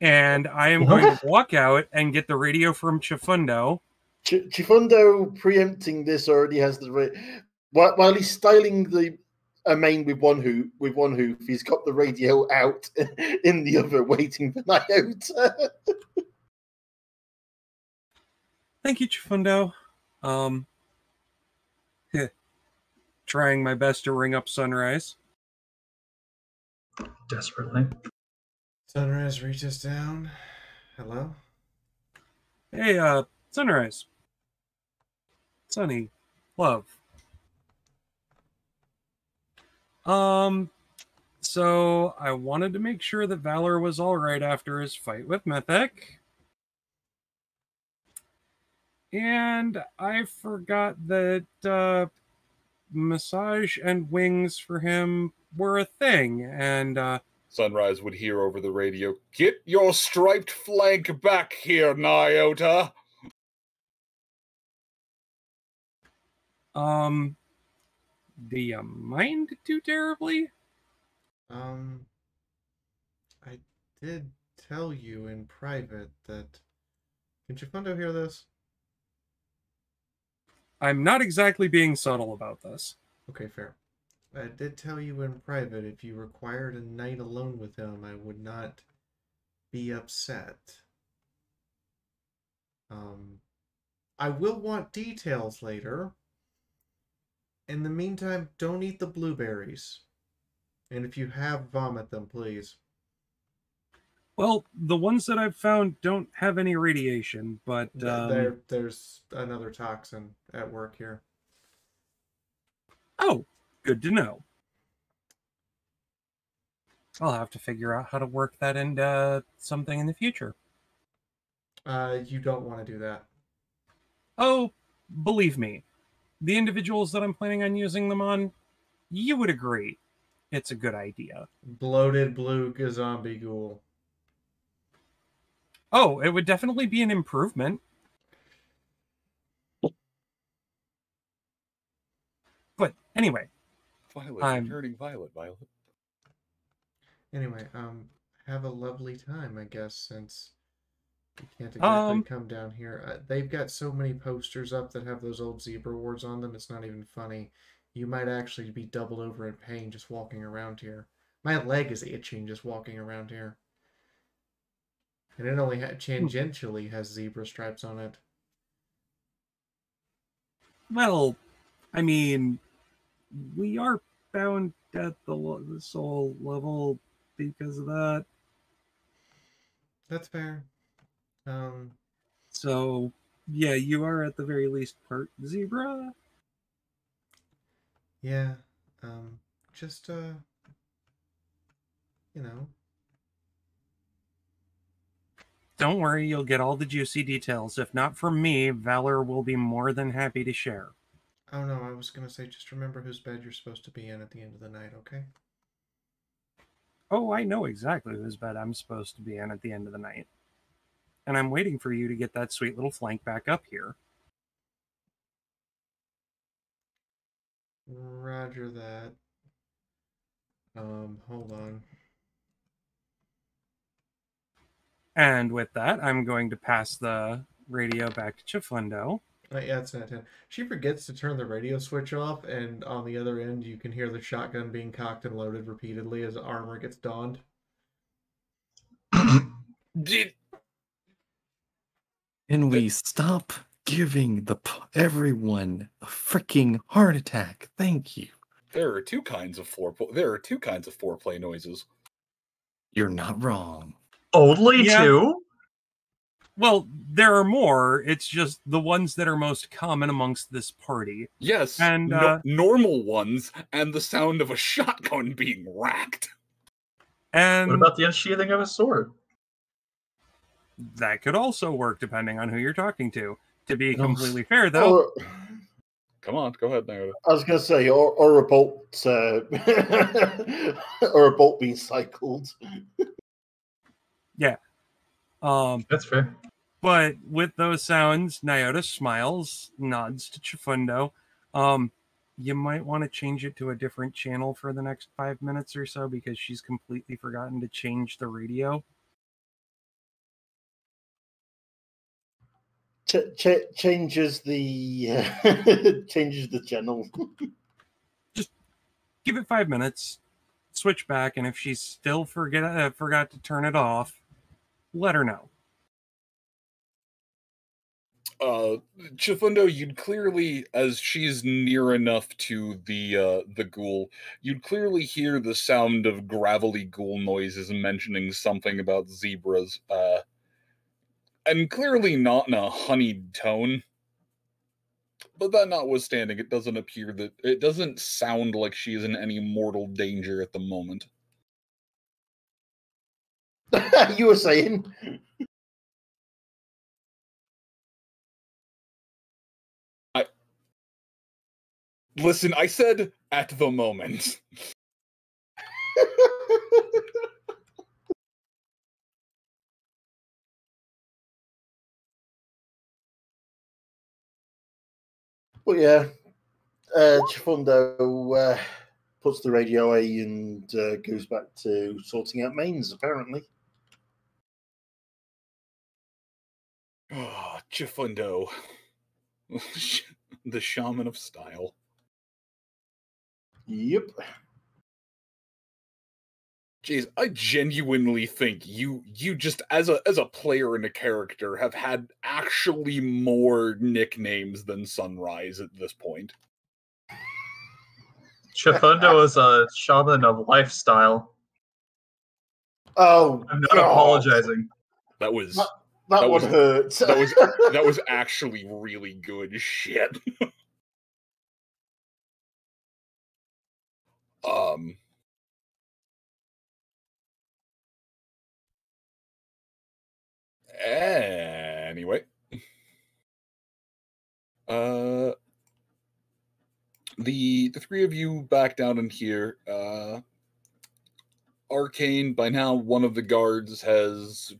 And I am going to walk out and get the radio from Chifundo.
Chifundo, preempting this, already has the while he's styling the main with one hoof, he's got the radio out in the other, waiting for Nyota.
Thank you, Chifundo. Trying my best to ring up Sunrise.
Desperately.
Sunrise reaches down. Hello?
Hey, Sunrise. Sunny. Love. So I wanted to make sure that Valor was alright after his fight with Mythic. And I forgot that, massage and wings for him were a thing, and
Sunrise would hear over the radio, "Get your striped flank back here, Nyota."
Do you mind too terribly?
I did tell you in private that... Can Chifundo hear this?
I'm not exactly being subtle about this.
Okay, fair. I did tell you in private if you required a night alone with him, I would not be upset. I will want details later. In the meantime, don't eat the blueberries. And if you have, vomit them, please.
Well, the ones that I've found don't have any radiation, but...
There's another toxin at work here.
Oh, good to know. I'll have to figure out how to work that into something in the future.
You don't want to do that.
Oh, believe me, the individuals that I'm planning on using them on, you would agree it's a good idea.
Bloated blue zombie ghoul.
Oh, it would definitely be an improvement. But anyway.
Violet, turning Violet.
Anyway, have a lovely time, I guess, since you can't exactly come down here. They've got so many posters up that have those old zebra wards on them, it's not even funny. You might actually be doubled over in pain just walking around here. My leg is itching just walking around here. And it only tangentially has zebra stripes on it.
Well, I mean, we are bound at the soul level because of that.
That's fair.
So, yeah, you are at the very least part zebra.
Yeah. Just, you know.
Don't worry, you'll get all the juicy details. If not from me, Valor will be more than happy to share.
Oh no, I was gonna say, just remember whose bed you're supposed to be in at the end of the night, okay?
Oh, I know exactly whose bed I'm supposed to be in at the end of the night. And I'm waiting for you to get that sweet little flank back up here.
Roger that. Hold on.
And with that, I'm going to pass the radio back to Chifundo.
Yeah, it's not 10. She forgets to turn the radio switch off, and on the other end, you can hear the shotgun being cocked and loaded repeatedly as armor gets donned.
Can we stop giving everyone a freaking heart attack? Thank you.
There are two kinds of foreplay noises.
You're not wrong.
Only two?
Well, there are more. It's just the ones that are most common amongst this party.
Yes,
and
normal ones, and the sound of a shotgun being racked.
And
what about the unsheathing of a sword?
That could also work depending on who you're talking to. To be completely fair, though.
Or,
come on, go ahead, Naoda.
I was going to say, or a bolt, or a bolt being cycled.
Yeah.
That's fair.
But with those sounds, Nyota smiles, nods to Chifundo. You might want to change it to a different channel for the next 5 minutes or so because she's completely forgotten to change the radio.
Changes the changes the channel.
Just give it 5 minutes, switch back, and if she still forgot to turn it off, let her know.
Chifundo, you'd clearly, as she's near enough to the ghoul, you'd clearly hear the sound of gravelly ghoul noises mentioning something about zebras, and clearly not in a honeyed tone. But that notwithstanding, it doesn't sound like she's in any mortal danger at the moment.
You were saying?
Listen, I said at the moment.
Well, yeah. Chifundo puts the radio away and goes back to sorting out mains, apparently.
Oh, Chifundo. The shaman of style.
Yep.
Jeez, I genuinely think you just as a player and a character have had actually more nicknames than Sunrise at this point.
Chifundo is a shaman of lifestyle.
Oh,
I'm not apologizing.
That was
that one hurt.
That was actually really good shit. Anyway. The three of you back down in here. Arcane, by now one of the guards has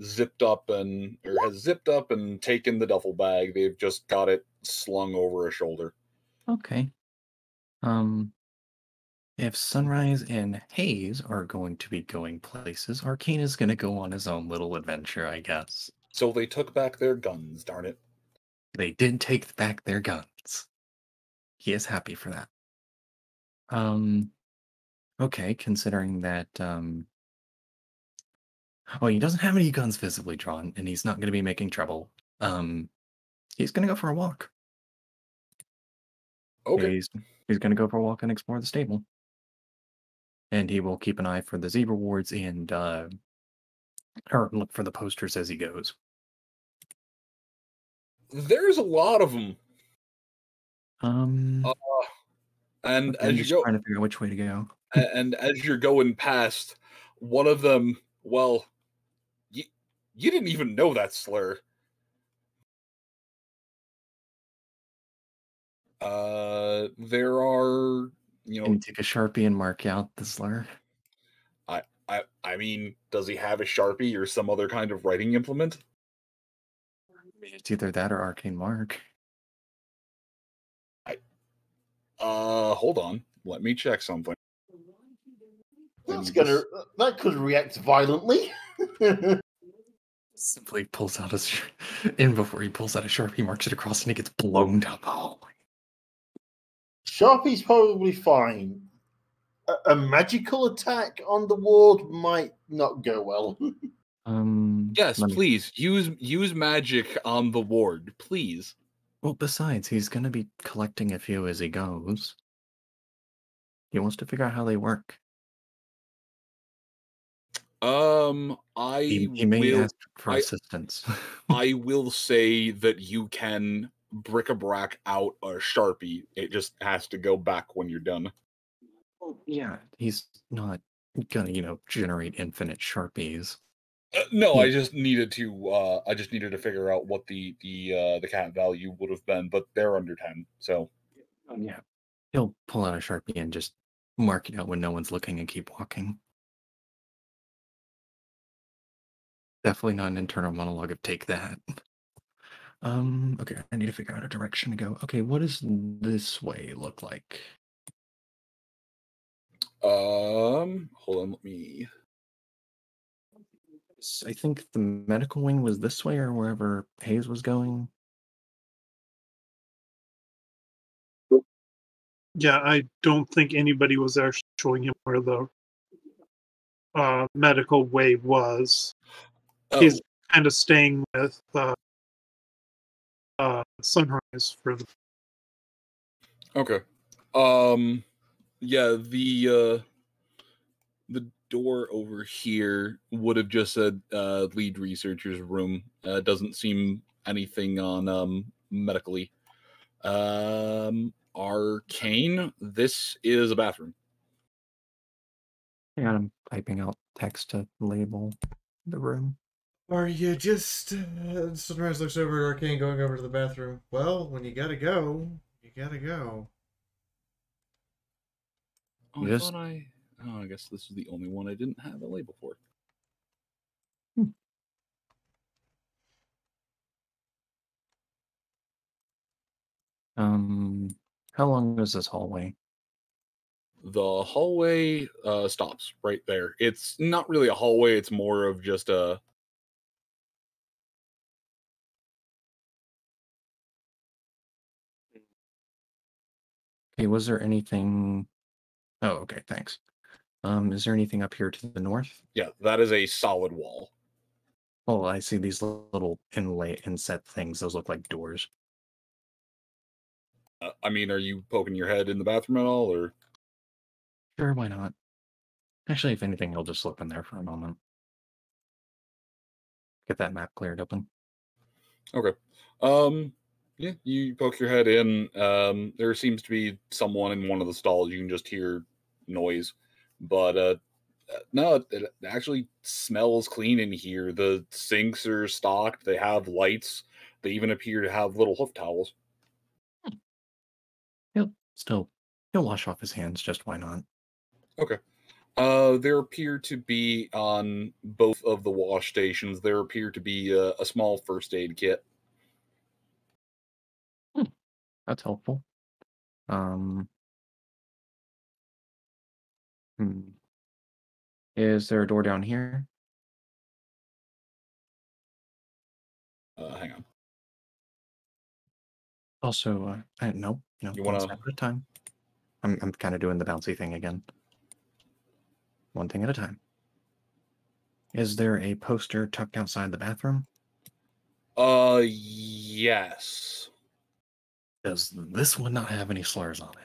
zipped up and taken the duffel bag. They've just got it slung over a shoulder.
Okay. If Sunrise and Haze are going to be going places, Arcane is going to go on his own little adventure, I guess.
So they took back their guns, darn it.
They did take back their guns. He is happy for that. Okay, considering that, he doesn't have any guns visibly drawn, and he's not going to be making trouble. He's going to go for a walk.
Okay.
He's going to go for a walk and explore the stable. And he will keep an eye for the zebra wards and, or look for the posters as he goes.
There's a lot of them. And
okay,
as you go,
trying to figure out which way to go.
And as you're going past, one of them, well, you didn't even know that slur. There are,
Can you take a Sharpie and mark out the slur?
I mean, does he have a Sharpie or some other kind of writing implement?
It's either that or Arcane Mark.
Hold on. Let me check something.
That could react violently.
Simply pulls out and before he pulls out a sharp, he marks it across and it gets blown down the hallway.
Sharpie's probably fine. A magical attack on the ward might not go well.
Yes, please use magic on the ward, please.
Well, besides, he's going to be collecting a few as he goes. He wants to figure out how they work. He may ask for assistance.
I will say that you can bric-a-brac out a Sharpie. It just has to go back when you're done.
Yeah, he's not gonna, generate infinite Sharpies.
No, I just needed to figure out what the cat value would have been, but they're under 10, so
yeah. He'll pull out a Sharpie and just mark it out when no one's looking and keep walking. Definitely not an internal monologue of take that. Okay, I need to figure out a direction to go. Okay, what does this way look like?
Hold on, let me...
I think the medical wing was this way or wherever Hayes was going.
Yeah, I don't think anybody was actually showing him where the medical way was.
Oh.
He's kind of staying with Sunrise for the...
Okay. Yeah, the door over here would have just said lead researcher's room. Doesn't seem anything on medically. Arcane, this is a bathroom.
Yeah, I'm typing out text to label the room.
Are you just... Sunrise looks over at Arcane going over to the bathroom. Well, when you gotta go, you gotta go.
Oh, I guess this is the only one I didn't have a label for.
How long is this hallway?
The hallway stops right there. It's not really a hallway, it's more of just a...
Okay, was there anything... Oh, okay, thanks. Is there anything up here to the north?
Yeah, that is a solid wall.
Oh, I see these little inset things. Those look like doors.
I mean, are you poking your head in the bathroom at all, or?
Sure, why not? Actually, if anything, I'll just look in there for a moment. Get that map cleared open.
Okay. Yeah, you poke your head in. There seems to be someone in one of the stalls. You can just hear noise. But no, it actually smells clean in here. The sinks are stocked. They have lights. They even appear to have little hoof towels.
He'll wash off his hands, just why not?
Okay. There appear to be on both of the wash stations, there appear to be a small first aid kit.
That's helpful. Is there a door down here?
Hang on.
Also, no,
You
one
wanna...
step at a time. I'm kind of doing the bouncy thing again. One thing at a time. Is there a poster tucked outside the bathroom?
Yes.
Does this one not have any slurs on it?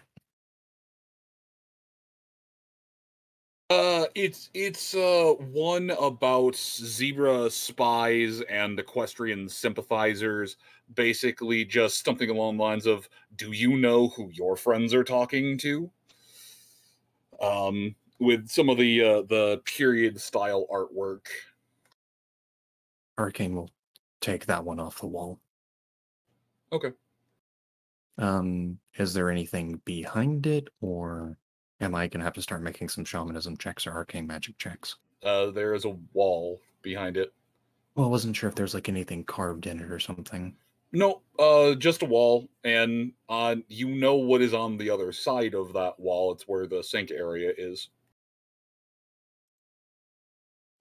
It's one about zebra spies and equestrian sympathizers. Basically, just something along the lines of, "Do you know who your friends are talking to?" With some of the period style artwork.
Arcane will take that one off the wall.
Okay.
Is there anything behind it, or am I going to have to start making some shamanism checks or arcane magic checks?
There is a wall behind it.
Well, I wasn't sure if there's like anything carved in it or something.
No, just a wall, and you know what is on the other side of that wall. It's where the sink area is.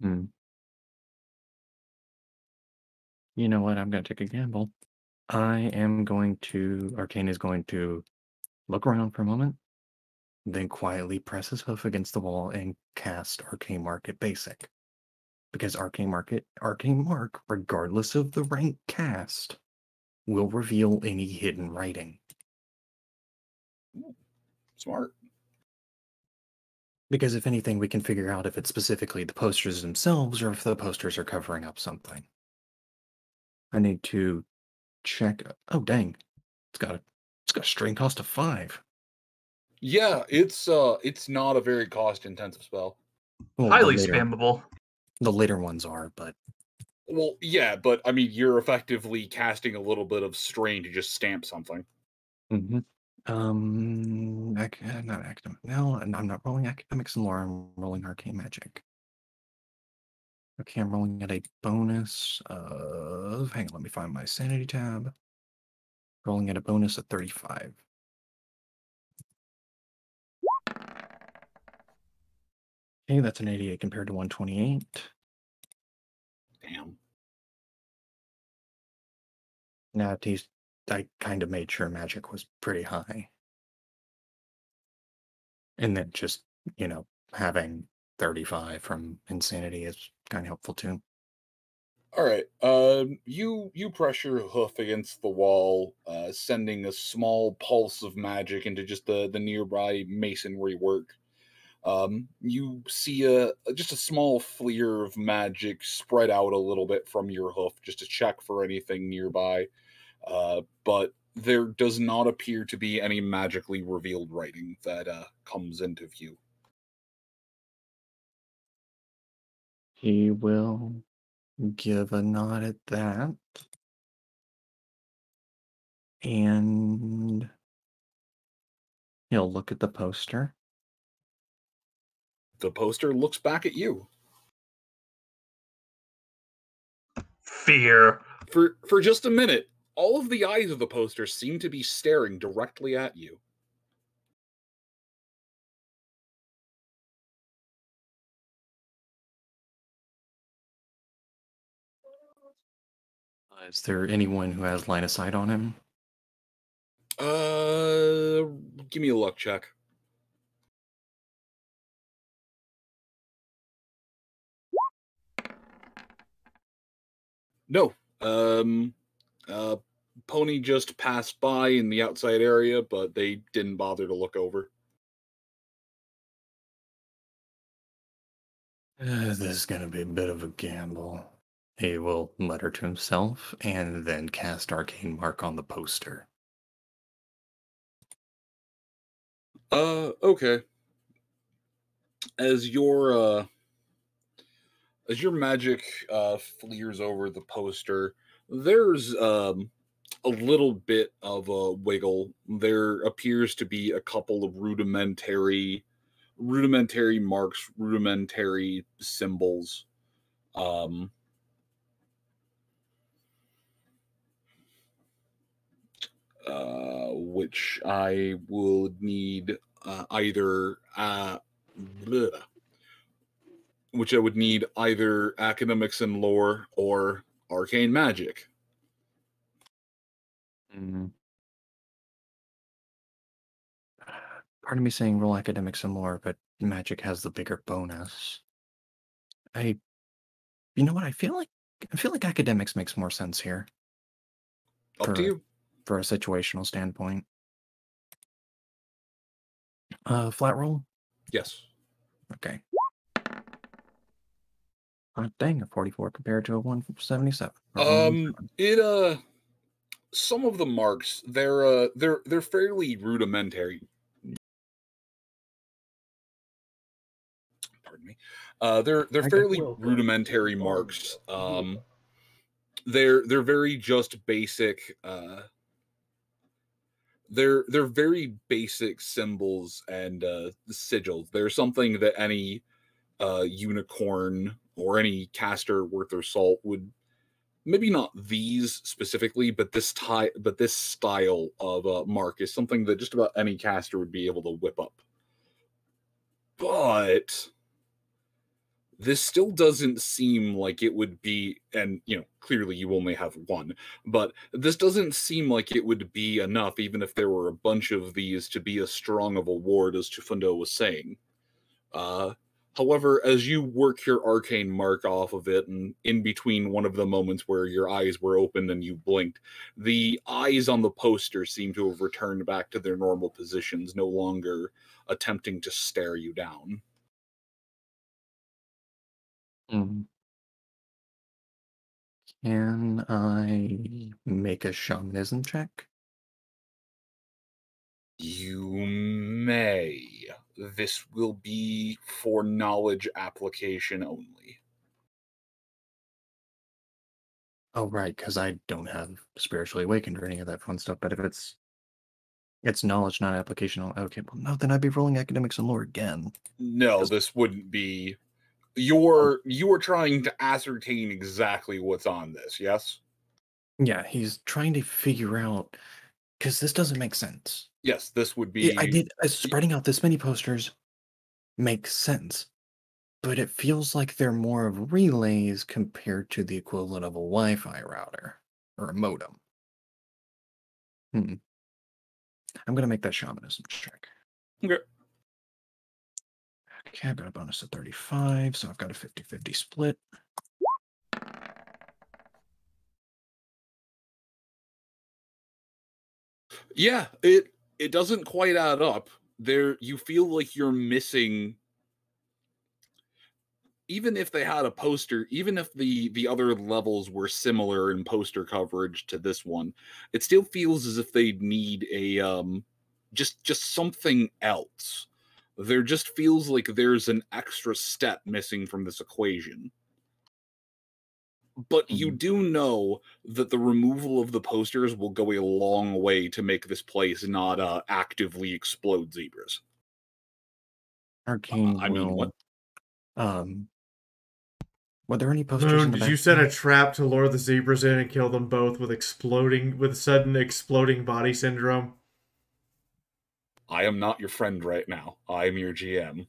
Hmm. You know what? I'm going to take a gamble. Arcane is going to look around for a moment, then quietly press his hoof against the wall and cast Arcane Mark at basic. Because Arcane Mark, regardless of the rank cast, will reveal any hidden writing.
Smart.
Because if anything, we can figure out if it's specifically the posters themselves or if the posters are covering up something. I need to check. Oh, dang. It's got a strain cost of 5.
Yeah, it's not a very cost-intensive spell.
Well,
Highly spammable.
The later ones are, but...
Well, yeah, but, I mean, you're effectively casting a little bit of strain to just stamp something.
Mm-hmm. Not academic. No, I'm not rolling academics and lore. I'm rolling arcane magic. Okay, I'm rolling at a bonus of... Hang on, let me find my sanity tab. Rolling at a bonus of 35. Okay, that's an 88 compared to 128.
Damn.
Now, I kind of made sure magic was pretty high. And then just, having 35 from insanity is kind of helpful too.
All right. You press your hoof against the wall, sending a small pulse of magic into just the nearby masonry work. You see just a small flare of magic spread out a little bit from your hoof just to check for anything nearby. But there does not appear to be any magically revealed writing that comes into view.
He will give a nod at that. And he'll look at the poster.
The poster looks back at you.
Fear.
For just a minute, all of the eyes of the poster seem to be staring directly at you.
Is there anyone who has line of sight on him?
Give me a luck check. No. Pony just passed by in the outside area, but they didn't bother to look over.
This is going to be a bit of a gamble. He will mutter to himself and then cast Arcane Mark on the poster.
Okay. As your magic fleers over the poster, there's a little bit of a wiggle. There appears to be a couple of rudimentary marks, rudimentary symbols. Which I would need which I would need either academics and lore or arcane magic.
Mm-hmm. Part of me saying roll academics and lore, but magic has the bigger bonus. You know what? I feel like academics makes more sense here.
Up to you.
For a situational standpoint. Flat roll?
Yes.
Okay. Dang, a 44 compared to a 177.
Some of the marks, they're fairly rudimentary. Pardon me. They're fairly rudimentary marks. They're very just basic. They're very basic symbols and sigils. They're something that any unicorn or any caster worth their salt would, maybe not these specifically, but this style of mark is something that just about any caster would be able to whip up. But this still doesn't seem like it would be, and clearly you only have one, but this doesn't seem like it would be enough, even if there were a bunch of these, to be as strong of a ward as Chifundo was saying. However, as you work your arcane mark off of it, and in between one of the moments where your eyes were open and you blinked, the eyes on the poster seem to have returned back to their normal positions, no longer attempting to stare you down.
Can I make a shamanism check?
You may. This will be for knowledge application only.
Oh, right, because I don't have spiritually awakened or any of that fun stuff. But if it's knowledge, not application. Okay, well, no, then I'd be rolling academics and lore again.
No, this wouldn't be. You are trying to ascertain exactly what's on this, yes?
Yeah, he's trying to figure out, because this doesn't make sense.
Yes, this would be.
Spreading out this many posters makes sense, but it feels like they're more of relays compared to the equivalent of a Wi-Fi router or a modem. I'm gonna make that shamanism check.
Okay.
Okay, I've got a bonus of 35, so I've got a 50-50 split.
Yeah, it doesn't quite add up. There, you feel like you're missing. Even if they had a poster, even if the other levels were similar in poster coverage to this one, it still feels as if they need a just something else. There just feels like there's an extra step missing from this equation. But you do know that the removal of the posters will go a long way to make this place not actively explode zebras.
Arcane
I mean, what?
Were there any posters in the
Did you set a trap to lure the zebras in and kill them both with sudden exploding body syndrome?
I am not your friend right now. I am your GM.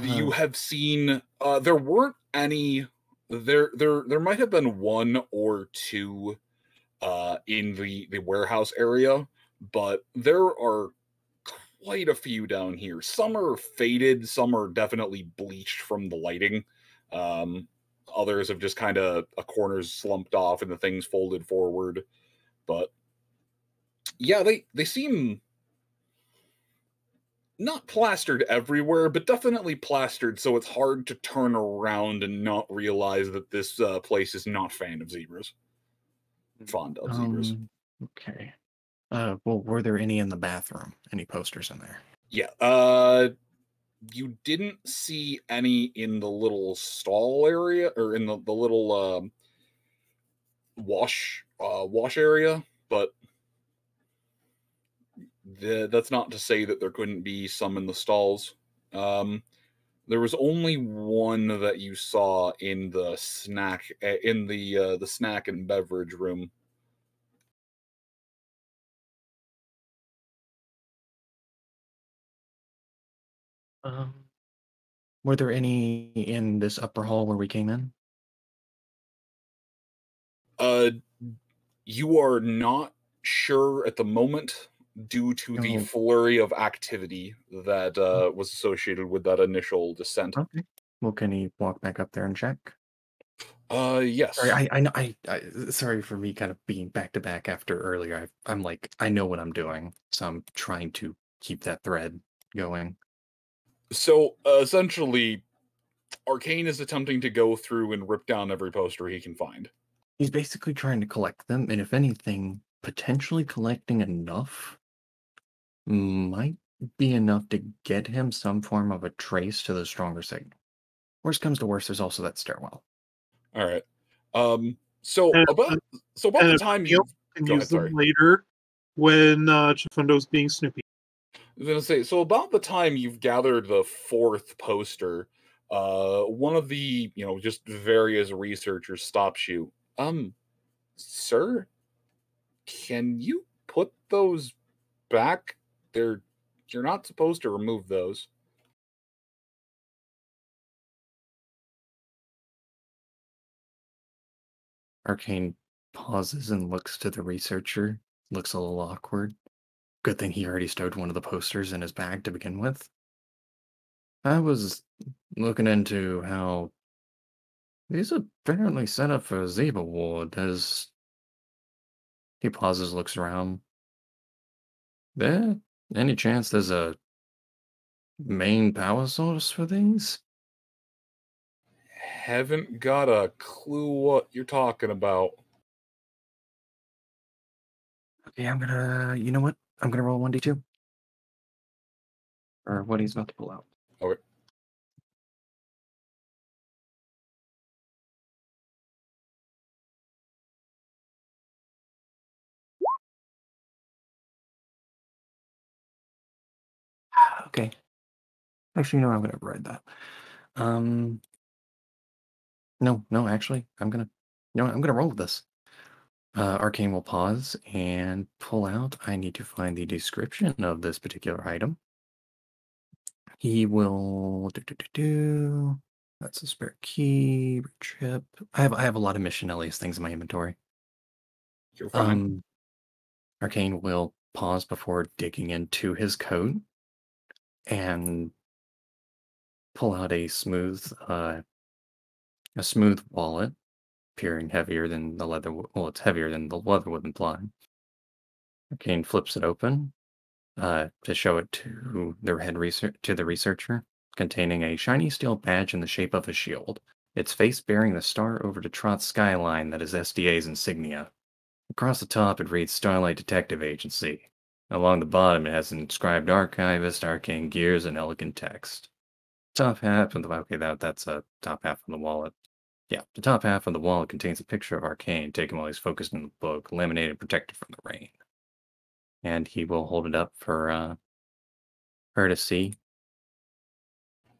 You have seen there weren't any there might have been one or two in the warehouse area, but there are quite a few down here. Some are faded, some are definitely bleached from the lighting. Others have just kind of a corners slumped off and the things folded forward. But yeah, they seem not plastered everywhere, but definitely plastered, so it's hard to turn around and not realize that this place is not fond of zebras.
Okay. Well, were there any in the bathroom? Any posters in there?
Yeah. You didn't see any in the little stall area, or in the little wash area, but that's not to say that there couldn't be some in the stalls. There was only one that you saw in the snack the snack and beverage room.
Were there any in this upper hall where we came in?
You are not sure at the moment due to the flurry of activity that was associated with that initial descent.
Okay. Well, can he walk back up there and check?
Yes.
Sorry, I know. Sorry for me kind of being back to back after earlier. I'm like, I know what I'm doing, so I'm trying to keep that thread going.
So essentially, Arcane is attempting to go through and rip down every poster he can find.
He's basically trying to collect them, and if anything, potentially collecting enough might be enough to get him some form of a trace to the stronger signal. Worst comes to worst, there's also that stairwell.
All right. So about the time you
can use them later when Chifundo's being snoopy.
I was gonna say, so about the time you've gathered the fourth poster, one of the just various researchers stops you. Sir, can you put those back? They're You're not supposed to remove those.
Arcane pauses and looks to the researcher. Looks a little awkward. Good thing he already stowed one of the posters in his bag to begin with. I was looking into how these are apparently set up for a Zeba ward. He pauses, looks around. There any chance there's a main power source for these?
Haven't got a clue what you're talking about.
Okay, you know what? I'm gonna roll 1d2. Or what he's about to pull out.
Okay.
Okay. Actually, no, I'm gonna write that. No, actually, I'm gonna roll with this. Arcane will pause and pull out. I need to find the description of this particular item. He will That's a spare key, chip. I have a lot of Mission Elias things in my inventory.
You're fine.
Arcane will pause before digging into his coat and pull out a smooth wallet, appearing heavier than the leather. Well, it's heavier than the leather would imply. Arcane flips it open to show it to the researcher, containing a shiny steel badge in the shape of a shield. Its face bearing the star over Detroit's skyline that is SDA's insignia. Across the top, it reads Starlight Detective Agency. Along the bottom, it has inscribed Archivist, Arcane Gears, and elegant text. Top half of that's a top half of the wallet. Yeah, the top half of the wallet contains a picture of Arcane taken while he's focused in the book, laminated and protected from the rain. And he will hold it up for her to see.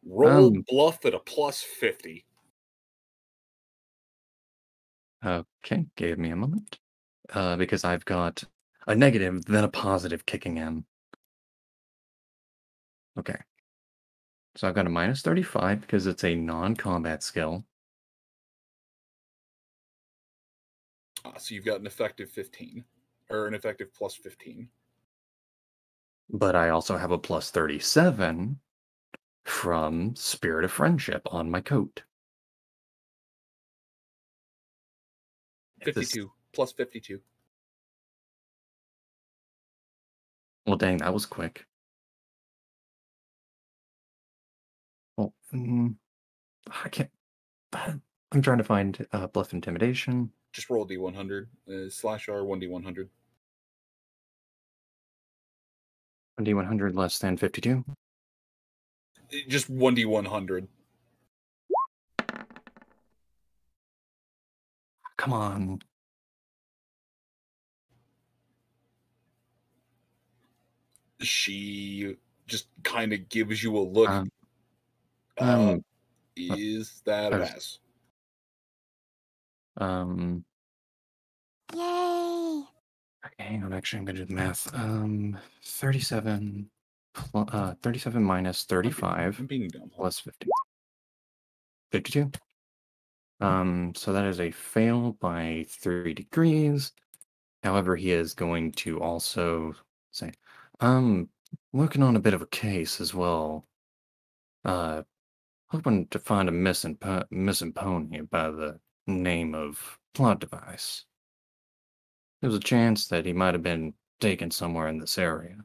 Roll bluff at a +50.
Okay, give me a moment. Because I've got a negative, then a positive kicking in. Okay. So I've got a -35 because it's a non-combat skill.
So you've got an effective 15. Or an effective +15.
But I also have a +37 from Spirit of Friendship on my coat.
52. +52.
Well, dang, that was quick. Well, I can't. I'm trying to find bluff intimidation.
Just roll D100. /R 1D100.
1D100 less than 52.
Just 1D100.
Come on.
She just kind of gives you a look. Is that a pass?
Yay!
Okay, hang on. Actually, I'm gonna do the math. 37 minus 35
I'm being dumb.
plus 50. 52. So that is a fail by 3 degrees. However, he is going to also say, I'm working on a bit of a case as well. Hoping to find a missing pony by the name of Plot Device. There's a chance that he might have been taken somewhere in this area.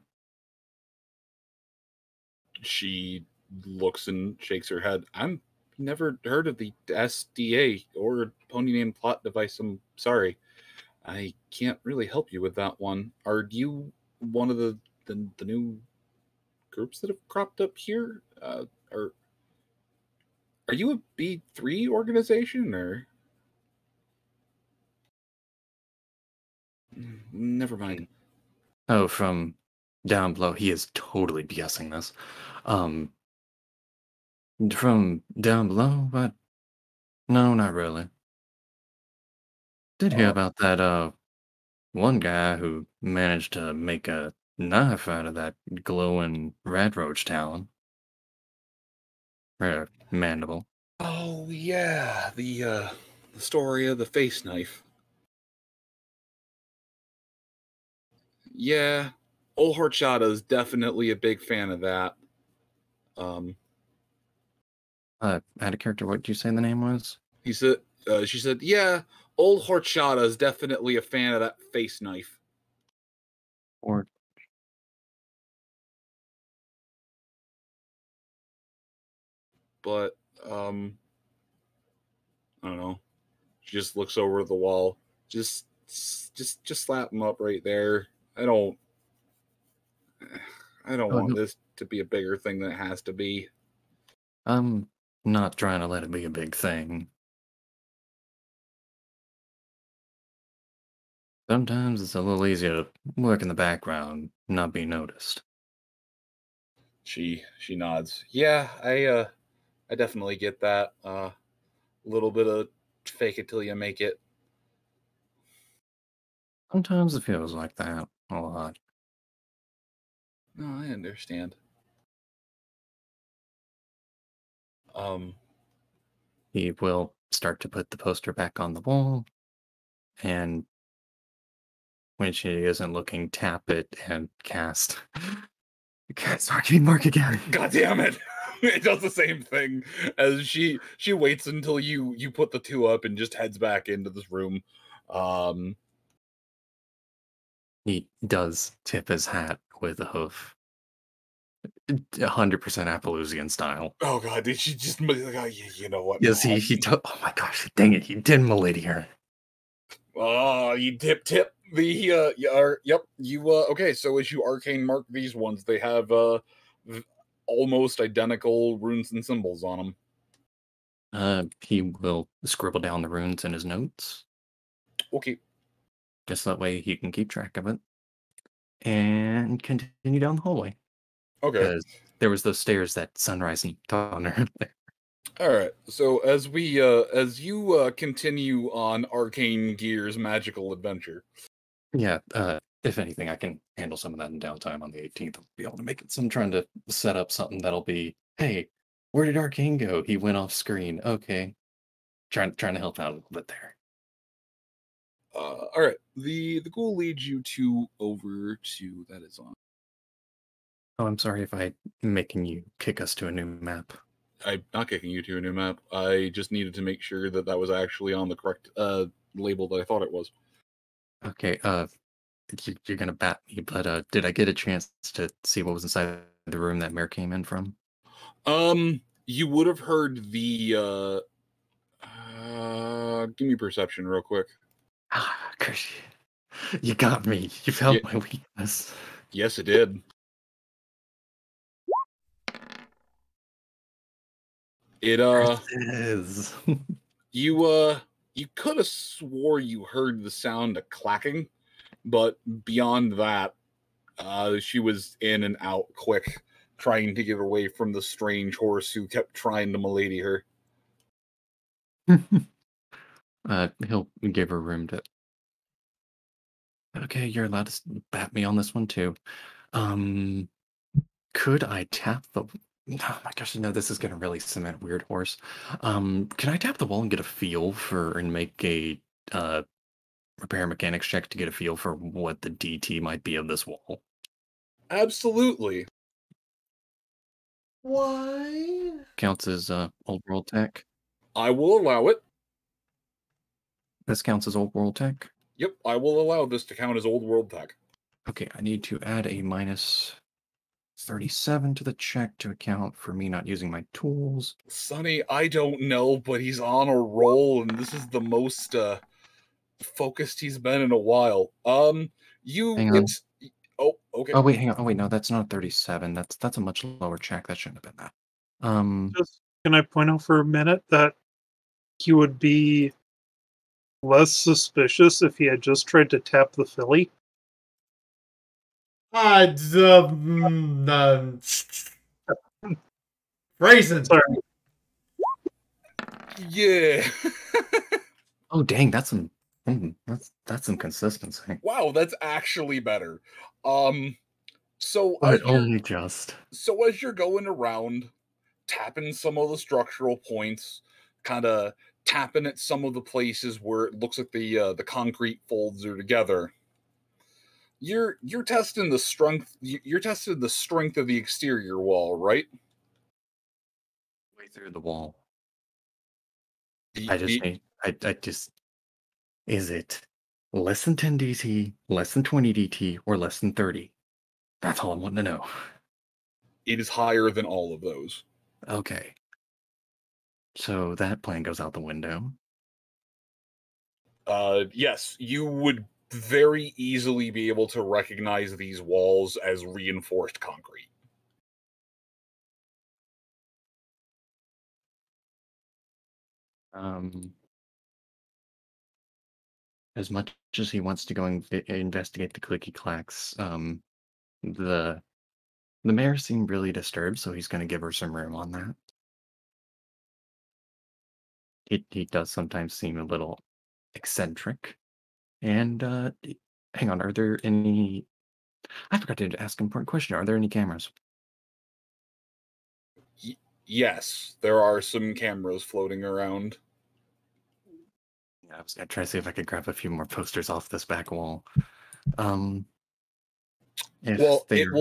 She looks and shakes her head. I've never heard of the SDA or a pony named Plot Device. I'm sorry. I can't really help you with that one. Are you one of the new groups that have cropped up here? Are you a B3 organization or? Never mind.
Oh, from down below. He is totally BSing this. From down below, but no, not really. Did hear about that one guy who managed to make a knife out of that glowing red roach talon. Or mandible.
Oh yeah, the story of the face knife. Yeah, old Horchata is definitely a big fan of that.
Out of character, what did you say the name was?
He said, she said, yeah, old Horchata is definitely a fan of that face knife.
Or
but I don't know. She just looks over the wall. Just slap him up right there. I don't want this to be a bigger thing than it has to be.
I'm not trying to let it be a big thing. Sometimes it's a little easier to work in the background, not be noticed.
She nods. Yeah, I definitely get that. A little bit of fake it till you make it.
Sometimes it feels like that a lot.
No, I understand.
He will start to put the poster back on the wall, and when she isn't looking, tap it and cast Arcane Mark again.
God damn it! It does the same thing as she waits until you put the two up and just heads back into this room.
He does tip his hat with a hoof. 100% Appaloozian style.
Oh god, did she just, you know what?
Yes, he oh my gosh, dang it, he did milady her.
Oh, you tip the yep, you okay, so as you arcane mark these ones, they have almost identical runes and symbols on
them. He will scribble down the runes in his notes.
Okay.
Just that way he can keep track of it. And continue down the hallway.
Okay.
Because there was those stairs that Sunrise and Dawn are there.
All right. So as we as you continue on Arcane Gear's magical adventure.
Yeah, if anything, I can handle some of that in downtime on the 18th. I'll be able to make it. So I'm trying to set up something that'll be, hey, where did Arcane go? He went off screen. Okay. Trying to help out a little bit there.
All right. The Ghoul leads you over to that is on.
Oh, I'm sorry if I'm making you kick us to a new map.
I'm not kicking you to a new map. I just needed to make sure that was actually on the correct label that I thought it was.
Okay, you're gonna bat me, but did I get a chance to see what was inside the room that Mare came in from?
You would have heard the give me perception real quick.
Curse you got me. You felt my weakness.
Yes, it did. It
is.
You could have swore you heard the sound of clacking, but beyond that, she was in and out quick, trying to get away from the strange horse who kept trying to milady her.
He'll give her room to. Okay, you're allowed to bat me on this one too. Could I tap the? Oh my gosh, no, this is gonna really cement Weird Horse. Can I tap the wall and get a feel for and make a repair mechanics check to get a feel for what the DT might be of this wall?
Absolutely.
Why?
Counts as old world tech.
I will allow it.
This counts as old world tech?
Yep, I will allow this to count as old world tech.
Okay, I need to add a minus 37 to the check to account for me not using my tools.
Sonny, I don't know, but he's on a roll, and this is the most focused he's been in a while.
Hang on.
Oh, okay.
Oh wait, hang on. Oh wait, no, that's not 37. That's a much lower check. That shouldn't have been that.
Just, can I point out for a minute that he would be less suspicious if he had just tried to tap the filly?
Raisin.
Sorry.
Yeah.
Oh dang, that's some consistency.
Wow, that's actually better. So
but only just.
So as you're going around, tapping some of the structural points, kind of tapping at some of the places where it looks like the concrete folds are together. You're testing the strength. You're testing the strength of the exterior wall, right?
Way through the wall. I just is it less than 10 DT, less than 20 DT, or less than 30? That's all I want to know.
It is higher than all of those.
Okay. So that plan goes out the window.
Yes, you would very easily be able to recognize these walls as reinforced concrete.
As much as he wants to go and investigate the clicky clacks, the mayor seemed really disturbed, so he's going to give her some room on that. He does sometimes seem a little eccentric. And hang on, are there any? I forgot to ask an important question. Are there any cameras?
Yes, there are some cameras floating around.
Yeah, I was gonna try to see if I could grab a few more posters off this back wall.
Well, it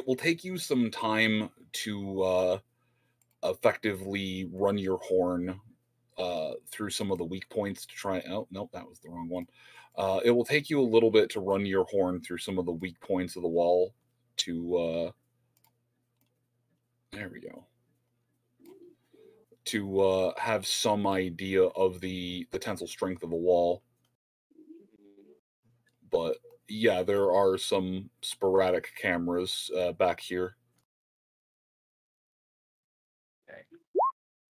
will take you some time to effectively run your horn through some of the weak points to try. Oh, nope, that was the wrong one. It will take you a little bit to run your horn through some of the weak points of the wall to. There we go. To have some idea of the tensile strength of the wall. But yeah, there are some sporadic cameras back here.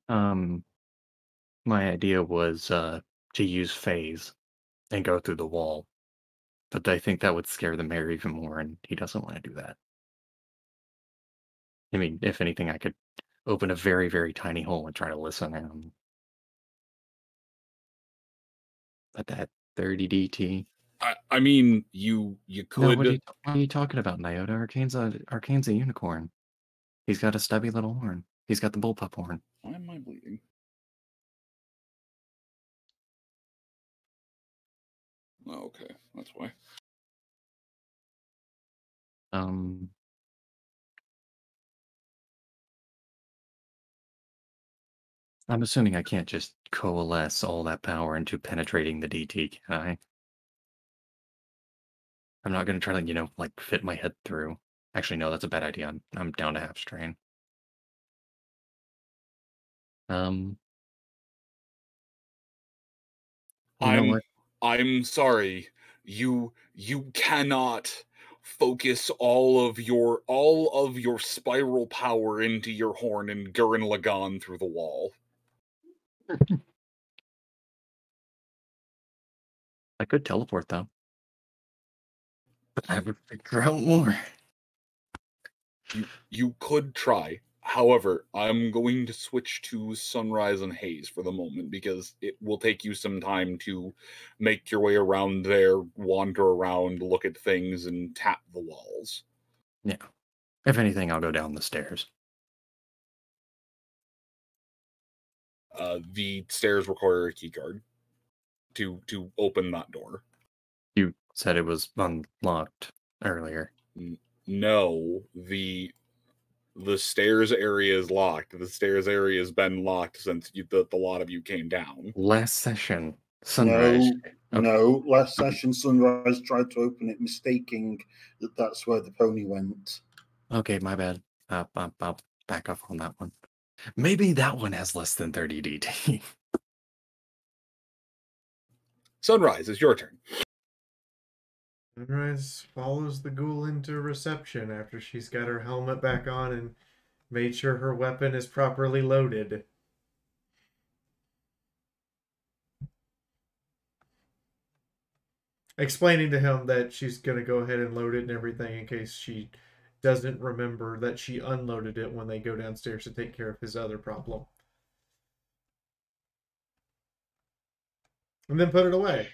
My idea was to use phase and go through the wall, but I think that would scare the mayor even more, and he doesn't want to do that. I mean, if anything, I could open a very, very tiny hole and try to listen in. But that 30 DT.
I mean, you could.
No, what are you talking about, Nyota? Arcane's a unicorn. He's got a stubby little horn. He's got the bullpup horn.
Why am I bleeding? Oh, okay, that's why.
I'm assuming I can't just coalesce all that power into penetrating the DT, can I? I'm not going to try to, like, fit my head through. Actually, no, that's a bad idea. I'm down to half strain.
I'm sorry. You cannot focus all of your spiral power into your horn and Gurren Lagann through the wall.
I could teleport, though. But I would figure out more.
You could try. However, I'm going to switch to Sunrise and Haze for the moment because it will take you some time to make your way around there, wander around, look at things, and tap the walls.
Yeah. If anything, I'll go down the stairs.
The stairs require a keycard to open that door.
You said it was unlocked earlier.
No, the stairs area is locked. The stairs area has been locked since the lot of you came down.
Last session, Sunrise.
No, last session, Sunrise tried to open it, mistaking that that's where the pony went.
Okay, my bad. I'll back off on that one. Maybe that one has less than 30 DT.
Sunrise, it's your turn.
Sunrise follows the ghoul into reception after she's got her helmet back on and made sure her weapon is properly loaded. Explaining to him that she's going to go ahead and load it and everything in case she doesn't remember that she unloaded it when they go downstairs to take care of his other problem. And then put it away.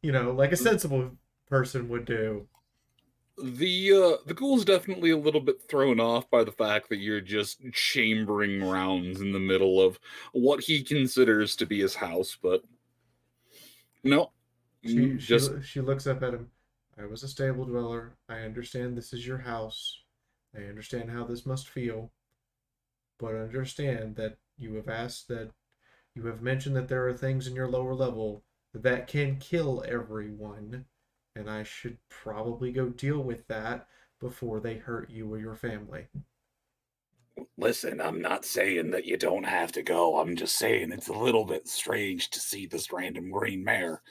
Like a sensible person would do.
The ghoul's definitely a little bit thrown off by the fact that you're just chambering rounds in the middle of what he considers to be his house, but no.
She looks up at him. I was a stable dweller. I understand this is your house. I understand how this must feel. But understand that you have mentioned that there are things in your lower level that can kill everyone. And I should probably go deal with that before they hurt you or your family.
Listen, I'm not saying that you don't have to go. I'm just saying it's a little bit strange to see this random green mare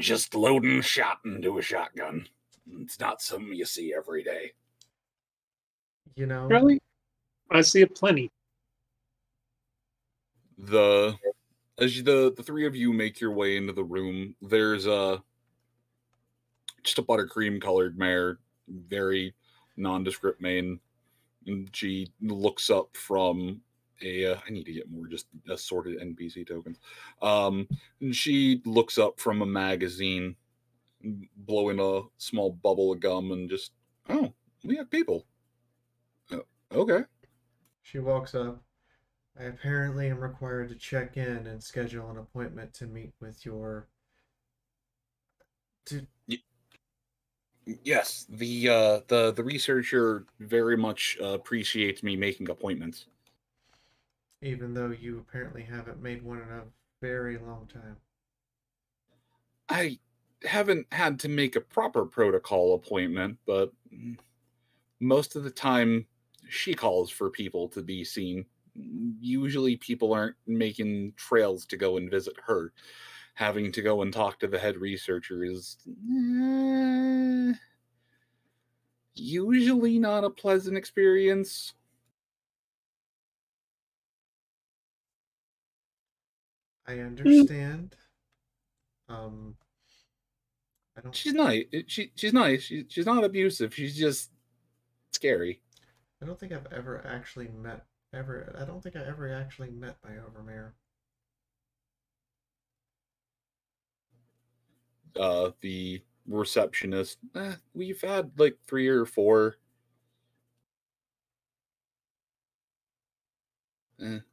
just loading a shot into a shotgun. It's not something you see every day.
You know?
Really? I see it plenty.
As the three of you make your way into the room, there's just a buttercream colored mare, very nondescript mane. And she looks up from I need to get more just assorted NPC tokens. And she looks up from a magazine, blowing a small bubble of gum, and just, oh, we have people. Okay.
She walks up. I apparently am required to check in and schedule an appointment to meet with your...
Yes, the researcher very much appreciates me making appointments.
Even though you apparently haven't made one in a very long time.
I haven't had to make a proper protocol appointment, but most of the time she calls for people to be seen. Usually people aren't making trails to go and visit her. Having to go and talk to the head researcher is usually not a pleasant experience.
I understand. I don't.
She's nice. She's nice. She's not abusive. She's just scary.
I don't think I've ever actually met. I don't think I ever actually met my overmare.
The receptionist. We've had like 3 or 4.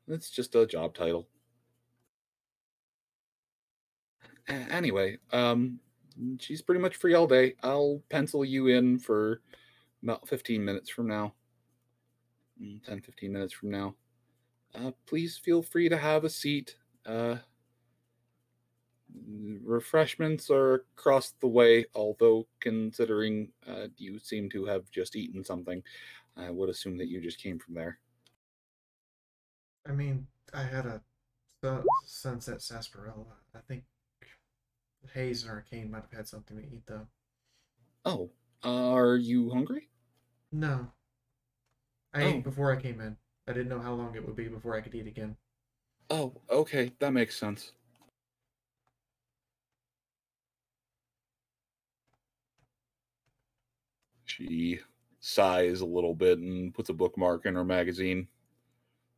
It's just a job title. Anyway, she's pretty much free all day. I'll pencil you in for about 15 minutes from now. 10-15 minutes from now. Please feel free to have a seat. Refreshments are across the way, although considering you seem to have just eaten something, I would assume that you just came from there.
I mean, I had a sunset sarsaparilla. I think Hayes and Arcane might have had something to eat, though.
Oh, are you hungry?
No. I ate before I came in. I didn't know how long it would be before I could eat again.
Oh, okay, that makes sense. She sighs a little bit and puts a bookmark in her magazine.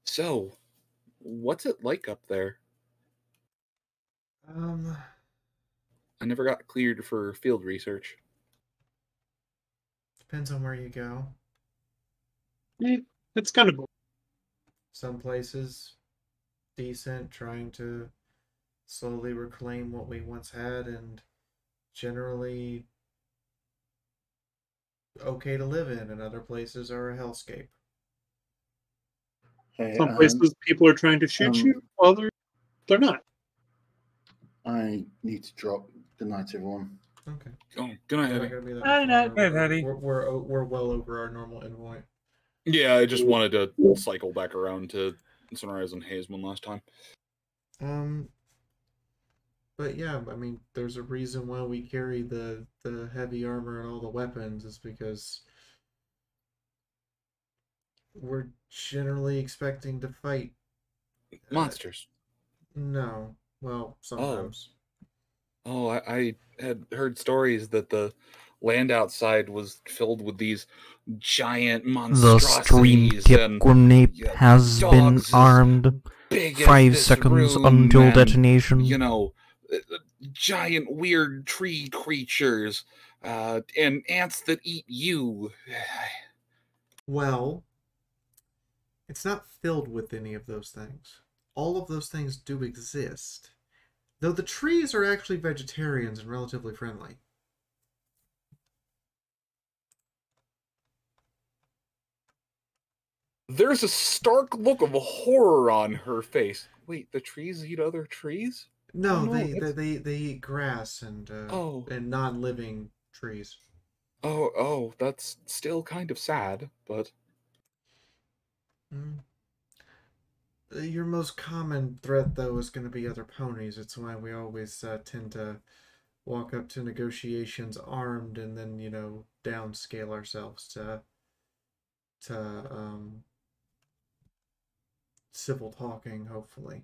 So, what's it like up there? I never got cleared for field research.
Depends on where you go.
It's kind of...
Some places, decent, trying to slowly reclaim what we once had, and generally okay to live in, and other places are a hellscape.
Some places people are trying to shoot you, others they're not.
I need to drop. Good night, everyone.
Okay.
Oh, good night, Eddie.
Good night, Eddie.
We're well over our normal endpoint.
Yeah, I just wanted to cycle back around to Sunrise and Hayes one last time.
But yeah, I mean, there's a reason why we carry the heavy armor and all the weapons, is because we're generally expecting to fight
monsters.
No. Well, sometimes.
Oh, I had heard stories that the land outside was filled with these giant monstrosities.
The stream tip grenade has been armed. 5 seconds until detonation.
You know, giant weird tree creatures, and ants that eat you.
Well, it's not filled with any of those things. All of those things do exist. Though the trees are actually vegetarians and relatively friendly.
There's a stark look of horror on her face. Wait, the trees eat other trees?
No,
Oh,
they eat grass and non-living trees.
Oh, that's still kind of sad, but
Your most common threat, though, is going to be other ponies. It's why we always tend to walk up to negotiations armed, and then downscale ourselves to civil talking. Hopefully.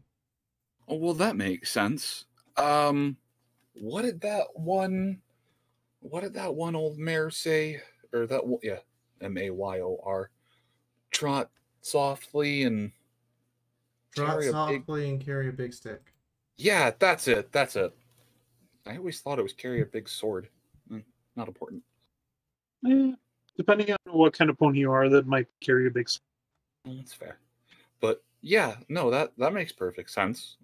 oh well, that makes sense. What did that one old mare say? Or that one, yeah, Mayor. Trot softly and
Trot softly and carry a big stick.
Yeah, that's it. I always thought it was carry a big sword. Not important.
Depending on what kind of pony you are, that might carry a big sword.
Well, that's fair. But yeah, no, that makes perfect sense.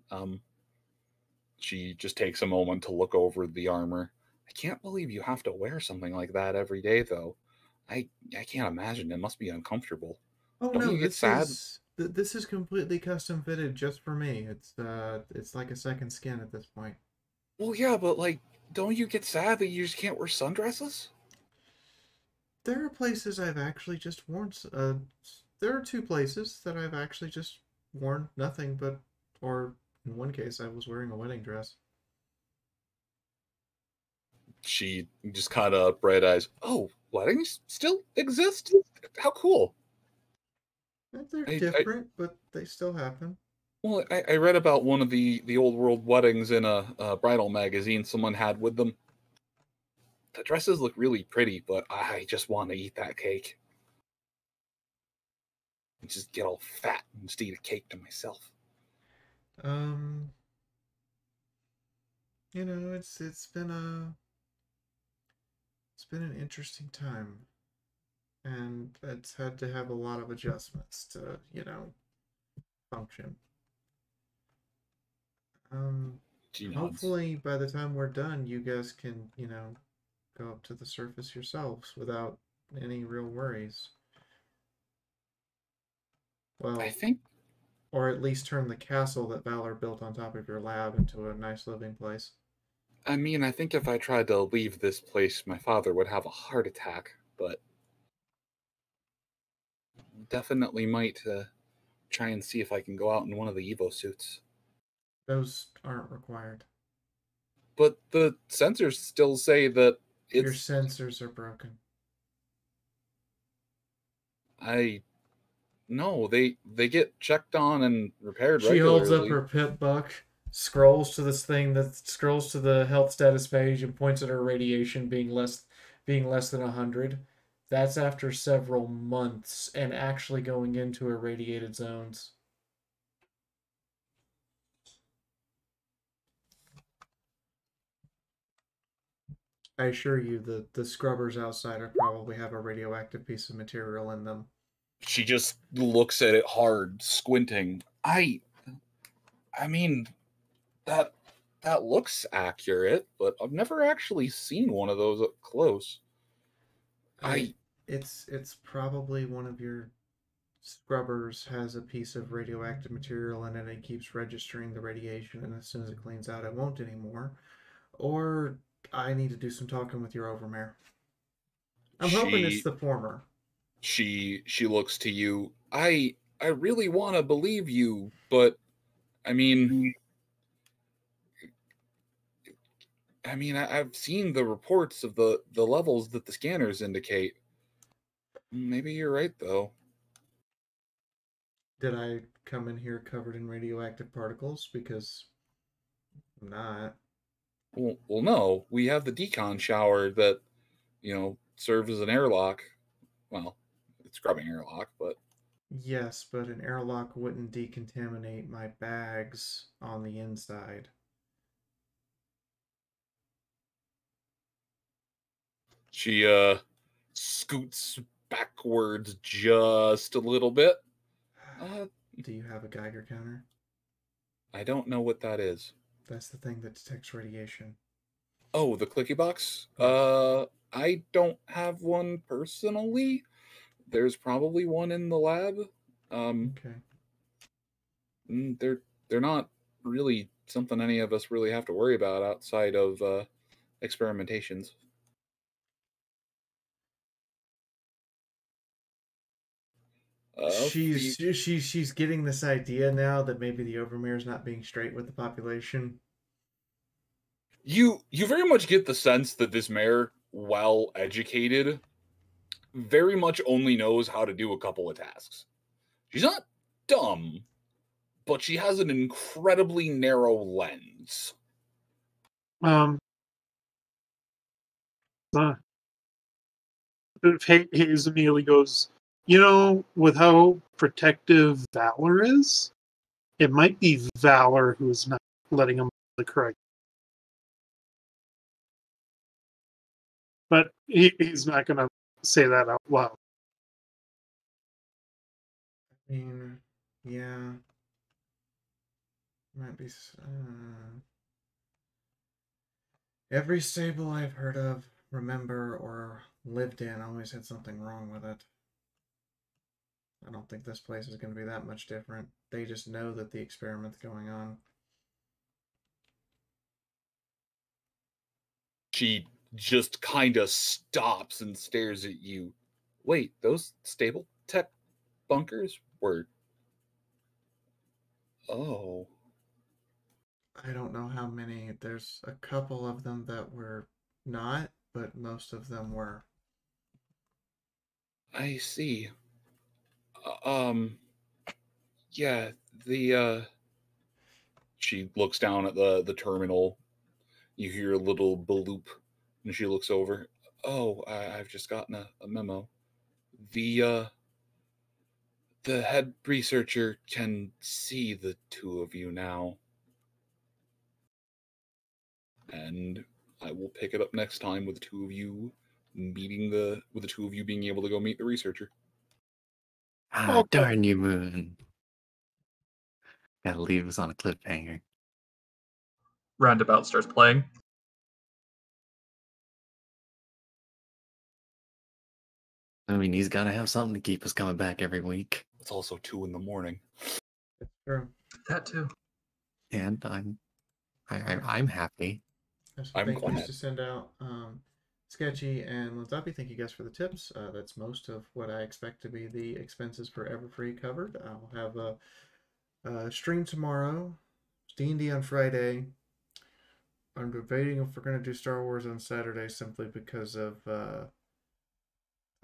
She just takes a moment to look over the armor. I can't believe you have to wear something like that every day, though. I can't imagine. It must be uncomfortable.
Oh
Don't
no,
you get sad?
This is completely custom fitted just for me. It's like a second skin at this point.
Well, yeah, but like, don't you get sad that you just can't wear sundresses?
There are places I've actually just worn. There are 2 places that I've actually just worn nothing but, or in one case, I was wearing a wedding dress.
She just kind of bright eyes. Oh, weddings still exist? How cool!
They're different, but they still happen.
Well, I read about one of the old world weddings in a bridal magazine someone had with them. The dresses look really pretty, but I just want to eat that cake. And just get all fat and just eat a cake to myself.
It's been an interesting time, and it's had to have a lot of adjustments to function. Hopefully by the time we're done, you guys can go up to the surface yourselves without any real worries. Well,
I think,
or at least turn the castle that Valor built on top of your lab into a nice living place.
I mean, I think if I tried to leave this place, my father would have a heart attack, but definitely might try and see if I can go out in one of the Evo suits.
Those aren't required.
But the sensors still say that
your sensors are broken.
No, they get checked on and repaired
She
regularly.
holds up her pip buck, scrolls to this thing that scrolls to the health status page and points at her radiation being less than 100. That's after several months and actually going into irradiated zones. I assure you, the scrubbers outside are probably have a radioactive piece of material in them.
She just looks at it hard, squinting. I mean, that looks accurate, but I've never actually seen one of those up close.
It's probably one of your scrubbers has a piece of radioactive material in it and it keeps registering the radiation, and as soon as it cleans out, it won't anymore. Or I need to do some talking with your overmare. I'm hoping it's the former.
She looks to you. I really want to believe you, but I mean, I've seen the reports of the levels that the scanners indicate. Maybe you're right, though.
Did I come in here covered in radioactive particles? Because I'm not.
Well, no. We have the decon shower that, serves as an airlock. Well, it's scrubbing airlock, but...
Yes, but an airlock wouldn't decontaminate my bags on the inside.
She scoots backwards just a little bit.
Do you have a Geiger counter?
I don't know what that is.
That's the thing that detects radiation.
Oh, the clicky box? I don't have one personally. There's probably one in the lab.
Okay.
They're not really something any of us really have to worry about outside of experimentations.
She's getting this idea now that maybe the Overmere's not being straight with the population.
You very much get the sense that this mayor, well educated, very much only knows how to do a couple of tasks. She's not dumb, but she has an incredibly narrow lens.
Hayes immediately goes, with how protective Valor is, it might be Valor who's not letting him the correct. But he's not going to say that out loud.
I mean, yeah. Might be. Every stable I've heard of, remember, or lived in always had something wrong with it. I don't think this place is going to be that much different. They just know that the experiment's going on.
She just kind of stops and stares at you. Wait, those stable tech bunkers were... Oh.
I don't know how many. There's a couple of them that were not, but most of them were.
I see. Yeah, she looks down at the terminal. You hear a little bloop, and she looks over. Oh, I've just gotten a memo. The head researcher can see the two of you now. And I will pick it up next time with the two of you being able to go meet the researcher.
Ah, darn you, Moon. Gotta leave us on a cliffhanger.
Roundabout starts playing.
I mean, he's gotta have something to keep us coming back every week.
It's also 2 a.m.
That's true.
That too.
And I'm happy.
Thank you to send out Sketchy and Linzapi. Thank you guys for the tips. That's most of what I expect to be the expenses for Everfree covered. I'll have a stream tomorrow, D&D on Friday. I'm debating if we're going to do Star Wars on Saturday simply because of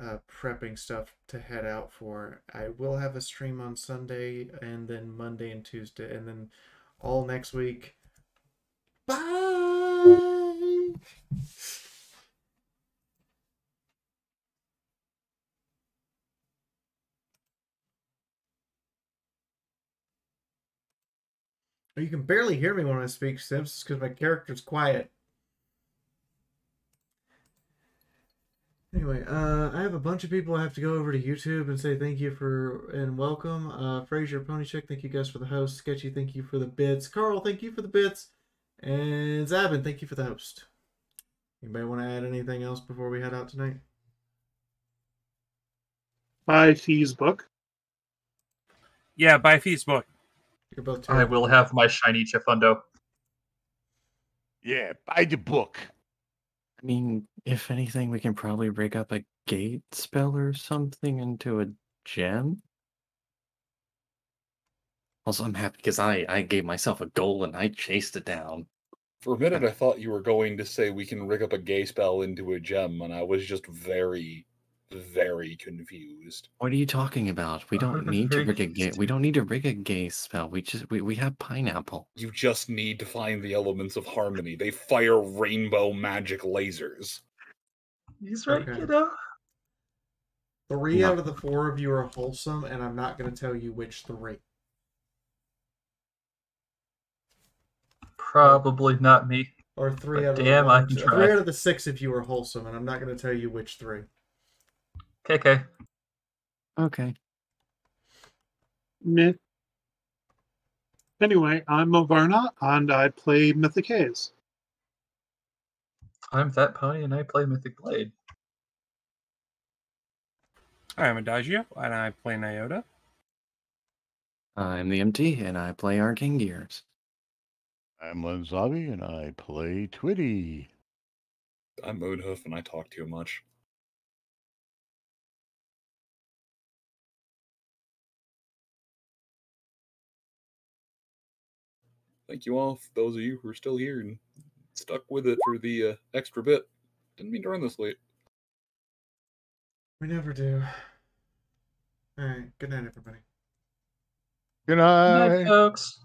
prepping stuff to head out for. I will have a stream on Sunday and then Monday and Tuesday and then all next week. Bye! You can barely hear me when I speak, Sims, because my character's quiet. Anyway, I have a bunch of people I have to go over to YouTube and say thank you for and welcome. Fraser, Ponycheck, thank you guys for the host. Sketchy, thank you for the bits. Carl, thank you for the bits. And Zabin, thank you for the host. Anybody want to add anything else before we head out tonight?
Buy Fee's book.
Yeah, buy Fee's book.
You're both
I will have my shiny Chifundo.
Yeah, buy the book.
I mean, if anything, we can probably rig up a gate spell or something into a gem. Also, I'm happy because I gave myself a goal and I chased it down.
For a minute, I thought you were going to say we can rig up a gay spell into a gem, and I was just very, very confused.
What are you talking about? We don't need to rig a gay. We don't need to rig a gay spell. We have pineapple.
You just need to find the elements of harmony. They fire rainbow magic lasers.
He's right,
Okay.
kiddo.
3 out of the 4 of you are wholesome, and I'm not going to tell you which 3.
Probably not me.
Or three
But
out of
damn,
the
I
one,
can
three
try.
out of the 6 if you were wholesome, and I'm not going to tell you which 3.
KK.
Okay.
Meh. Anyway, I'm Movarna, and I play Mythic Haze.
I'm That Pony, and I play Mythic Blade.
I'm Adagio, and I play Nyota.
I'm the MT, and I play Arcane Gears.
I'm Lenzavi, and I play Twitty.
I'm Moodhoof, and I talk too much. Thank you all, for those of you who are still here and stuck with it for the extra bit. Didn't mean to run this late.
We never do. All right. Good night, everybody.
Good
Good
night.
night, folks.